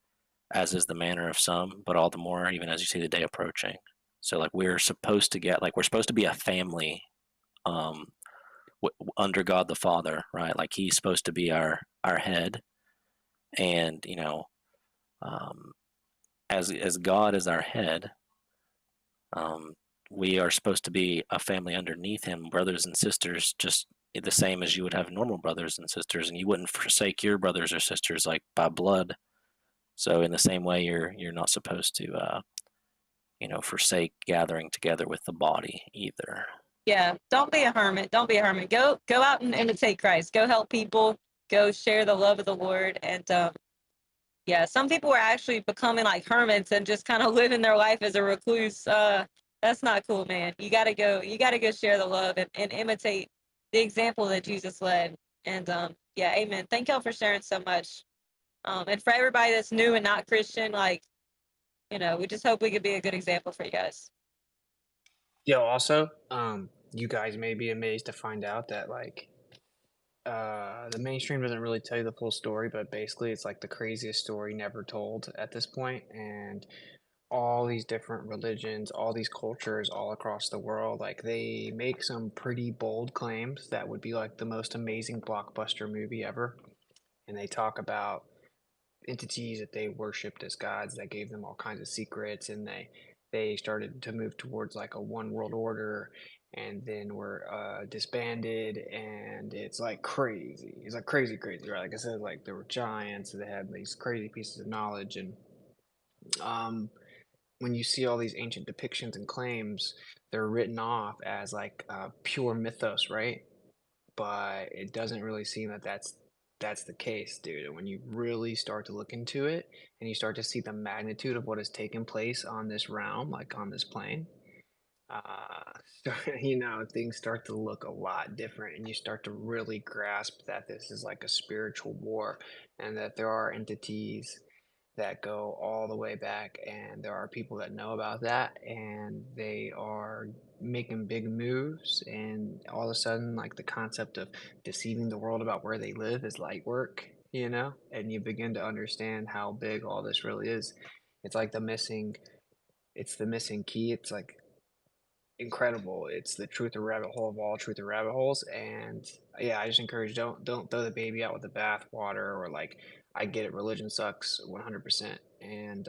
as is the manner of some, but all the more even as you see the day approaching. So like we're supposed to we're supposed to be a family under God the Father, right? Like he's supposed to be our head, and as God is our head, we are supposed to be a family underneath him, brothers and sisters, just the same as you would have normal brothers and sisters, and you wouldn't forsake your brothers or sisters like by blood. So in the same way, you're not supposed to forsake gathering together with the body either. Yeah, don't be a hermit. Don't be a hermit. Go out and imitate Christ. Go help people. Go share the love of the Lord. And yeah, some people are actually becoming like hermits and just kind of living their life as a recluse. That's not cool, man. You gotta go share the love and imitate the example that Jesus led. And yeah, amen. Thank y'all for sharing so much. And for everybody that's new and not Christian, we just hope we could be a good example for you guys. Yo, also, you guys may be amazed to find out that the mainstream doesn't really tell you the full story, but basically it's like the craziest story never told at this point. And all these different religions, all these cultures all across the world, like they make some pretty bold claims that would be like the most amazing blockbuster movie ever. And they talk about entities that they worshipped as gods that gave them all kinds of secrets, and they started to move towards like a one world order, and then were disbanded, and it's like crazy. It's like crazy, right? Like I said, like there were giants, they had these crazy pieces of knowledge, and when you see all these ancient depictions and claims, they're written off as like pure mythos, right? But it doesn't really seem that that's the case, dude. And when you really start to look into it and you start to see the magnitude of what has taken place on this realm, like on this plane, things start to look a lot different, and you start to really grasp that this is like a spiritual war, and that there are entities that go all the way back, and there are people that know about that, and they are making big moves, and all of a sudden like the concept of deceiving the world about where they live is light work, and you begin to understand how big all this really is. It's like the missing key. It's like incredible. It's the truth or rabbit hole of all truth or rabbit holes. And yeah, I just encourage, don't throw the baby out with the bathwater, or like, I get it, religion sucks 100%. And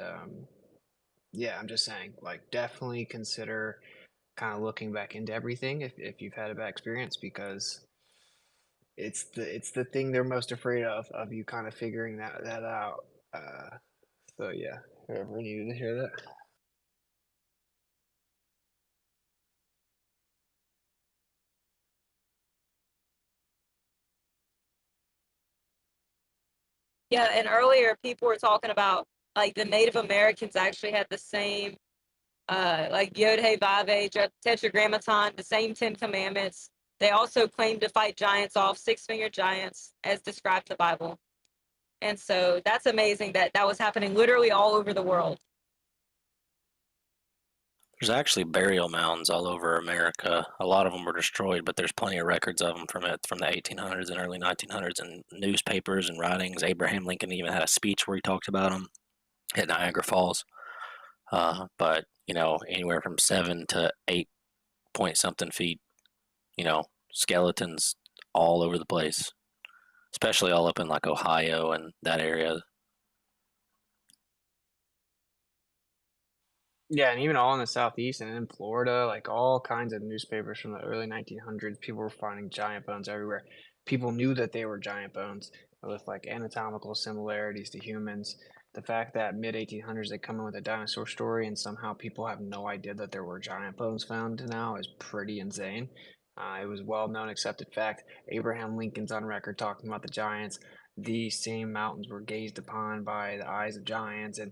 yeah, I'm just saying, like, definitely consider kind of looking back into everything if you've had a bad experience, because it's the thing they're most afraid of you kind of figuring that out. So yeah, whoever needed to hear that. Yeah, and earlier people were talking about like the Native Americans actually had the same like Yod Hey Vav Hey Tetragrammaton, the same 10 commandments. They also claimed to fight giants off, 6-fingered giants, as described in the Bible. And so that's amazing that was happening literally all over the world. There's actually burial mounds all over America. A lot of them were destroyed, but there's plenty of records of them from the 1800s and early 1900s and newspapers and writings. Abraham Lincoln even had a speech where he talked about them at Niagara Falls. But anywhere from 7 to 8 point something feet, skeletons all over the place, especially all up in like Ohio and that area. Yeah, and even all in the southeast and in Florida, like all kinds of newspapers from the early 1900s, people were finding giant bones everywhere. People knew that they were giant bones with like anatomical similarities to humans. The fact that mid 1800s they come in with a dinosaur story and somehow people have no idea that there were giant bones found now is pretty insane. It was well known, accepted fact. Abraham Lincoln's on record talking about the giants. These same mountains were gazed upon by the eyes of giants, and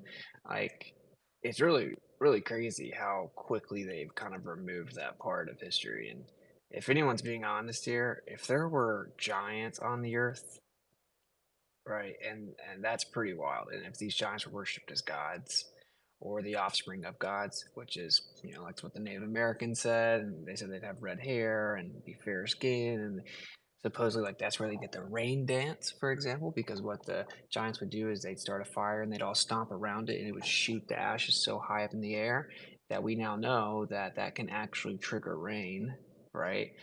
like it's really crazy how quickly they've kind of removed that part of history. And if anyone's being honest here, if there were giants on the earth, right, and that's pretty wild. And if these giants were worshipped as gods or the offspring of gods, which is, that's what the Native Americans said, and they said they'd have red hair and be fair skinned, and supposedly like that's where they get the rain dance, for example, because what the giants would do is they'd start a fire and they'd all stomp around it and it would shoot the ashes so high up in the air that we now know that that can actually trigger rain, right?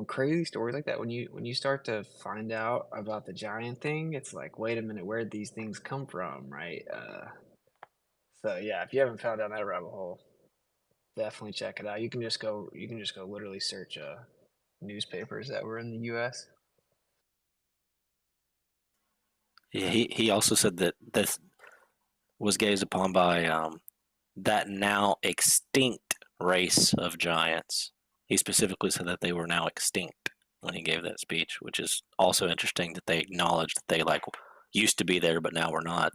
Crazy stories like that. When you start to find out about the giant thing, it's like, wait a minute, where did these things come from, right? So yeah, if you haven't found down that rabbit hole, definitely check it out. You can just go literally search newspapers that were in the U.S. Yeah, he also said that this was gazed upon by that now extinct race of giants. He specifically said that they were now extinct when he gave that speech, which is also interesting that they acknowledged that they like used to be there, but now we're not.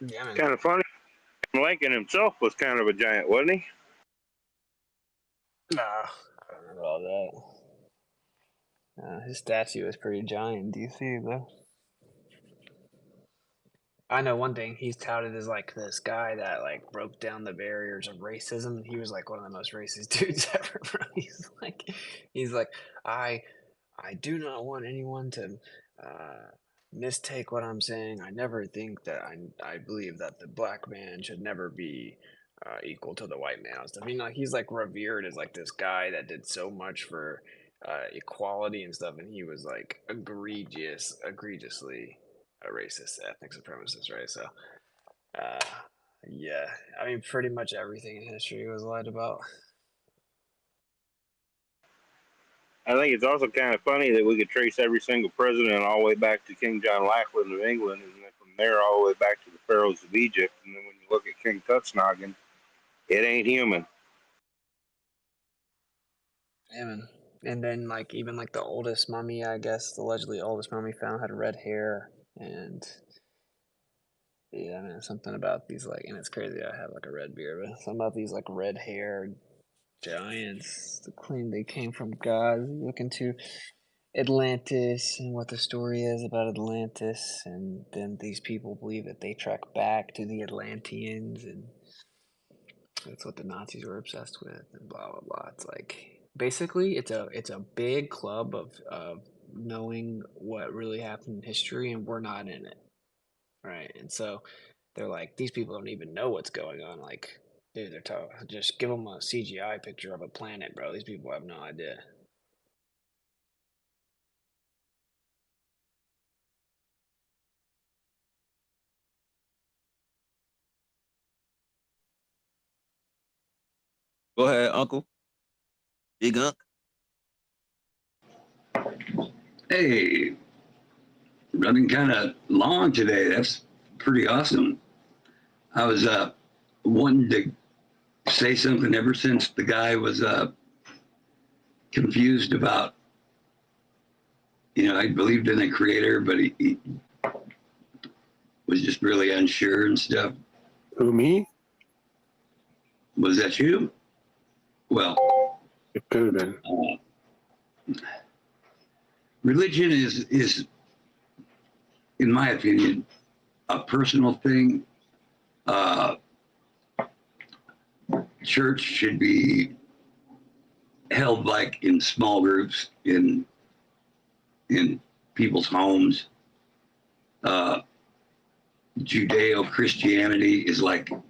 Yeah, man. Kind of funny. Lincoln himself was kind of a giant, wasn't he? Nah, I don't remember all that. His statue is pretty giant in DC, though. I know one thing, he's touted as like this guy that like broke down the barriers of racism. He was like one of the most racist dudes ever, bro. He's like, I do not want anyone to mistake what I'm saying. I never think that I believe that the black man should never be equal to the white man and stuff. Like he's like revered as like this guy that did so much for equality and stuff, and he was like egregiously a racist ethnic supremacist, right? So uh, yeah, I mean, pretty much everything in history was lied about. I think it's also kind of funny that we could trace every single president all the way back to King John Lackland of England, and then from there all the way back to the pharaohs of Egypt. And then when you look at King Tutsnoggin, it ain't human. Yeah, man. And then like even like the oldest mummy, I guess the allegedly oldest mummy found had red hair, and yeah, man, something about these like, and it's crazy. I have like a red beard, but something about these like red haired giants. The claim they came from God. Look into Atlantis and what the story is about Atlantis, and then these people believe that they track back to the Atlanteans, and that's what the Nazis were obsessed with, and blah blah blah. It's like basically it's a big club of knowing what really happened in history, and we're not in it, right? And so they're like, these people don't even know what's going on. Like, dude, just give them a CGI picture of a planet, bro. These people have no idea. Go ahead, Uncle. Big Unc. Hey, running kind of long today. That's pretty awesome. I was wanting to say something ever since the guy was confused about, I believed in a creator, but he was just really unsure and stuff. Who, me? Was that you? Well, it could have been. Religion is, in my opinion, a personal thing. church should be held like in small groups in people's homes. Judeo-Christianity is like an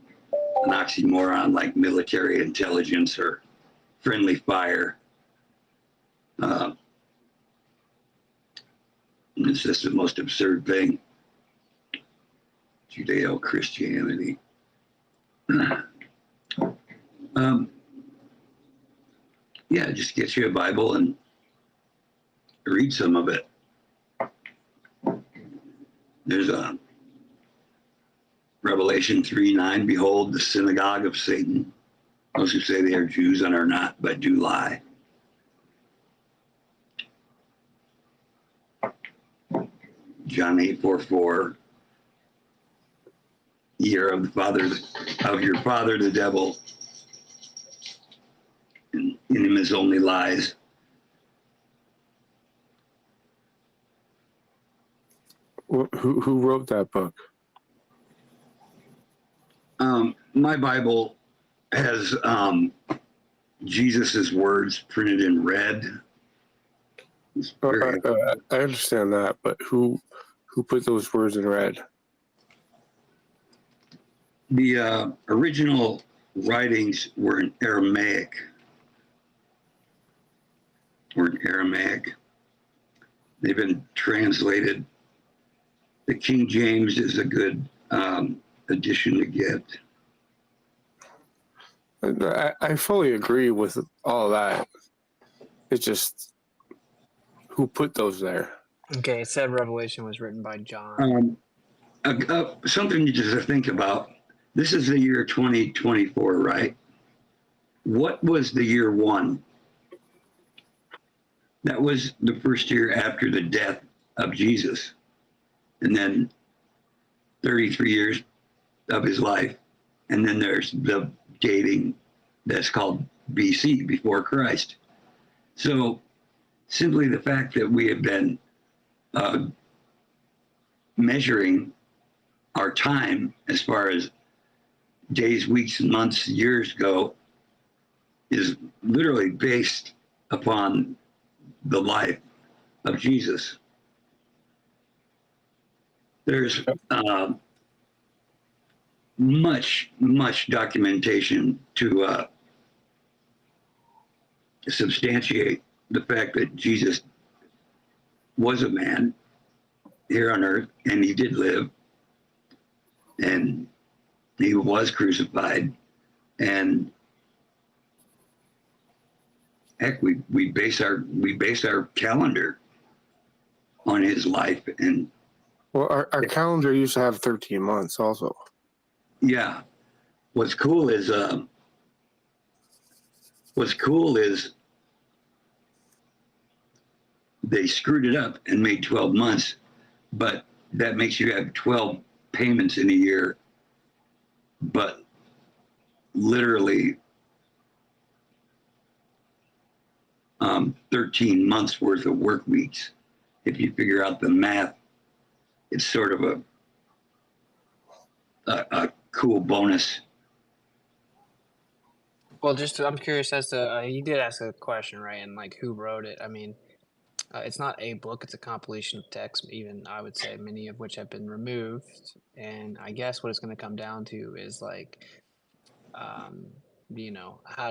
oxymoron, like military intelligence or friendly fire. It's just the most absurd thing. Judeo-Christianity. Yeah, just get you a Bible and read some of it. There's a Revelation 3:9, behold, the synagogue of Satan. Those who say they are Jews and are not, but do lie. John 8:44, ye are of the father of your father, the devil, and in him is only lies. Who wrote that book? My Bible has Jesus's words printed in red. I understand that, but who put those words in red? The original writings were in Aramaic. They've been translated. The King James is a good edition to get. I fully agree with all that. It's just who put those there. Okay, it said Revelation was written by John. Something just to think about. This is the year 2024, right? What was the year 1? That was the first year after the death of Jesus. And then 33 years of his life. And then there's the dating that's called BC, before Christ. So simply the fact that we have been measuring our time as far as days, weeks, months, years go is literally based upon the life of Jesus. There's much documentation to substantiate the fact that Jesus was a man here on earth, and he did live, and he was crucified, and heck, we base our calendar on his life. And well, our calendar used to have 13 months also. Yeah, what's cool is they screwed it up and made 12 months, but that makes you have 12 payments in a year, but literally 13 months worth of work weeks. If you figure out the math, it's sort of a cool bonus. Well, I'm curious as to you did ask a question, right? And like, who wrote it? I mean, it's not a book; it's a compilation of texts. Even I would say many of which have been removed. And I guess what it's going to come down to is like, how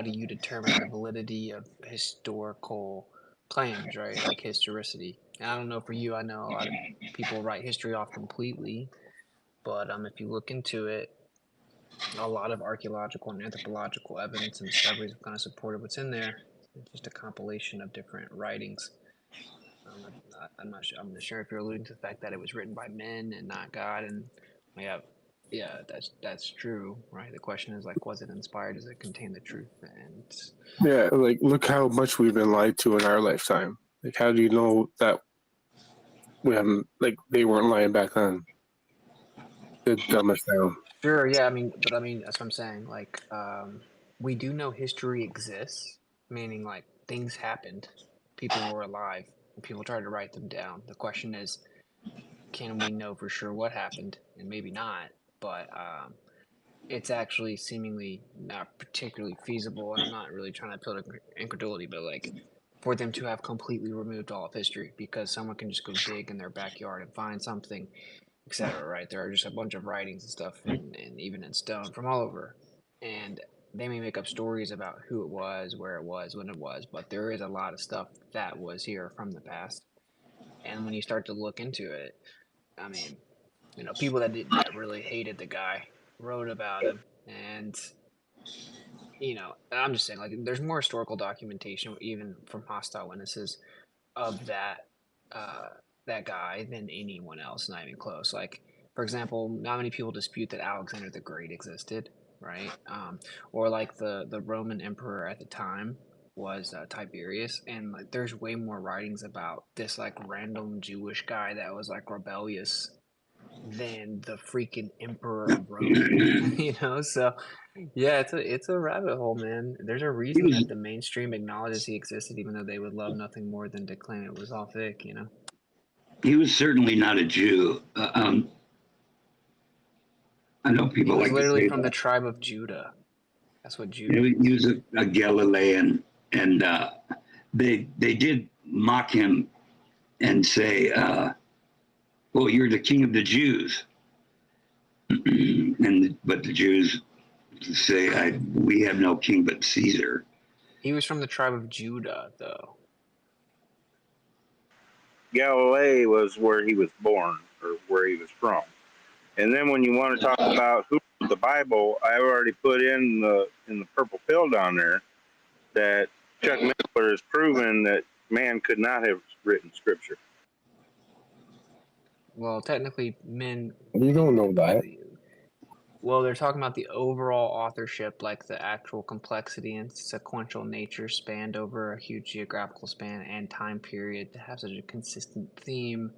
do you determine the validity of historical claims, right? Like historicity. And I don't know for you. I know a lot of people write history off completely, but if you look into it, a lot of archaeological and anthropological evidence and discoveries have kind of supported what's in there. It's just a compilation of different writings. I'm not sure if you're alluding to the fact that it was written by men and not God. And yeah, that's true, right? The question is like, was it inspired? Does it contain the truth? And yeah, like look how much we've been lied to in our lifetime. Like, how do you know that we haven't? Like, they weren't lying back then. The dumbest down. Sure, yeah, that's what I'm saying. Like, we do know history exists, meaning like things happened, people were alive, and people tried to write them down. The question is, can we know for sure what happened? And maybe not, but it's actually seemingly not particularly feasible, and I'm not really trying to appeal to incredulity, but like for them to have completely removed all of history because someone can just go dig in their backyard and find something, etc. Right? There are just a bunch of writings and stuff, and even in stone from all over, and they may make up stories about who it was, where it was, when it was, but there is a lot of stuff that was here from the past. And when you start to look into it, I mean, you know, people that really hated the guy wrote about him, and you know, I'm just saying, like, there's more historical documentation, even from hostile witnesses, of uh, that guy than anyone else. Not even close. Like, for example, not many people dispute that Alexander the Great existed, right? Or like the Roman emperor at the time was Tiberius, and like, there's way more writings about this like random Jewish guy that was like rebellious than the freaking emperor of Rome. You know, so yeah, it's a rabbit hole, man. There's a He reason was that the mainstream acknowledges he existed, even though they would love nothing more than to claim it was all fake. You know, he was certainly not a Jew. I know he people was like to literally say from the that. tribe of Judah. That's what Judah He means. was a Galilean, and they did mock him and say, "Well, you're the king of the Jews," but the Jews say, "We have no king but Caesar." He was from the tribe of Judah, though. Galilee was where he was born or where he was from. And then when you want to talk about who wrote the Bible, I already put in the purple pill down there that Chuck Missler has proven that man could not have written scripture. Well, technically, men. You don't know that. Well, they're talking about the overall authorship, like the actual complexity and sequential nature spanned over a huge geographical span and time period to have such a consistent theme.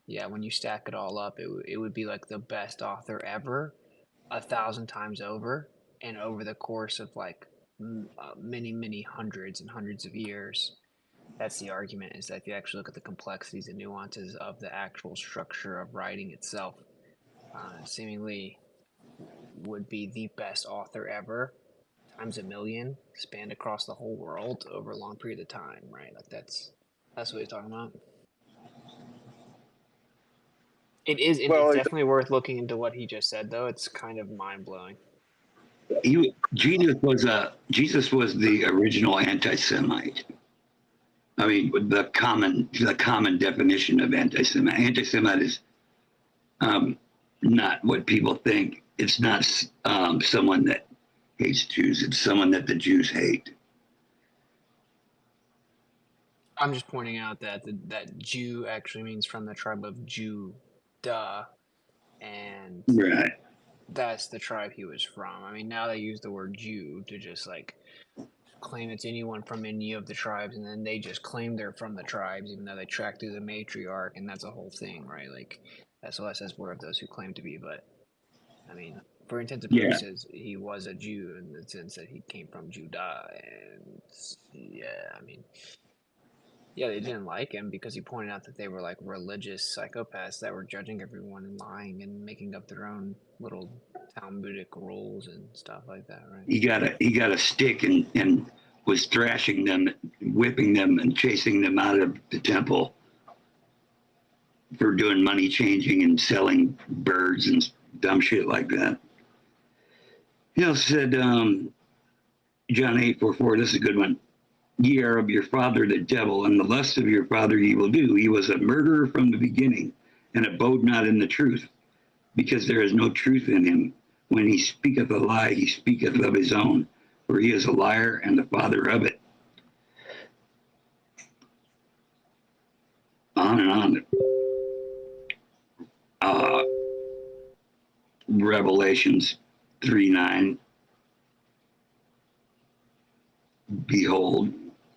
Yeah, when you stack it all up, it would be like the best author ever, 1,000 times over, and over the course of like many hundreds and hundreds of years. That's the argument, is that if you actually look at the complexities and nuances of the actual structure of writing itself, seemingly would be the best author ever times a million spanned across the whole world over a long period of time, right? Like that's what he's talking about. It's definitely worth looking into what he just said, though. It's kind of mind blowing. Jesus was the original anti-Semite. I mean, the common definition of anti-Semite. Anti-Semite is not what people think. It's not someone that hates Jews. It's someone that the Jews hate. I'm just pointing out that that Jew actually means from the tribe of Judah, and right. That's the tribe he was from. I mean, now they use the word Jew to just like claim it's anyone from any of the tribes, and then they just claim they're from the tribes, even though they track through the matriarch, and that's a whole thing, right? Like, SOS says we're of those who claim to be, but I mean, for intents and purposes, he was a Jew in the sense that he came from Judah, and yeah, I mean, yeah, they didn't like him because he pointed out that they were like religious psychopaths that were judging everyone and lying and making up their own little Talmudic rules and stuff like that, right? He got a stick and was thrashing them, whipping them, and chasing them out of the temple for doing money changing and selling birds and dumb shit like that. He also said, John 8:44, this is a good one. Ye are of your father the devil, and the lust of your father ye will do. He was a murderer from the beginning, and abode not in the truth, because there is no truth in him. When he speaketh a lie, he speaketh of his own, for he is a liar and the father of it. On and on. Revelations 3:9. Behold,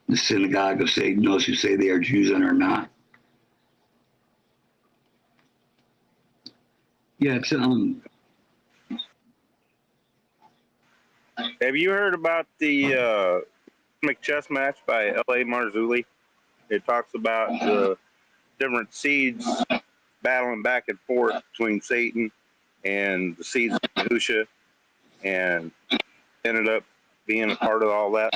the synagogue of Satan, those who say they are Jews and are not. Yeah, it's Have you heard about the chess match by L.A. Marzulli? It talks about the different seeds battling back and forth between Satan and the seeds of Yahusha, and ended up being a part of all that.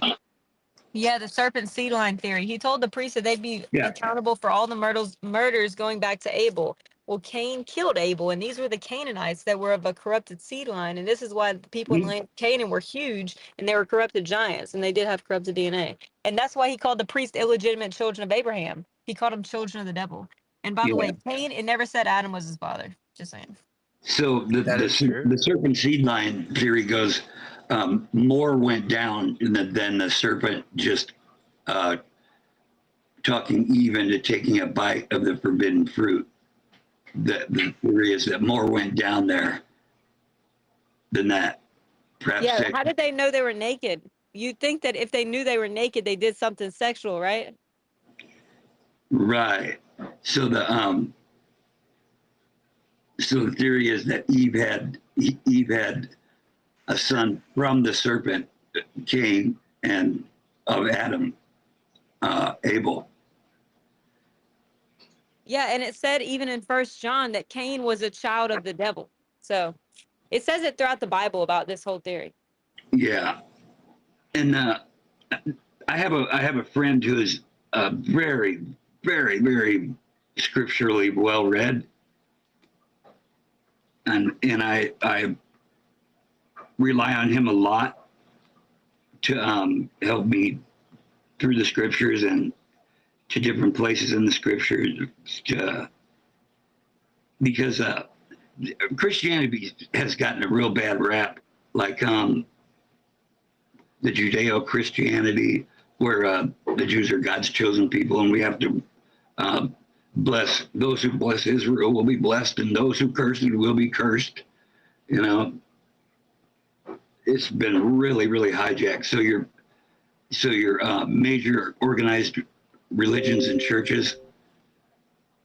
Yeah, the serpent seed line theory. He told the priest that they'd be accountable for all the murders going back to Abel. Well, Cain killed Abel, and these were the Canaanites that were of a corrupted seed line. And this is why the people in the land of Canaan were huge, and they were corrupted giants, and they did have corrupted DNA. And that's why he called the priest illegitimate children of Abraham. He called them children of the devil. And by the way, Cain, it never said Adam was his father. Just saying. So the serpent seed line theory goes, more went down than the serpent just talking Eve into taking a bite of the forbidden fruit. The theory is that more went down there than that. Perhaps Yeah, how did they know they were naked? You'd think that if they knew they were naked, they did something sexual, right? Right. So the theory is that Eve had a son from the serpent, Cain, and of Adam, Abel. Yeah, and it said even in First John that Cain was a child of the devil. So it says it throughout the Bible about this whole theory. Yeah, and I have a friend who is very, very, very scripturally well read, and I rely on him a lot to help me through the scriptures and to different places in the scriptures, because Christianity has gotten a real bad rap, like the Judeo-Christianity, where the Jews are God's chosen people, and we have to bless those who bless Israel will be blessed, and those who curse it will be cursed. You know, it's been really, really hijacked. So your major organized religions and churches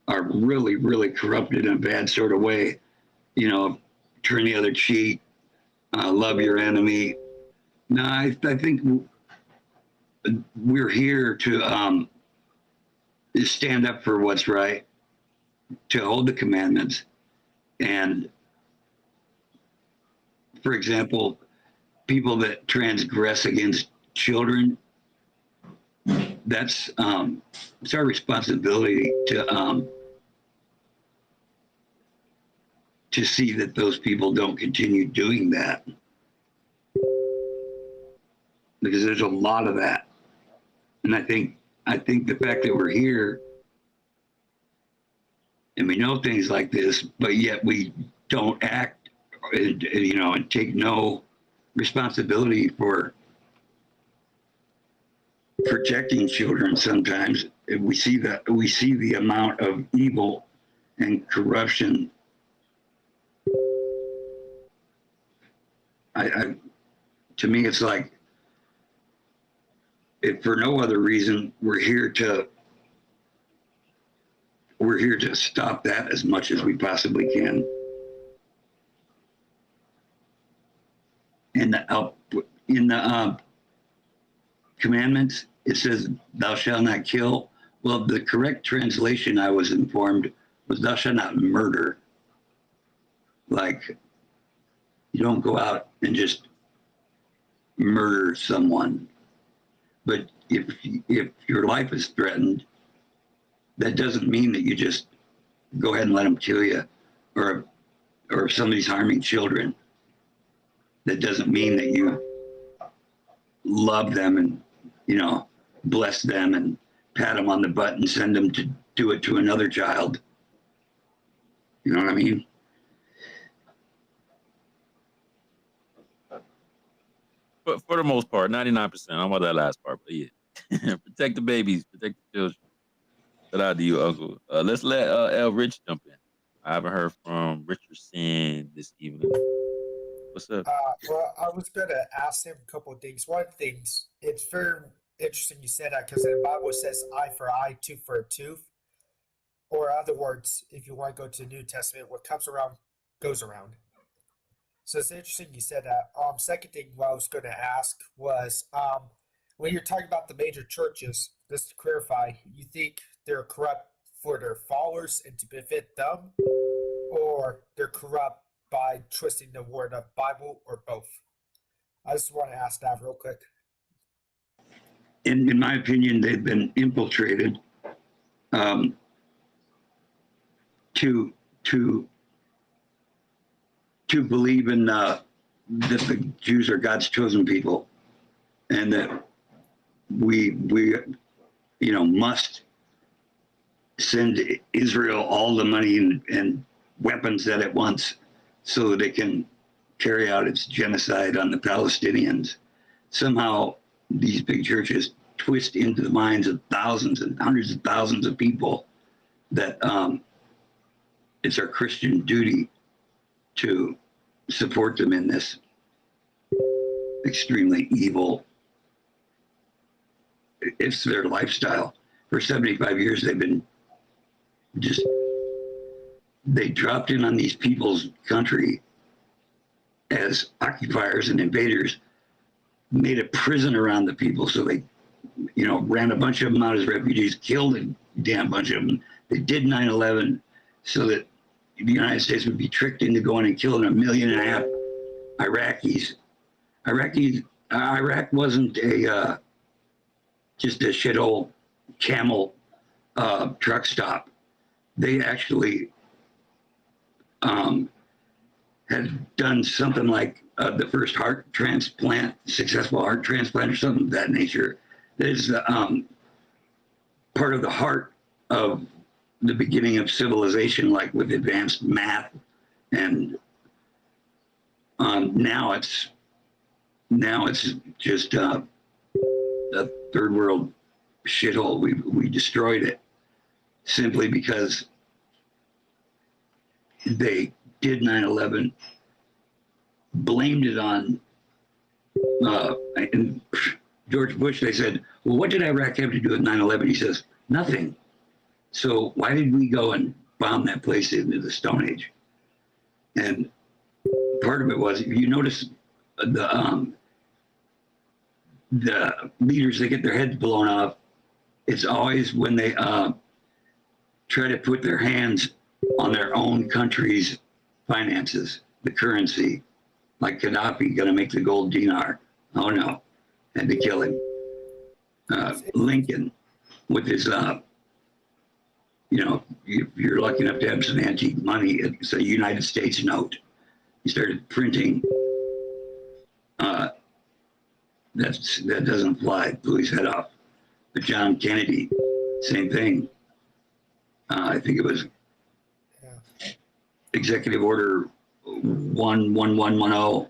are really, really corrupted in a bad sort of way. You know, turn the other cheek, love your enemy. No, I think we're here to stand up for what's right, to hold the commandments. And for example, people that transgress against children, that's it's our responsibility to see that those people don't continue doing that, because there's a lot of that. And I think the fact that we're here and we know things like this, but yet we don't act, you know, and take no responsibility for protecting children. Sometimes we see the amount of evil and corruption. To me, it's like, if for no other reason, we're here to stop that as much as we possibly can. And in the commandments, it says, "Thou shalt not kill." Well, the correct translation, I was informed, was "Thou shalt not murder." Like, you don't go out and just murder someone. But if your life is threatened, that doesn't mean that you just go ahead and let them kill you, or if somebody's harming children, that doesn't mean that you love them and, you know, bless them and pat them on the butt and send them to do it to another child. You know what I mean? But for the most part, 99%. I don't want that last part, but yeah. Protect the babies, protect the children. Shout out to you, Uncle. Let's let L. Rich jump in. I haven't heard from Richardson this evening. What's up? Well, I was going to ask him a couple of things. One of the things, it's very interesting you said that, because the Bible says eye for eye, tooth for a tooth. Or in other words, if you want to go to the New Testament, what comes around goes around. So it's interesting you said that. Second thing what I was going to ask was, when you're talking about the major churches, just to clarify, you think they're corrupt for their followers and to benefit them, or they're corrupt by twisting the word of Bible, or both? I just want to ask that real quick. In my opinion, they've been infiltrated to believe in that the Jews are God's chosen people, and that we must send Israel all the money and weapons that it wants so that it can carry out its genocide on the Palestinians. Somehow these big churches twist into the minds of thousands and hundreds of thousands of people that it's our Christian duty to support them in this extremely evil, it's their lifestyle. For 75 years, they dropped in on these people's country as occupiers and invaders, made a prison around the people. So they, ran a bunch of them out as refugees, killed a damn bunch of them. They did 9/11 so that the United States would be tricked into going and killing 1.5 million Iraqis. Iraq wasn't just a shithole camel truck stop. They actually had done something like the first successful heart transplant or something of that nature. That is part of the heart of the beginning of civilization, like with advanced math. And now it's just a third world shithole. We destroyed it simply because they did 9/11, blamed it on and George Bush. They said, well, what did Iraq have to do with 9/11? He says, nothing. So why did we go and bomb that place into the Stone Age? And part of it was, if you notice the leaders, they get their heads blown off. It's always when they try to put their hands on their own country's finances, the currency. Like Gaddafi, gonna make the gold dinar. Oh no, had to kill him. Lincoln, with his, if you're lucky enough to have some antique money, it's a United States note. He started printing. That doesn't fly. Blew his head off. But John Kennedy, same thing. I think it was Executive Order 11110.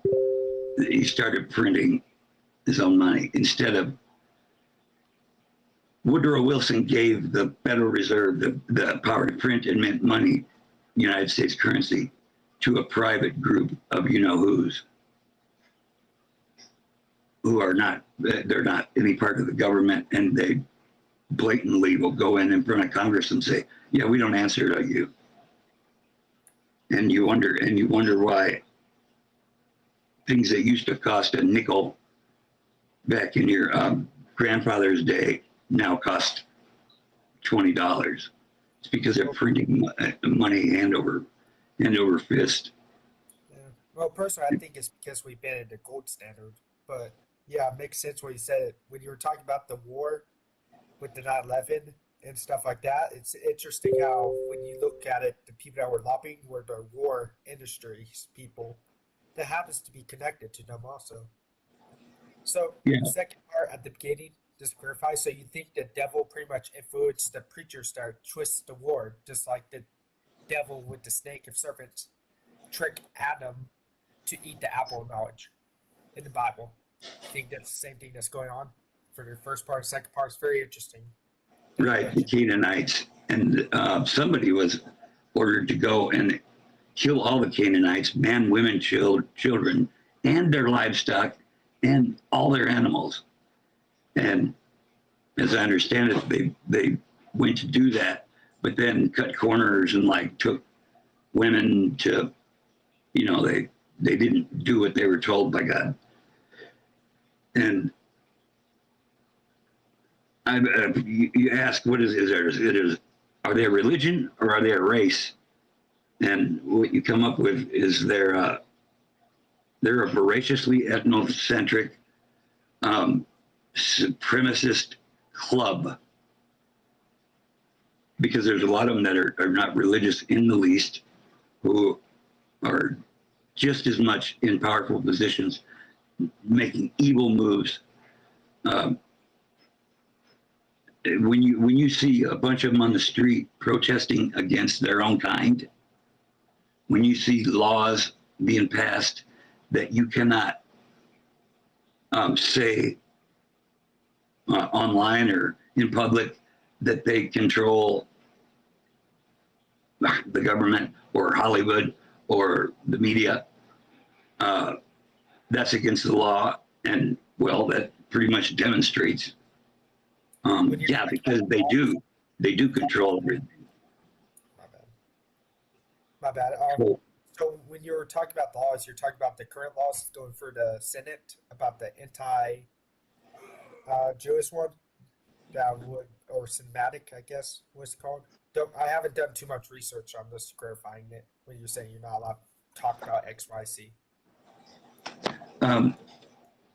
He started printing his own money instead of Woodrow Wilson gave the Federal Reserve the power to print and mint money, United States currency, to a private group of you-know-whos who are not, they're not any part of the government, and they blatantly will go in front of Congress and say, yeah, we don't answer to you. And you wonder why things that used to cost a nickel back in your grandfather's day now cost $20. It's because they're printing money hand over fist. Yeah. Well, personally, I think it's because we've been in the gold standard. But yeah, it makes sense what you said. When you were talking about the war with the 9/11 and stuff like that, it's interesting how when you look at it, the people that were lobbying were the war industries people. That happens to be connected to them also. So the second part at the beginning, just to clarify, so you think the devil pretty much influenced the preachers to twist the word, just like the devil with the snake and serpents trick Adam to eat the apple of knowledge in the Bible. I think that's the same thing that's going on for the first part. Second part is very interesting. Right, the Canaanites. And somebody was ordered to go and kill all the Canaanites, men, women, children, and their livestock, and all their animals. And as I understand it, they went to do that, but then cut corners and took women to, they didn't do what they were told by God. And you ask, what is it? Are they a religion or are they a race? And what you come up with is they're a voraciously ethnocentric, supremacist club, because there's a lot of them that are not religious in the least, who are just as much in powerful positions, making evil moves. When you see a bunch of them on the street protesting against their own kind, when you see laws being passed that you cannot say online or in public that they control the government or Hollywood or the media, that's against the law. And well, that pretty much demonstrates, yeah, because they do control everything. My bad. Cool. So when you're talking about the laws, you're talking about the current laws going for the Senate about the anti-Jewish one that would, or Semitic, I guess, what's it called? I haven't done too much research on this, clarifying it when you're saying you're not allowed to talk about X, Y, Z.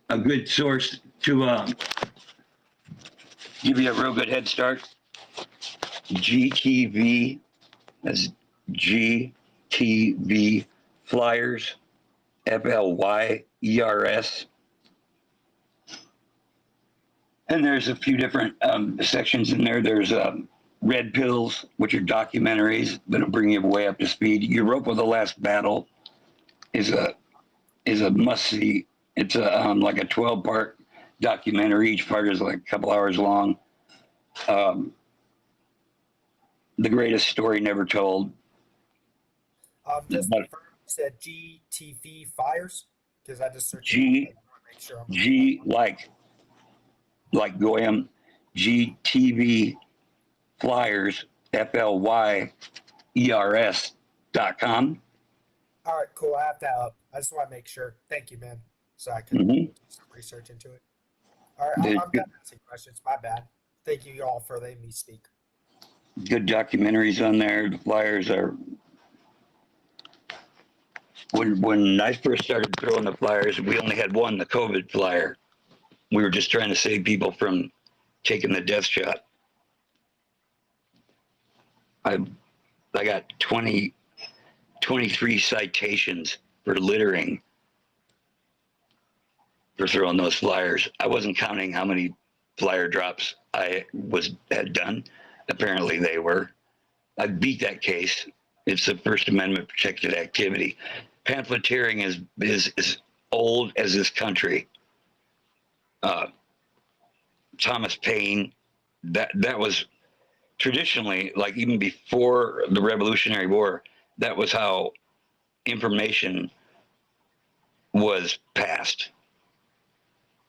A good source to give you a real good head start. GTV, that's GTV Flyers, FLYERS. And there's a few different sections in there. There's Red Pills, which are documentaries that'll bring you way up to speed. Europa: The Last Battle is a must see. It's a like a 12-part documentary. Each part is like a couple hours long. The Greatest Story Never Told. Just confirm, you said GTV Fires? Because I just searched G like Goyam, GTV Flyers, FLYERS.com. All right, cool. I have that up. I just want to make sure. Thank you, man. So I can do some research into it. All right, I'm done asking questions. My bad. Thank you all for letting me speak. Good documentaries on there. The flyers are. When I first started throwing the flyers, we only had one, the COVID flyer. We were just trying to save people from taking the death shot. I got 23 citations for littering for throwing those flyers. I wasn't counting how many flyer drops I had done. Apparently they were. I beat that case. It's a First Amendment protected activity. Pamphleteering is old as this country. Thomas Paine, that was traditionally, like even before the Revolutionary War, that was how information was passed.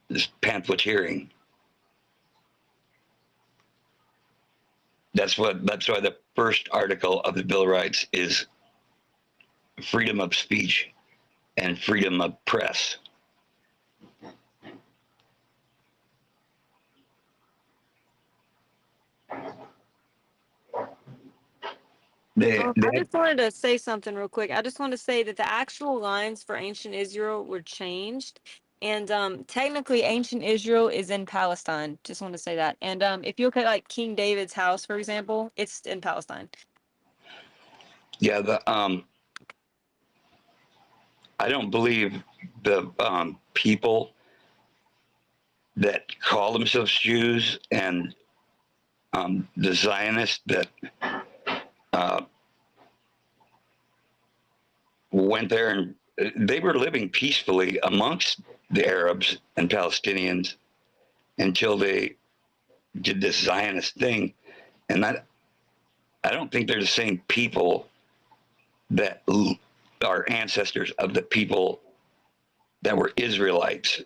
This pamphleteering. That's why the first article of the Bill of Rights is freedom of speech and freedom of press. I just wanted to say something real quick. I just want to say that the actual lines for ancient Israel were changed. And technically, ancient Israel is in Palestine. Just want to say that. And if you look at like King David's house, for example, it's in Palestine. Yeah, I don't believe the people that call themselves Jews and the Zionists that went there, and they were living peacefully amongst the Arabs and Palestinians until they did this Zionist thing. And I don't think they're the same people that are ancestors of the people that were Israelites.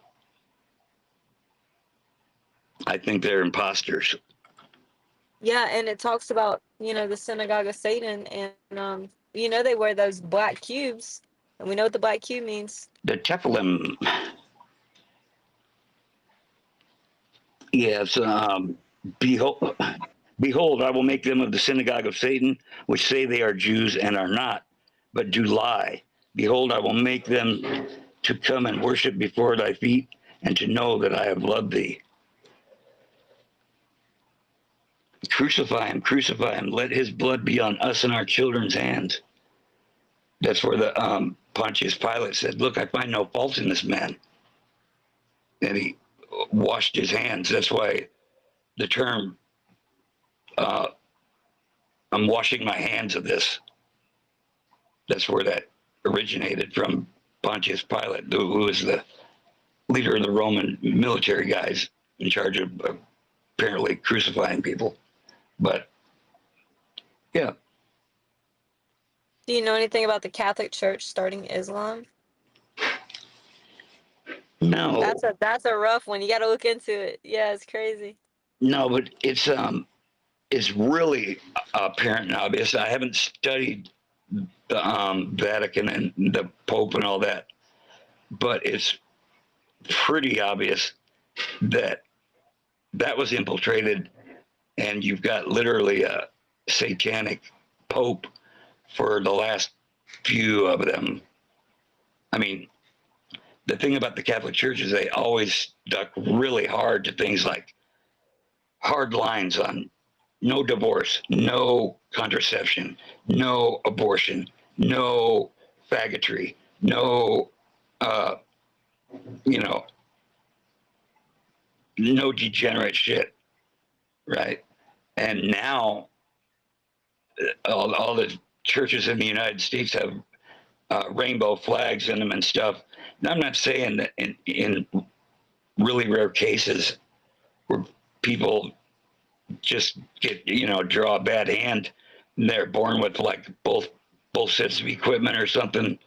I think they're imposters. Yeah, and it talks about, the synagogue of Satan, and they wear those black cubes, and we know what the black cube means. The Tephilim. Yes, behold, I will make them of the synagogue of Satan, which say they are Jews and are not, but do lie. Behold, I will make them to come and worship before thy feet, and to know that I have loved thee. Crucify him, crucify him. Let his blood be on us and our children's hands. That's where the Pontius Pilate said, look, I find no fault in this man. And he washed his hands. That's why the term, I'm washing my hands of this. That's where that originated from. Pontius Pilate, who was the leader of the Roman military guys in charge of apparently crucifying people. But yeah. Do you know anything about the Catholic Church starting Islam? No. That's a rough one. You got to look into it. Yeah, it's crazy. No, but it's really apparent and obvious. I haven't studied the Vatican and the Pope and all that, but it's pretty obvious that that was infiltrated, and you've got literally a satanic Pope for the last few of them. I mean, the thing about the Catholic Church is they always stuck really hard to things like hard lines on no divorce, no contraception, no abortion, no faggotry, no, no degenerate shit, right? And now all the churches in the United States have rainbow flags in them and stuff. And I'm not saying that in really rare cases where people just get, draw a bad hand and they're born with like both sets of equipment or something.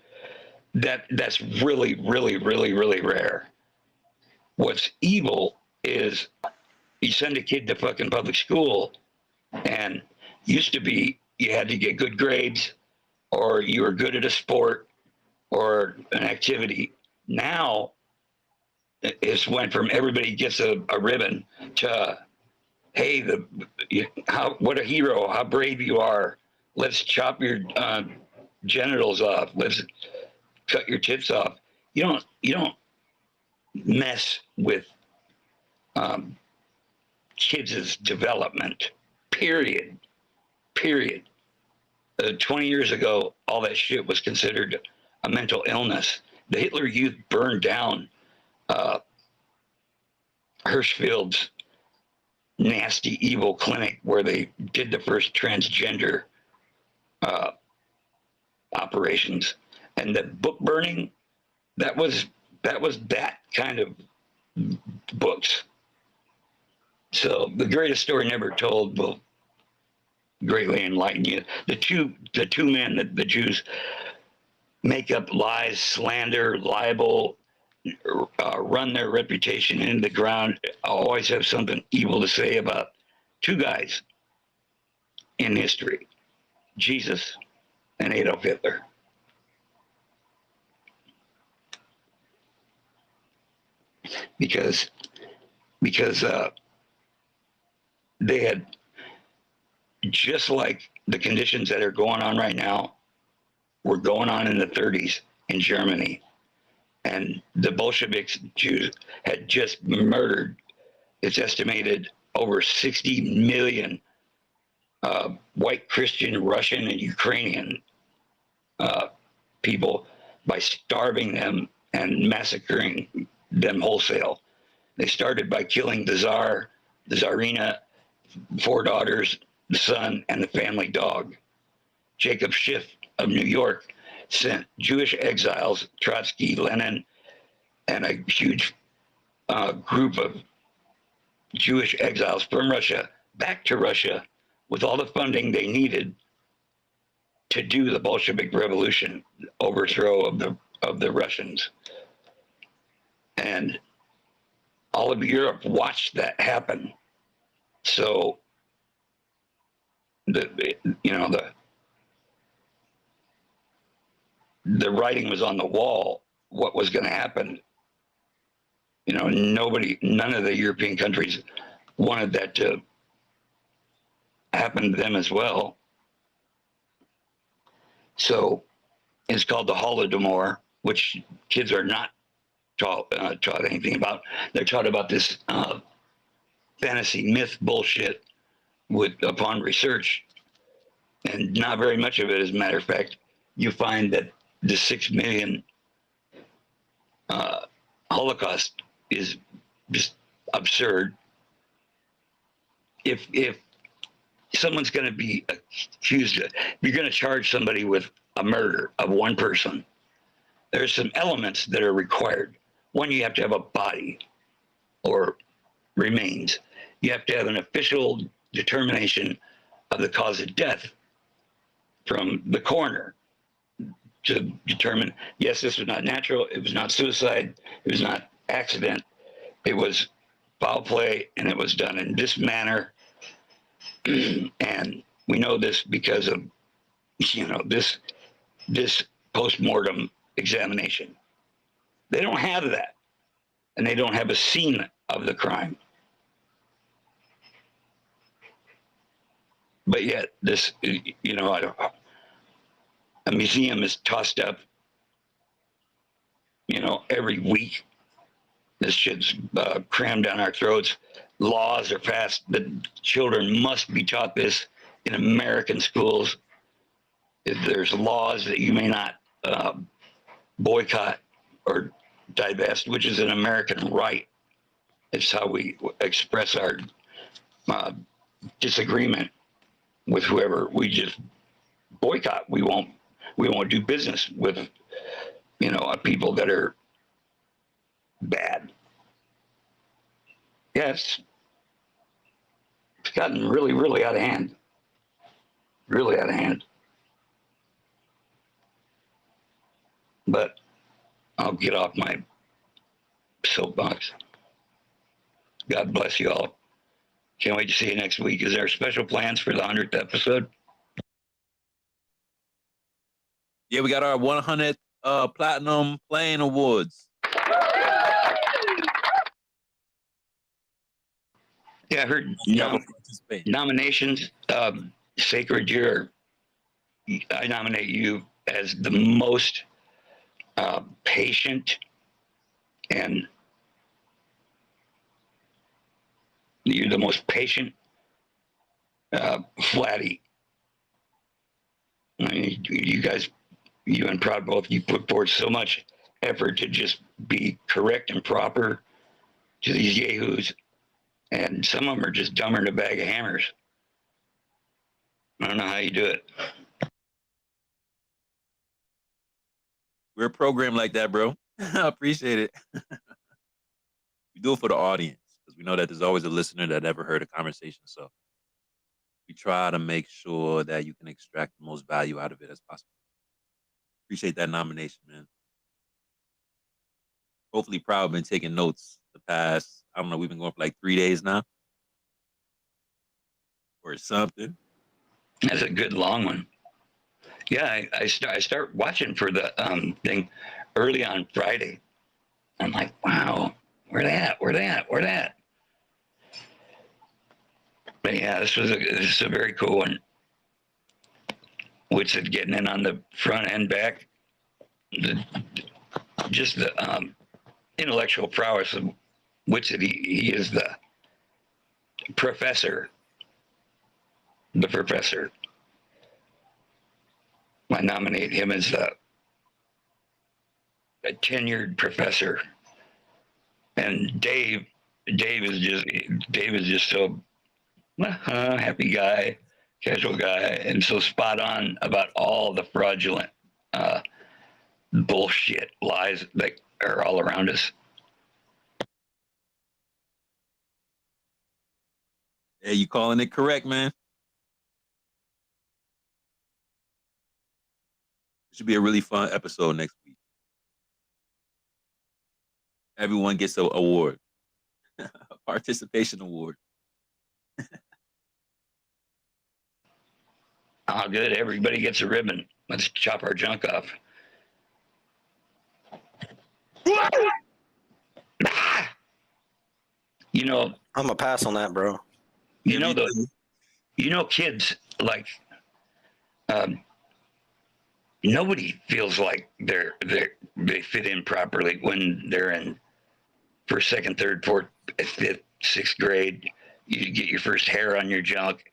That's really, really, really, really rare. What's evil is you send a kid to fucking public school, and used to be you had to get good grades or you were good at a sport or an activity. Now it's went from everybody gets a ribbon to, hey, what a hero, how brave you are. Let's chop your genitals off. Let's cut your tits off. You don't mess with kids' development. Period. 20 years ago, all that shit was considered a mental illness. The Hitler Youth burned down Hirschfeld's nasty, evil clinic where they did the first transgender operations. And the book burning, that was that kind of books. So the greatest story never told will greatly enlighten you. The two men that the Jews make up lies, slander, libel, run their reputation into the ground, always have something evil to say about two guys in history, Jesus and Adolf Hitler. Because they had, just like the conditions that are going on right now were going on in the 30s in Germany. And the Bolsheviks, Jews, had just murdered, it's estimated, over 60 million white Christian, Russian, and Ukrainian people by starving them and massacring them wholesale. They started by killing the Tsar, the Tsarina, 4 daughters, the son, and the family dog. Jacob Schiff of New York sent Jewish exiles, Trotsky, Lenin, and a huge group of Jewish exiles from Russia back to Russia with all the funding they needed to do the Bolshevik Revolution, overthrow of the Russians. And all of Europe watched that happen. So the writing was on the wall, what was going to happen. None of the European countries wanted that to happen to them as well. So It's called the Holodomor, which kids are not taught anything about. They're taught about this fantasy myth bullshit upon research, and not very much of it. As a matter of fact, you find that the 6 million Holocaust is just absurd. If someone's going to be accused, if you're going to charge somebody with a murder of one person, there's some elements that are required. One, you have to have a body or remains. You have to have an official determination of the cause of death from the coroner to determine, yes, this was not natural, it was not suicide, it was not accident, it was foul play, and it was done in this manner. And we know this because of, this post-mortem examination. They don't have that, and they don't have a scene of the crime. But yet, this, a museum is tossed up, every week. This shit's crammed down our throats. Laws are passed that children must be taught this in American schools. If there's laws that you may not boycott or divest, which is an American right. It's how we express our disagreement with whoever. We just boycott. We won't do business with people that are bad. Yes, it's gotten really, really out of hand. Really out of hand. But I'll get off my soapbox. God bless you all. Can't wait to see you next week. Is there special plans for the 100th episode? Yeah, we got our 100th Platinum Playing Awards. Yeah, I heard nominations. Sacred, I nominate you as the most patient, and you're the most patient Flatty. I mean, you guys, you and Proud both, you put forth so much effort to just be correct and proper to these yahoos, and some of them are just dumber than a bag of hammers. I don't know how you do it. We're programmed like that, bro. I appreciate it. We do it for the audience because we know that there's always a listener that never heard a conversation. So we try to make sure that you can extract the most value out of it as possible. Appreciate that nomination, man. Hopefully, Proud been taking notes the past, I don't know, we've been going for like 3 days now. Or something. That's a good long one. Yeah, I start watching for the thing early on Friday. I'm like, wow, where that? But yeah, this is a very cool one. What's it getting in on the front and back? Just the intellectual prowess of Whitsett. He is the professor. The professor. I nominate him as a tenured professor. And Dave is just so happy guy, casual guy, and so spot on about all the fraudulent bullshit lies that are all around us. Yeah, you calling it correct, man. It should be a really fun episode next week. Everyone gets an award. A participation award. Oh, good. Everybody gets a ribbon. Let's chop our junk off. You know, I'm gonna pass on that, bro. You know, kids like nobody feels like they fit in properly when they're in first, second, third, fourth, fifth, sixth grade. You get your first hair on your junk.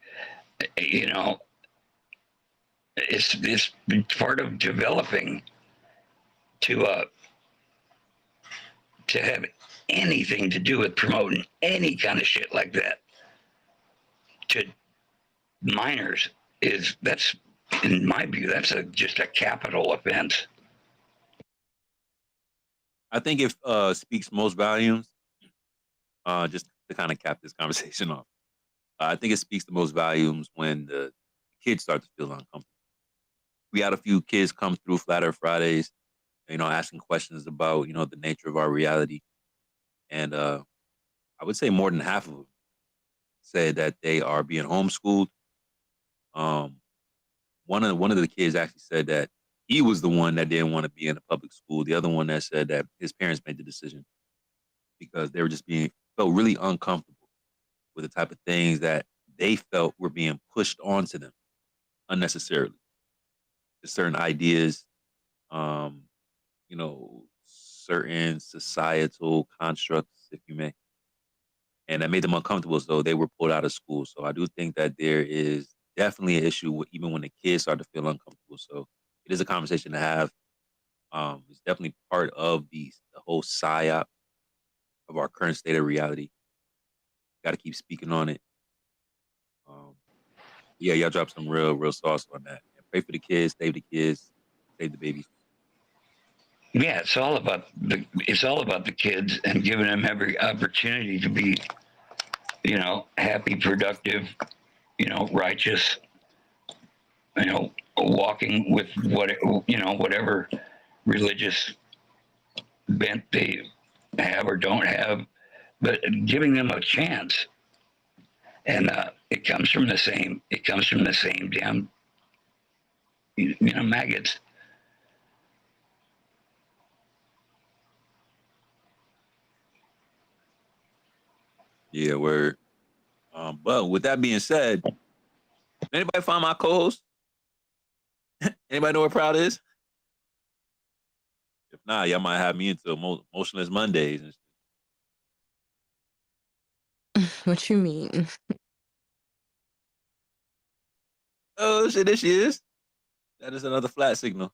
You know, it's part of developing to have anything to do with promoting any kind of shit like that to minors. That's in my view, that's just a capital offense. I think it speaks most volumes. Just to kind of cap this conversation off, I think it speaks the most volumes when the kids start to feel uncomfortable. We had a few kids come through Flat Earth Fridays, asking questions about the nature of our reality, and I would say more than half of them said that they are being homeschooled. One of the kids actually said that he was the one that didn't want to be in a public school. The other one that said that his parents made the decision because they were just felt really uncomfortable with the type of things that they felt were being pushed onto them unnecessarily. Certain ideas, certain societal constructs, if you may, and that made them uncomfortable. So they were pulled out of school. So I do think that there is definitely an issue with, even when the kids start to feel uncomfortable. So it is a conversation to have. It's definitely part of the whole psyop of our current state of reality. Got to keep speaking on it. Yeah, y'all drop some real sauce on that. And pray for the kids, save the babies. Yeah, it's all about the kids and giving them every opportunity to be, happy, productive, righteous, walking with whatever religious bent they have or don't have, but giving them a chance. And it comes from the same damn, maggots. Yeah, word. But with that being said, anybody find my co-host? Anybody know where Proud is? If not, y'all might have me into Motionless Mondays. What you mean? Oh shit, there she is. That is another flat signal.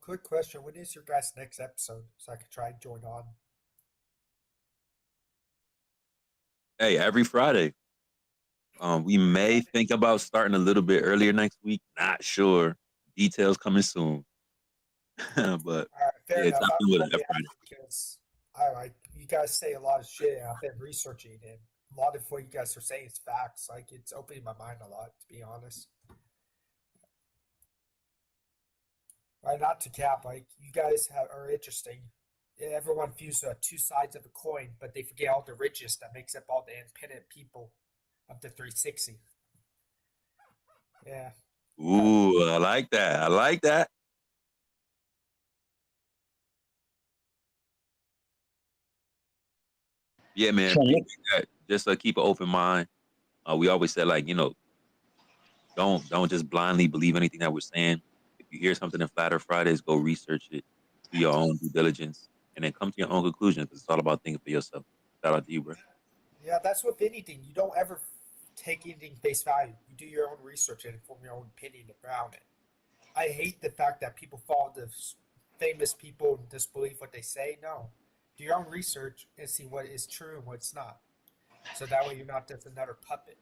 Quick question. When is your guys' next episode? So I can try and join on. Hey, every Friday. We may think about starting a little bit earlier next week. Not sure. Details coming soon. But Fair yeah, enough. tap in with it every Friday. Because you guys say a lot of shit, and I've been researching it. A lot of what you guys are saying is facts. Like, it's opening my mind a lot, to be honest. Right, not to cap. Like, you guys are interesting. Everyone views two sides of a coin, but they forget all the riches that makes up all the independent people of the 360. Yeah. Ooh, I like that. I like that. Yeah, man. Just keep an open mind. We always said, like, don't just blindly believe anything that we're saying. If you hear something in Flat Earth Fridays, go research it, do your own due diligence, and then come to your own conclusions. It's all about thinking for yourself. Shout out to you, bro. Yeah, that's with anything. You don't ever take anything face value. You do your own research and form your own opinion around it. I hate the fact that people follow the famous people and disbelieve what they say. No, do your own research and see what is true and what's not. So that way you're not just another puppet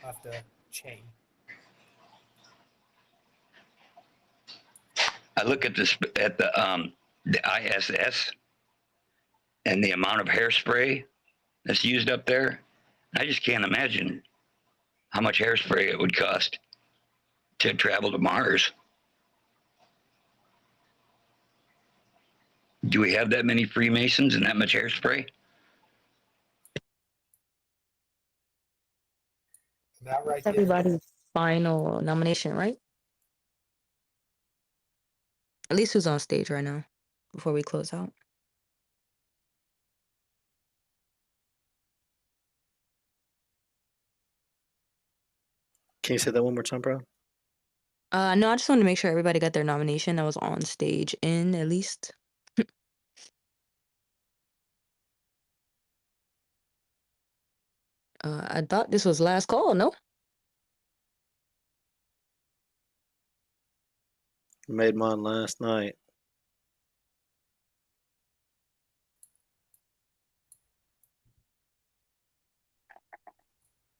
of the chain. I look at the ISS and the amount of hairspray that's used up there. I just can't imagine how much hairspray it would cost to travel to Mars. Do we have that many Freemasons and that much hairspray? That right there. Everybody's final nomination, right? At least who's on stage right now before we close out. Can you say that one more time, bro? No, I just wanted to make sure everybody got their nomination that was on stage in at least. I thought this was last call, no? Made mine last night.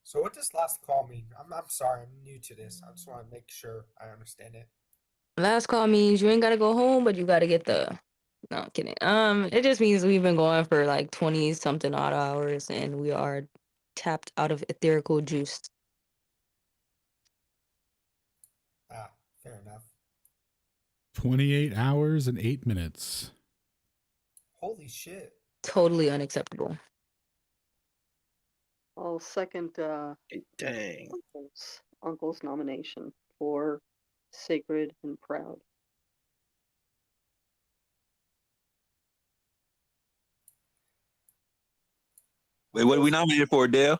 So what does last call mean? I'm sorry, I'm new to this. I just want to make sure I understand it. Last call means you ain't gotta go home, but you gotta get the. No, I'm kidding. It just means we've been going for like 20 something odd hours, and we are tapped out of etherical juice. Ah, fair enough. 28 hours and 8 minutes. Holy shit. Totally unacceptable. I'll second Dang. Uncle's nomination for Sacred and Proud. Wait, what are we nominated for, Dale?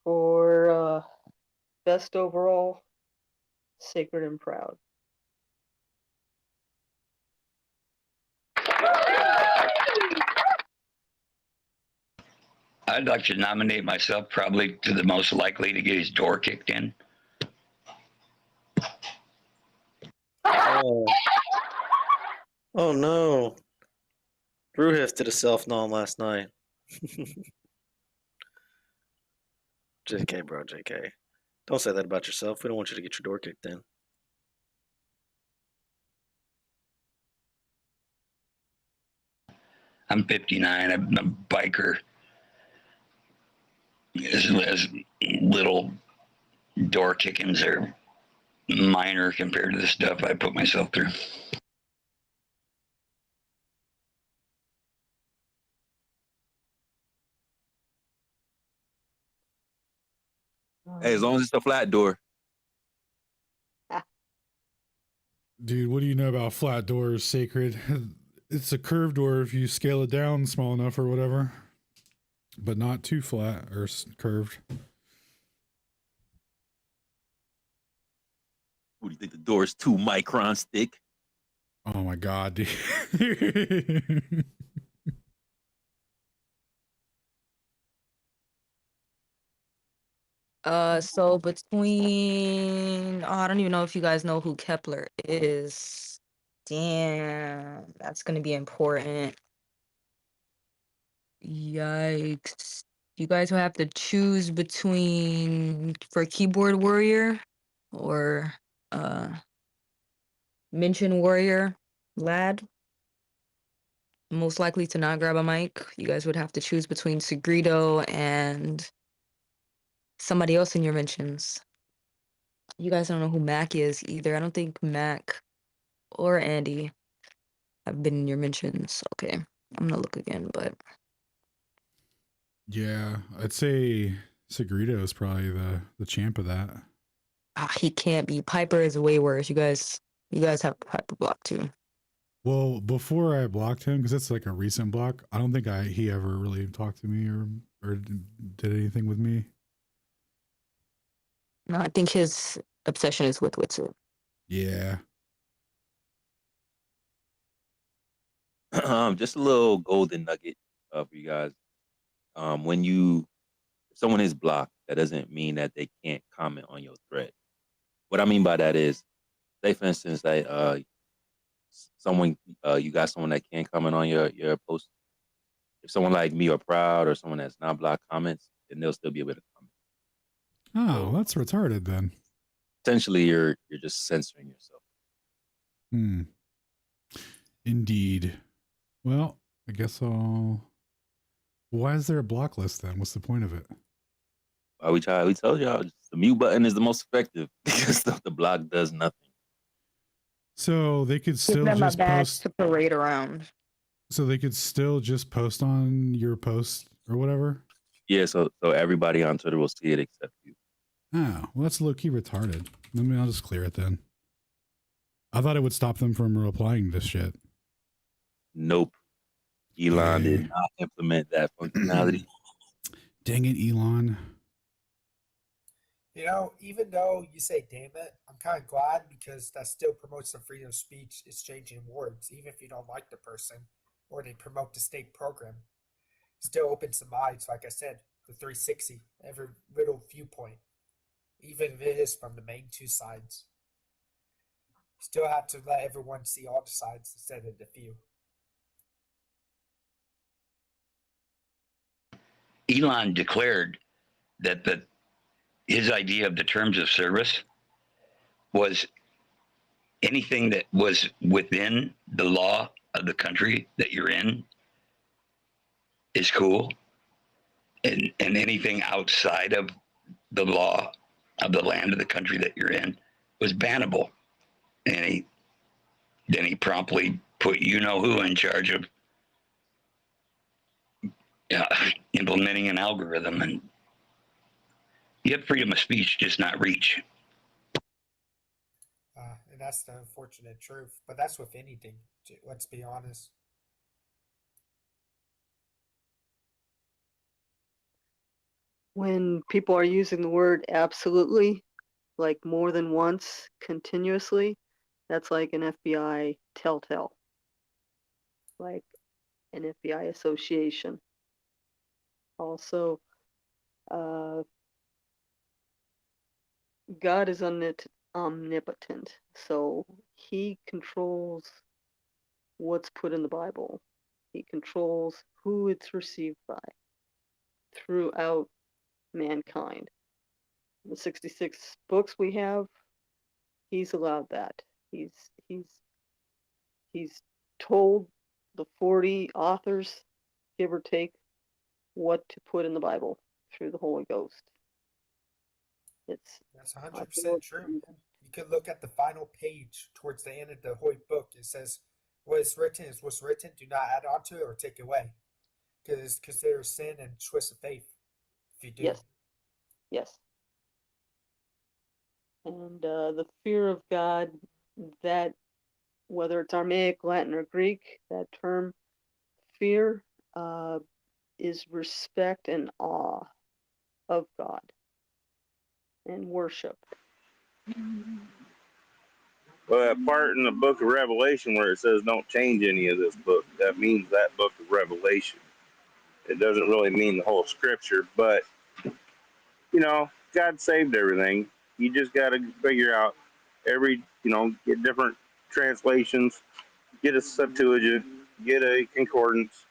For best overall, Sacred and Proud. I'd like to nominate myself probably to the most likely to get his door kicked in. Oh, oh no. Brewhef did a self-nom last night. JK, bro, JK. Don't say that about yourself. We don't want you to get your door kicked in. I'm 59. I'm a biker. As little door kickings are minor compared to the stuff I put myself through. Hey, as long as it's a flat door. Dude, what do you know about flat doors, Sacred? It's a curved door if you scale it down small enough or whatever, but not too flat or curved. What do you think the door is 2 microns thick? Oh my God, dude. So between I don't even know if you guys know who Kepler is. Damn, that's gonna be important. Yikes. You guys will have to choose between for keyboard warrior or mention warrior lad. Most likely to not grab a mic. You guys would have to choose between Segredo and somebody else in your mentions. You guys don't know who Mac is either. I don't think Mac or Andy have been in your mentions. Okay, I'm gonna look again, but Yeah, I'd say Segredo is probably the champ of that. he can't be. Piper is way worse. You guys have Piper blocked too. Well, before I blocked him, because that's like a recent block, I don't think he ever really talked to me or did anything with me. No, I think his obsession is with Witsit. Yeah. Just a little golden nugget for you guys. When if someone is blocked, that doesn't mean that they can't comment on your thread. What I mean by that is, say for instance, that you got someone that can't comment on your post. If someone like me or Proud or someone that's not blocked comments, then they'll still be able to comment. Oh, that's retarded then. Essentially, you're just censoring yourself. Indeed. Well, I guess why is there a block list then? What's the point of it? We told y'all the mute button is the most effective because the block does nothing. So they could Give still them just a badge post. to parade around. So they could still just post on your post or whatever. Yeah, so everybody on Twitter will see it except you. Oh, well, that's low key retarded. I'll just clear it then. I thought it would stop them from replying to shit. Nope. Elon did not implement that functionality. Dang it, Elon. You know, even though you say damn it, I'm kind of glad because that still promotes the freedom of speech, exchanging words, even if you don't like the person or they promote the state program. Still opens the minds, like I said, the 360, every little viewpoint, even if it is from the main two sides. Still have to let everyone see all the sides instead of the few. Elon declared that his idea of the terms of service was anything that was within the law of the country that you're in is cool, and anything outside of the law of the land of the country that you're in was bannable. And then he promptly put you know who in charge of implementing an algorithm, and you have freedom of speech, just not reach. And that's the unfortunate truth. But that's with anything. Let's be honest. When people are using the word absolutely, like more than once, continuously, that's like an FBI telltale, like an FBI association. Also, God is omnipotent, so he controls what's put in the Bible. He controls who it's received by throughout mankind. The 66 books we have, he's allowed that. He's told the 40 authors, give or take, what to put in the Bible through the Holy Ghost. That's 100% true. You could look at the final page towards the end of the Holy Book. It says, what is written is what's written. Do not add on to it or take away. Because it's considered sin and twist of faith if you do. Yes. And the fear of God, that whether it's Aramaic, Latin, or Greek, that term fear is respect and awe of God and worship. Well, that part in the book of Revelation where it says don't change any of this book, that means that book of Revelation. It doesn't really mean the whole scripture, but, you know, God saved everything. You just got to figure out get different translations, get a Septuagint, get a concordance,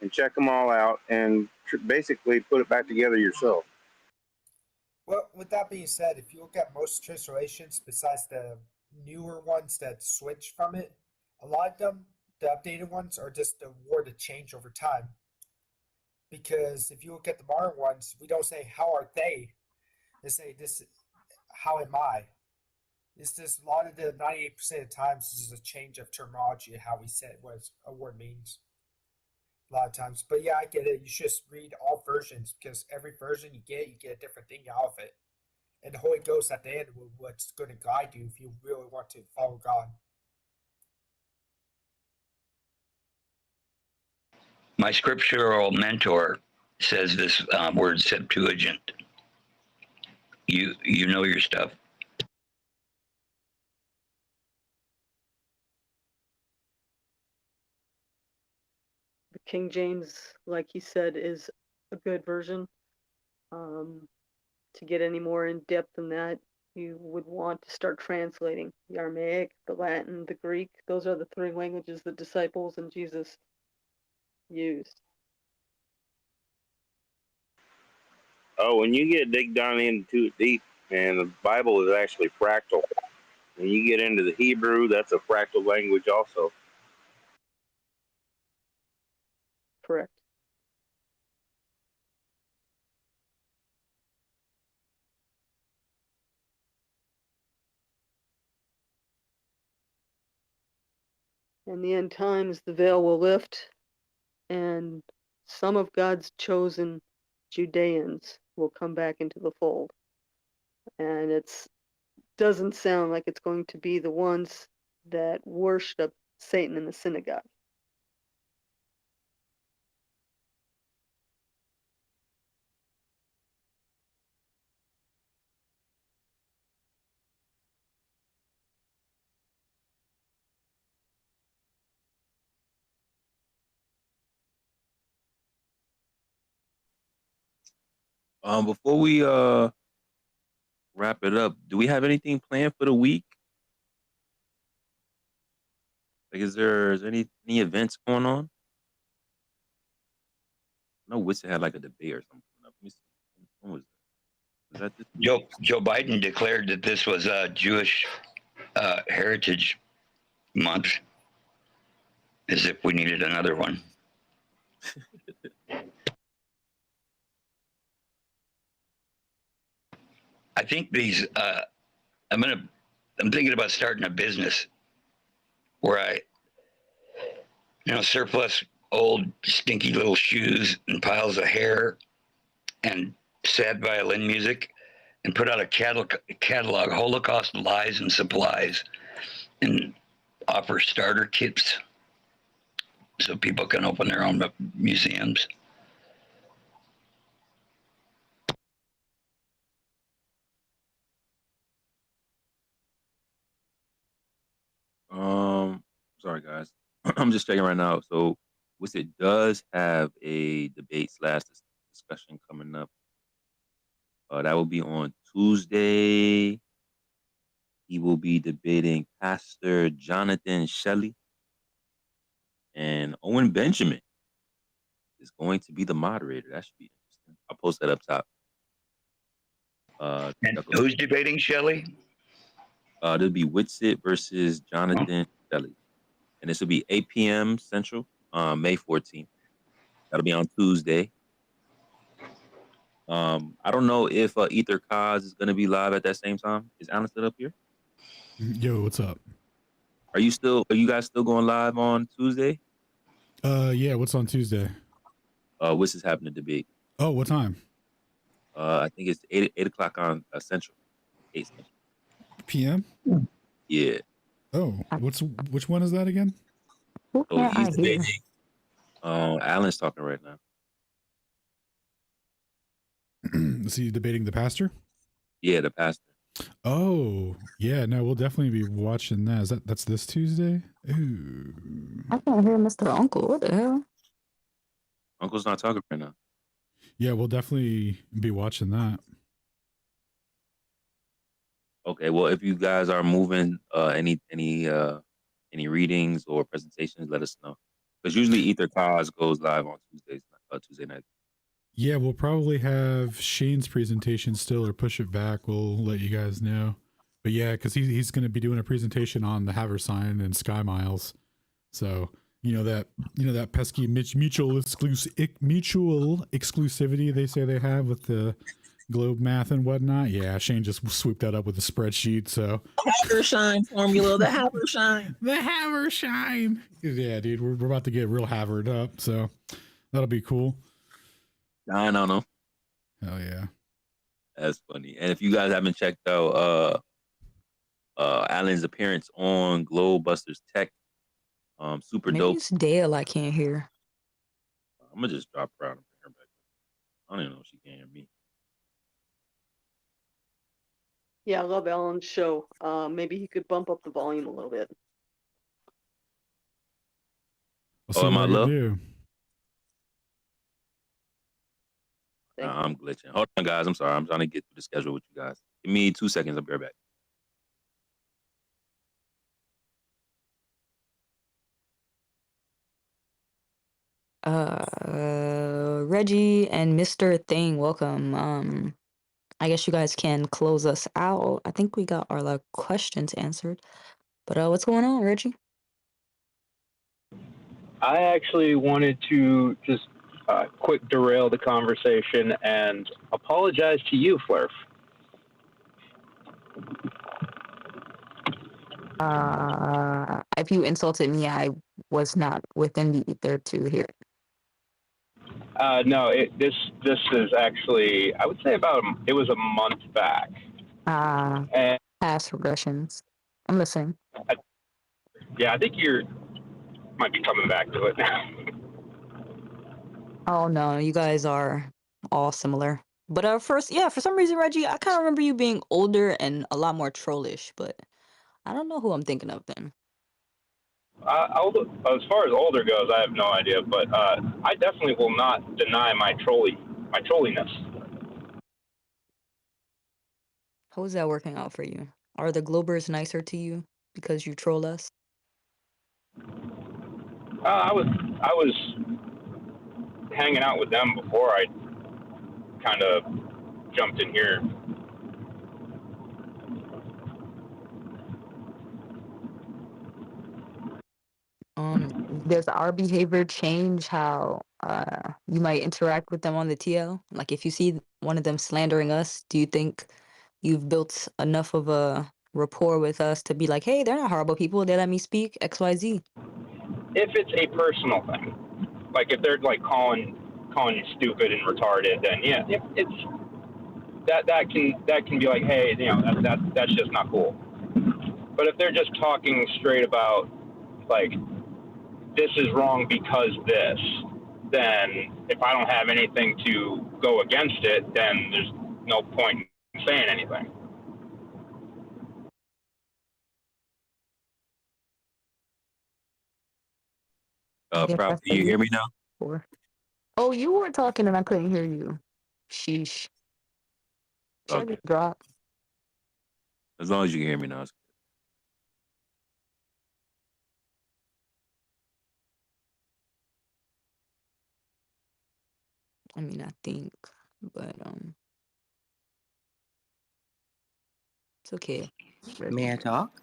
and check them all out and basically put it back together yourself. Well, with that being said, if you look at most translations, besides the newer ones that switch from it, a lot of them, the updated ones, are just the word to change over time. Because if you look at the modern ones, we don't say, how are they? They say, this, how am I? It's just a lot of the 98% of times, this is a change of terminology, how we say what a word means. A lot of times. But yeah, I get it. You should just read all versions because every version you get a different thing out of it. And the Holy Ghost at the end will what's going to guide you if you really want to follow God. My scriptural mentor says this word Septuagint. You know your stuff. The King James, like he said, is a good version. To get any more in depth than that, you would want to start translating the Aramaic, the Latin, the Greek. Those are the three languages the disciples and Jesus used. Oh, when you get dig down into it deep, and the Bible is actually fractal. When you get into the Hebrew, that's a fractal language also. Correct. In the end times, the veil will lift, and some of God's chosen Judeans will come back into the fold. And it doesn't sound like it's going to be the ones that worship Satan in the synagogue. Before we wrap it up, do we have anything planned for the week? Like, is there any events going on? No, Witsit had like a debate or something. Let me see. When was that? Was that this week? Joe Biden declared that this was Jewish Heritage Month, as if we needed another one. I think these. I'm thinking about starting a business where I, surplus old stinky little shoes and piles of hair and sad violin music, and put out a catalog, Holocaust Lies and Supplies, and offer starter kits so people can open their own museums. Sorry guys, I'm just checking right now. So, Witsit does have a debate / discussion coming up. That will be on Tuesday. He will be debating Pastor Jonathan Shelley, and Owen Benjamin is going to be the moderator. That should be interesting. I'll post that up top. And who's debating Shelley? There'll be Witsit versus Jonathan Shelley, and this will be 8 p.m. Central, May 14th. That'll be on Tuesday. I don't know if Ether Cause is going to be live at that same time. Is Alan still up here? Yo, what's up? Are you guys still going live on Tuesday? Yeah, what's on Tuesday? What's is having a debate? Oh, what time? I think it's 8 o'clock on Central. 8 Central. PM? Yeah. Oh, which one is that again? So he's debating. Alan's talking right now. Is he debating the pastor? Yeah, the pastor. Oh, yeah. No, we'll definitely be watching that. That's this Tuesday? Ooh. I can't hear Mr. Uncle. What the hell? Uncle's not talking right now. Yeah, we'll definitely be watching that. Okay, well, if you guys are moving any readings or presentations, let us know. Because usually Ether Cause goes live on Tuesday night. Yeah, we'll probably have Shane's presentation still, or push it back. We'll let you guys know. But yeah, because he's going to be doing a presentation on the Haversign and Sky Miles. So that pesky mutual exclusivity they say they have with the globe math and whatnot. Yeah, Shane just swooped that up with a spreadsheet. So Havershine formula, the Havershine. The Havershine. Yeah, dude, we're about to get real Havered up. So that'll be cool. I don't know. Hell yeah. That's funny. And if you guys haven't checked out Alan's appearance on Globebusters Tech, super Maybe dope. it's Dale I can't hear. I'm gonna just drop her out and bring her back. I don't even know if she can hear me. Yeah, I love Alan's show. Maybe he could bump up the volume a little bit. Am I low? Do. I'm glitching. Hold on, guys. I'm sorry. I'm trying to get through the schedule with you guys. Give me 2 seconds. I'll be right back. Reggie and Mr. Thing, welcome. I guess you guys can close us out. I think we got our questions answered. But what's going on, Reggie? I actually wanted to just quick derail the conversation and apologize to you, Flurf. If you insulted me, I was not within the ether to hear it. No, this is actually, I would say it was a month back. And Past regressions. I'm listening. I think might be coming back to it now. Oh no, you guys are all similar. But for some reason, Reggie, I kind of remember you being older and a lot more trollish, but I don't know who I'm thinking of then. As far as older goes, I have no idea, but I definitely will not deny my trolliness. How is that working out for you? Are the Globers nicer to you because you troll us? I was hanging out with them before I kind of jumped in here. Does our behavior change how you might interact with them on the TL? Like if you see one of them slandering us, do you think you've built enough of a rapport with us to be like, hey, they're not horrible people, they let me speak, XYZ? If it's a personal thing, like if they're like calling you stupid and retarded, then yeah, it's that can be like, hey, you know, that's just not cool. But if they're just talking straight about like this is wrong because this, then if I don't have anything to go against it, then there's no point in saying anything. Prof, do you hear me now? Oh, you were talking and I couldn't hear you. Sheesh. Should I Okay. just drop? As long as you can hear me now. I mean, I think, but it's okay. May I talk?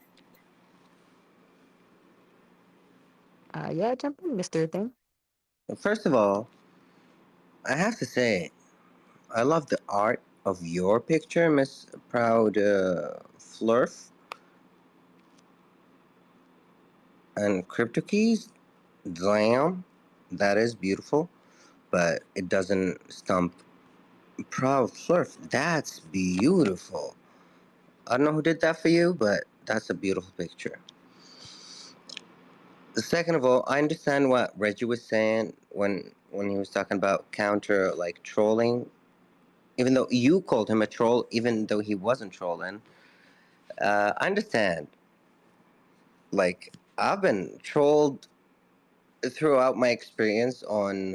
Yeah, jump in, Mr. Thing. First of all, I have to say, I love the art of your picture, Miss Proud Flurf. And CryptoKeys, damn, that is beautiful, but it doesn't stump Proud Flurf. That's beautiful. I don't know who did that for you, but that's a beautiful picture. Second of all, I understand what Reggie was saying when he was talking about counter like trolling. Even though you called him a troll, even though he wasn't trolling, I understand. Like I've been trolled throughout my experience on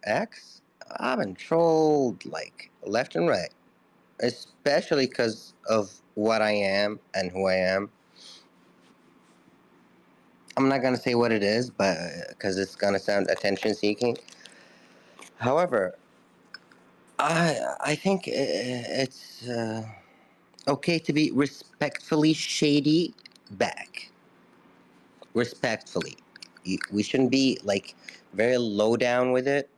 X. I've been trolled like left and right, especially because of what I am and who I am. I'm not gonna say what it is, but because it's gonna sound attention seeking. However, I think it's okay to be respectfully shady back. Respectfully, we shouldn't be like very low down with it.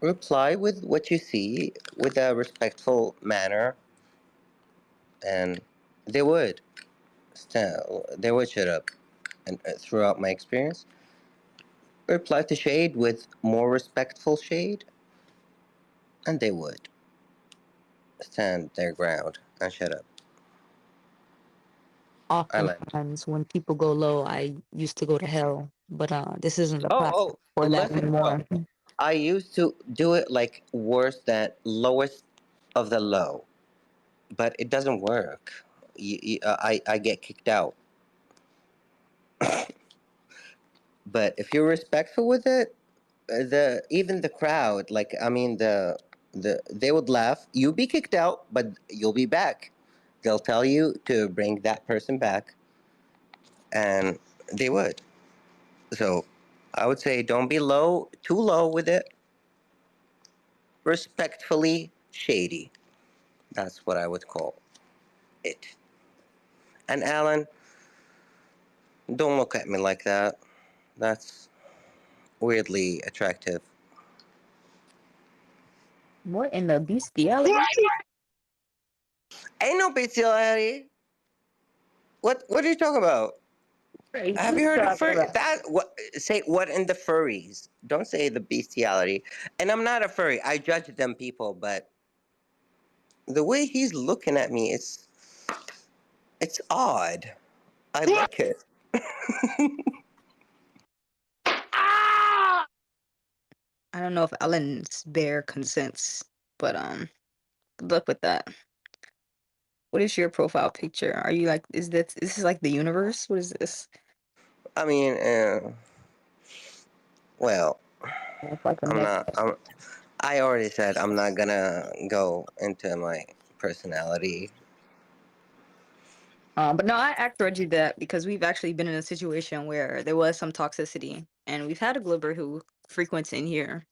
Reply with what you see with a respectful manner, and they would. Still, they would shut up. And throughout my experience, reply to shade with more respectful shade, and they would stand their ground and shut up. I like. Oftentimes, when people go low, I used to go to hell, but this isn't the platform for that Listen, anymore. I used to do it like worse than lowest of the low, but it doesn't work. I get kicked out. But if you're respectful with it, even the crowd, like I mean they would laugh. You'll be kicked out, but you'll be back. They'll tell you to bring that person back, and they would. So I would say don't be too low with it. Respectfully shady. That's what I would call it. And Alan, don't look at me like that. That's weirdly attractive. What in the bestiality? Ain't no bestiality. What are you talking about? Have you heard of furry? That what say what in the furries? Don't say the bestiality. And I'm not a furry. I judge them people, but the way he's looking at me, it's odd. I like it. I don't know if Ellen's bear consents, but good luck with that. What is your profile picture? Are you like, is this like the universe? What is this? I mean, well, I already said I'm not gonna go into my personality. But no, I asked Reggie that because we've actually been in a situation where there was some toxicity, and we've had a Glober who frequents in here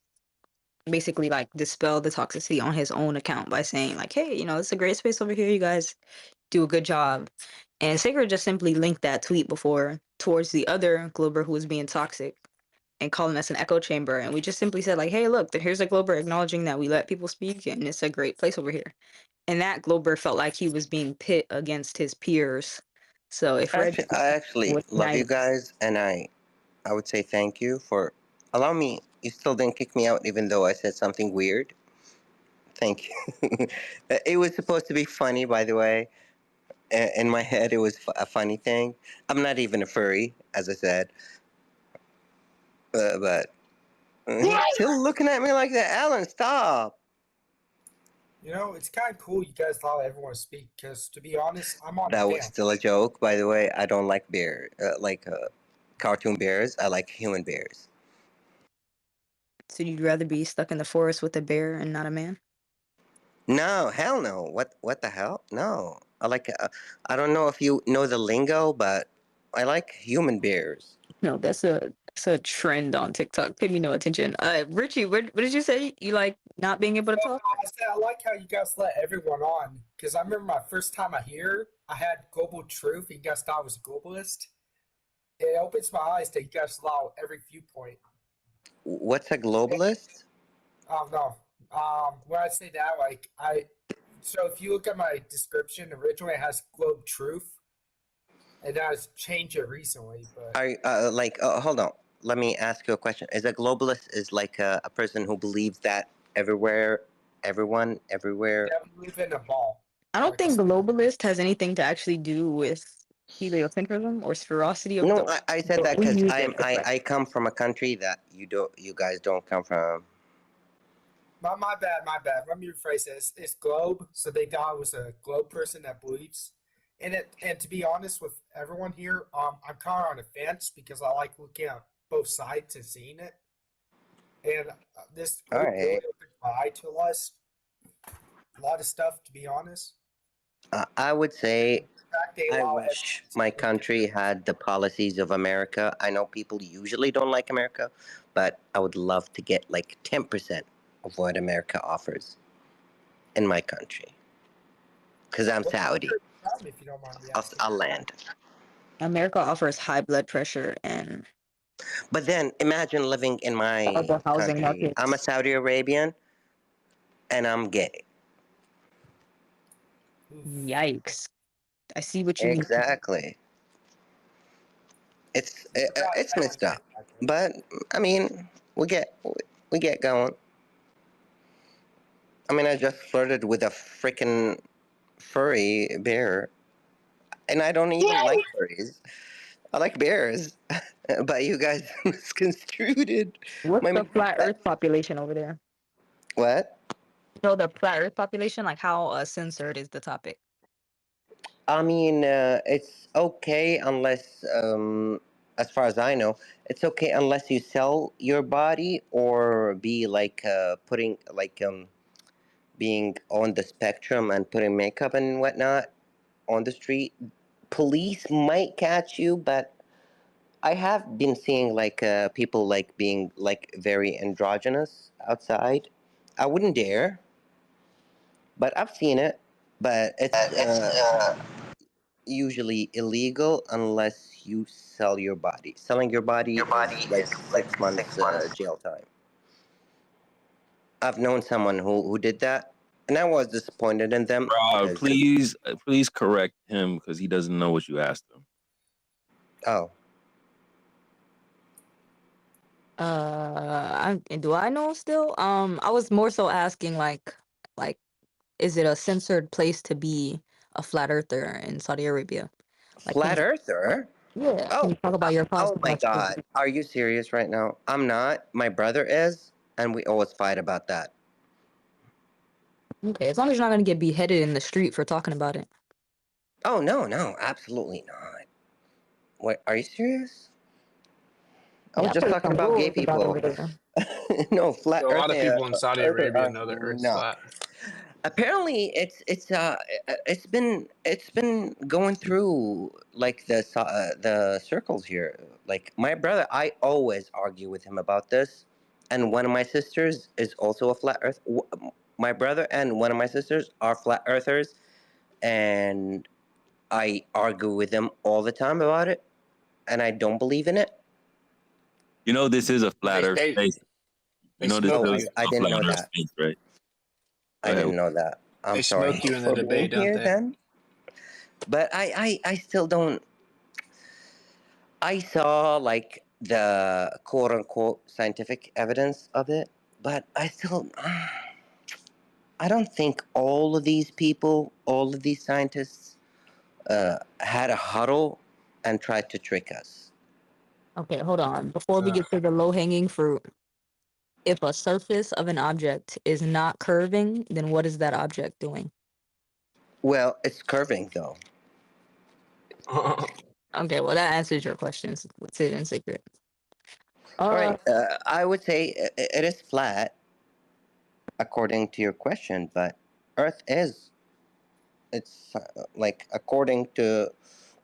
basically like dispel the toxicity on his own account by saying like, hey, you know, it's a great space over here. You guys do a good job. And Sacred just simply linked that tweet before towards the other Glober who was being toxic and calling us an echo chamber. And we just simply said like, hey, look, here's a Glober acknowledging that we let people speak and it's a great place over here. And that Glober felt like he was being pit against his peers. So if Reggie I actually was love you nice, guys, and I would say thank you for allowing me. You still didn't kick me out, even though I said something weird. Thank you. It was supposed to be funny, by the way. In my head, it was a funny thing. I'm not even a furry, as I said. But he's still looking at me like that. Alan, stop. You know, it's kind of cool you guys allow everyone to speak because, to be honest, I'm on the That was fence. still a joke, by the way. I don't like cartoon bears. I like human bears. so you'd rather be stuck in the forest with a bear and not a man? No, hell no. What the hell? No. I don't know if you know the lingo, but I like human bears. No, that's a trend on TikTok. Pay me no attention. Richie, what did you say? You like not being able to talk? I said I like how you guys let everyone on because I remember my first time I had Global Truth. And you guys thought I was a globalist. It opens my eyes that you guys allow every viewpoint. What's a globalist? No. When I say that, like so if you look at my description, originally it has Globe Truth, and that has changed it recently. But Hold on. Let me ask you a question. Is a globalist is like a person who believes that everywhere? Yeah, we live in a ball. I don't think globalist has anything to actually do with heliocentrism or spherosity of No, the. I said that because I come from a country that you guys don't come from. My bad. Let me rephrase this. It's globe, so they thought I was a globe person that believes in it. And to be honest with everyone here, I'm kind of on the fence because I like looking at both sides and seeing it. And this All group right. really opened my eye to a lot of stuff, to be honest. I would say they I allow wish my country had the policies of America. I know people usually don't like America, but I would love to get like 10% of what America offers in my country. Because I'm Saudi. If you don't mind me I'll land. America offers high blood pressure and. But then imagine living in my housing country. markets. I'm a Saudi Arabian and I'm gay. Yikes! I see what you mean. Exactly. It's messed up, but I mean we get going. I mean I just flirted with a freaking furry bear, and I don't even like furries. I like bears, but you guys misconstrued it. What's the flat Earth population over there? What? No, the flat Earth population. Like how censored is the topic? I mean, it's okay unless, as far as I know, it's okay unless you sell your body or be like being on the spectrum and putting makeup and whatnot on the street. Police might catch you, but I have been seeing like people like being like very androgynous outside. I wouldn't dare, but I've seen it. But it's usually illegal unless you sell your body. Selling your body is like 6 months jail time. I've known someone who did that, and I was disappointed in them. because- Please correct him because he doesn't know what you asked him. Oh. Do I know still? I was more so asking like, is it a censored place to be a flat earther in Saudi Arabia? Like, Flat earther? Yeah. Oh, Can you talk about your oh my prospects? God. Are you serious right now? I'm not. My brother is, and we always fight about that. Okay, as long as you're not gonna get beheaded in the street for talking about it. Oh, no, absolutely not. What, are you serious? I was Yeah, just there's talking some about gay rules about people. over there. No, flat A earth. lot of people in Saudi earther Arabia are know that Earth's not. flat. Apparently, it's been going through like the circles here. Like my brother, I always argue with him about this, and one of my sisters is also a flat Earth. My brother and one of my sisters are flat earthers, and I argue with them all the time about it, and I don't believe in it. You know, this is a flat Earth They space. they You know, this smoke is you. I a didn't flat know Earth that. space, right? Go I ahead. didn't know that. I'm They sorry smoke you in the for being debate, don't here they? then, but I still don't. I saw like the quote unquote scientific evidence of it, but I still, I don't think all of these people, all of these scientists, had a huddle and tried to trick us. Okay, hold on. Before we get to the low hanging fruit, if a surface of an object is not curving, then what is that object doing? Well, it's curving though. Okay, well that answers your questions. What's it in secret? All right, I would say it is flat according to your question, but Earth is. It's like according to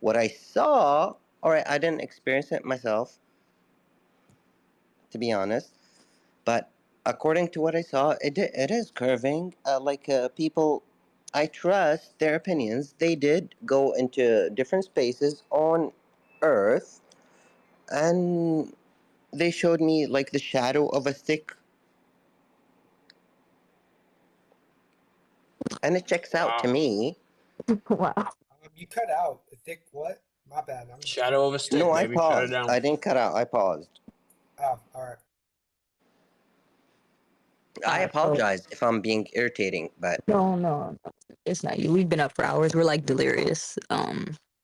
what I saw. All right, I didn't experience it myself, to be honest, but according to what I saw, it is curving. People, I trust their opinions. They did go into different spaces on Earth, and they showed me like the shadow of a stick, and it checks out to Wow. me. Wow. You cut out. I think what? My bad. Shadow of a stick, No, I baby. Shut it paused. down. I didn't cut out. I paused. Oh, all right. I Alright, so apologize if I'm being irritating, but no, it's not you. We've been up for hours. We're like delirious.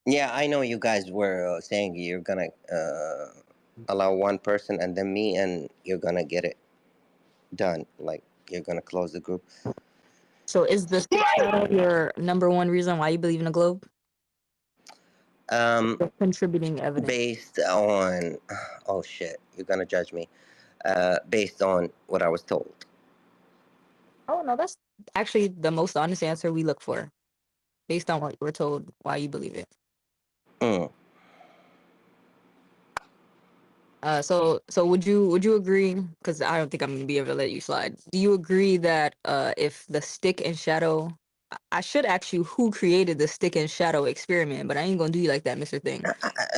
yeah, I know you guys were saying you're gonna allow one person and then me, and you're gonna get it done. Like you're gonna close the group. So is the stick shadow your number one reason why you believe in a globe? The contributing evidence. Based on, oh shit, you're gonna judge me. Based on what I was told. Oh no, that's actually the most honest answer we look for, based on what you were told, why you believe it. Mm. So would you agree? Because I don't think I'm gonna be able to let you slide. Do you agree that if the stick and shadow, I should ask you who created the stick and shadow experiment, but I ain't gonna do you like that, Mr. Thing.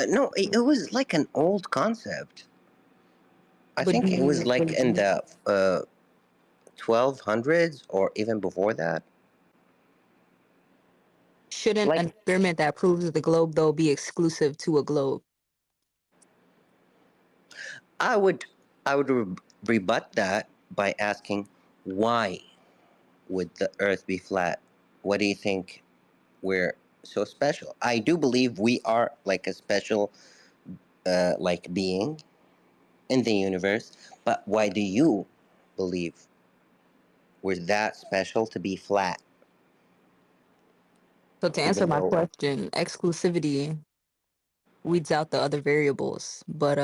No, it was like an old concept. I But think do it was you like in believe- the 1200s or even before that. Shouldn't Like an experiment that proves the globe though be exclusive to a globe? I would rebut that by asking, why would the Earth be flat? What do you think we're so special? I do believe we are like a special like being in the universe, but why do you believe we're that special to be flat? So to answer Even my though question, exclusivity weeds out the other variables. But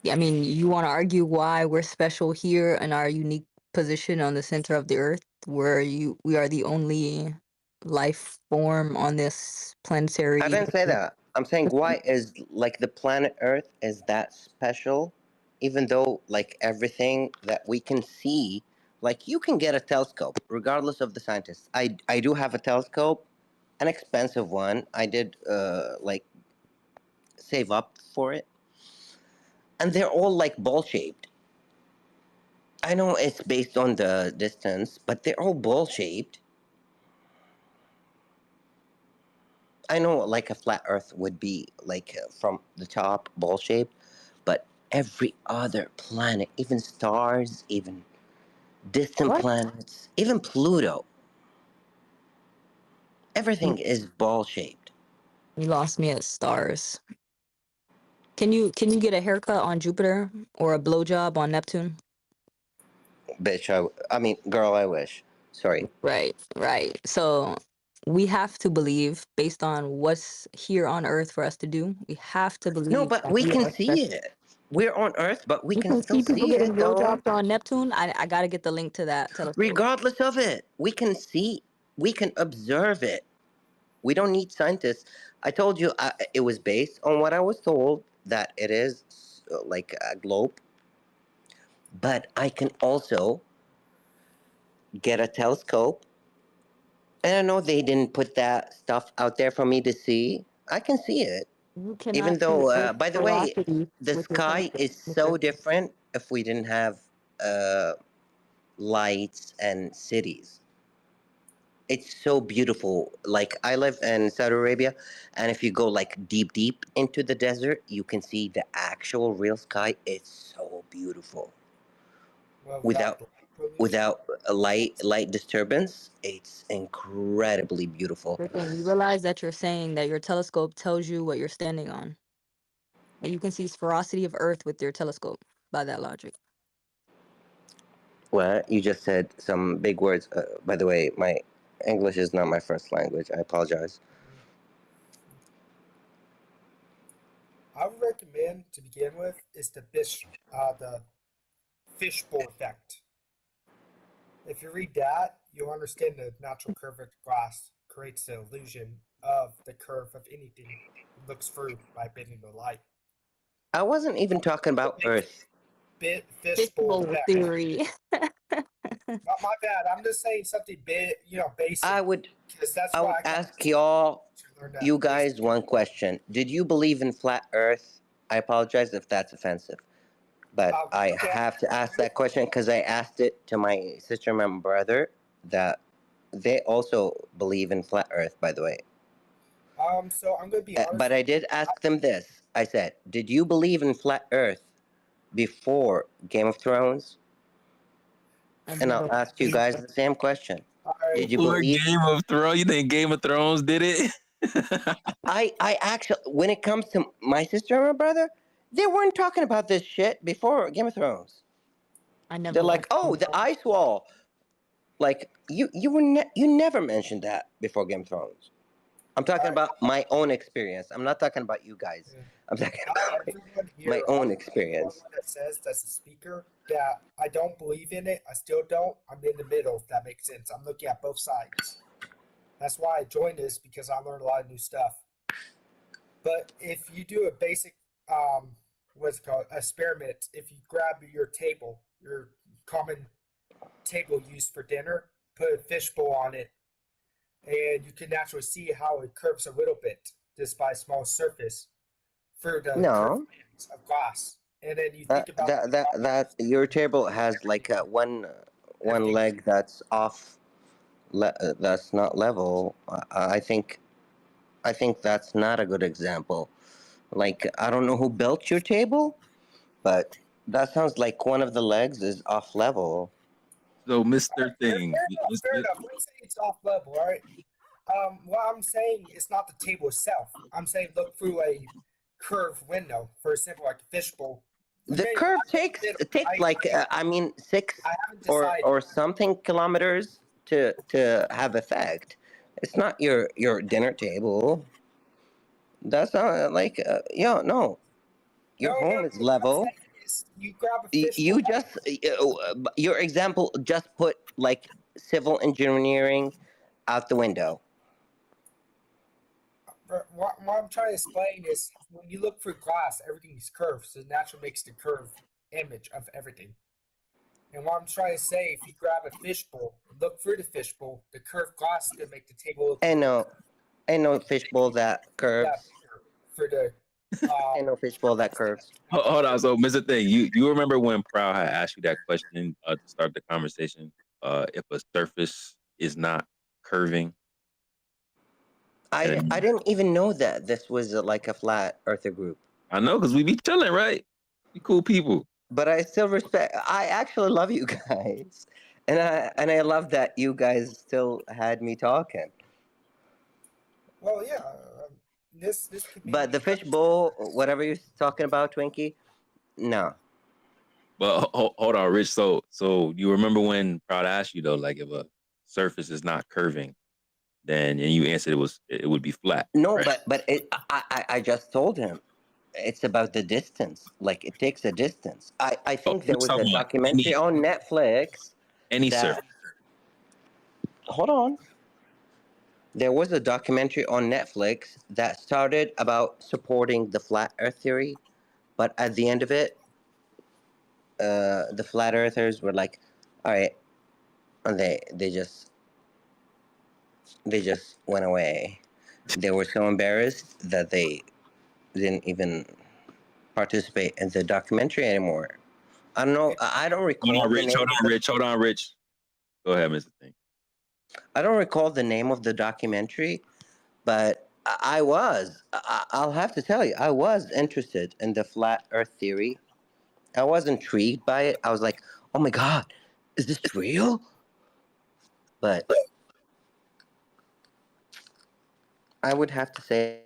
yeah, I mean, you want to argue why we're special here in our unique position on the center of the earth, where we are the only life form on this planetary. I didn't say that. I'm saying why is like the planet Earth is that special, even though like everything that we can see, like you can get a telescope, regardless of the scientists. I do have a telescope, an expensive one. I did like save up for it, and they're all like ball shaped. I know it's based on the distance, but they're all ball shaped. I know like a flat Earth would be like from the top ball shaped, but every other planet, even stars, even distant What? planets, even Pluto, everything is ball shaped. You lost me at stars. Can you get a haircut on Jupiter or a blowjob on Neptune? Bitch, I mean, girl, I wish. Sorry. Right. So we have to believe, based on what's here on Earth for us to do, we have to No, believe but that we we can are see special. it. We're on Earth, but we You can can still see people see getting it, though. blowjobs on Neptune. I gotta get the link to that telescope. Regardless of it, we can see, we can observe it. We don't need scientists. I told you it was based on what I was told, that it is like a globe, but I can also get a telescope. And I know they didn't put that stuff out there for me to see. I can see it. You Even cannot see though, Earth's by the way, velocity the with your sky telescope, is Mr. so different if we didn't have lights and cities. It's so beautiful. Like, I live in Saudi Arabia, and if you go like deep into the desert, you can see the actual real sky. It's so beautiful. Well, Without a light disturbance, it's incredibly beautiful. Freaking, you realize that you're saying that your telescope tells you what you're standing on. And you can see sphericity of Earth with your telescope by that logic. Well, you just said some big words. By the way, my English is not my first language. I apologize. I would recommend to begin with is the fishbowl effect. If you read that, you'll understand the natural curve of glass creates the illusion of the curve of anything it looks through by bending the light. I wasn't even talking about Earth. Fishbowl effect. theory. My bad. I'm just saying something basic. I would that's ask y'all, learn that you guys, one question. Did you believe in flat Earth? I apologize if that's offensive, but I have to ask that question because I asked it to my sister and my brother, that they also believe in flat Earth, by the way. So I'm gonna be honest. But I did ask them this. I said, did you believe in flat Earth before Game of Thrones? And I'll ask you guys the same question. Did you Before believe? Game of Thrones? You think Game of Thrones did it? I actually, when it comes to my sister and my brother, they weren't talking about this shit before Game of Thrones. I never. They're like, oh, the ice wall. Like, you never mentioned that before Game of Thrones. I'm talking about my own experience. I'm not talking about you guys. I'm talking about my own experience. That says that's a speaker that I don't believe in it. I still don't. I'm in the middle, if that makes sense. I'm looking at both sides. That's why I joined this, because I learned a lot of new stuff. But if you do a basic, what's it called, experiment, if you grab your table, your common table used for dinner, put a fishbowl on it, and you can naturally see how it curves a little bit just by a small surface through the curved lines of glass. And then you think about that your table has like one leg that's off, that's not level. I think that's not a good example. Like, I don't know who built your table, but that sounds like one of the legs is off level. So, Mr. Thing. Fair enough. Let's say it's off level, all right? What I'm saying is not the table itself. I'm saying look through a curved window, for example, like a fishbowl. The curve takes like I mean 6 or something kilometers to have effect. It's not your dinner table. That's not like no. Your home is level. You grab a fishbowl. You just your example just put like civil engineering out the window. What I'm trying to explain is when you look through glass, everything is curved, so naturally makes the curved image of everything. And what I'm trying to say, if you grab a fishbowl, look through the fishbowl, the curved glass is gonna make the table look. Ain't no fishbowl that curves. For the ain't no fishbowl that curves. Hold on. So, Mr. Thing, you remember when Proud had asked you that question to start the conversation? If a surface is not curving. I didn't even know that this was like a flat earther group. I know, because we be chilling, right? We cool people. But I still respect. I actually love you guys, and I love that you guys still had me talking. Well, yeah. This could be. But the fishbowl, whatever you're talking about, Twinkie, no. But hold on, Rich. So you remember when Proud asked you though, like if a surface is not curving, then and you answered it would be flat. No, right? but I just told him it's about the distance. Like it takes a distance. I think We're there was a talking about documentary on Netflix any that. surface. Hold on. There was a documentary on Netflix that started about supporting the flat Earth theory, but at the end of it, the flat earthers were like, "All right," and they just went away. They were so embarrassed that they didn't even participate in the documentary anymore. I don't know. I don't recall Hold on, the Rich. name. Hold on, Rich. Go ahead, Mr. Thing. I don't recall the name of the documentary, but I'll have to tell you, I was interested in the flat Earth theory. I was intrigued by it. I was like, "Oh my God, is this real?" But I would have to say,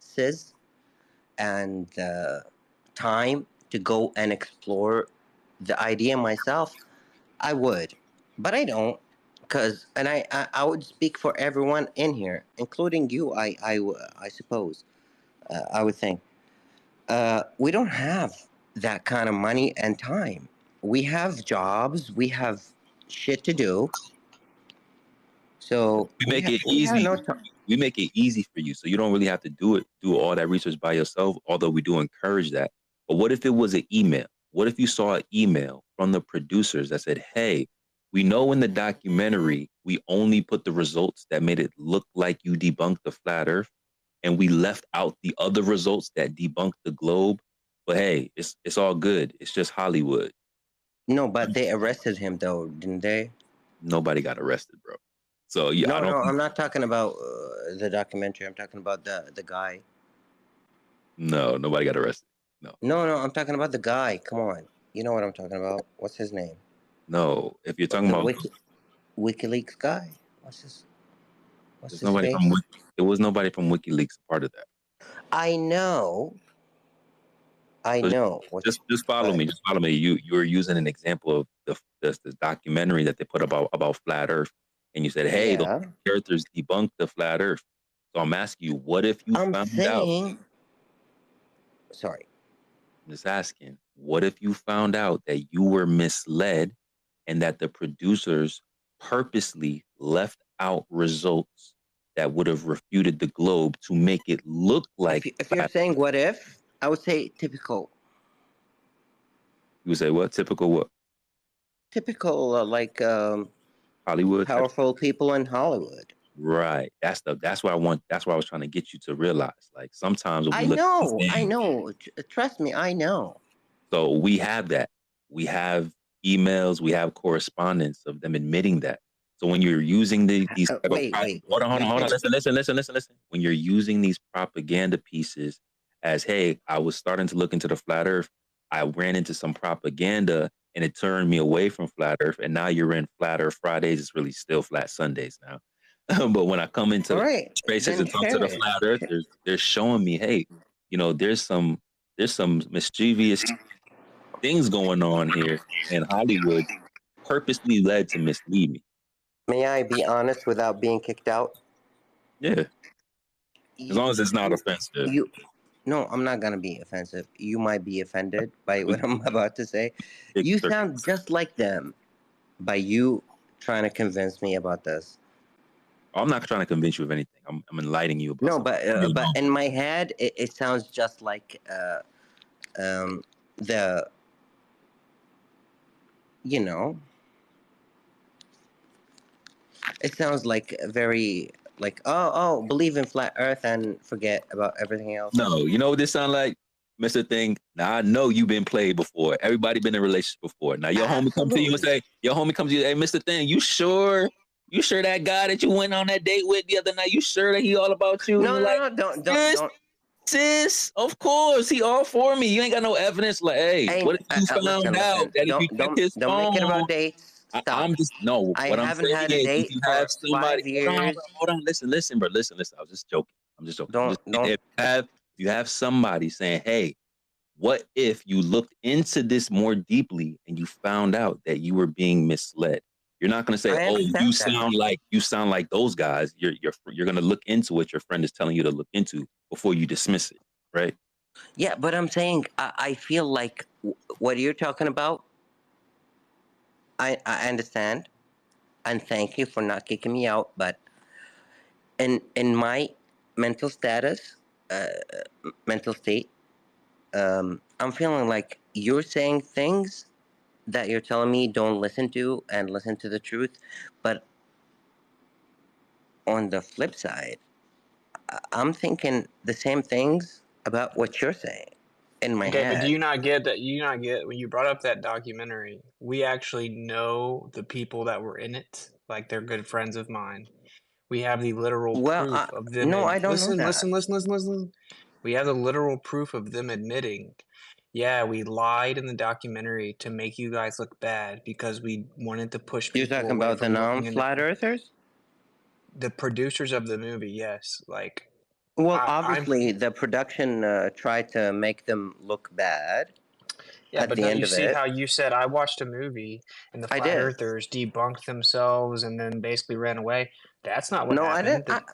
sis, and time to go and explore the idea myself, I would, but I don't, and I would speak for everyone in here, including you. I suppose I would think we don't have that kind of money and time. We have jobs. We have shit to do. So We make it we have easy. no time. We make it easy for you, so you don't really have to do all that research by yourself. Although we do encourage that. But what if it was an email? What if you saw an email from the producers that said, "Hey, we know in the documentary we only put the results that made it look like you debunked the flat Earth, and we left out the other results that debunked the globe. But hey, it's all good. It's just Hollywood." No, but they arrested him though, didn't they? Nobody got arrested, bro. So yeah, No, I don't. I'm not talking about the documentary. I'm talking about the guy. No, nobody got arrested. No, I'm talking about the guy. Come on, you know what I'm talking about. What's his name? No, if you're talking The about, WikiLeaks guy. What's there's his nobody face? from there was nobody from WikiLeaks a part of that. I know. So just follow me. Just follow me. You're using an example of the documentary that they put about flat Earth, and you said, "Hey, the Yeah. earthers debunked the flat Earth." So I'm asking you, what if you I'm found out? saying. Sorry. I'm just asking, what if you found out that you were misled and that the producers purposely left out results that would have refuted the globe to make it look like If you're saying what if, I would say typical. You would say what? Typical what? Typical Hollywood type. Powerful people in Hollywood. Right. That's what I want. That's what I was trying to get you to realize. Like sometimes when we I look at know. these I things, know. Trust me, I know. so we have that. We have emails. We have correspondence of them admitting that. So when you're using these type of hold on. Listen. When you're using these propaganda pieces as, hey, I was starting to look into the flat Earth, I ran into some propaganda and it turned me away from flat Earth, and now you're in flat Earth Fridays. It's really still flat Sundays now. But when I come into spaces and talk to the flat Earthers, they're showing me, hey, there's some mischievous things going on here, and Hollywood purposely led to mislead me. May I be honest without being kicked out? Yeah. As long as it's not offensive. No, I'm not gonna be offensive. You might be offended by what I'm about to say. You sound just like them by you trying to convince me about this. I'm not trying to convince you of anything. I'm enlightening you about No, something. but in my head, it sounds just like the you know, it sounds like very like believe in flat Earth and forget about everything else. No, you know what this sound like, Mr. Thing? Now I know you've been played before. Everybody been in a relationship before. Now your homie come to you and say, your homie comes to you, hey, Mr. Thing, you sure that guy that you went on that date with the other night, you sure that he all about you? No, And you're like, don't. Sis, of course, he all for me. You ain't got no evidence. Like, hey, what if you found out that if you check his don't phone, make it about dates. Stop. I'm just no. I What I'm haven't saying had a is, date if you for have somebody, 5 years. hold on, listen, bro, listen. I was just joking. I'm just joking. Don't. If you have somebody saying, hey, what if you looked into this more deeply and you found out that you were being misled? You're not going to say, I "Oh, understand that. you sound like those guys." You're going to look into what your friend is telling you to look into before you dismiss it, right? Yeah, but I'm saying I feel like what you're talking about. I understand, and thank you for not kicking me out. But in my mental status, mental state, I'm feeling like you're saying things that you're telling me don't listen to and listen to the truth. But on the flip side, I'm thinking the same things about what you're saying in my Okay, but do head. you not get that? You not get when you brought up that documentary? We actually know the people that were in it, like they're good friends of mine. We have the literal Well, proof of them. no, I don't know that. Listen. We have the literal proof of them admitting, yeah, we lied in the documentary to make you guys look bad because we wanted to push You're people talking away about the from looking into non-flat earthers? the producers of the movie. Yes, like Well, I'm obviously, the production tried to make them look bad yeah, at but the don't end you of see it. how you said I watched a movie and the I flat did. earthers debunked themselves and then basically ran away? That's not what No, I happened. didn't.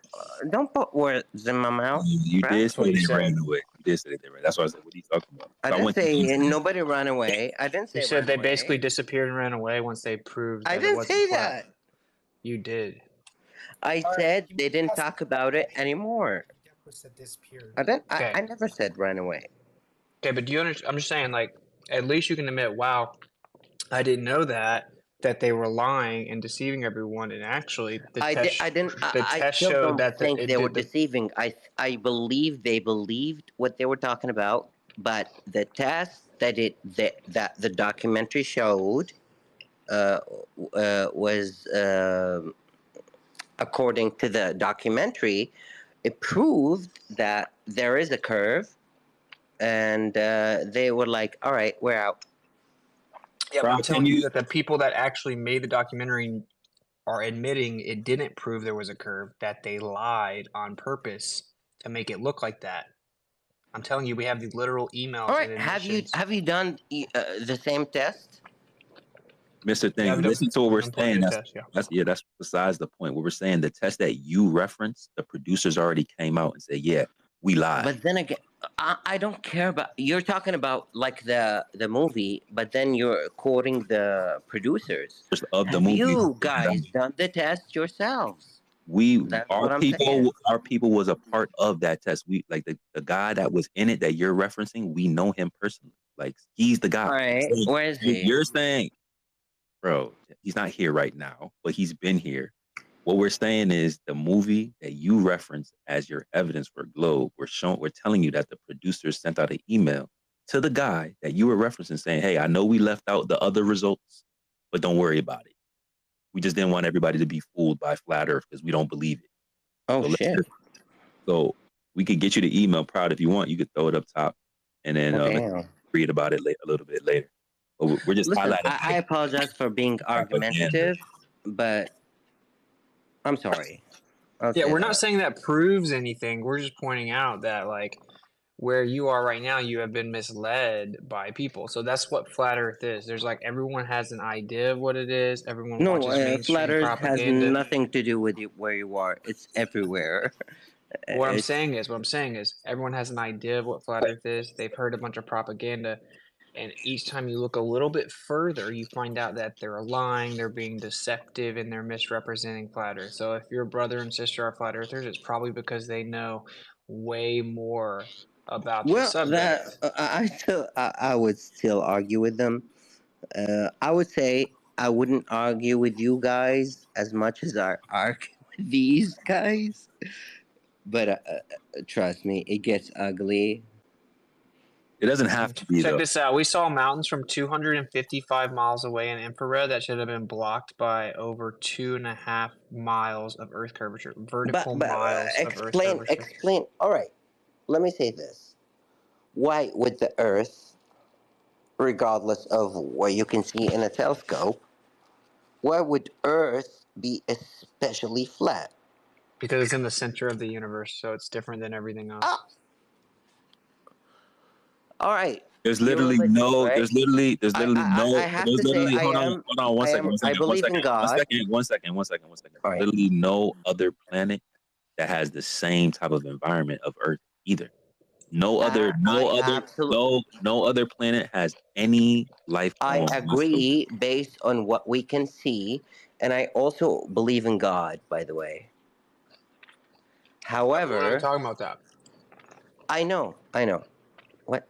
Don't put words in my mouth. You Brad. did say they ran away. You did say they ran. That's why I said, "What are you talking about?" I So I didn't went to say nobody ran away. I didn't You say said ran they away. basically disappeared and ran away once they proved I that it didn't wasn't say flat. that. You did. I said they didn't talk about it anymore. Disappeared. I didn't. Okay. I never said ran away. Okay, but do you understand? I'm just saying, like, at least you can admit, wow, I didn't know that they were lying and deceiving everyone, and actually, the test I still showed don't that think it they were did the. deceiving. I believe they believed what they were talking about, but the test that the documentary showed was according to the documentary, it proved that there is a curve, and they were like, "All right, we're out." Yeah, but I'm telling you that the people that actually made the documentary are admitting it didn't prove there was a curve, that they lied on purpose to make it look like that. I'm telling you, we have the literal emails All and right, admissions. have you done the same test? Mr. Thing, Yeah, I've done- listen to what we're I've done plenty saying. of That's, tests, yeah. that's besides the point. What we're saying, the test that you referenced, the producers already came out and said, yeah, we lied. But then again, I don't care about. You're talking about like the movie, but then you're quoting the producers. Of the Have movie, you guys done the test yourselves? That's what I'm saying. our people was a part of that test. We like the guy that was in it that you're referencing. We know him personally. Like he's the guy. All right, So, where is he? You're saying, bro, he's not here right now, but he's been here. What we're saying is the movie that you reference as your evidence for Globe, we're telling you that the producers sent out an email to the guy that you were referencing saying, hey, I know we left out the other results, but don't worry about it. We just didn't want everybody to be fooled by flat earth because we don't believe it. Oh, so shit. So we could get you the email, Proud, if you want. You could throw it up top and then read about it a little bit later. But we're just Listen, highlighting. I apologize for being argumentative, but I'm sorry. Yeah, we're not saying that proves anything. We're just pointing out that, like, where you are right now, you have been misled by people. So that's what flat Earth is. There's like everyone has an idea of what it is. Everyone watches No, mainstream flat Earth has propaganda. nothing to do with where you are. It's everywhere. What I'm It's saying is, everyone has an idea of what flat Earth is. They've heard a bunch of propaganda, and each time you look a little bit further, you find out that they're lying, they're being deceptive, and they're misrepresenting flat Earth. So if your brother and sister are flat earthers, it's probably because they know way more about the well that subject. I would still argue with them. I would say I wouldn't argue with you guys as much as I argue with these guys, but trust me, it gets ugly. It doesn't have to be Check though. this out. We saw mountains from 255 miles away in infrared that should have been blocked by over 2.5 miles of Earth curvature. Vertical But miles of Earth curvature. explain. All right, let me say this: why would the Earth, regardless of what you can see in a telescope, why would Earth be especially flat? Because it's in the center of the universe, so it's different than everything else. All right. There's You're literally religious, no. right? There's literally no. I have There's to say literally. I Hold on. am. Hold on. One I second. am. One I second. One believe in second. God. One second. One second. One second. One second. All right. Literally no other planet that has the same type of environment of Earth either. No other. No other planet has any life I form whatsoever. agree based on what we can see, and I also believe in God. By the way, We're not however, talking about that. I know. What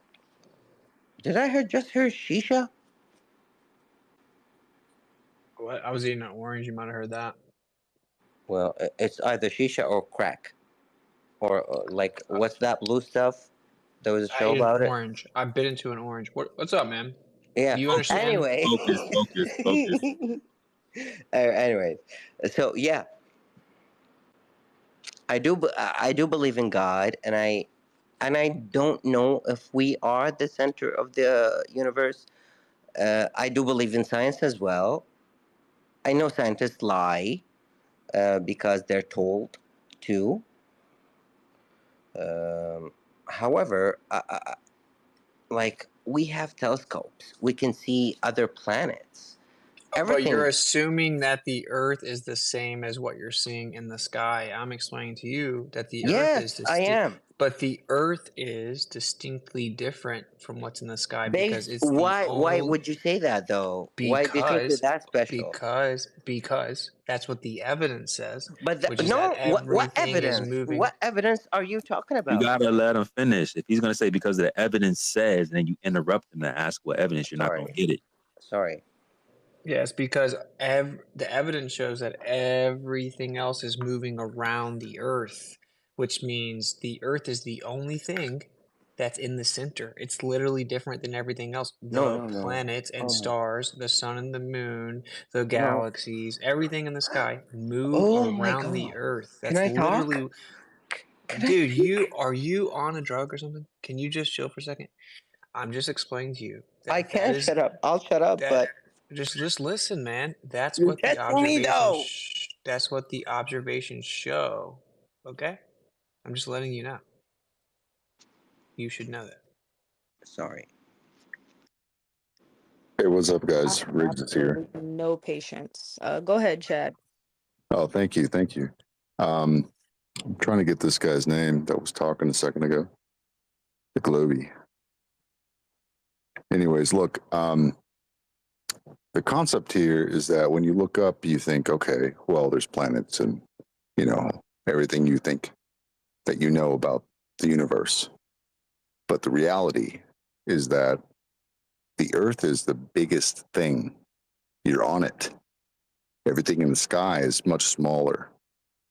did I just hear? Shisha? What? I was eating an orange. You might have heard that. Well, it's either shisha or crack, or like what's that blue stuff? There was a I show ate an about it. orange. I bit into an orange. What's up, man? Yeah. Do you understand? Anyway. Focus. Anyways, so yeah, I do believe in God, and I don't know if we are the center of the universe. I do believe in science as well. I know scientists lie because they're told to. However, like we have telescopes, we can see other planets. But you're Everything. assuming that the Earth is the same as what you're seeing in the sky. I'm explaining to you that the Earth is Yes, I am. but the Earth is distinctly different from what's in the sky because Based, it's the why only would you say that though? Why do you think you're that special? because that's what the evidence says, But which is that no, what everything is evidence? moving. What evidence are you talking You about? gotta let him finish. If he's gonna say because the evidence says, and then you interrupt him to ask what evidence, you're not gonna get it. Sorry. Yes, because the evidence shows that everything else is moving around the Earth, which means the Earth is the only thing that's in the center. It's literally different than everything else. The No. planets and Oh my. stars, the sun and the moon, the No. galaxies, everything in the sky move Oh my around the God. Earth. Can That's I talk? literally, Can I dude. Are you on a drug or something? Can you just chill for a second? I'm just explaining to you that I can't shut up. I'll shut up, but just listen, man. That's you're what the testing me though. that's what the observations show. Okay? I'm just letting you know. You should know that. Sorry. Hey, what's up, guys? I have Riggs is here. absolutely no patience. Go ahead, Chad. Oh, thank you. I'm trying to get this guy's name that was talking a second ago. The Globy. Anyways, look, the concept here is that when you look up, you think, okay, well, there's planets and, everything you think that you know about the universe. But the reality is that the Earth is the biggest thing. You're on it. Everything in the sky is much smaller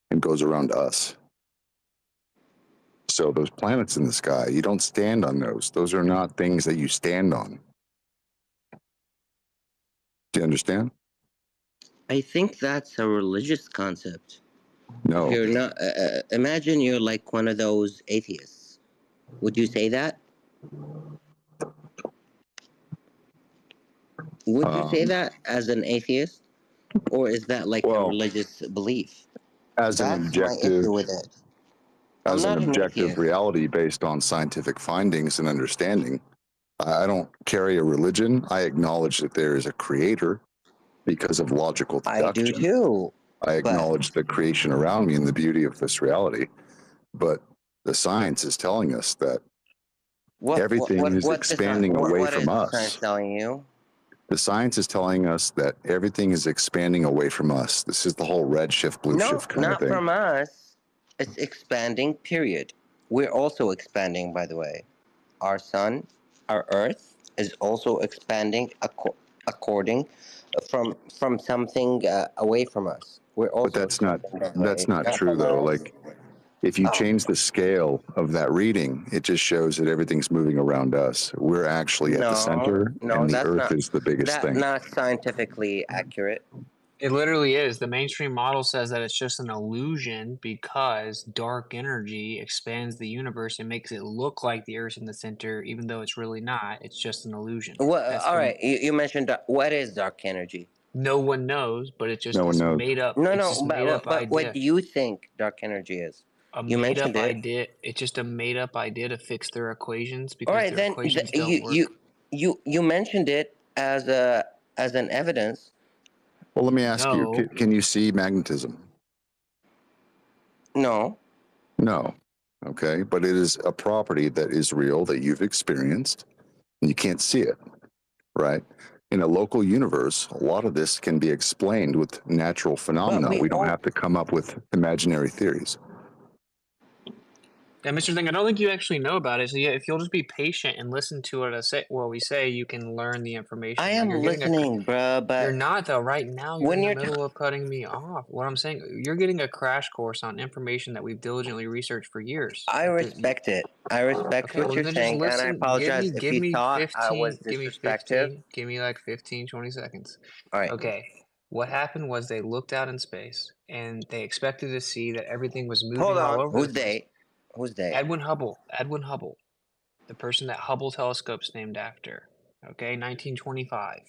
and goes around us. So those planets in the sky, you don't stand on those. Those are not things that you stand on. Do you understand? I think that's a religious concept. No. If you're not, imagine you're like one of those atheists. Would you say that? Would you say that as an atheist, or is that like a religious belief? As an That's my objective, issue with it. as I'm an not an objective atheist. reality based on scientific findings and understanding, I don't carry a religion. I acknowledge that there is a creator because of logical deduction. I do too. I acknowledge the creation around me and the beauty of this reality. but the science is telling us that everything is expanding away from What is the science us. telling you? The science is telling us that everything is expanding away from us. This is the whole red shift, blue No, shift kind of not thing. from us. It's expanding, period. We're also expanding, by the way. Our sun, our earth, is also expanding according from something away from us. We're also But that's not expanding that way. that's not Not true from though. us. Like if you Oh. change the scale of that reading, it just shows that everything's moving around us. We're actually at the center, and the that's Earth not, is the biggest thing. not scientifically accurate. It literally is. The mainstream model says that it's just an illusion because dark energy expands the universe and makes it look like the Earth's in the center, even though it's really not. It's just an illusion. Well, all right, you mentioned what is dark energy? No one knows, but it's just No one this knows. made up. No, it's no, just made up but idea. what do you think dark energy is? A You made mentioned up it. idea. It's just a made up idea to fix their equations because All right, their then equations don't work. you mentioned it as an evidence. Well, let me ask you: No. can you see magnetism? No. No. Okay, but it is a property that is real that you've experienced, and you can't see it, right? In a local universe, a lot of this can be explained with natural phenomena. We don't have to come up with imaginary theories. Yeah, Mr. Thing, I don't think you actually know about it. So yeah, if you'll just be patient and listen to what we say, you can learn the information. I am listening, bro, but you're not though. Right now, you're when in the you're middle of cutting me off. What I'm saying, you're getting a crash course on information that we've diligently researched for years. I respect it. I respect Okay, what well, you're then saying, just and I listen. apologize if Give you me thought 15. I was Give me disrespectful. 15. Give me like 15, 20 seconds. All right. Okay. What happened was they looked out in space and they expected to see that everything was moving Hold all on. over Who's the place. they? Who's they? Edwin Hubble. Edwin Hubble. The person that Hubble telescope's named after. Okay, 1925.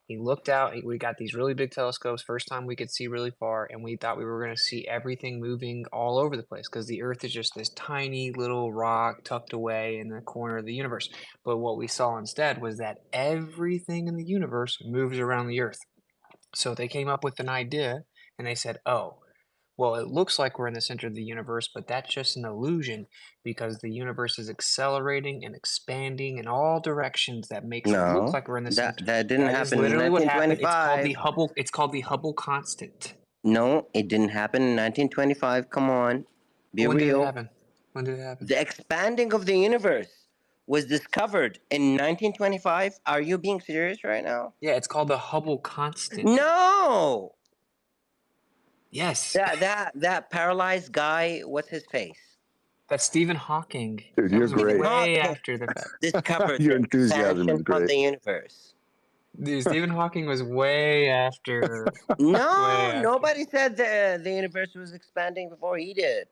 He looked out. We got these really big telescopes. First time we could see really far, and we thought we were going to see everything moving all over the place because the Earth is just this tiny little rock tucked away in the corner of the universe. But what we saw instead was that everything in the universe moves around the Earth. So they came up with an idea, and they said, "Oh, well, it looks like we're in the center of the universe, but that's just an illusion because the universe is accelerating and expanding in all directions that makes it look like we're in the center." That didn't That is happen in literally what happened. 1925. It's called the Hubble constant. No, it didn't happen in 1925. Come on, be When did it real. happen? When did it happen? The expanding of the universe was discovered in 1925. Are you being serious right now? Yeah, it's called the Hubble constant. No. Yes. That paralyzed guy. What's his face? That's Stephen Hawking. Dude, That you're was great. way after the fact. Discovered Your the enthusiasm expansion is great. of the universe. Dude, Stephen Hawking was way after. No, nobody said the universe was expanding before he did.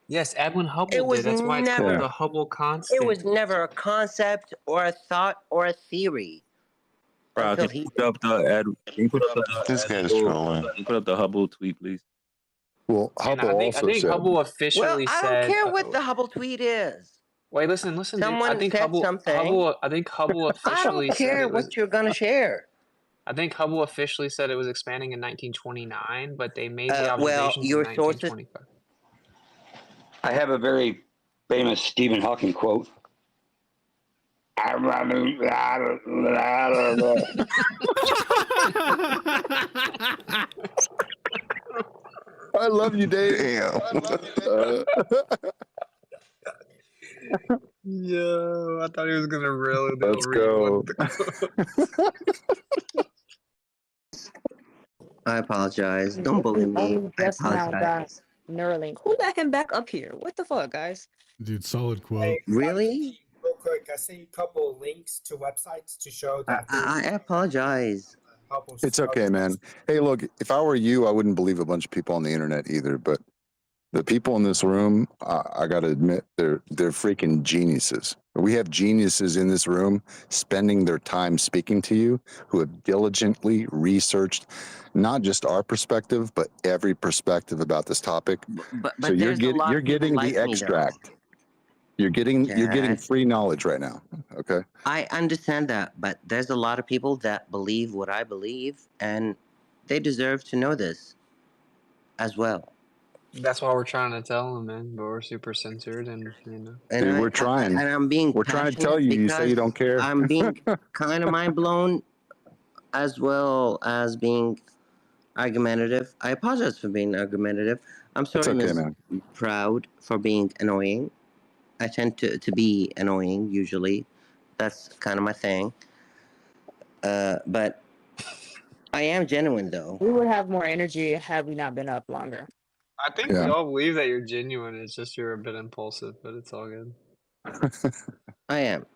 Yes, Edwin Hubble It was did. That's why it's never called the Hubble constant. It was never a concept or a thought or a theory. Bro, Until can you he put up the This guy's trolling. Can you put up the Hubble tweet, please? Well, And Hubble I also think said. Hubble officially Well, I said. don't care what the Hubble tweet is. Wait, listen, dude. Someone I think said Hubble, something. I think Hubble I officially don't said care it was. what you're gonna share. I think Hubble officially said it was expanding in 1929, but they made the Well, observations your in sources. 1925. I have a very famous Stephen Hawking quote. I love you, Dave. Damn. Yo, I thought he was gonna really. Let's go. I apologize. Don't bully me. Only I just now got apologize. Neuralink. Who let him back up here? What the fuck, guys? Dude, solid quote. Really? Real quick, I sent you a couple of links to websites to show that. I apologize. It's okay, man. Hey, look, if I were you, I wouldn't believe a bunch of people on the internet either. But the people in this room, I got to admit, they're freaking geniuses. We have geniuses in this room spending their time speaking to you who have diligently researched not just our perspective, but every perspective about this topic. But So you're there's a lot of getting people the like me, though. extract. You're getting free knowledge right now. Okay. I understand that, but there's a lot of people that believe what I believe, and they deserve to know this as well. That's why we're trying to tell them, man. But we're super censored, and you know. And Dude, we're trying. and I'm being We're trying to tell you. You say you don't care. I'm being kind of mind blown, as well as being argumentative. I apologize for being argumentative. I'm sorry, okay, Miss man. Proud, for being annoying. I tend to be annoying usually. That's kind of my thing. But I am genuine though. We would have more energy had we not been up longer. I think we all believe that you're genuine. It's just you're a bit impulsive, but it's all good. I am.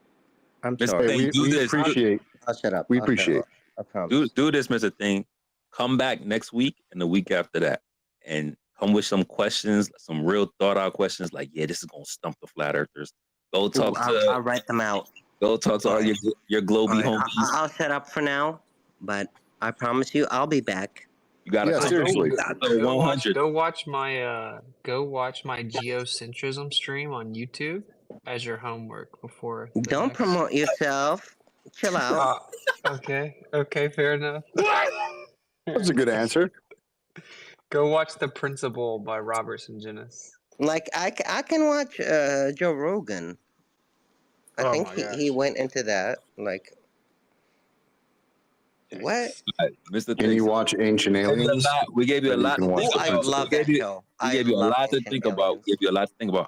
I'm Mr. sorry. Thing, do this. appreciate. I'll shut up. We I'll shut appreciate. up. I promise. Do this, Mr. Thing. Come back next week and the week after that, and come with some questions, some real thought out questions. Like, yeah, this is gonna stump the flat earthers. Go talk I'll write them out. Go talk to all your Globey homies. I'll shut up for now, but I promise you, I'll be back. You gotta seriously. Go watch my geocentrism stream on YouTube as your homework before. Don't promote yourself. Chill out. Okay, fair enough. That's a good answer. Go watch The Principle by Robert Sungenis. Like I can watch Joe Rogan. I think he went into that. Like what? Mr. Can you watch Ancient Aliens? We gave you a lot. I love that show. We gave you a lot to think about.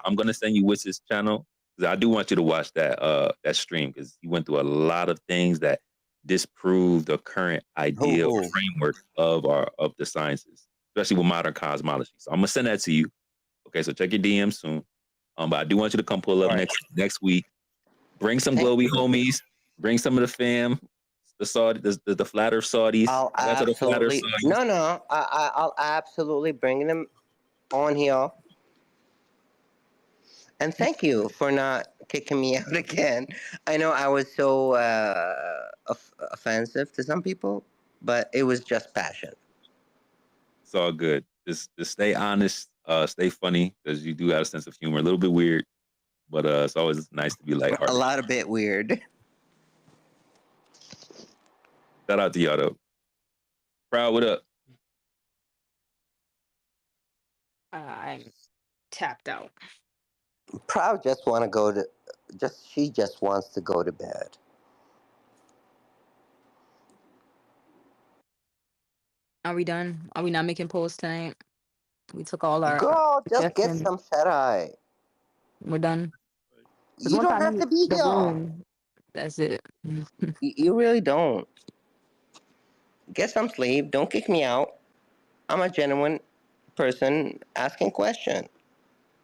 I'm gonna send you Witz's channel because I do want you to watch that stream because he went through a lot of things that disprove the current idea or framework of the sciences, especially with modern cosmology. So I'm gonna send that to you. Okay, so check your DM soon. But I do want you to come pull up next week. Bring some Globey homies. Bring some of the fam. The flat Earth Saudis. I'll absolutely I'll absolutely bring them on here. And thank you for not kicking me out again. I know I was so offensive to some people, but it was just passion. It's all good. Just stay honest, stay funny, because you do have a sense of humor. A little bit weird, but it's always nice to be lighthearted. A lot of bit weird. Shout out to y'all though. Proud, what up? I'm tapped out. Proud just want to go to. She just wants to go to bed. Are we done? Are we not making polls tonight? We took all our. Girl, just get some shut eye. We're done. You don't have to be here. That's it. You really don't. Get some sleep. Don't kick me out. I'm a genuine person asking questions.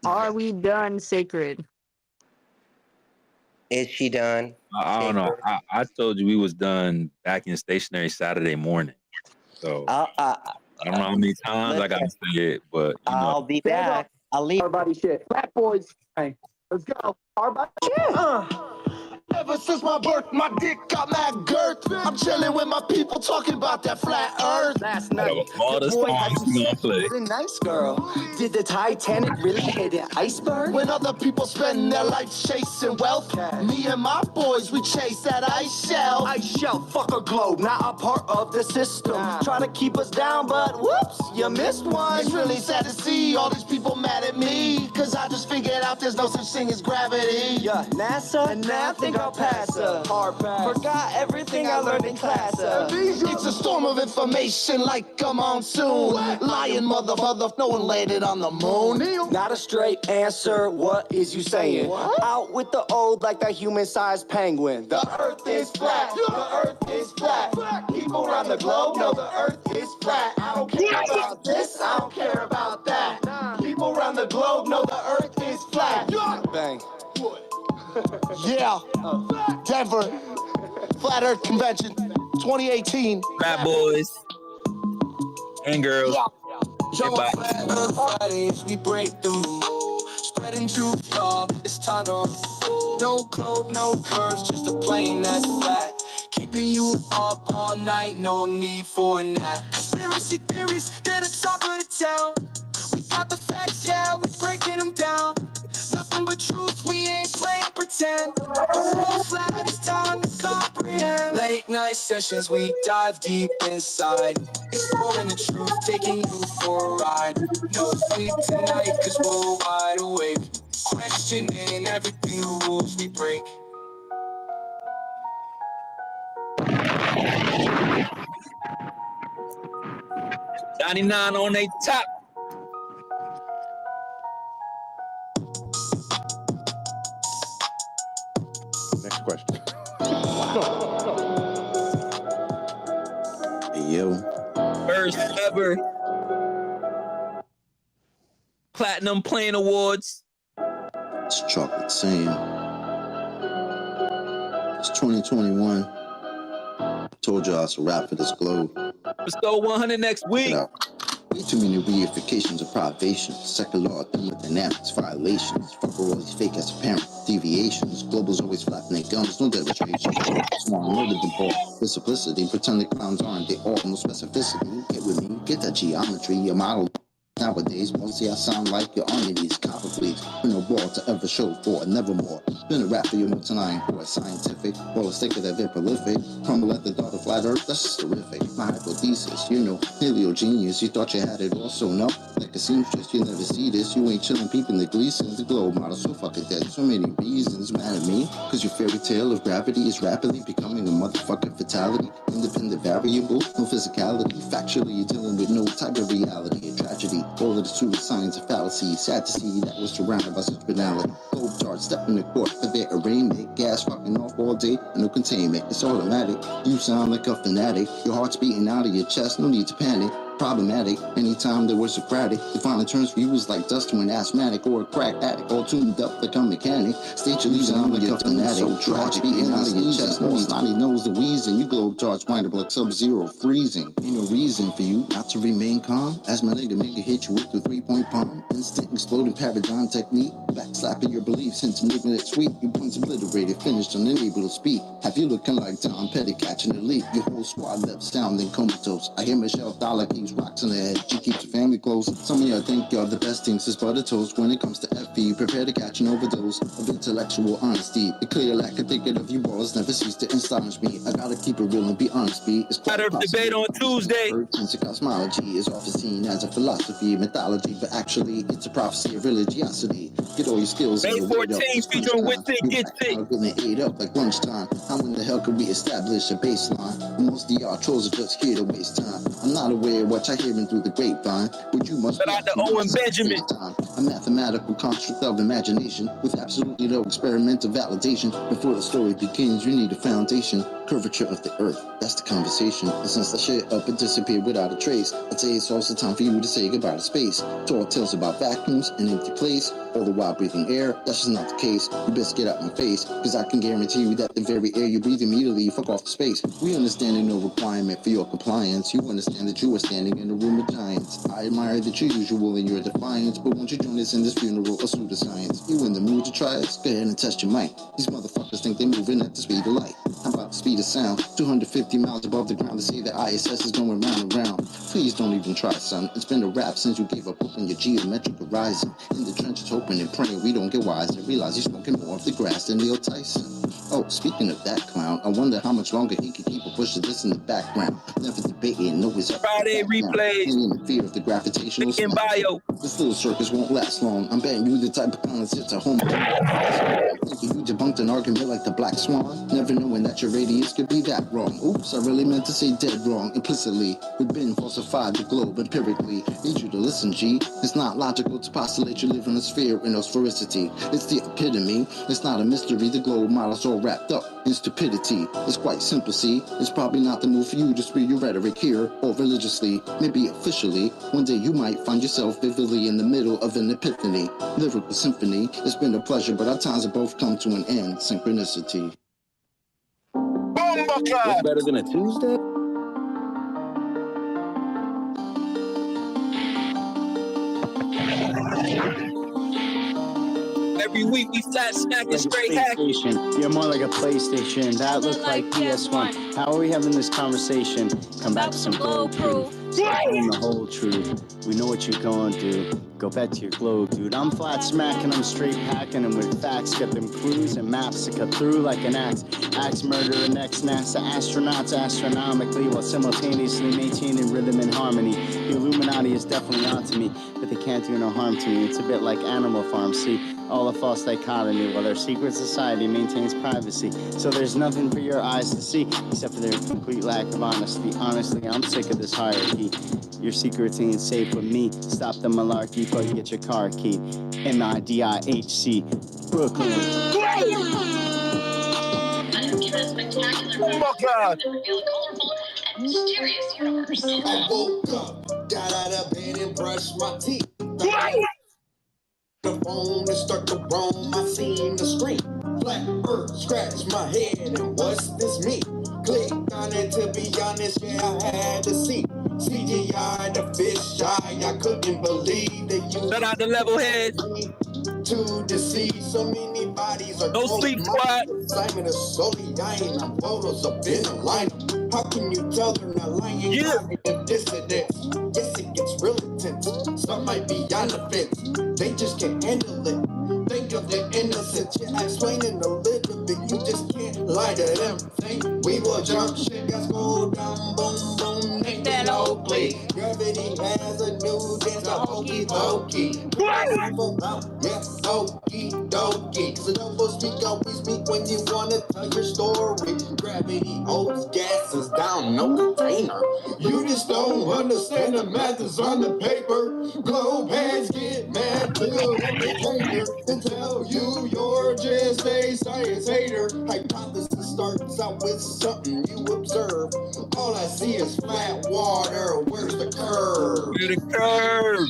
Are we done, Sacred? Is she done? I don't know. I told you we was done back in stationary Saturday morning. So I don't know how many times I got to say it, but I'll be back. I'll leave. Everybody shit. Flat boys. Hey, let's go. Everybody shit. Ever since my birth, my dick got mad girth. I'm chilling with my people talking about that flat earth. Last night, all the boy had songs we gonna play. a nice girl. Did the Titanic really hit an iceberg? When other people spend their lives chasing wealth, me and my boys, we chase that ice shell. Ice shell, fuck a globe, not a part of the system. Try to keep us down, but whoops, you missed one. It's really sad to see all these people mad at me, cause I just figured out there's no such thing as gravity. Yeah, NASA, and now I think I'll pass her. Hard pass. Forgot everything I learned in class. It's a storm of information like a monsoon. Lying mother, no one landed on the moon. Not a straight answer, what is you saying? Out with the old like that human-sized penguin. The earth is flat, the earth is flat. People around the globe know the earth is flat. I don't care about this, I don't care about that. People around the globe know the earth is flat. Bang. Yeah, Denver, Flat Earth Convention, 2018. Fat boys and girls. Yo, Flat Earth Fridays, we break through. Spreading truth, y'all, it's tunnel. No code, no curves, just a plane that's flat. Keeping you up all night, no need for a nap. Conspiracy theories, they're the top of the town. We got the facts, yeah, we breaking them down. Nothing but truth, we ain't playing pretend. Flat, it's time to comprehend. Lay late night sessions, we dive deep inside, exploring the truth, taking you for a ride. No sleep tonight, cause we're wide awake, questioning everything, the rules we break. '99 on they top. Next question. Hey, yo. First ever Platinum Playing Awards. It's Chocolate saying. It's 2021. Told y'all it's a wrap for this globe. Episode 100 next week. Way too many reifications of privations, secular thermodynamics violations. Fuck all these fake ass apparent deviations. Globals always flapping their gums, no demonstrations. Small murdered the ball with simplicity. Pretend the clowns aren't they all, no specificity. Get with me, get that geometry, your model. Nowadays, mostly I sound like you're on your knees, copper please. With no ball to ever show for, nevermore. Been a rap for your tonight, or scientific, or a stick of that very prolific. Crumble at the thought of flat earth, that's just terrific. My hypothesis, you know, paleo genius, you thought you had it all, so no. Like a seamstress, you never see this, you ain't chilling, peeping the Gleasons, the globe model, so fucking dead. So many reasons, mad at me, cause your fairy tale of gravity is rapidly becoming a motherfucking fatality. Independent variable, no physicality. Factually, you're dealing with no type of reality, a tragedy. All of the pseudoscience of fallacy. Sad to see that was surrounded by such banality. Globe charts step in the court for their arraignment. Gas fucking off all day, no containment. It's automatic. You sound like a fanatic. Your heart's beating out of your chest, no need to panic. Problematic. Anytime there was Socratic, defining terms for you was like dust to an asthmatic or a crack addict, all tuned up like a mechanic. State you sound like a fanatic. So tragic, beating out of your chest, no snotty nose the wheezing. You globe charts wind up like sub-zero freezing. Ain't no reason for you not to remain calm. As my nigga hit you with the 3-point palm. Instant exploding paradigm technique. Backslapping your beliefs into making it sweet. You points obliterated, finished, unable to speak. Have you looking like Tom Petty catching the leap? Your whole squad left sounding comatose. I hear Michelle Dollar keeps rocks in her head. She keeps her family close. Some of y'all think y'all the best things since butter toast. When it comes to FB, prepare to catch an overdose of intellectual honesty. The clear lack of thinking of you balls never cease to astonish me. I gotta keep it real and be honest, B. It's quite possible. Debate on Tuesday. Sense of cosmology is often seen as a philosophy, mythology, but actually it's a prophecy of religiosity. Get all your skills. May 14th featuring Winston Gets It. I'm getting ate up like lunchtime. How in the hell could we establish a baseline? When most of y'all trolls are just here to waste time. I'm not aware of what you're hearing through the grapevine, but you must be Owen Benjamin. A mathematical construct of imagination with absolutely no experimental validation. Before the story begins, you need a foundation. Curvature of the earth, that's the conversation. And since the shit up and disappeared without a trace, I'd say it's also time for you to say goodbye to space. Tall tales about vacuums and empty place, all the while breathing air, that's just not the case. You best get out my face, cause I can guarantee you that the very air you breathe immediately, fuck off the space. We understand no requirement for your compliance. You understand that you are standing in a room of giants. I admire that you're usual in your defiance, but won't you join us in this funeral of pseudoscience? You in the mood to try it? Go ahead and test your mic. These motherfuckers think they're moving at the speed of light. How about the speed of sound? 250 miles above the ground to say that ISS is going round and round. Please don't even try, son. It's been a wrap since you gave up open your geometric horizon. In the trenches hoping and praying we don't get wise and realize you're smoking more of the grass than Neil Tyson. Oh, speaking of that clown, I wonder how much longer he can keep a push of this in the background. Never debating, no it's Friday replays. In the fear of the gravitational in bio. This little circus won't last long. I'm betting you the type of clown that sits at home. Thinking you debunked an argument like the Black Swan, never knowing that your radius could be that wrong. Oops, I really meant to say dead wrong. Implicitly, we've been falsified the globe empirically. Need you to listen, G. It's not logical to postulate you live in a sphere in sphericity. It's the epitome. It's not a mystery. The globe model's all wrapped up in stupidity. It's quite simple, see. It's probably not the move for you to spew your rhetoric here or religiously, maybe officially. One day you might find yourself vividly in the middle of an epiphany. Lyrical symphony. It's been a pleasure, but our times have both come to an end. Synchronicity. What's better than a Tuesday? Every week we flat snacking straight hacking. You're more like a PlayStation. That looked like PS1. How are we having this conversation? Come back to some Glow Proof. On the whole truth, we know what you're going through. Go back to your globe, dude. I'm flat smacking them, straight packing them with facts. Got them clues and maps to cut through like an axe. Axe murderer, next NASA astronauts astronomically while simultaneously maintaining rhythm and harmony. The Illuminati is definitely onto me, but they can't do no harm to me. It's a bit like Animal Farm, see? All a false dichotomy while their secret society maintains privacy. So there's nothing for your eyes to see except for their complete lack of honesty. Honestly, I'm sick of this hierarchy. Your secrets ain't safe with me. Stop the malarkey, but get your car key. MIDIHC, Brooklyn. Oh my God! I woke up, got out of bed and brushed my teeth. The phone and start to roam, I seen the screen. Flat earth, scratch my head, and what's this me? Clicked on it, to be honest, yeah, I had to see. CGI, the fish eye, I couldn't believe that you. Shout out to Level Heads. To deceive so many bodies are no sleep squad. Simon is solely dying on photos of in a lineup. How can you tell they're not lying? Yeah. Cognitive dissonance. Yes, it gets real intense. Some might be on the fence. They just can't handle it. Think of their innocence. Yeah, explaining a little bit. You just can't lie to them. Think we will jump shit, guys go down, boom, boom. Ain't that Oakley? Gravity has a new dance, the hokey pokey. Yeah, okie dokie. So don't speak, always speak when you wanna tell your story. Gravity holds gases down, no container. You just don't understand the math is on the paper. Globe heads get mad till they later and tell you you're just a science hater. Hypothesis starts out with something you observe. All I see is flat water. Where's the curve? Where's the curve?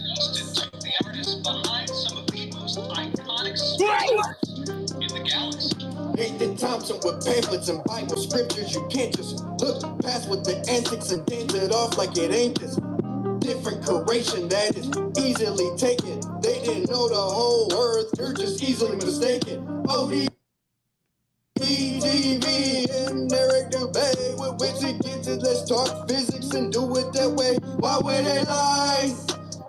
The artist behind some of the most iconic stars in the galaxy. Nathan Thompson with pamphlets and Bible scriptures. You can't just look past with the antics and dance it off like it ain't this different creation that is easily taken. They didn't know the whole earth, you're just easily mistaken. OD. TV and Eric Dubay with which it gets it. Let's talk physics and do it that way. Why would they lie?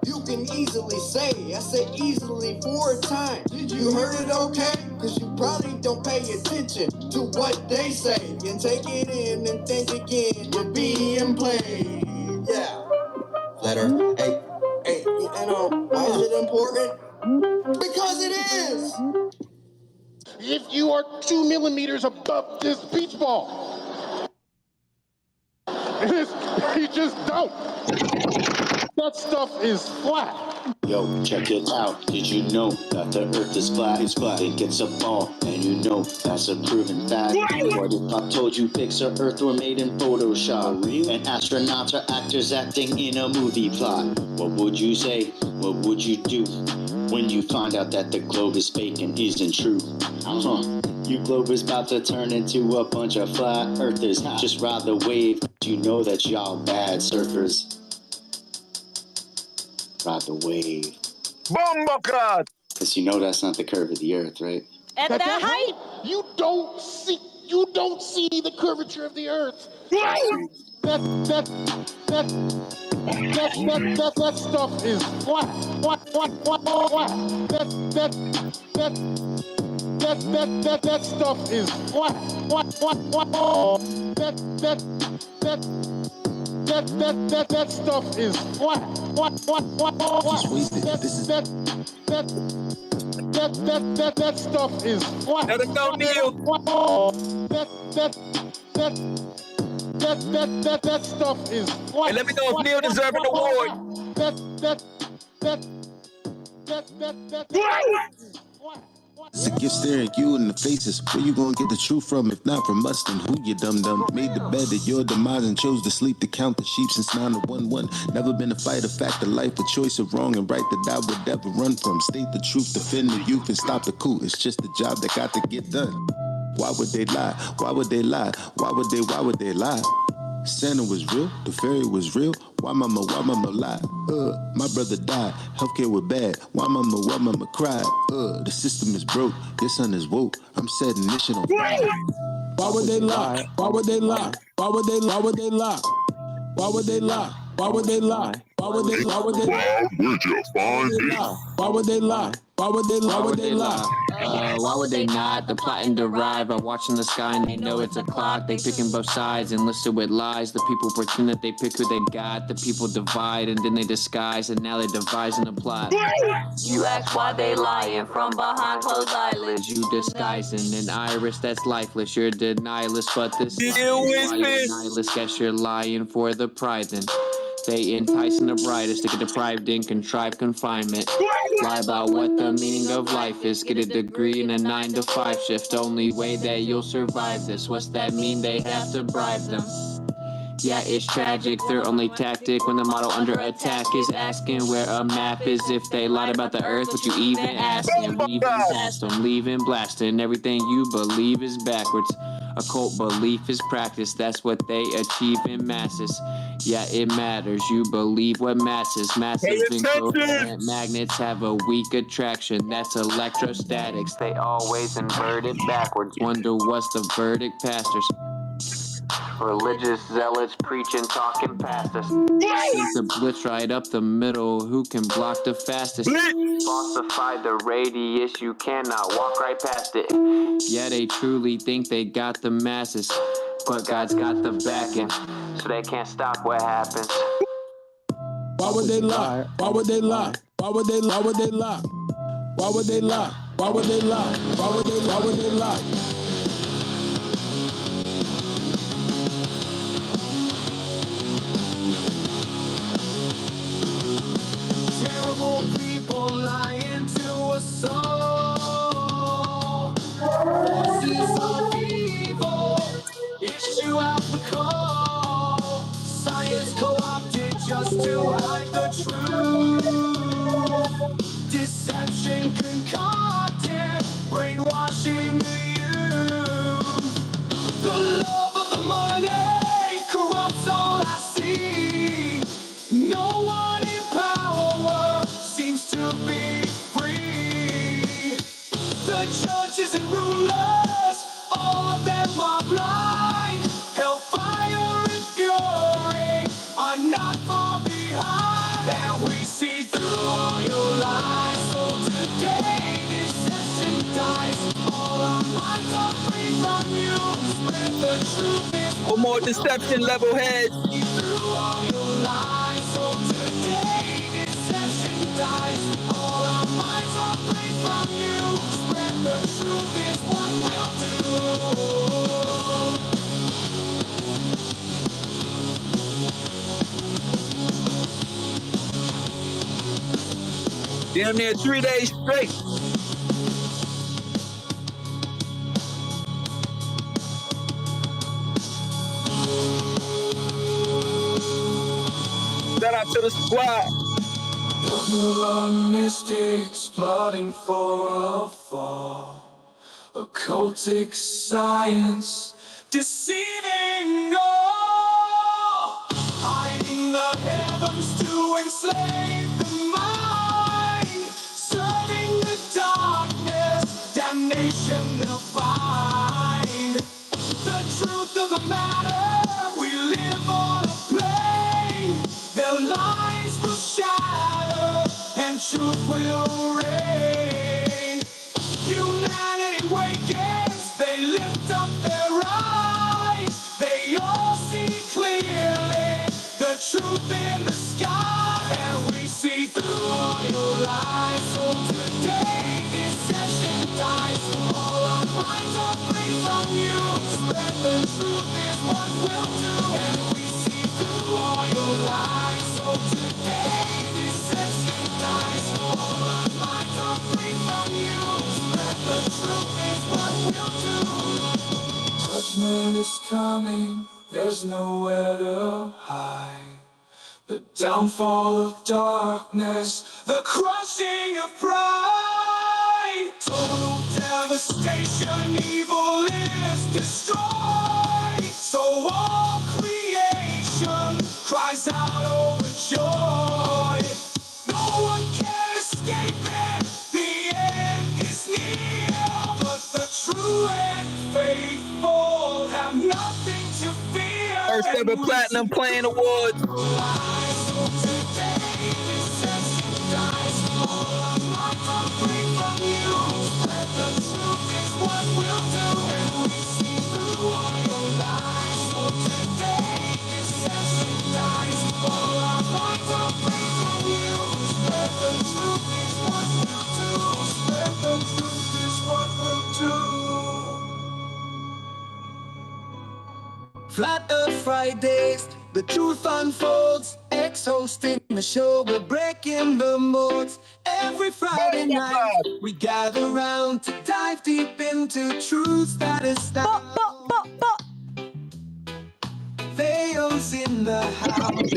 You can easily say, I say easily 4 times. Did you heard it okay? Cause you probably don't pay attention to what they say. And take it in and think again. You're being played. Yeah. Letter A. Hey, you know, why is it important? Because it is. If you are 2 millimeters above this beach ball, you just don't. That stuff is flat. Yo, check it out. Did you know that the earth is flat? It's flat. It gets a ball, and you know that's a proven fact. What if I told you pics of Earth were made in Photoshop? And astronauts are actors acting in a movie plot? What would you say? What would you do when you find out that the globe is fake and isn't true? You globe is about to turn into a bunch of flat earthers. Just ride the wave. You know that y'all bad surfers. Ride the wave. Bumbleclad! Because you know that's not the curve of the earth, right? At that height, you don't see the curvature of the earth. That stuff is flat. That stuff is flat. That stuff is flat. That stuff is flat. Let it go, Neil. That stuff is flat. Hey, let me know if Neil deserves an award. It's a gift staring you in the faces. Where you gonna get the truth from? If not from us, then who you dum-dum? Made the bed of your demise and chose to sleep to count the sheep since 9 to 1-1. Never been a fight, a fact of life, a choice of wrong and right that I would never run from. State the truth, defend the youth, and stop the coup. It's just a job that got to get done. Why would they lie? Why would they lie? Why would they lie? Santa was real, the fairy was real. Why mama lie? My brother died, healthcare was bad. Why mama cried? The system is broke, your son is woke. I'm setting this shit on fire. Why would they lie? Why would they lie? Why would they lie? Why would they lie? Why would they lie? Why would they lie? Where'd you find it? Why would they lie? Why would they lie? Why would they lie? Why would they not? The plot and derive by watching the sky and they know it's a clock. They picking both sides and listed with lies. The people pretend that they pick who they got. The people divide and then they disguise and now they devise and plot. You ask why they lying from behind closed eyelids. You disguising an iris that's lifeless. You're denialist, but this lie is why you're nihilist. Guess you're lying for the pride then. They enticing the brightest to get deprived in contrived confinement. Lie about what the meaning of life is. Get a degree in a 9 to 5 shift. Only way that you'll survive this. What's that mean? They have to bribe them. Yeah, it's tragic. Their only tactic when the model under attack is asking where a map is. If they lied about the earth, would you even ask? And weaving past them, leaving blasting. Everything you believe is backwards. Occult belief is practice. That's what they achieve in masses. Yeah, it matters. You believe what masses. Massive incoherent magnets have a weak attraction. That's electrostatics. They always invert it backwards. Wonder what's the verdict, pastors? Religious zealots preaching, talking past us. Sent the blitz right up the middle. Who can block the fastest? Falsify the radius. You cannot walk right past it. Yeah, they truly think they got the masses, but God's got the backing, so they can't stop what happens. Why would they lie? Why would they lie? Why would they lie? Why would they lie? Why would they lie? Why would they lie? Why would they lie? Why would they lie? Terrible people lying to us all. Forces of evil issue out the call. Science co-opted just to hide the truth. Deception concocted, brainwashing the youth. The love of the money corrupts all I see. No one in power seems to be free. The judges and rulers, all of them are blind. Hellfire and fury are not far behind. And we see through all your lies. So today, deception dies. All our minds are free from you. Spread the truth is For more deception, level heads. through all your lies. So today, deception dies. All our minds are free from you. Spread the truth is what we'll do. Damn near 3 days straight. Shout out to the squad. Mystics plotting for a fall. Occultic science deceiving all. Hiding the heavens to enslave the mind. Serving the darkness, damnation they'll find. The truth of the matter, we live on a plane. Their lies will shatter and truth will reign. Humanity wakens, they lift up their eyes. They all see clearly the truth in the sky. And we see through all your lies. So today, deception dies. All our minds are free from you. Spread the truth is what we'll do. And we see through all your lies. So today, deception dies. All our minds are free from you. Spread the truth is what we'll do. Judgment is coming. There's nowhere to hide. The downfall of darkness, the crushing of pride. Total devastation, evil is destroyed. So all creation cries out overjoyed. No one can escape it, the end is near. But the true and faithful have nothing to fear. First ever Platinum Playing Awards. Flat Earth Fridays, the truth unfolds. Ex-hosting the show, we're breaking the molds. Every Friday night, we gather round to dive deep into truths that astound. Veils in the house,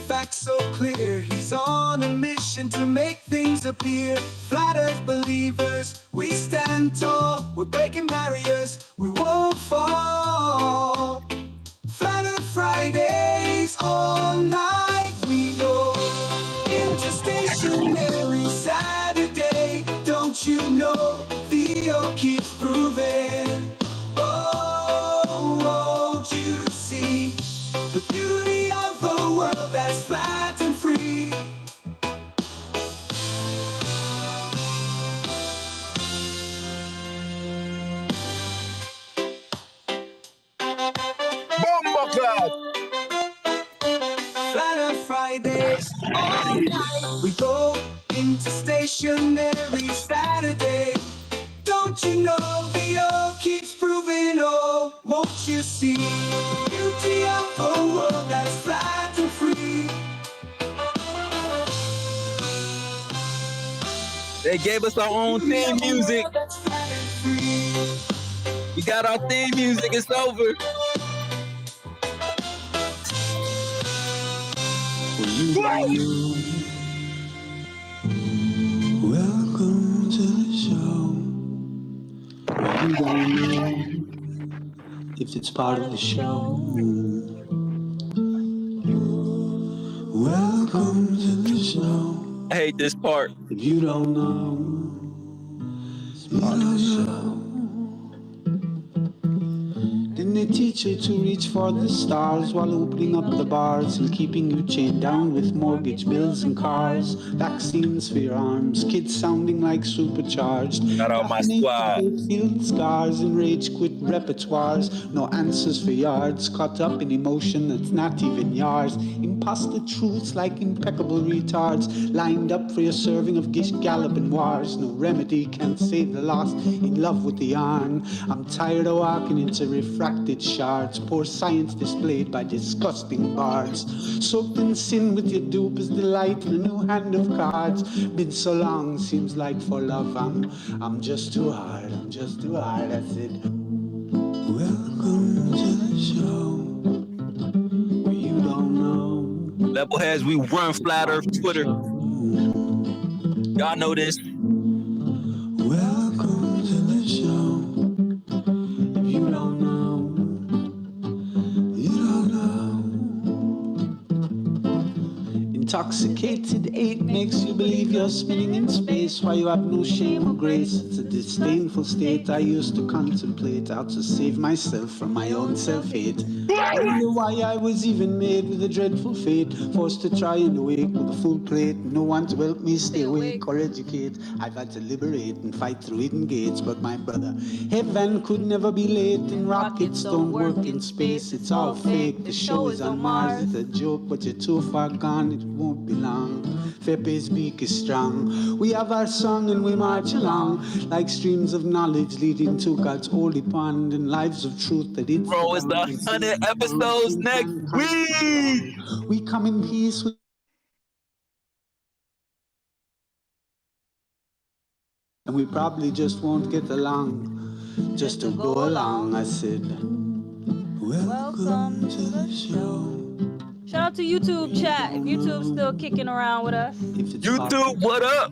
facts so clear. He's on a mission to make things appear. Flat Earth believers, we stand tall. We're breaking barriers, we won't fall. Flat Earth Fridays, all night we go. Interstationary Saturday, don't you know? Theo keeps proving. Oh, won't you see the beauty of a world that's flat and free? Flat Earth Fridays, all night we go. Interstationary Saturday, don't you know? Theo keeps proving. Oh, won't you see the beauty of a world that's flat and free? They gave us our own theme music. We got our theme music. It's over. Welcome to the show. You don't know if it's part of the show. Welcome to the show. I hate this part. If you don't know, it's part of the show. Didn't they teach you to reach for the stars while opening up the bars and keeping you chained down with mortgage bills and cars? Vaccines for your arms, kids sounding like supercharged. Shout out my squad. Field scars and rage quit repertoires. No answers for yards, caught up in emotion that's not even yours. Imposter truths like impeccable retards, lined up for your serving of Gish galloping wars. No remedy can't save the lost, in love with the yarn. I'm tired of walking into refracted shards. Poor science displayed by disgusting bards. Soaked in sin with your dupe is delight in a new hand of cards. Been so long, seems like for love I'm just too hard, I'm just too hard, that's it. Welcome to the show where you don't know. Levelheads, we run Flat Earth Twitter. Y'all know this. Welcome to the show. If you don't know, you don't know. Intoxicated 8 makes you believe you're spinning in space while you have no shame or grace. It's a disdainful state I used to contemplate how to save myself from my own self-hate. I wonder why I was even made with a dreadful fate, forced to try and awake with a full plate. No one to help me stay awake or educate. I've had to liberate and fight through hidden gates, but my brother, heaven could never be late, and rockets don't work in space. It's all fake. The show is on Mars. It's a joke, but you're too far gone. It won't be long. Fepe's beak is strong. We have our song and we march along like streams of knowledge leading to God's holy pond and lives of truth that it's. Bro, it's the 100 episodes next week. We come in peace with. And we probably just won't get along. Just to go along, I said. Welcome to the show. Shout out to YouTube chat. If YouTube's still kicking around with us. YouTube, what up?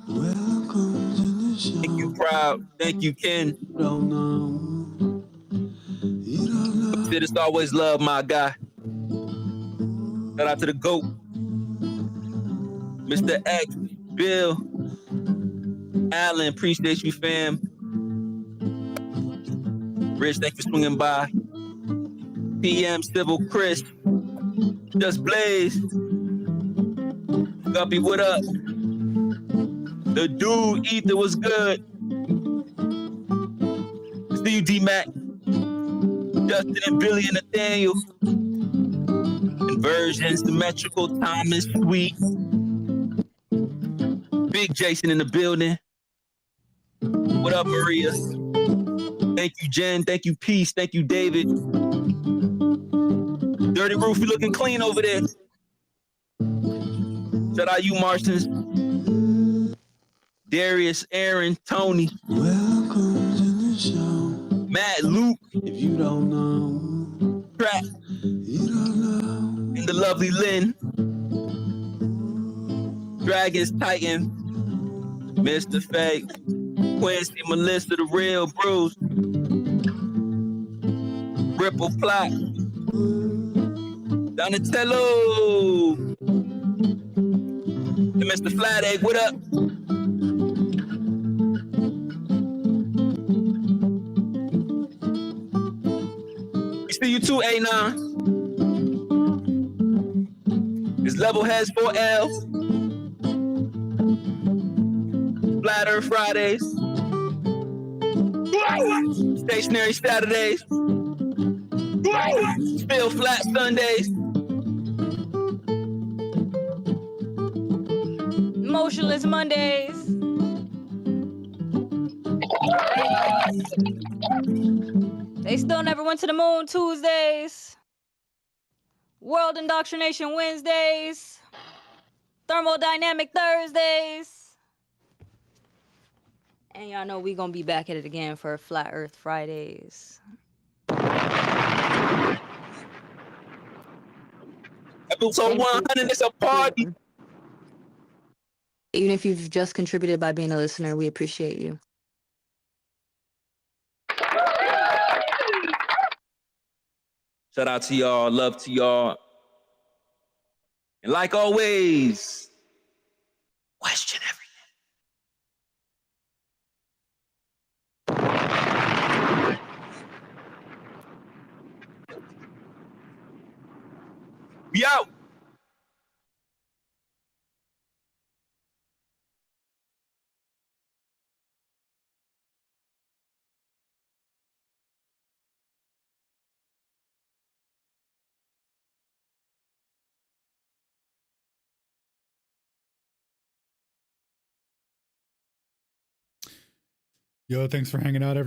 Welcome to the show. Thank you, Proud. Thank you, Ken. You don't know. You don't know. Said it's always love, my guy. Shout out to the GOAT. Mr. X, Bill, Alan, appreciate you, fam. Rich, thanks for swinging by. PM, Civil, Chris, Just Blaze. Guppy, what up? The dude, Ether, was good. See you, D-Mac. Justin and Billy and Nathaniel. Inversion, symmetrical, Thomas, Sweet. Big Jason in the building. What up, Maria? Thank you, Jen. Thank you, Peace. Thank you, David. Dirty Roof, you looking clean over there. Shout out you, Martians. Darius, Aaron, Tony. Welcome to the show. Matt, Luke. If you don't know. Trap. You don't know. And the lovely Lynn. Dragons, Titan. Mr. Fake. Quincy, Melissa, the real Bruce. Ripple Plot. Donatello. And Mr. Flat Egg, what up? We see you too, A9. It's Level Heads 4L. Flat Earth Fridays. Stationary Saturdays. Spill Flat Sundays. Motionless Mondays. They still never went to the moon Tuesdays. World Indoctrination Wednesdays. Thermodynamic Thursdays. And y'all know we gonna be back at it again for Flat Earth Fridays. Episode 100 is a party. Even if you've just contributed by being a listener, we appreciate you. Shout out to y'all. Love to y'all. And like always, question everything. We out. Yo, thanks for hanging out, everyone.